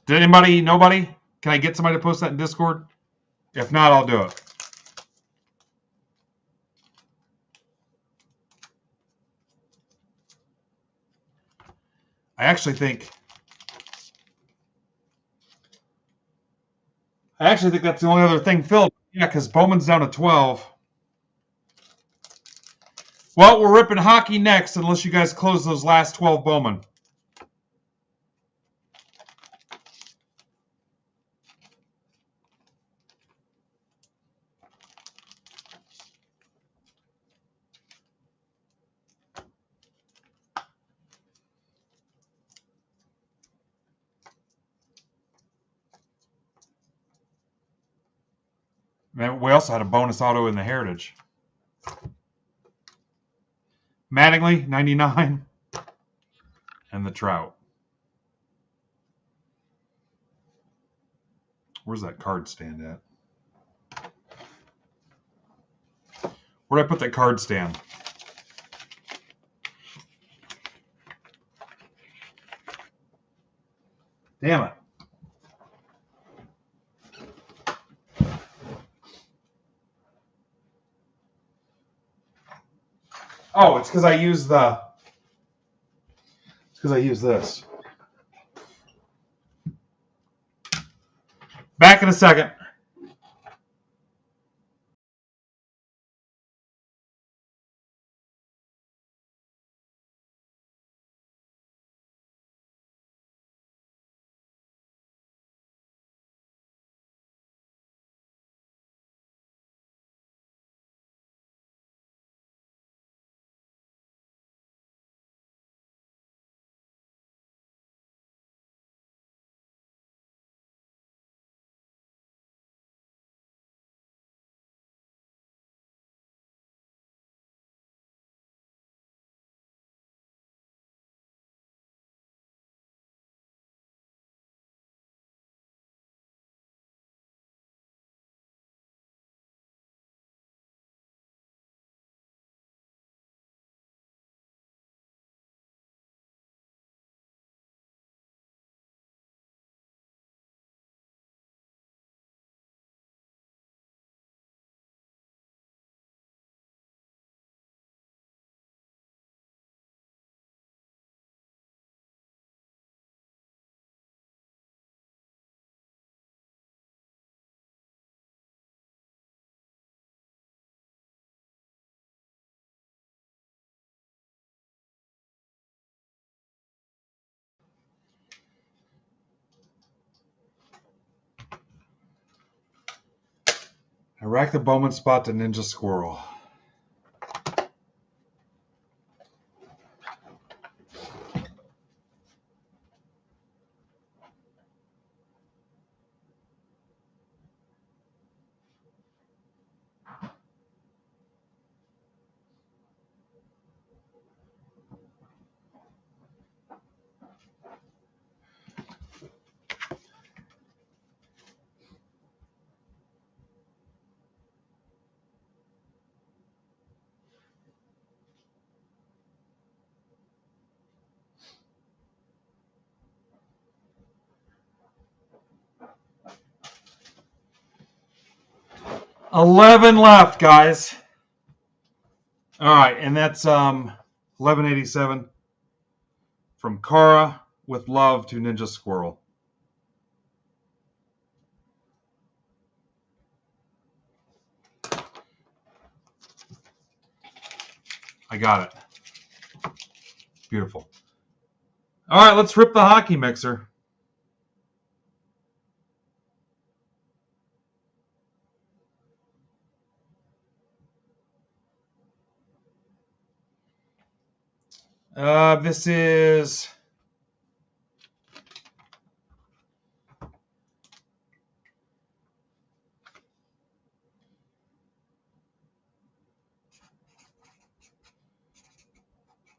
Did anybody, nobody? Can I get somebody to post that in Discord? If not, I'll do it. I actually think that's the only other thing filled. Yeah, because Bowman's down to 12. Well, we're ripping hockey next unless you guys close those last 12 Bowman. Man, we also had a bonus auto in the Heritage. Mattingly, 99. And the Trout. Where's that card stand at? Where'd I put that card stand? Damn it. Oh, it's because I use the. It's because I use this. Back in a second. I racked the Bowman spot to Ninja Squirrel. $11 left, guys. All right, and that's 1187 from Cara with love to Ninja Squirrel. I got it. Beautiful. All right, let's rip the hockey mixer. This is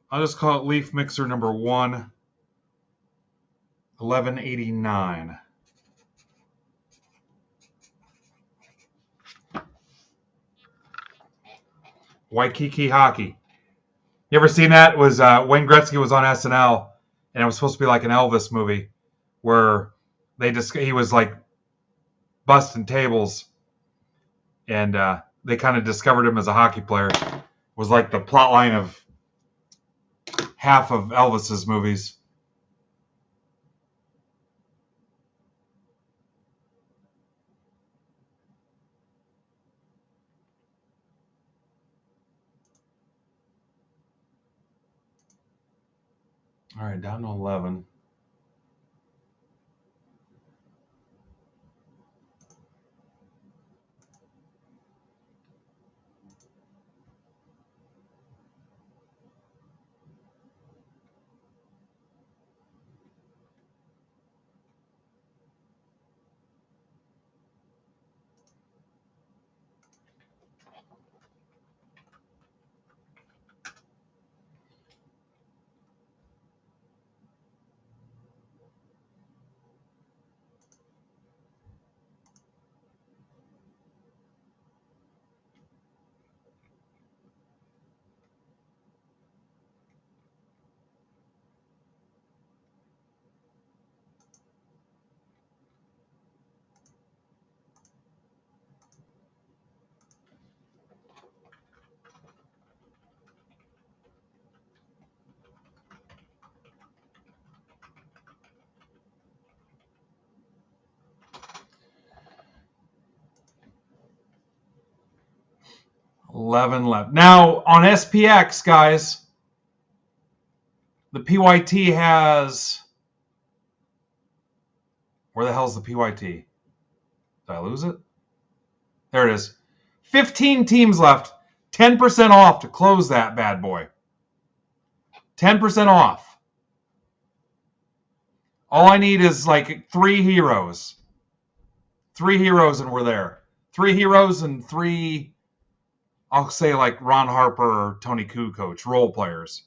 I'll just call it Leaf Mixer number 1, 1189. Waikiki Hockey. You ever seen that? It was Wayne Gretzky was on SNL, and it was supposed to be like an Elvis movie where he was like busting tables, and they kind of discovered him as a hockey player. It was like the plot line of half of Elvis's movies. All right, down to 11. $11 left. Now on SPX, guys, the PYT has. Where the hell's the PYT? Did I lose it? There it is. 15 teams left. 10% off to close that bad boy. 10% off. All I need is like 3 heroes. 3 heroes and we're there. 3 heroes and 3, I'll say like Ron Harper or Tony Kukoc, role players.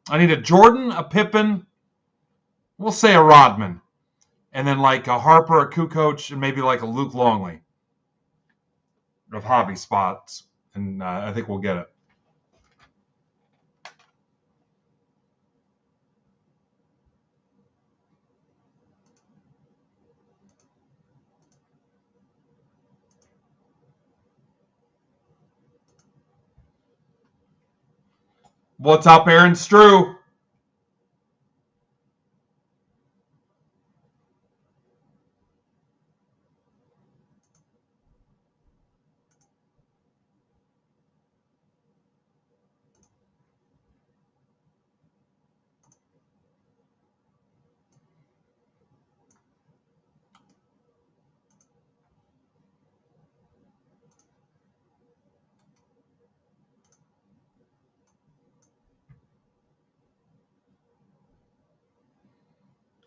I need a Jordan, a Pippen, we'll say a Rodman, and then like a Harper, a Kukoc, and maybe like a Luke Longley of hobby spots. And I think we'll get it. What's up, Aaron Strew?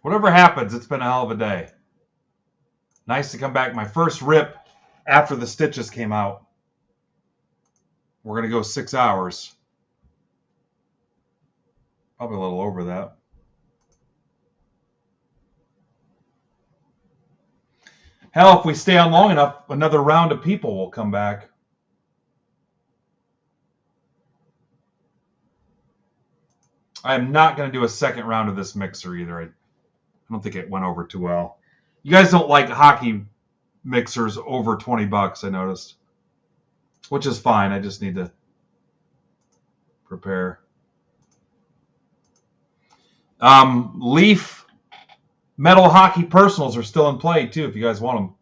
Whatever happens, it's been a hell of a day. Nice to come back. My first rip after the stitches came out. We're going to go 6 hours. Probably a little over that. Hell, if we stay on long enough, another round of people will come back. I am not going to do a second round of this mixer either. I don't think it went over too well. You guys don't like hockey mixers over $20, I noticed. Which is fine. I just need to prepare. Leaf Metal Hockey Personals are still in play, too, if you guys want them.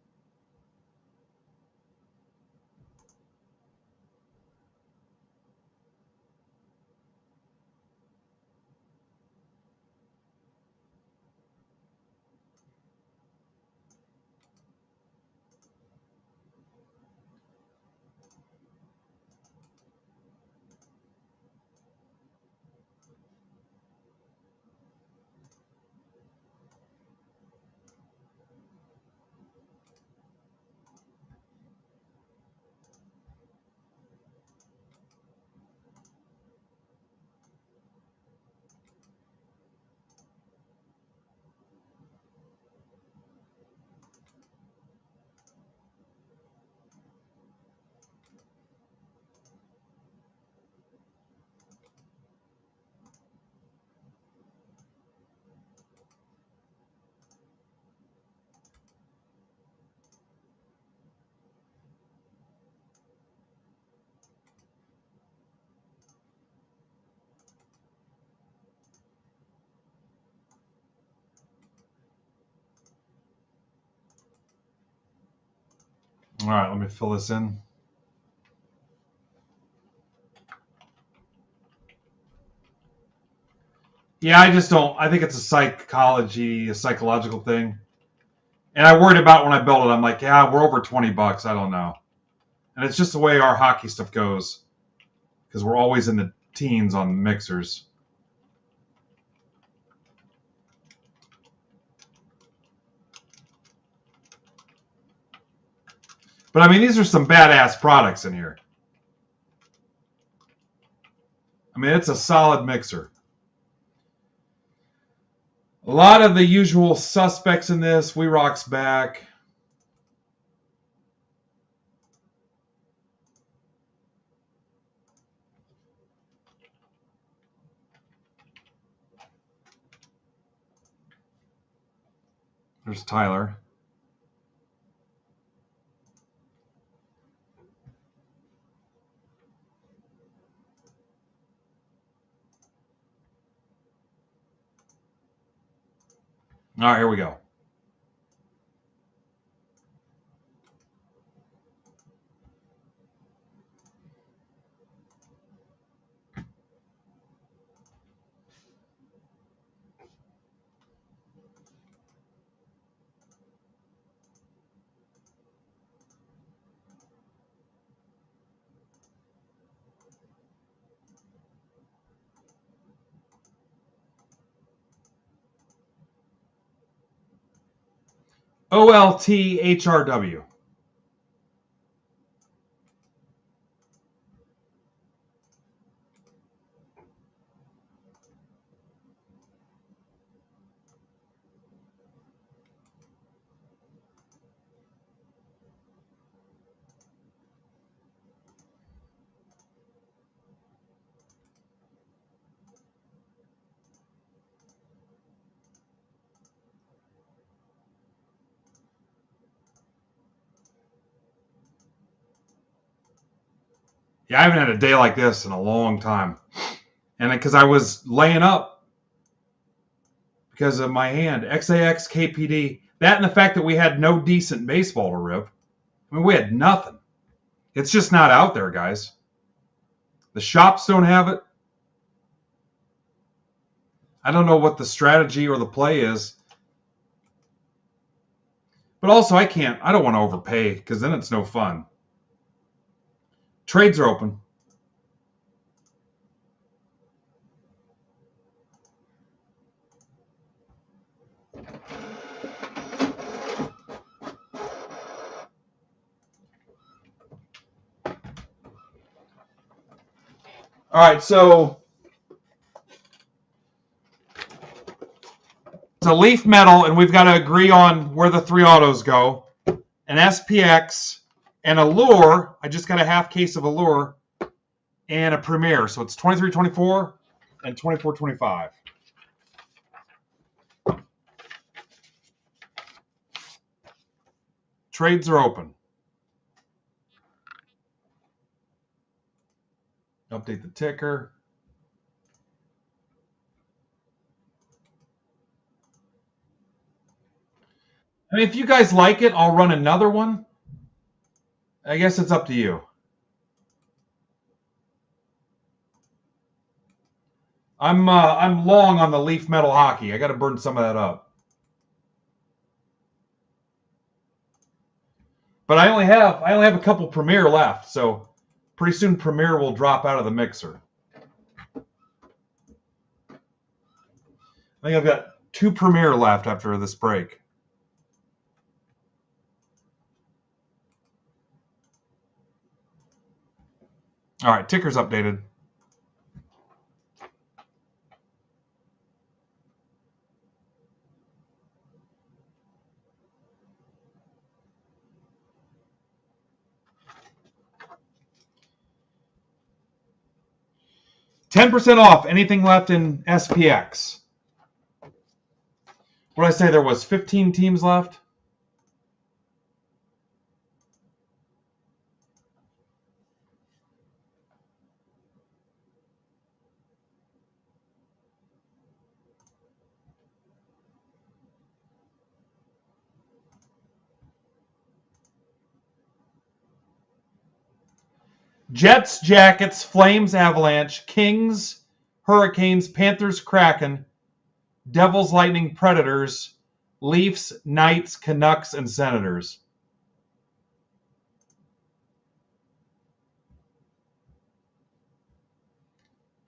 All right, let me fill this in. Yeah, I just don't. I think it's a psychological thing. And I worried about when I built it. I'm like, yeah, we're over $20. I don't know. And it's just the way our hockey stuff goes, because we're always in the teens on mixers. But I mean, these are some badass products in here. I mean, it's a solid mixer. A lot of the usual suspects in this. We Rock's back. There's Tyler. All right, here we go. OLTHRW. Yeah, I haven't had a day like this in a long time. And because I was laying up because of my hand, XAX, KPD, that and the fact that we had no decent baseball to rip. I mean, we had nothing. It's just not out there, guys. The shops don't have it. I don't know what the strategy or the play is. But also, I don't want to overpay because then it's no fun. Trades are open. All right, so it's a leaf metal, and we've got to agree on where the 3 autos go. An SPX, an Allure. I just got a half case of Allure, and a Premier. So it's 23-24 and 24-25. Trades are open. Update the ticker. I mean, if you guys like it, I'll run another one. I guess it's up to you. I'm long on the leaf metal hockey. I got to burn some of that up. But I only have a couple Premier left, so pretty soon Premier will drop out of the mixer. I think I've got 2 Premier left after this break. All right, ticker's updated. $10% off anything left in SPX. What did I say? There was 15 teams left? Jets, Jackets, Flames, Avalanche, Kings, Hurricanes, Panthers, Kraken, Devils, Lightning, Predators, Leafs, Knights, Canucks, and Senators.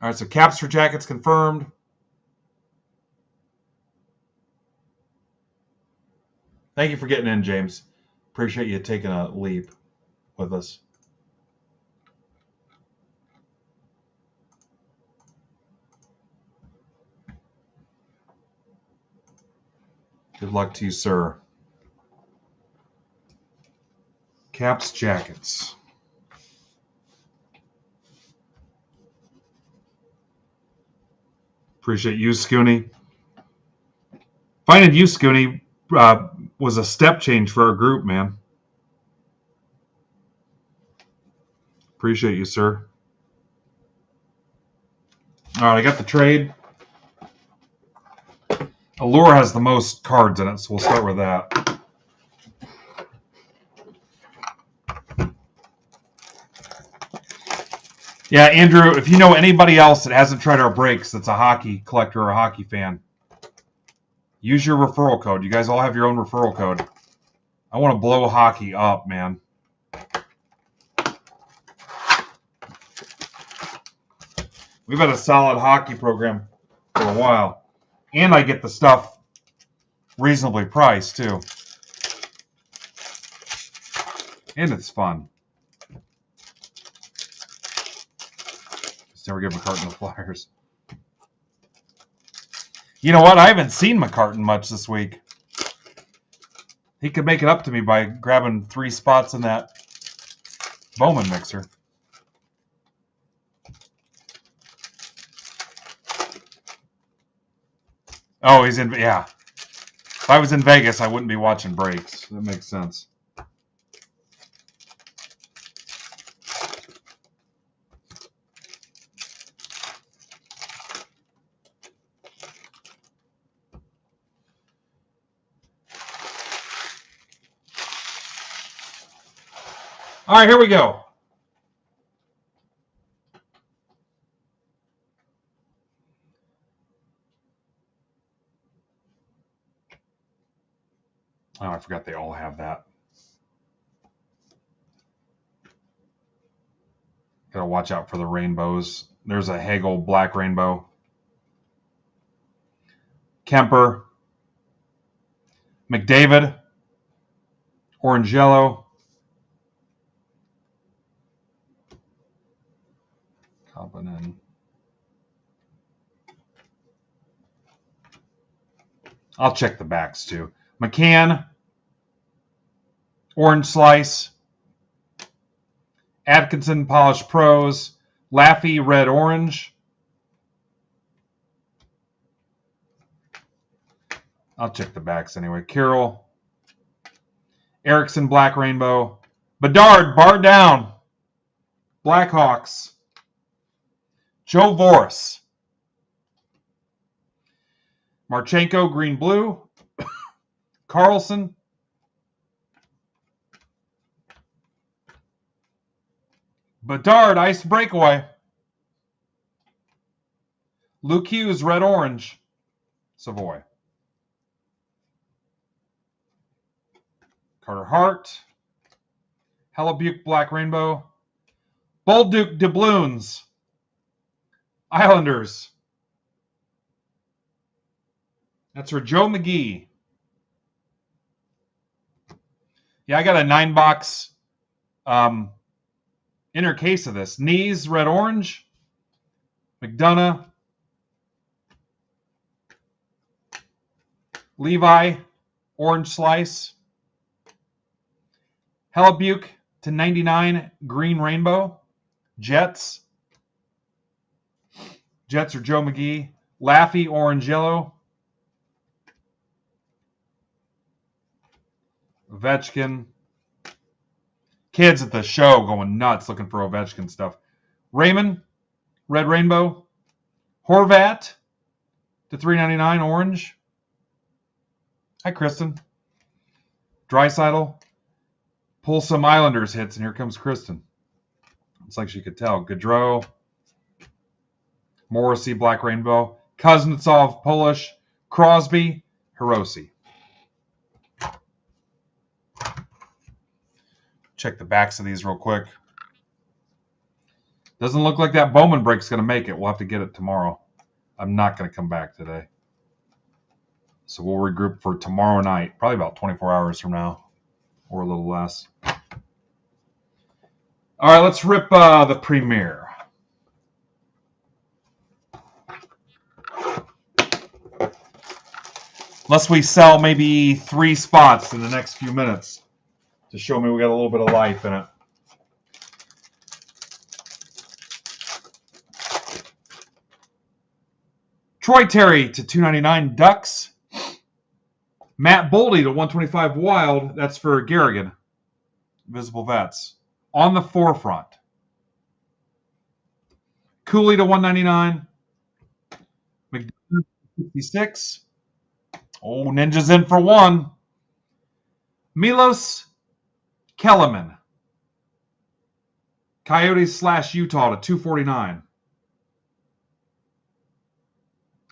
All right, so Caps for Jackets confirmed. Thank you for getting in, James. Appreciate you taking a leap with us. Good luck to you, sir. Caps, Jackets. Appreciate you, Scooney. Finding you, Scooney, was a step change for our group, man. Appreciate you, sir. All right, I got the trade. Allure has the most cards in it, so we'll start with that. Yeah, Andrew, if you know anybody else that hasn't tried our breaks that's a hockey collector or a hockey fan, use your referral code. You guys all have your own referral code. I want to blow hockey up, man. We've had a solid hockey program for a while. And I get the stuff reasonably priced, too. And it's fun. Just never give McCartan the Flyers. You know what? I haven't seen McCartan much this week. He could make it up to me by grabbing 3 spots in that Bowman mixer. Oh, he's in, yeah. If I was in Vegas, I wouldn't be watching breaks. That makes sense. All right, here we go. Oh, I forgot they all have that. Gotta watch out for the rainbows. There's a Hagel black rainbow. Kemper. McDavid. Orange yellow. Kopanen. I'll check the backs too. McCann. Orange slice. Atkinson polished pros. Laffy red orange. I'll check the backs anyway. Carroll. Erickson black rainbow. Bedard bar down. Blackhawks. Joe Voris. Marchenko green blue. Carlson. Bedard ice breakaway. Luke Hughes red orange. Savoy. Carter Hart. Hellebuck black rainbow. Bolduc doubloons. Islanders. That's for Joe McGee. Yeah, I got a 9-box inner case of this. Knees, red orange. McDonough. Levi, orange slice. Hellebuck to 99, green rainbow. Jets. Jets are Joe McGee. Laffy, orange yellow. Ovechkin. Kids at the show going nuts looking for Ovechkin stuff. Raymond, red rainbow. Horvat to 399, orange. Hi, Kristen. Draisaitl. Pull some Islanders hits, and here comes Kristen. It's like she could tell. Gaudreau, Morrissey, Black Rainbow, Kuznetsov, Polish, Crosby, Hirose. Check the backs of these real quick. Doesn't look like that Bowman break's going to make it. We'll have to get it tomorrow. I'm not going to come back today. So we'll regroup for tomorrow night, probably about 24 hours from now, or a little less. All right, let's rip the Premier. Unless we sell maybe 3 spots in the next few minutes to show me we got a little bit of life in it. Troy Terry to 299 Ducks. Matt Boldy to 125 Wild. That's for Garrigan. Visible Vets. On the forefront. Cooley to 199. McDonough 66. Oh, Ninja's in for 1. Milos Kellerman. Coyotes / Utah to 249.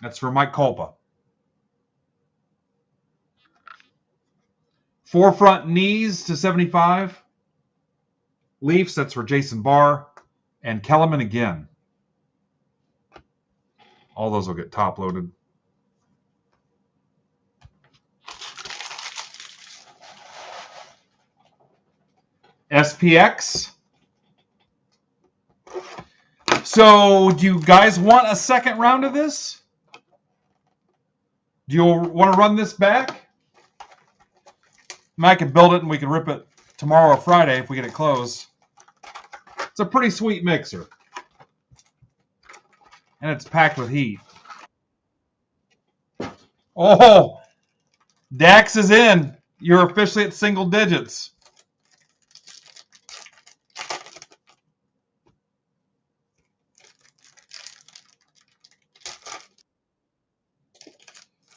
That's for Mike Kolpa. Forefront knees to 75. Leafs, that's for Jason Barr. And Kellerman again. All those will get top loaded. SPX. So, do you guys want a second round of this? Do you want to run this back? I can build it and we can rip it tomorrow or Friday if we get it closed. It's a pretty sweet mixer. And it's packed with heat. Oh, Dax is in. You're officially at single digits.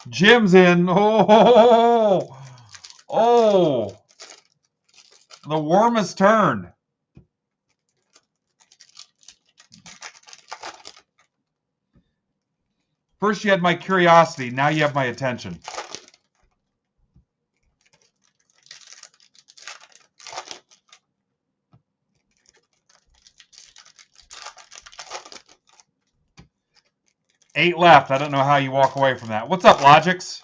Jim's in. Oh, the worm has turned. First you had my curiosity, now you have my attention. Eight left. I don't know how you walk away from that. What's up, Logix?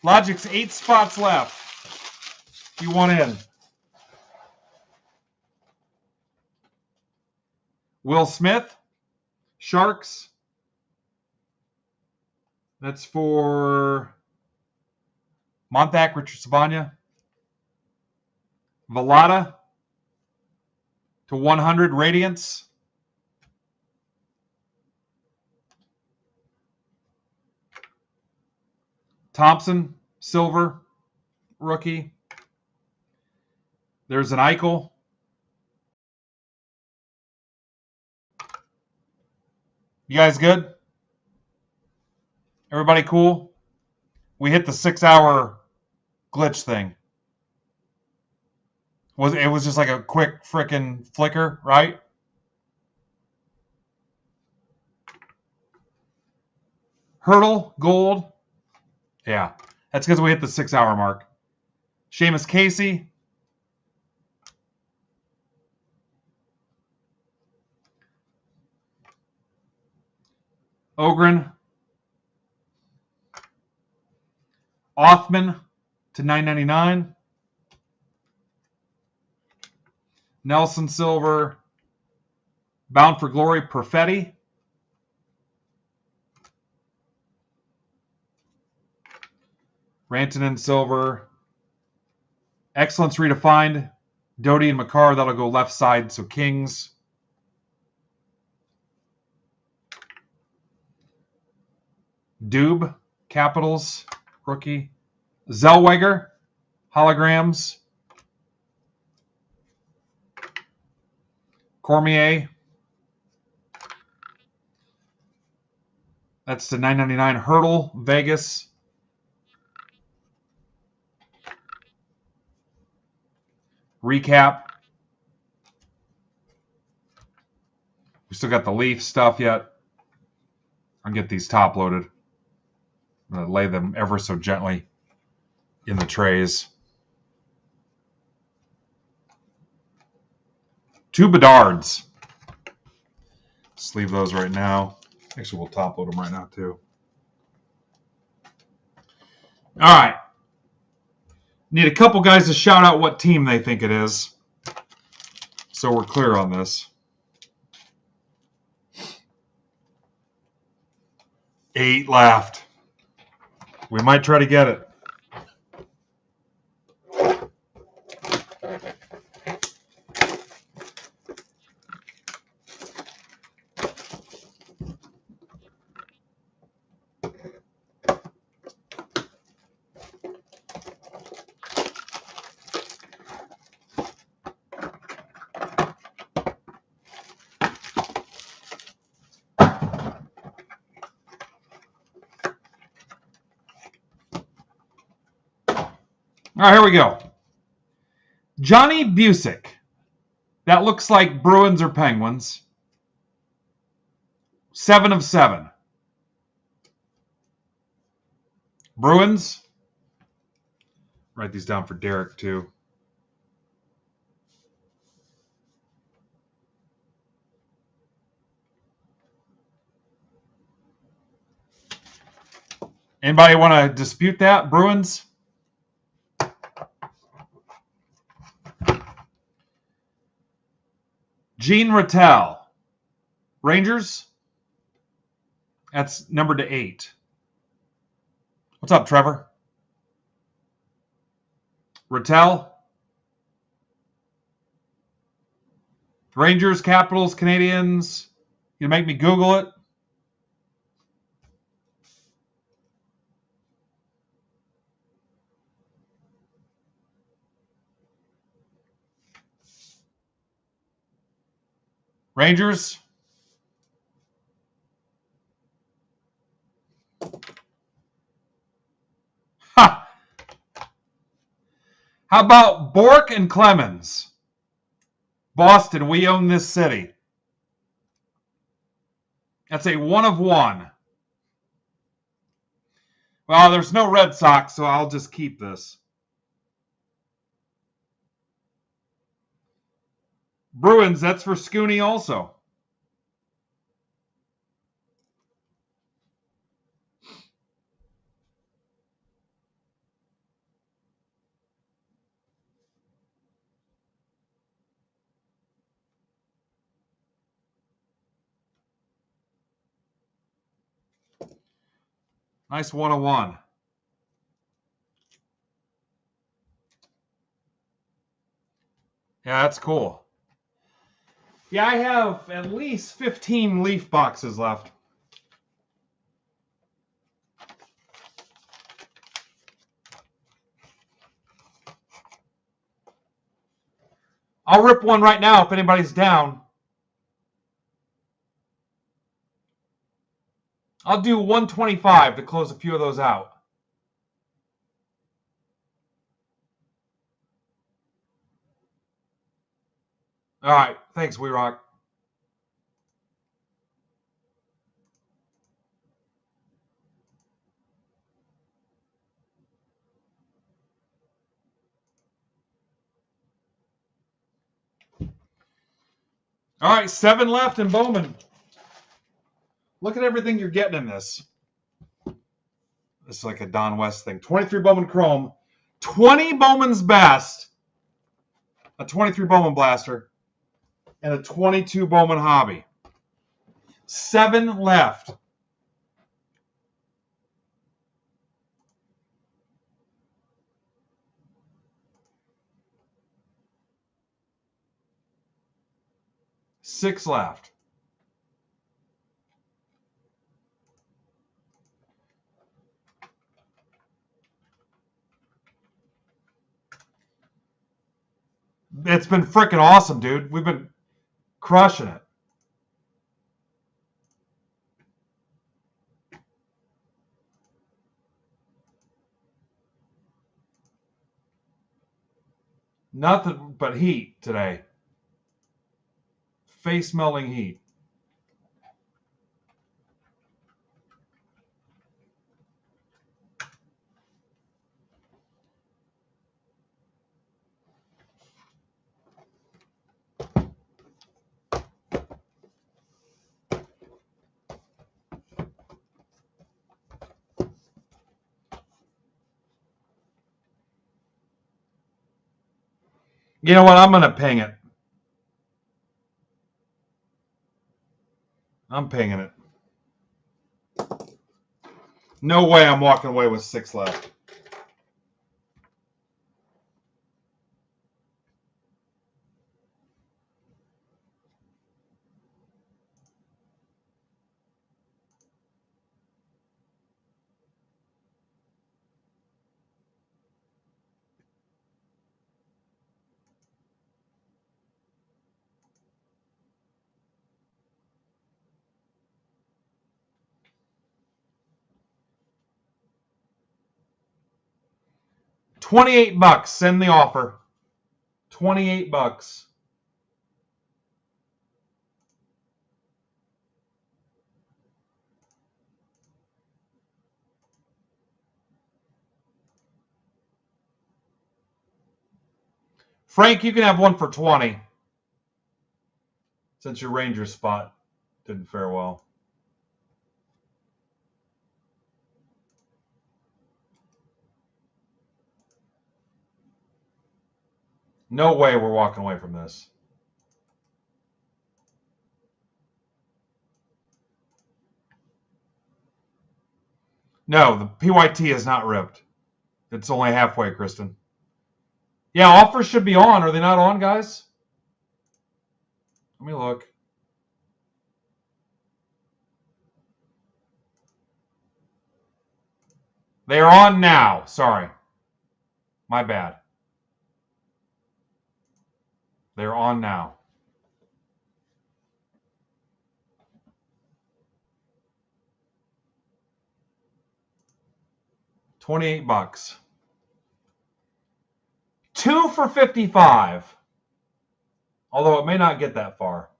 Logix, 8 spots left. You want in. Will Smith, Sharks. That's for Montac, Richard Sabanya. Velada to 100, Radiance. Thompson, silver, rookie. There's an Eichel. You guys good? Everybody cool? We hit the 6-hour glitch thing. It was just like a quick frickin' flicker, right? Hurdle, gold. Yeah, that's because we hit the 6-hour mark. Seamus Casey. Ogren. Othman to 999. Nelson Silver. Bound for Glory, Perfetti. Rantanen Silver. Excellence Redefined. Doty and McCarr, that'll go left side, so Kings. Dube, Capitals, rookie. Zellweger, holograms. Cormier. That's the 999 Hurdle, Vegas. Recap. still got the leaf stuff yet. I'll get these top loaded. I'm going to lay them ever so gently in the trays. 2 Bedards. Just leave those right now. Actually, we'll top load them right now too. All right. Need a couple guys to shout out what team they think it is, so we're clear on this. 8 left. We might try to get it. All right, here we go. Johnny Busick. That looks like Bruins or Penguins. 7 of 7. Bruins. Write these down for Derek, too. Anybody want to dispute that? Bruins? Gene Rattel. Rangers? That's numbered to 8. What's up, Trevor? Rattel? Rangers, Capitals, Canadians. You make me Google it. Rangers? Ha! How about Bork and Clemens? Boston, we own this city. That's a 1 of 1. Well, there's no Red Sox, so I'll just keep this. Bruins, that's for Scooney also. Nice 1 of 1. Yeah, that's cool. Yeah, I have at least 15 Leaf boxes left. I'll rip one right now if anybody's down. I'll do 125 to close a few of those out. All right. Thanks, We Rock. All right, 7 left in Bowman. Look at everything you're getting in this. It's like a Don West thing. 23 Bowman Chrome. 20 Bowman's Best. A 23 Bowman Blaster. And a 22 Bowman Hobby. 7 left. Six left. It's been freaking awesome, dude. We've been crushing it. Nothing but heat today. Face melting heat. You know what? I'm going to ping it. I'm pinging it. No way I'm walking away with 6 left. $28. Send the offer. $28. Frank, you can have one for 20. Since your Ranger spot didn't fare well. No way we're walking away from this. No, the PYT is not ripped. It's only halfway, Kristen. Yeah, offers should be on. Are they not on, guys? Let me look. They are on now. Sorry. My bad. They're on now. $28. 2 for 55. Although it may not get that far.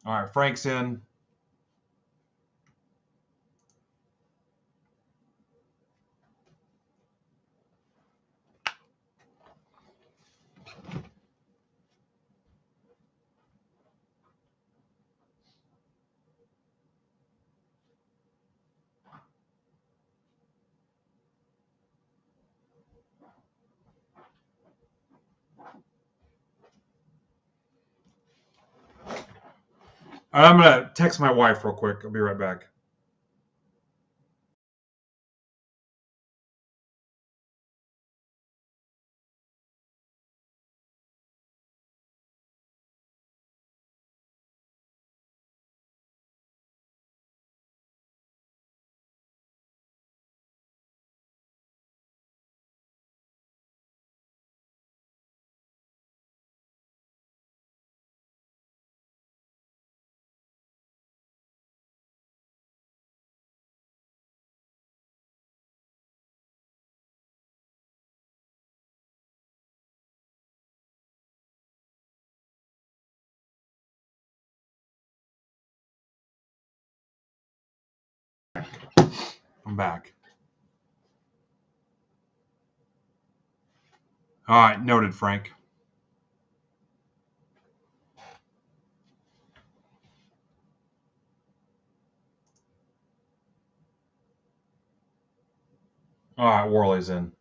All right, Frank's in. All right, I'm going to text my wife real quick. I'll be right back. I'm back. All right, noted, Frank. All right, Worley's in.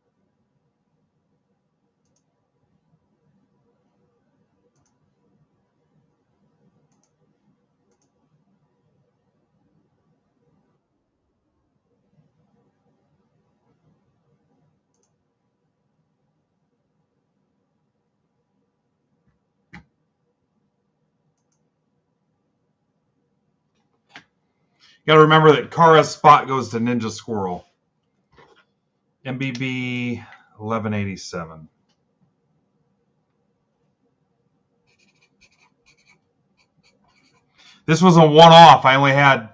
You got to remember that Kara's spot goes to Ninja Squirrel. MBB 1187. This was a one-off. I only had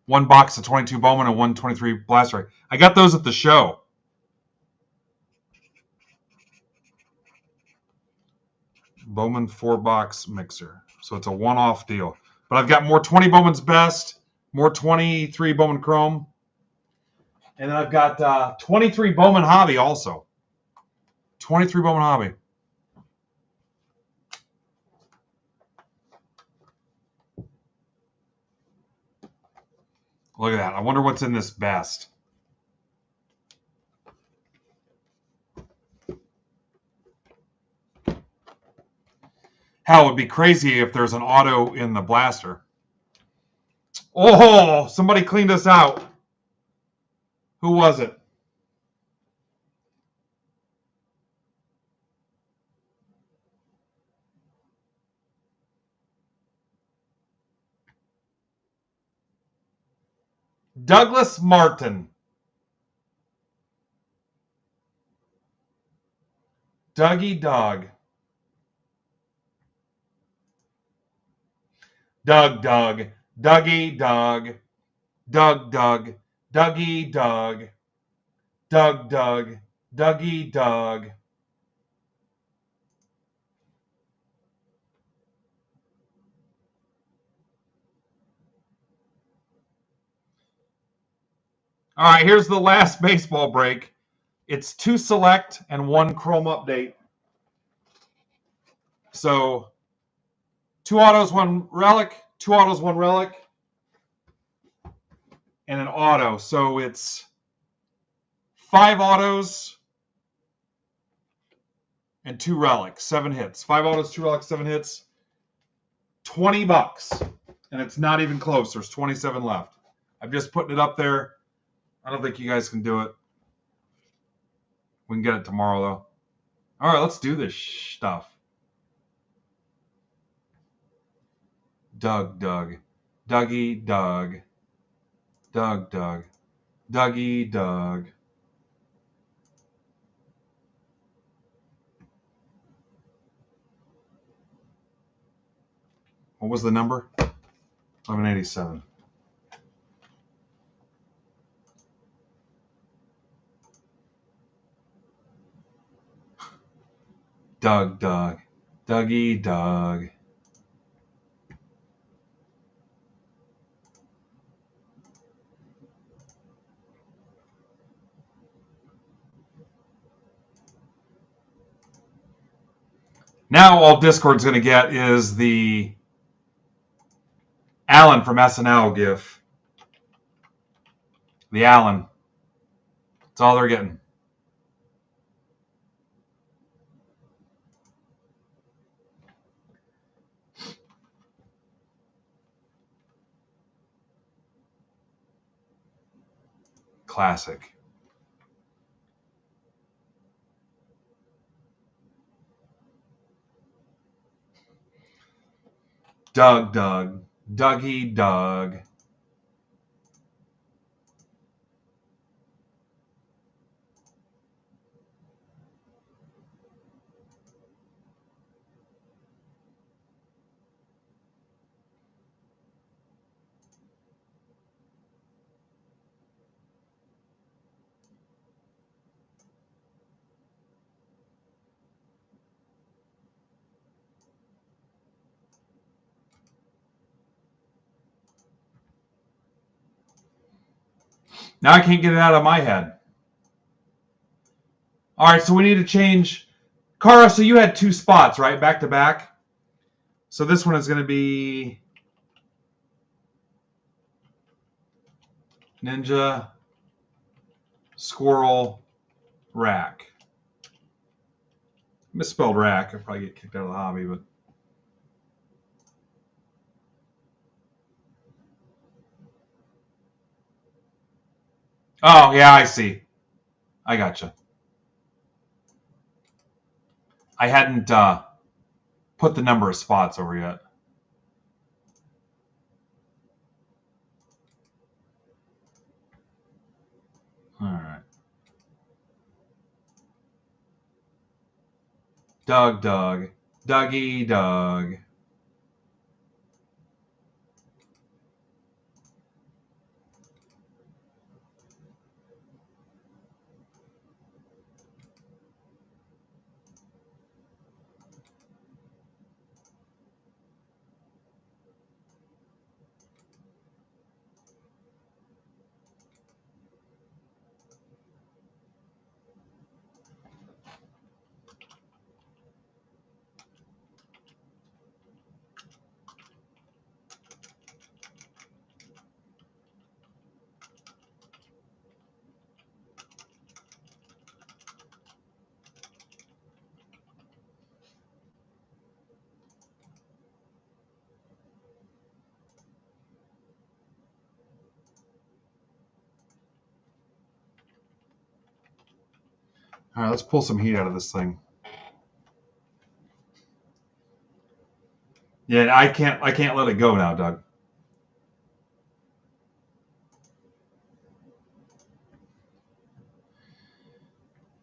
one box of 22 Bowman and 123 Blaster. I got those at the show. Bowman 4-box mixer. So it's a one-off deal. But I've got more 20 Bowman's Best, more 23 Bowman Chrome, and then I've got 23 Bowman Hobby also. 23 Bowman Hobby. Look at that. I wonder what's in this best. Hell, it would be crazy if there's an auto in the blaster. Oh, somebody cleaned us out. Who was it? Douglas Martin. Dougie Dog. Doug. Dougie Dog. Doug. Dougie Dog. Doug. Dougie Dog. All right, here's the last baseball break. It's 2 select and 1 Chrome update. So 2 autos, 1 relic, 2 autos, 1 relic, and an auto. So it's 5 autos and 2 relics, 7 hits. 5 autos, 2 relics, 7 hits. $20. And it's not even close. There's 27 left. I'm just putting it up there. I don't think you guys can do it. We can get it tomorrow, though. All right, let's do this stuff. Doug. Dougie Doug. Doug. Dougie Doug. What was the number? 1187. Doug. Dougie Doug. Now all Discord's going to get is the Alan from SNL GIF. The Alan. That's all they're getting. Classic. Doug. Dougie Doug. Now I can't get it out of my head. All right, so we need to change. Kara, so you had 2 spots, right? Back to back. So this one is going to be Ninja, Squirrel, Rack. Misspelled Rack. I'll probably get kicked out of the hobby, but. Oh, yeah, I see. I gotcha. I hadn't put the number of spots over yet. All right. Doug. Dougie Doug. All right, let's pull some heat out of this thing. Yeah, I can't let it go now, Doug.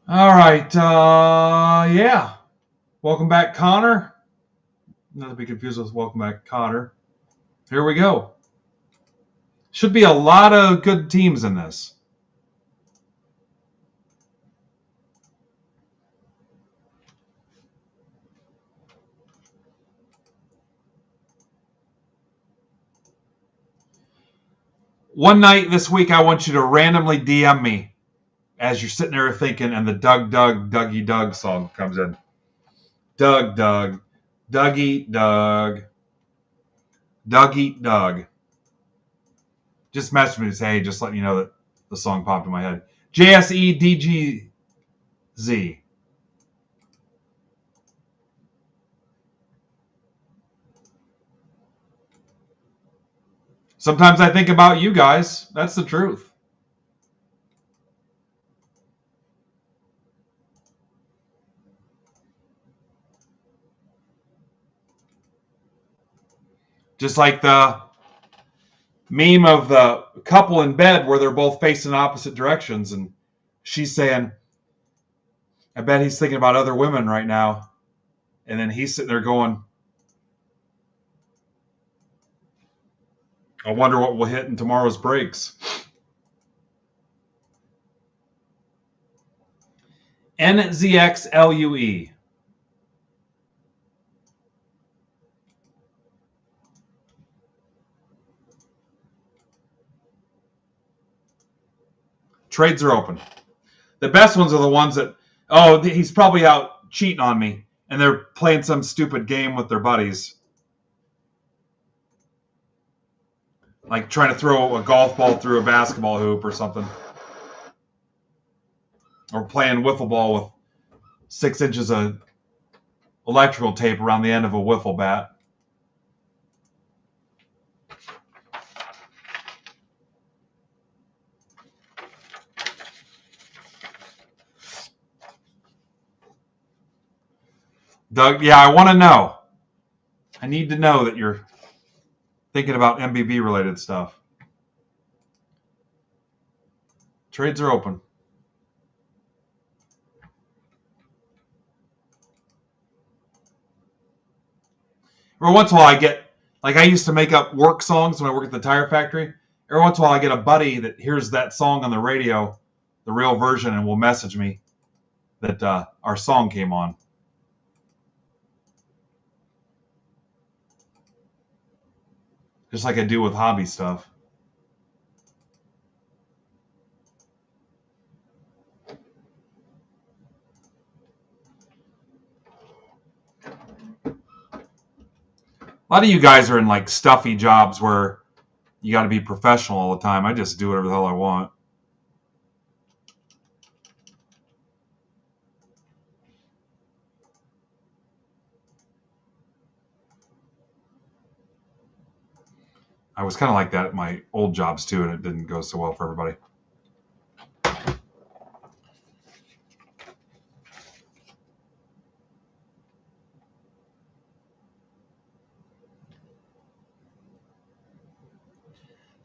All right, yeah. Welcome back, Connor. Not to be confused with welcome back, Cotter. Here we go. Should be a lot of good teams in this. One night this week, I want you to randomly DM me as you're sitting there thinking, and the Dougie Doug song comes in. Doug, Dougie, Doug, Dougie, Doug. Just message me and say, hey, just letting you know that the song popped in my head. JSEDGZ. Sometimes I think about you guys. That's the truth. Just like the meme of the couple in bed where they're both facing opposite directions, and she's saying, I bet he's thinking about other women right now. And then he's sitting there going, I wonder what will hit in tomorrow's breaks. NZXLUE. Trades are open. The best ones are the ones that, oh, he's probably out cheating on me, and they're playing some stupid game with their buddies. Like trying to throw a golf ball through a basketball hoop or something. Or playing wiffle ball with 6 inches of electrical tape around the end of a wiffle bat. Doug, yeah, I want to know. I need to know that you're thinking about MBB related stuff. Trades are open. Every once in a while I get, like I used to make up work songs when I worked at the tire factory. Every once in a while I get a buddy that hears that song on the radio, the real version, and will message me that our song came on. Just like I do with hobby stuff. A lot of you guys are in like stuffy jobs where you got to be professional all the time. I just do whatever the hell I want. I was kind of like that at my old jobs too, and it didn't go so well for everybody.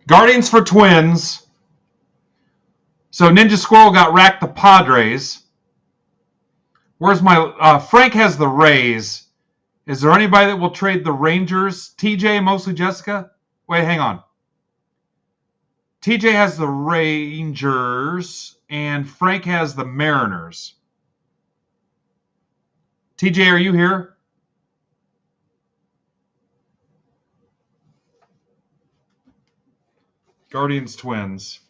Guardians for Twins. So Ninja Squirrel got racked the Padres. Where's my Frank has the Rays. Is there anybody that will trade the Rangers? TJ, mostly Jessica? Wait, hang on. TJ has the Rangers, and Frank has the Mariners. TJ, are you here? Guardians Twins.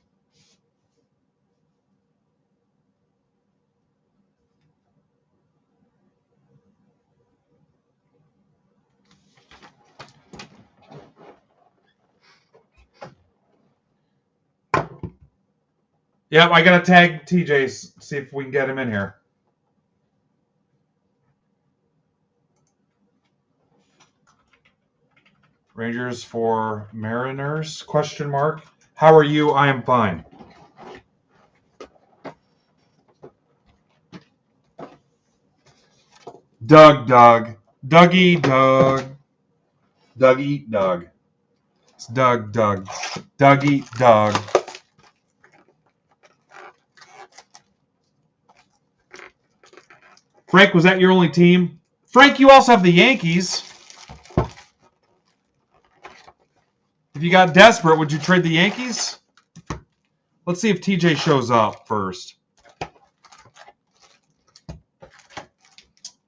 Yep, I gotta tag TJ, see if we can get him in here. Rangers for Mariners, question mark. How are you? I am fine. Doug. Dougie Doug. Dougie Doug. It's Doug. Dougie Doug. Frank, was that your only team? Frank, you also have the Yankees. If you got desperate, would you trade the Yankees? Let's see if TJ shows up first.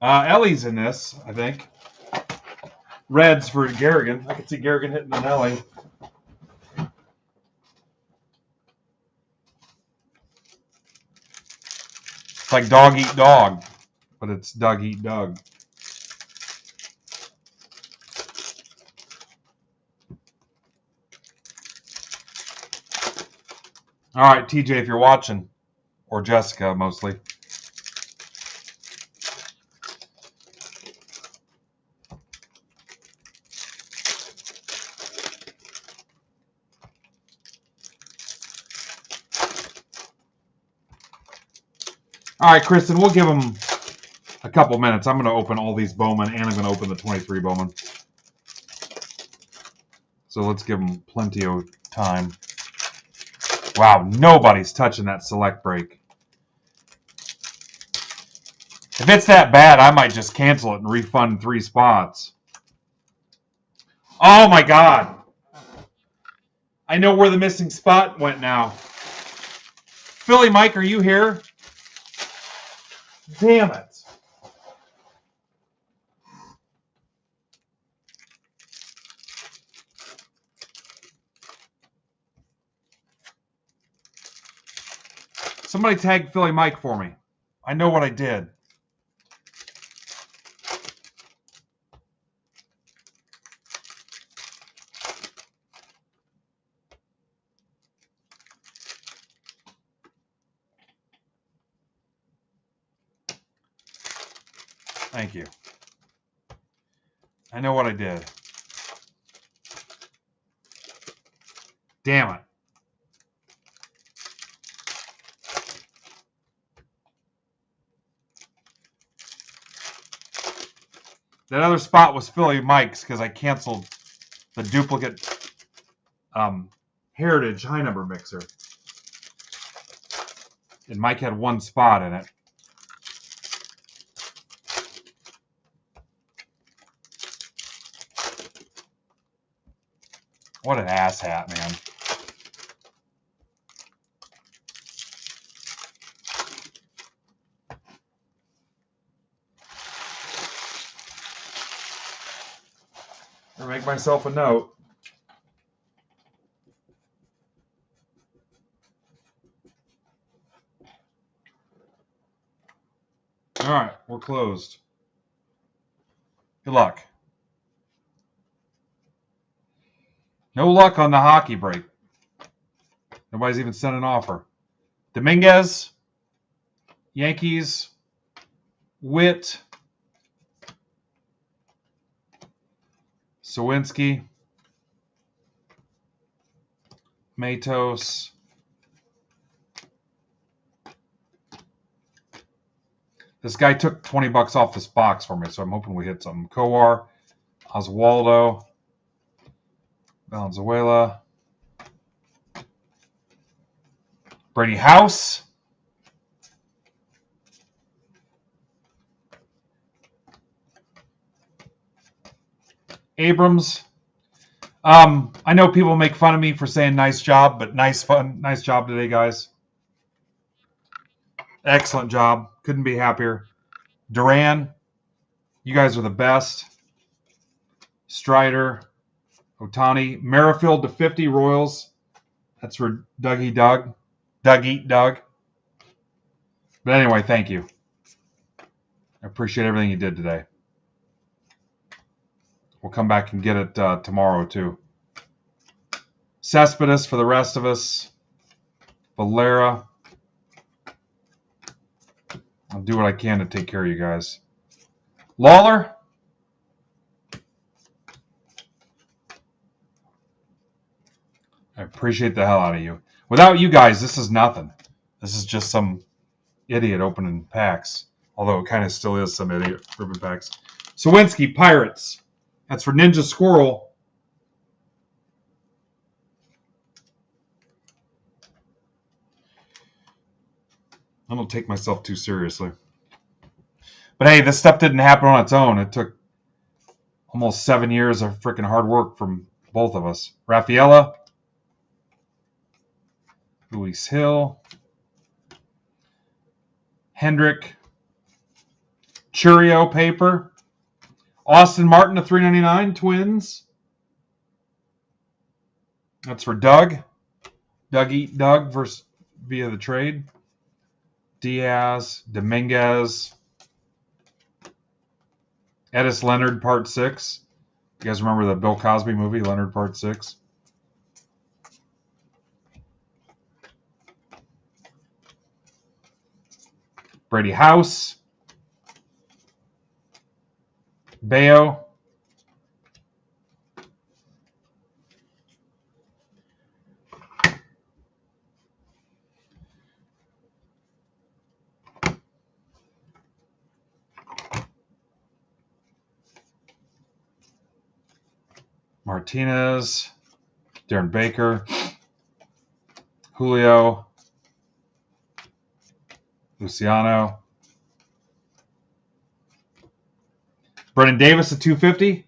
Ellie's in this, I think. Reds for Garrigan. I can see Garrigan hitting an Ellie. It's like dog eat dog, but it's Doug eat Doug. All right, TJ, if you're watching, or Jessica mostly. All right, Kristen, we'll give them a couple minutes. I'm going to open all these Bowman, and I'm going to open the 23 Bowman. So let's give them plenty of time. Wow, nobody's touching that select break. If it's that bad, I might just cancel it and refund 3 spots. Oh my God. I know where the missing spot went now. Philly Mike, are you here? Damn it. Somebody tag Philly Mike for me. I know what I did. Thank you. I know what I did. Damn it. That other spot was Philly Mike's because I canceled the duplicate Heritage high number mixer. And Mike had 1 spot in it. What an asshat, man. I'll make myself a note. All right, we're closed. Good luck. No luck on the hockey break. Nobody's even sent an offer. Dominguez, Yankees, Witt, Sawinski, Matos. This guy took $20 off this box for me, so I'm hoping we hit something. Kowar, Oswaldo, Valenzuela, Brady House, Abrams. I know people make fun of me for saying nice job, but nice job today, guys. Excellent job. Couldn't be happier. Duran, you guys are the best. Strider, Otani, Merrifield to 50 Royals. That's for Dougie Doug. Doug eat Doug. But anyway, thank you. I appreciate everything you did today. We'll come back and get it tomorrow, too. Cespedes for the rest of us. Valera. I'll do what I can to take care of you guys. Lawler. I appreciate the hell out of you. Without you guys, this is nothing. This is just some idiot opening packs. Although it kind of still is some idiot ribbon packs. Sawinski, Pirates. That's for Ninja Squirrel. I don't take myself too seriously. But hey, this stuff didn't happen on its own. It took almost 7 years of freaking hard work from both of us. Rafaela, Luis Hill, Hendrick, Churio paper, Austin Martin to 399, Twins. That's for Doug. Doug Eat Doug versus via the trade. Diaz, Dominguez, Edis Leonard Part 6. You guys remember the Bill Cosby movie, Leonard Part 6? Brady House, Bayo, Martinez, Darren Baker, Julio, Luciano, Brennan Davis at 250.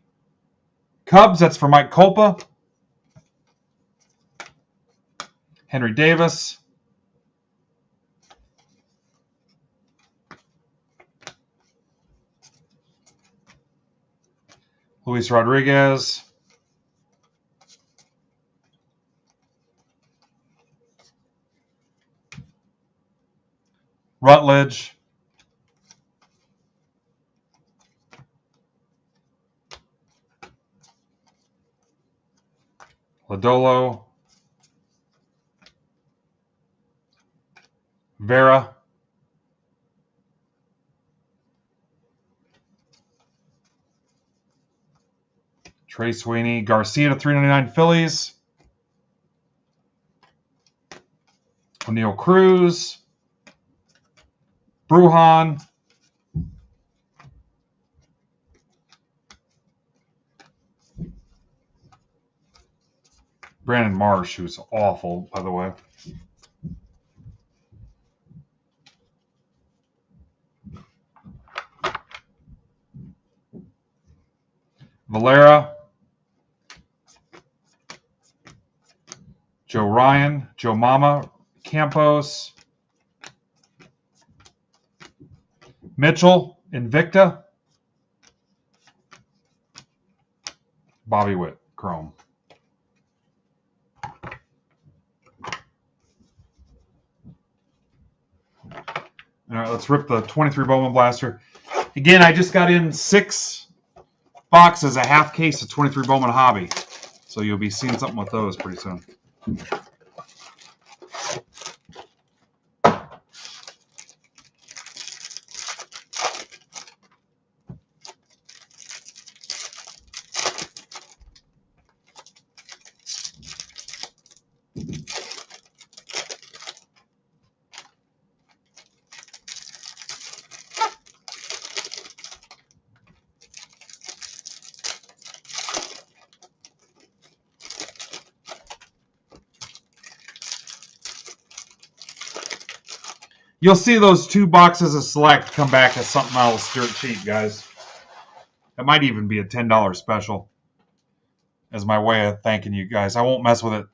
Cubs, that's for Mike Kolpa. Henry Davis. Luis Rodriguez. Rutledge. Lodolo. Vera. Trey Sweeney. Garcia to 399 Phillies. O'Neal Cruz. Brujan. Brandon Marsh, who's awful, by the way. Valera. Joe Ryan. Joe Mama. Campos. Mitchell. Invicta. Bobby Witt. Chrome. All right, let's rip the 23 Bowman Blaster. Again, I just got in 6 boxes, a half case of 23 Bowman Hobby. So you'll be seeing something with those pretty soon. You'll see those 2 boxes of Select come back as something else dirt cheap, guys. It might even be a $10 special as my way of thanking you guys. I won't mess with it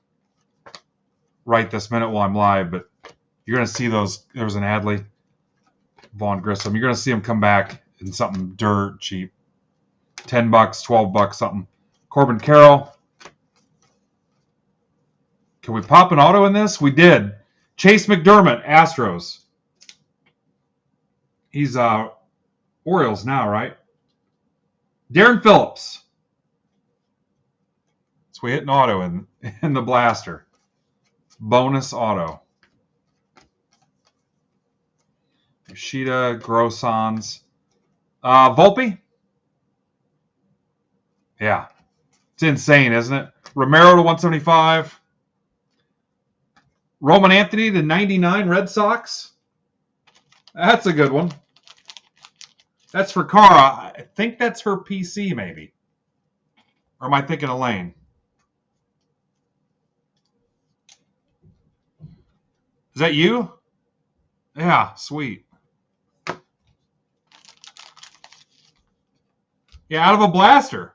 right this minute while I'm live, but you're going to see those. There was an Adley, Vaughn Grissom. You're going to see them come back in something dirt cheap. $10, $12, something. Corbin Carroll. Can we pop an auto in this? We did. Chase McDermott, Astros. He's Orioles now, right? Darren Phillips. So we hit an auto in the blaster. Bonus auto. Yoshida, Grossons. Volpe? Yeah. It's insane, isn't it? Romero to 175. Roman Anthony to 99 Red Sox. That's a good one. That's for Kara. I think that's for PC, maybe. Or am I thinking of Lane? Is that you? Yeah, sweet. Yeah, out of a blaster.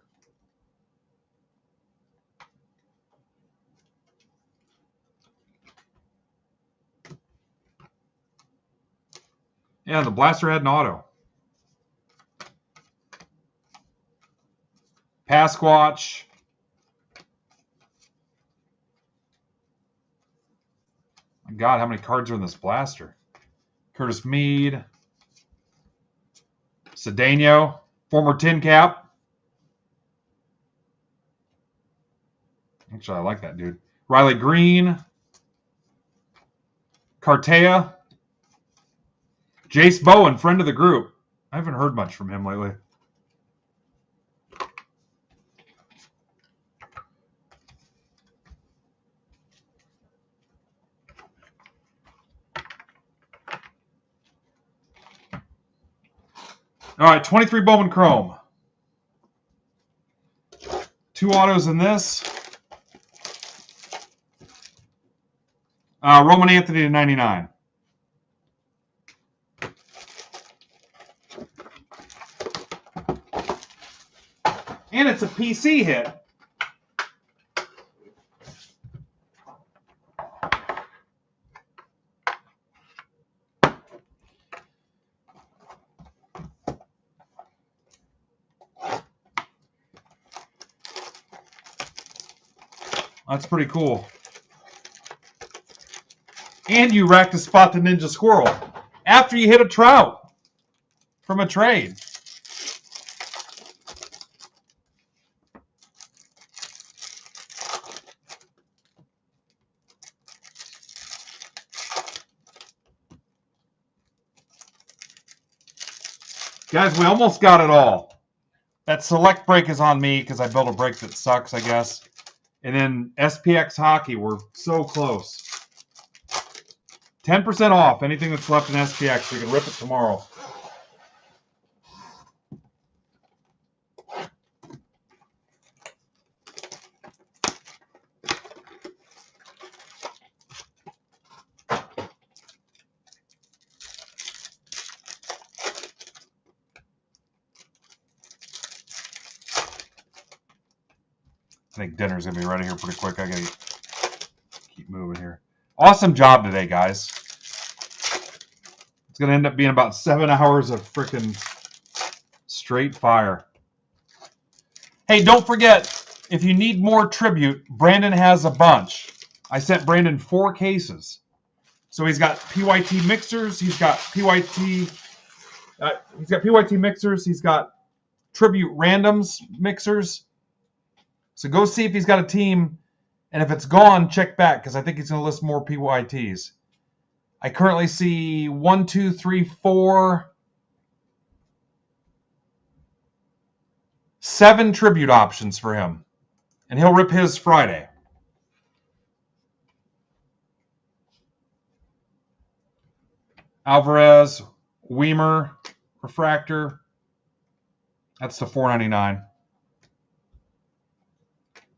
Yeah, the blaster had an auto. Pasquatch. My God, how many cards are in this blaster? Curtis Mead. Cedeno. Former Tin Cap. Actually, I like that dude. Riley Green. Cartea. Jace Bowen, friend of the group. I haven't heard much from him lately. All right, 23 Bowman Chrome. 2 autos in this. Roman Anthony to 99. And it's a PC hit. That's pretty cool. And you racked to spot the Ninja Squirrel after you hit a trout from a trade. Guys, we almost got it all. That select break is on me because I built a break that sucks, I guess. And then SPX Hockey, we're so close. 10% off anything that's left in SPX. You can rip it tomorrow. I think dinner's going to be ready here pretty quick. I got to keep moving here. Awesome job today, guys. It's going to end up being about 7 hours of freaking straight fire. Hey, don't forget, if you need more tribute, Brandon has a bunch. I sent Brandon 4 cases. So he's got PYT mixers, he's got PYT mixers, he's got tribute randoms mixers. So go see if he's got a team, and if it's gone, check back, because I think he's going to list more PYTs. I currently see 1, 2, 3, 4, 7 tribute options for him. And he'll rip his Friday. Alvarez, Weimer, Refractor. That's the $4.99.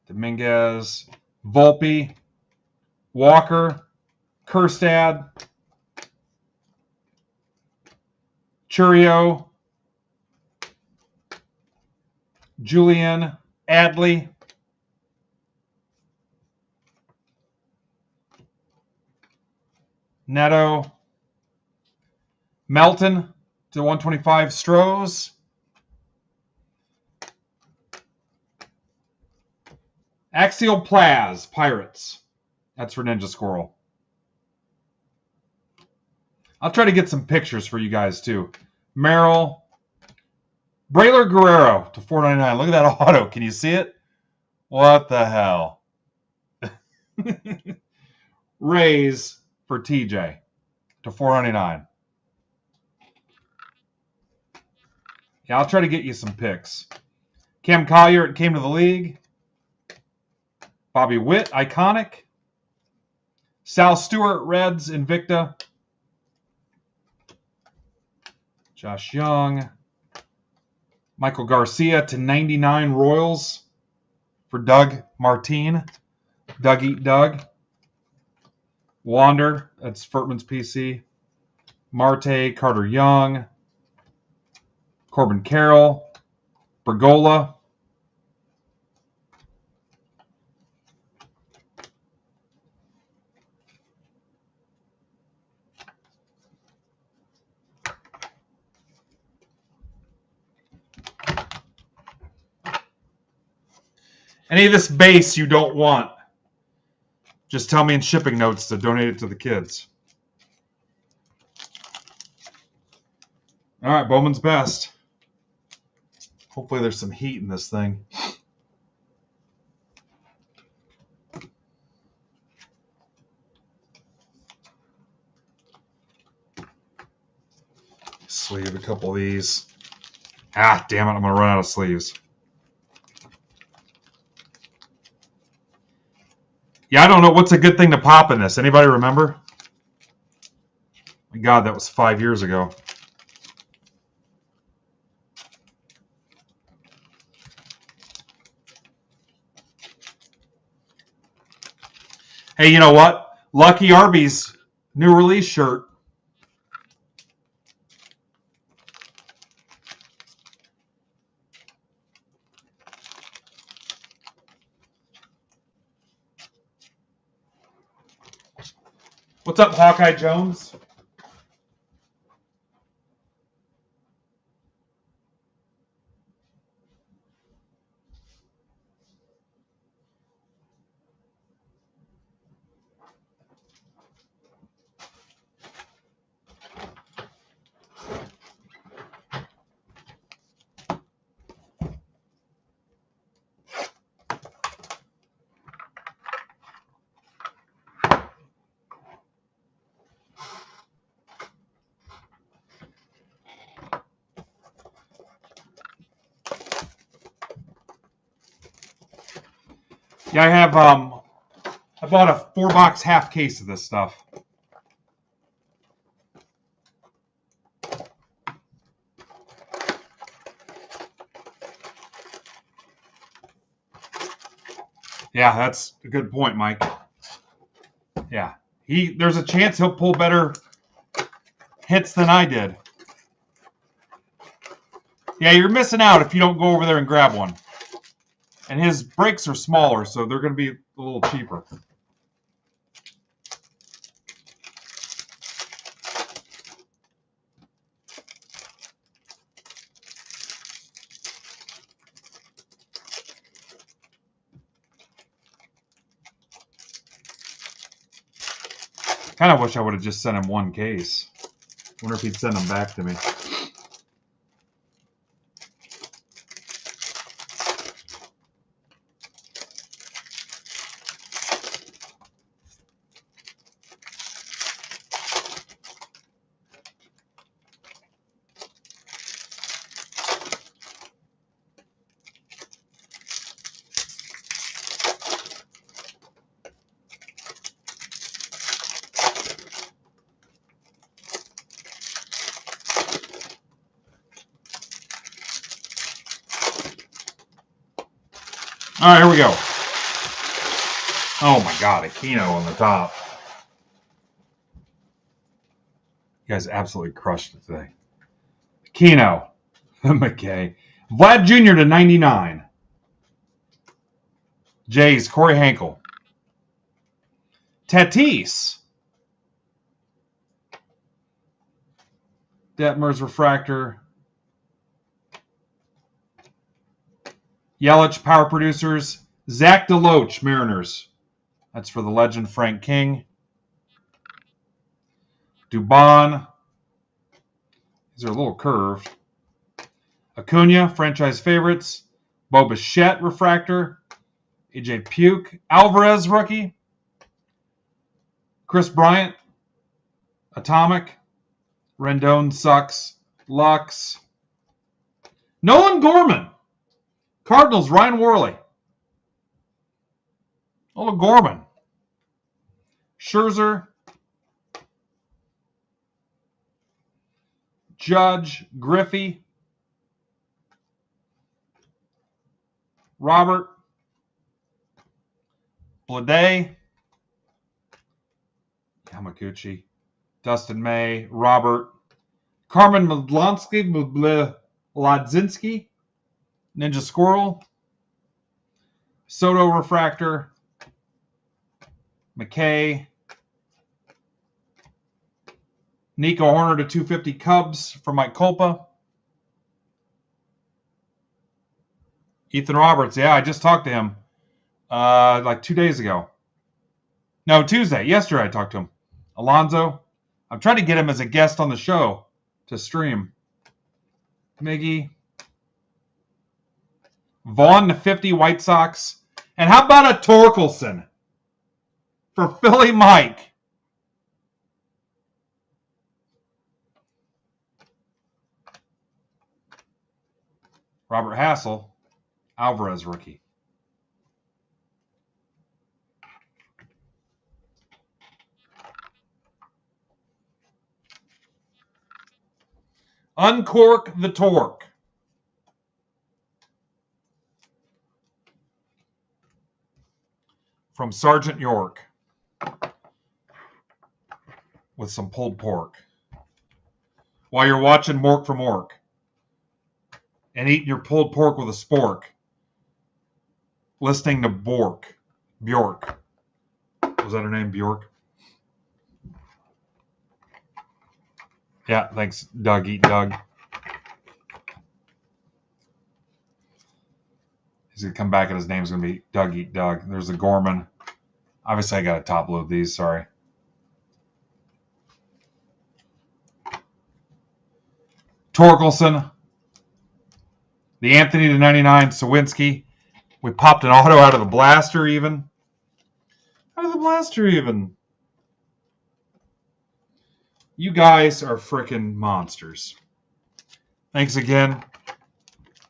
Dominguez, Volpe, Walker, Kerstad, Churio, Julian, Adley, Neto, Melton to 125, Strohs, Axial Plaz, Pirates. That's for Ninja Squirrel. I'll try to get some pictures for you guys too. Merrill, Braylor Guerrero to $4.99. Look at that auto. Can you see it? What the hell? Rays for TJ to $4.99. Yeah, I'll try to get you some picks. Cam Collier came to the league. Bobby Witt, Iconic. Sal Stewart, Reds, Invicta. Josh Young. Michael Garcia to 99 Royals for Doug Martine. Doug Eat Doug. Wander, that's Furtman's PC. Marte, Carter Young. Corbin Carroll. Bergola. Any of this base you don't want, just tell me in shipping notes to donate it to the kids. All right, Bowman's Best. Hopefully there's some heat in this thing. Sleeve a couple of these. Ah, damn it, I'm going to run out of sleeves. Yeah, I don't know what's a good thing to pop in this. Anybody remember? My God, that was 5 years ago. Hey, you know what? Lucky Arby's new release shirt. What's up, Hawkeye Jones? Yeah, I bought a 4-box half case of this stuff. Yeah, that's a good point, Mike. Yeah, there's a chance he'll pull better hits than I did. Yeah, you're missing out if you don't go over there and grab one. And his breaks are smaller, so they're going to be a little cheaper. Kind of wish I would have just sent him one case. Wonder if he'd send them back to me. All right, here we go. Oh my God, Aquino on the top. You guys absolutely crushed it today. Aquino, McKay, Vlad Jr. to 99. Jays, Corey Hankel. Tatis. Detmers Refractor. Yelich, Power Producers. Zach DeLoach, Mariners. That's for the legend Frank King. Dubon. These are a little curved. Acuna, franchise favorites. Bo Bichette, Refractor. AJ Puke. Alvarez, rookie. Chris Bryant. Atomic. Rendon sucks. Lux. Nolan Gorman. Cardinals, Ryan Worley. Nolan Gorman. Scherzer. Judge. Griffey. Robert, Blade, Yamaguchi, Dustin May, Robert, Carmen Modlonsky, Ladzinski, Ninja Squirrel, Soto Refractor, McKay, Nico Horner to 250 Cubs for Mike Kolpa. Ethan Roberts, yeah, I just talked to him like 2 days ago. No, Tuesday. Yesterday I talked to him. Alonzo, I'm trying to get him as a guest on the show to stream. Miggy. Vaughn to 50 White Sox. And how about a Torkelson for Philly Mike? Robert Hassel, Alvarez rookie. Uncork the Torque. From Sergeant York. With some pulled pork. While you're watching Mork from Ork. And eating your pulled pork with a spork. Listening to Bjork. Was that her name, Bjork? Yeah, thanks, Doug. Eat Doug. He's going to come back and his name's going to be Doug Eat Doug. There's a Gorman. Obviously, I got to top load these. Sorry. Torkelson. The Anthony to 99, Sawinski. We popped an auto out of the blaster even. Out of the blaster even. You guys are freaking monsters. Thanks again.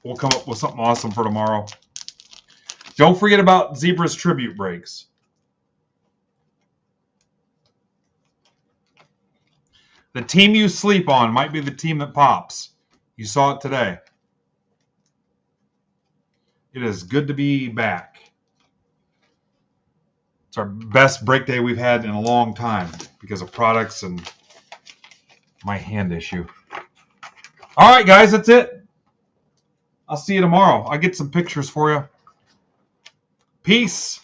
We'll come up with something awesome for tomorrow. Don't forget about Zebra's tribute breaks. The team you sleep on might be the team that pops. You saw it today. It is good to be back. It's our best break day we've had in a long time because of products and my hand issue. All right, guys, that's it. I'll see you tomorrow. I'll get some pictures for you. Peace.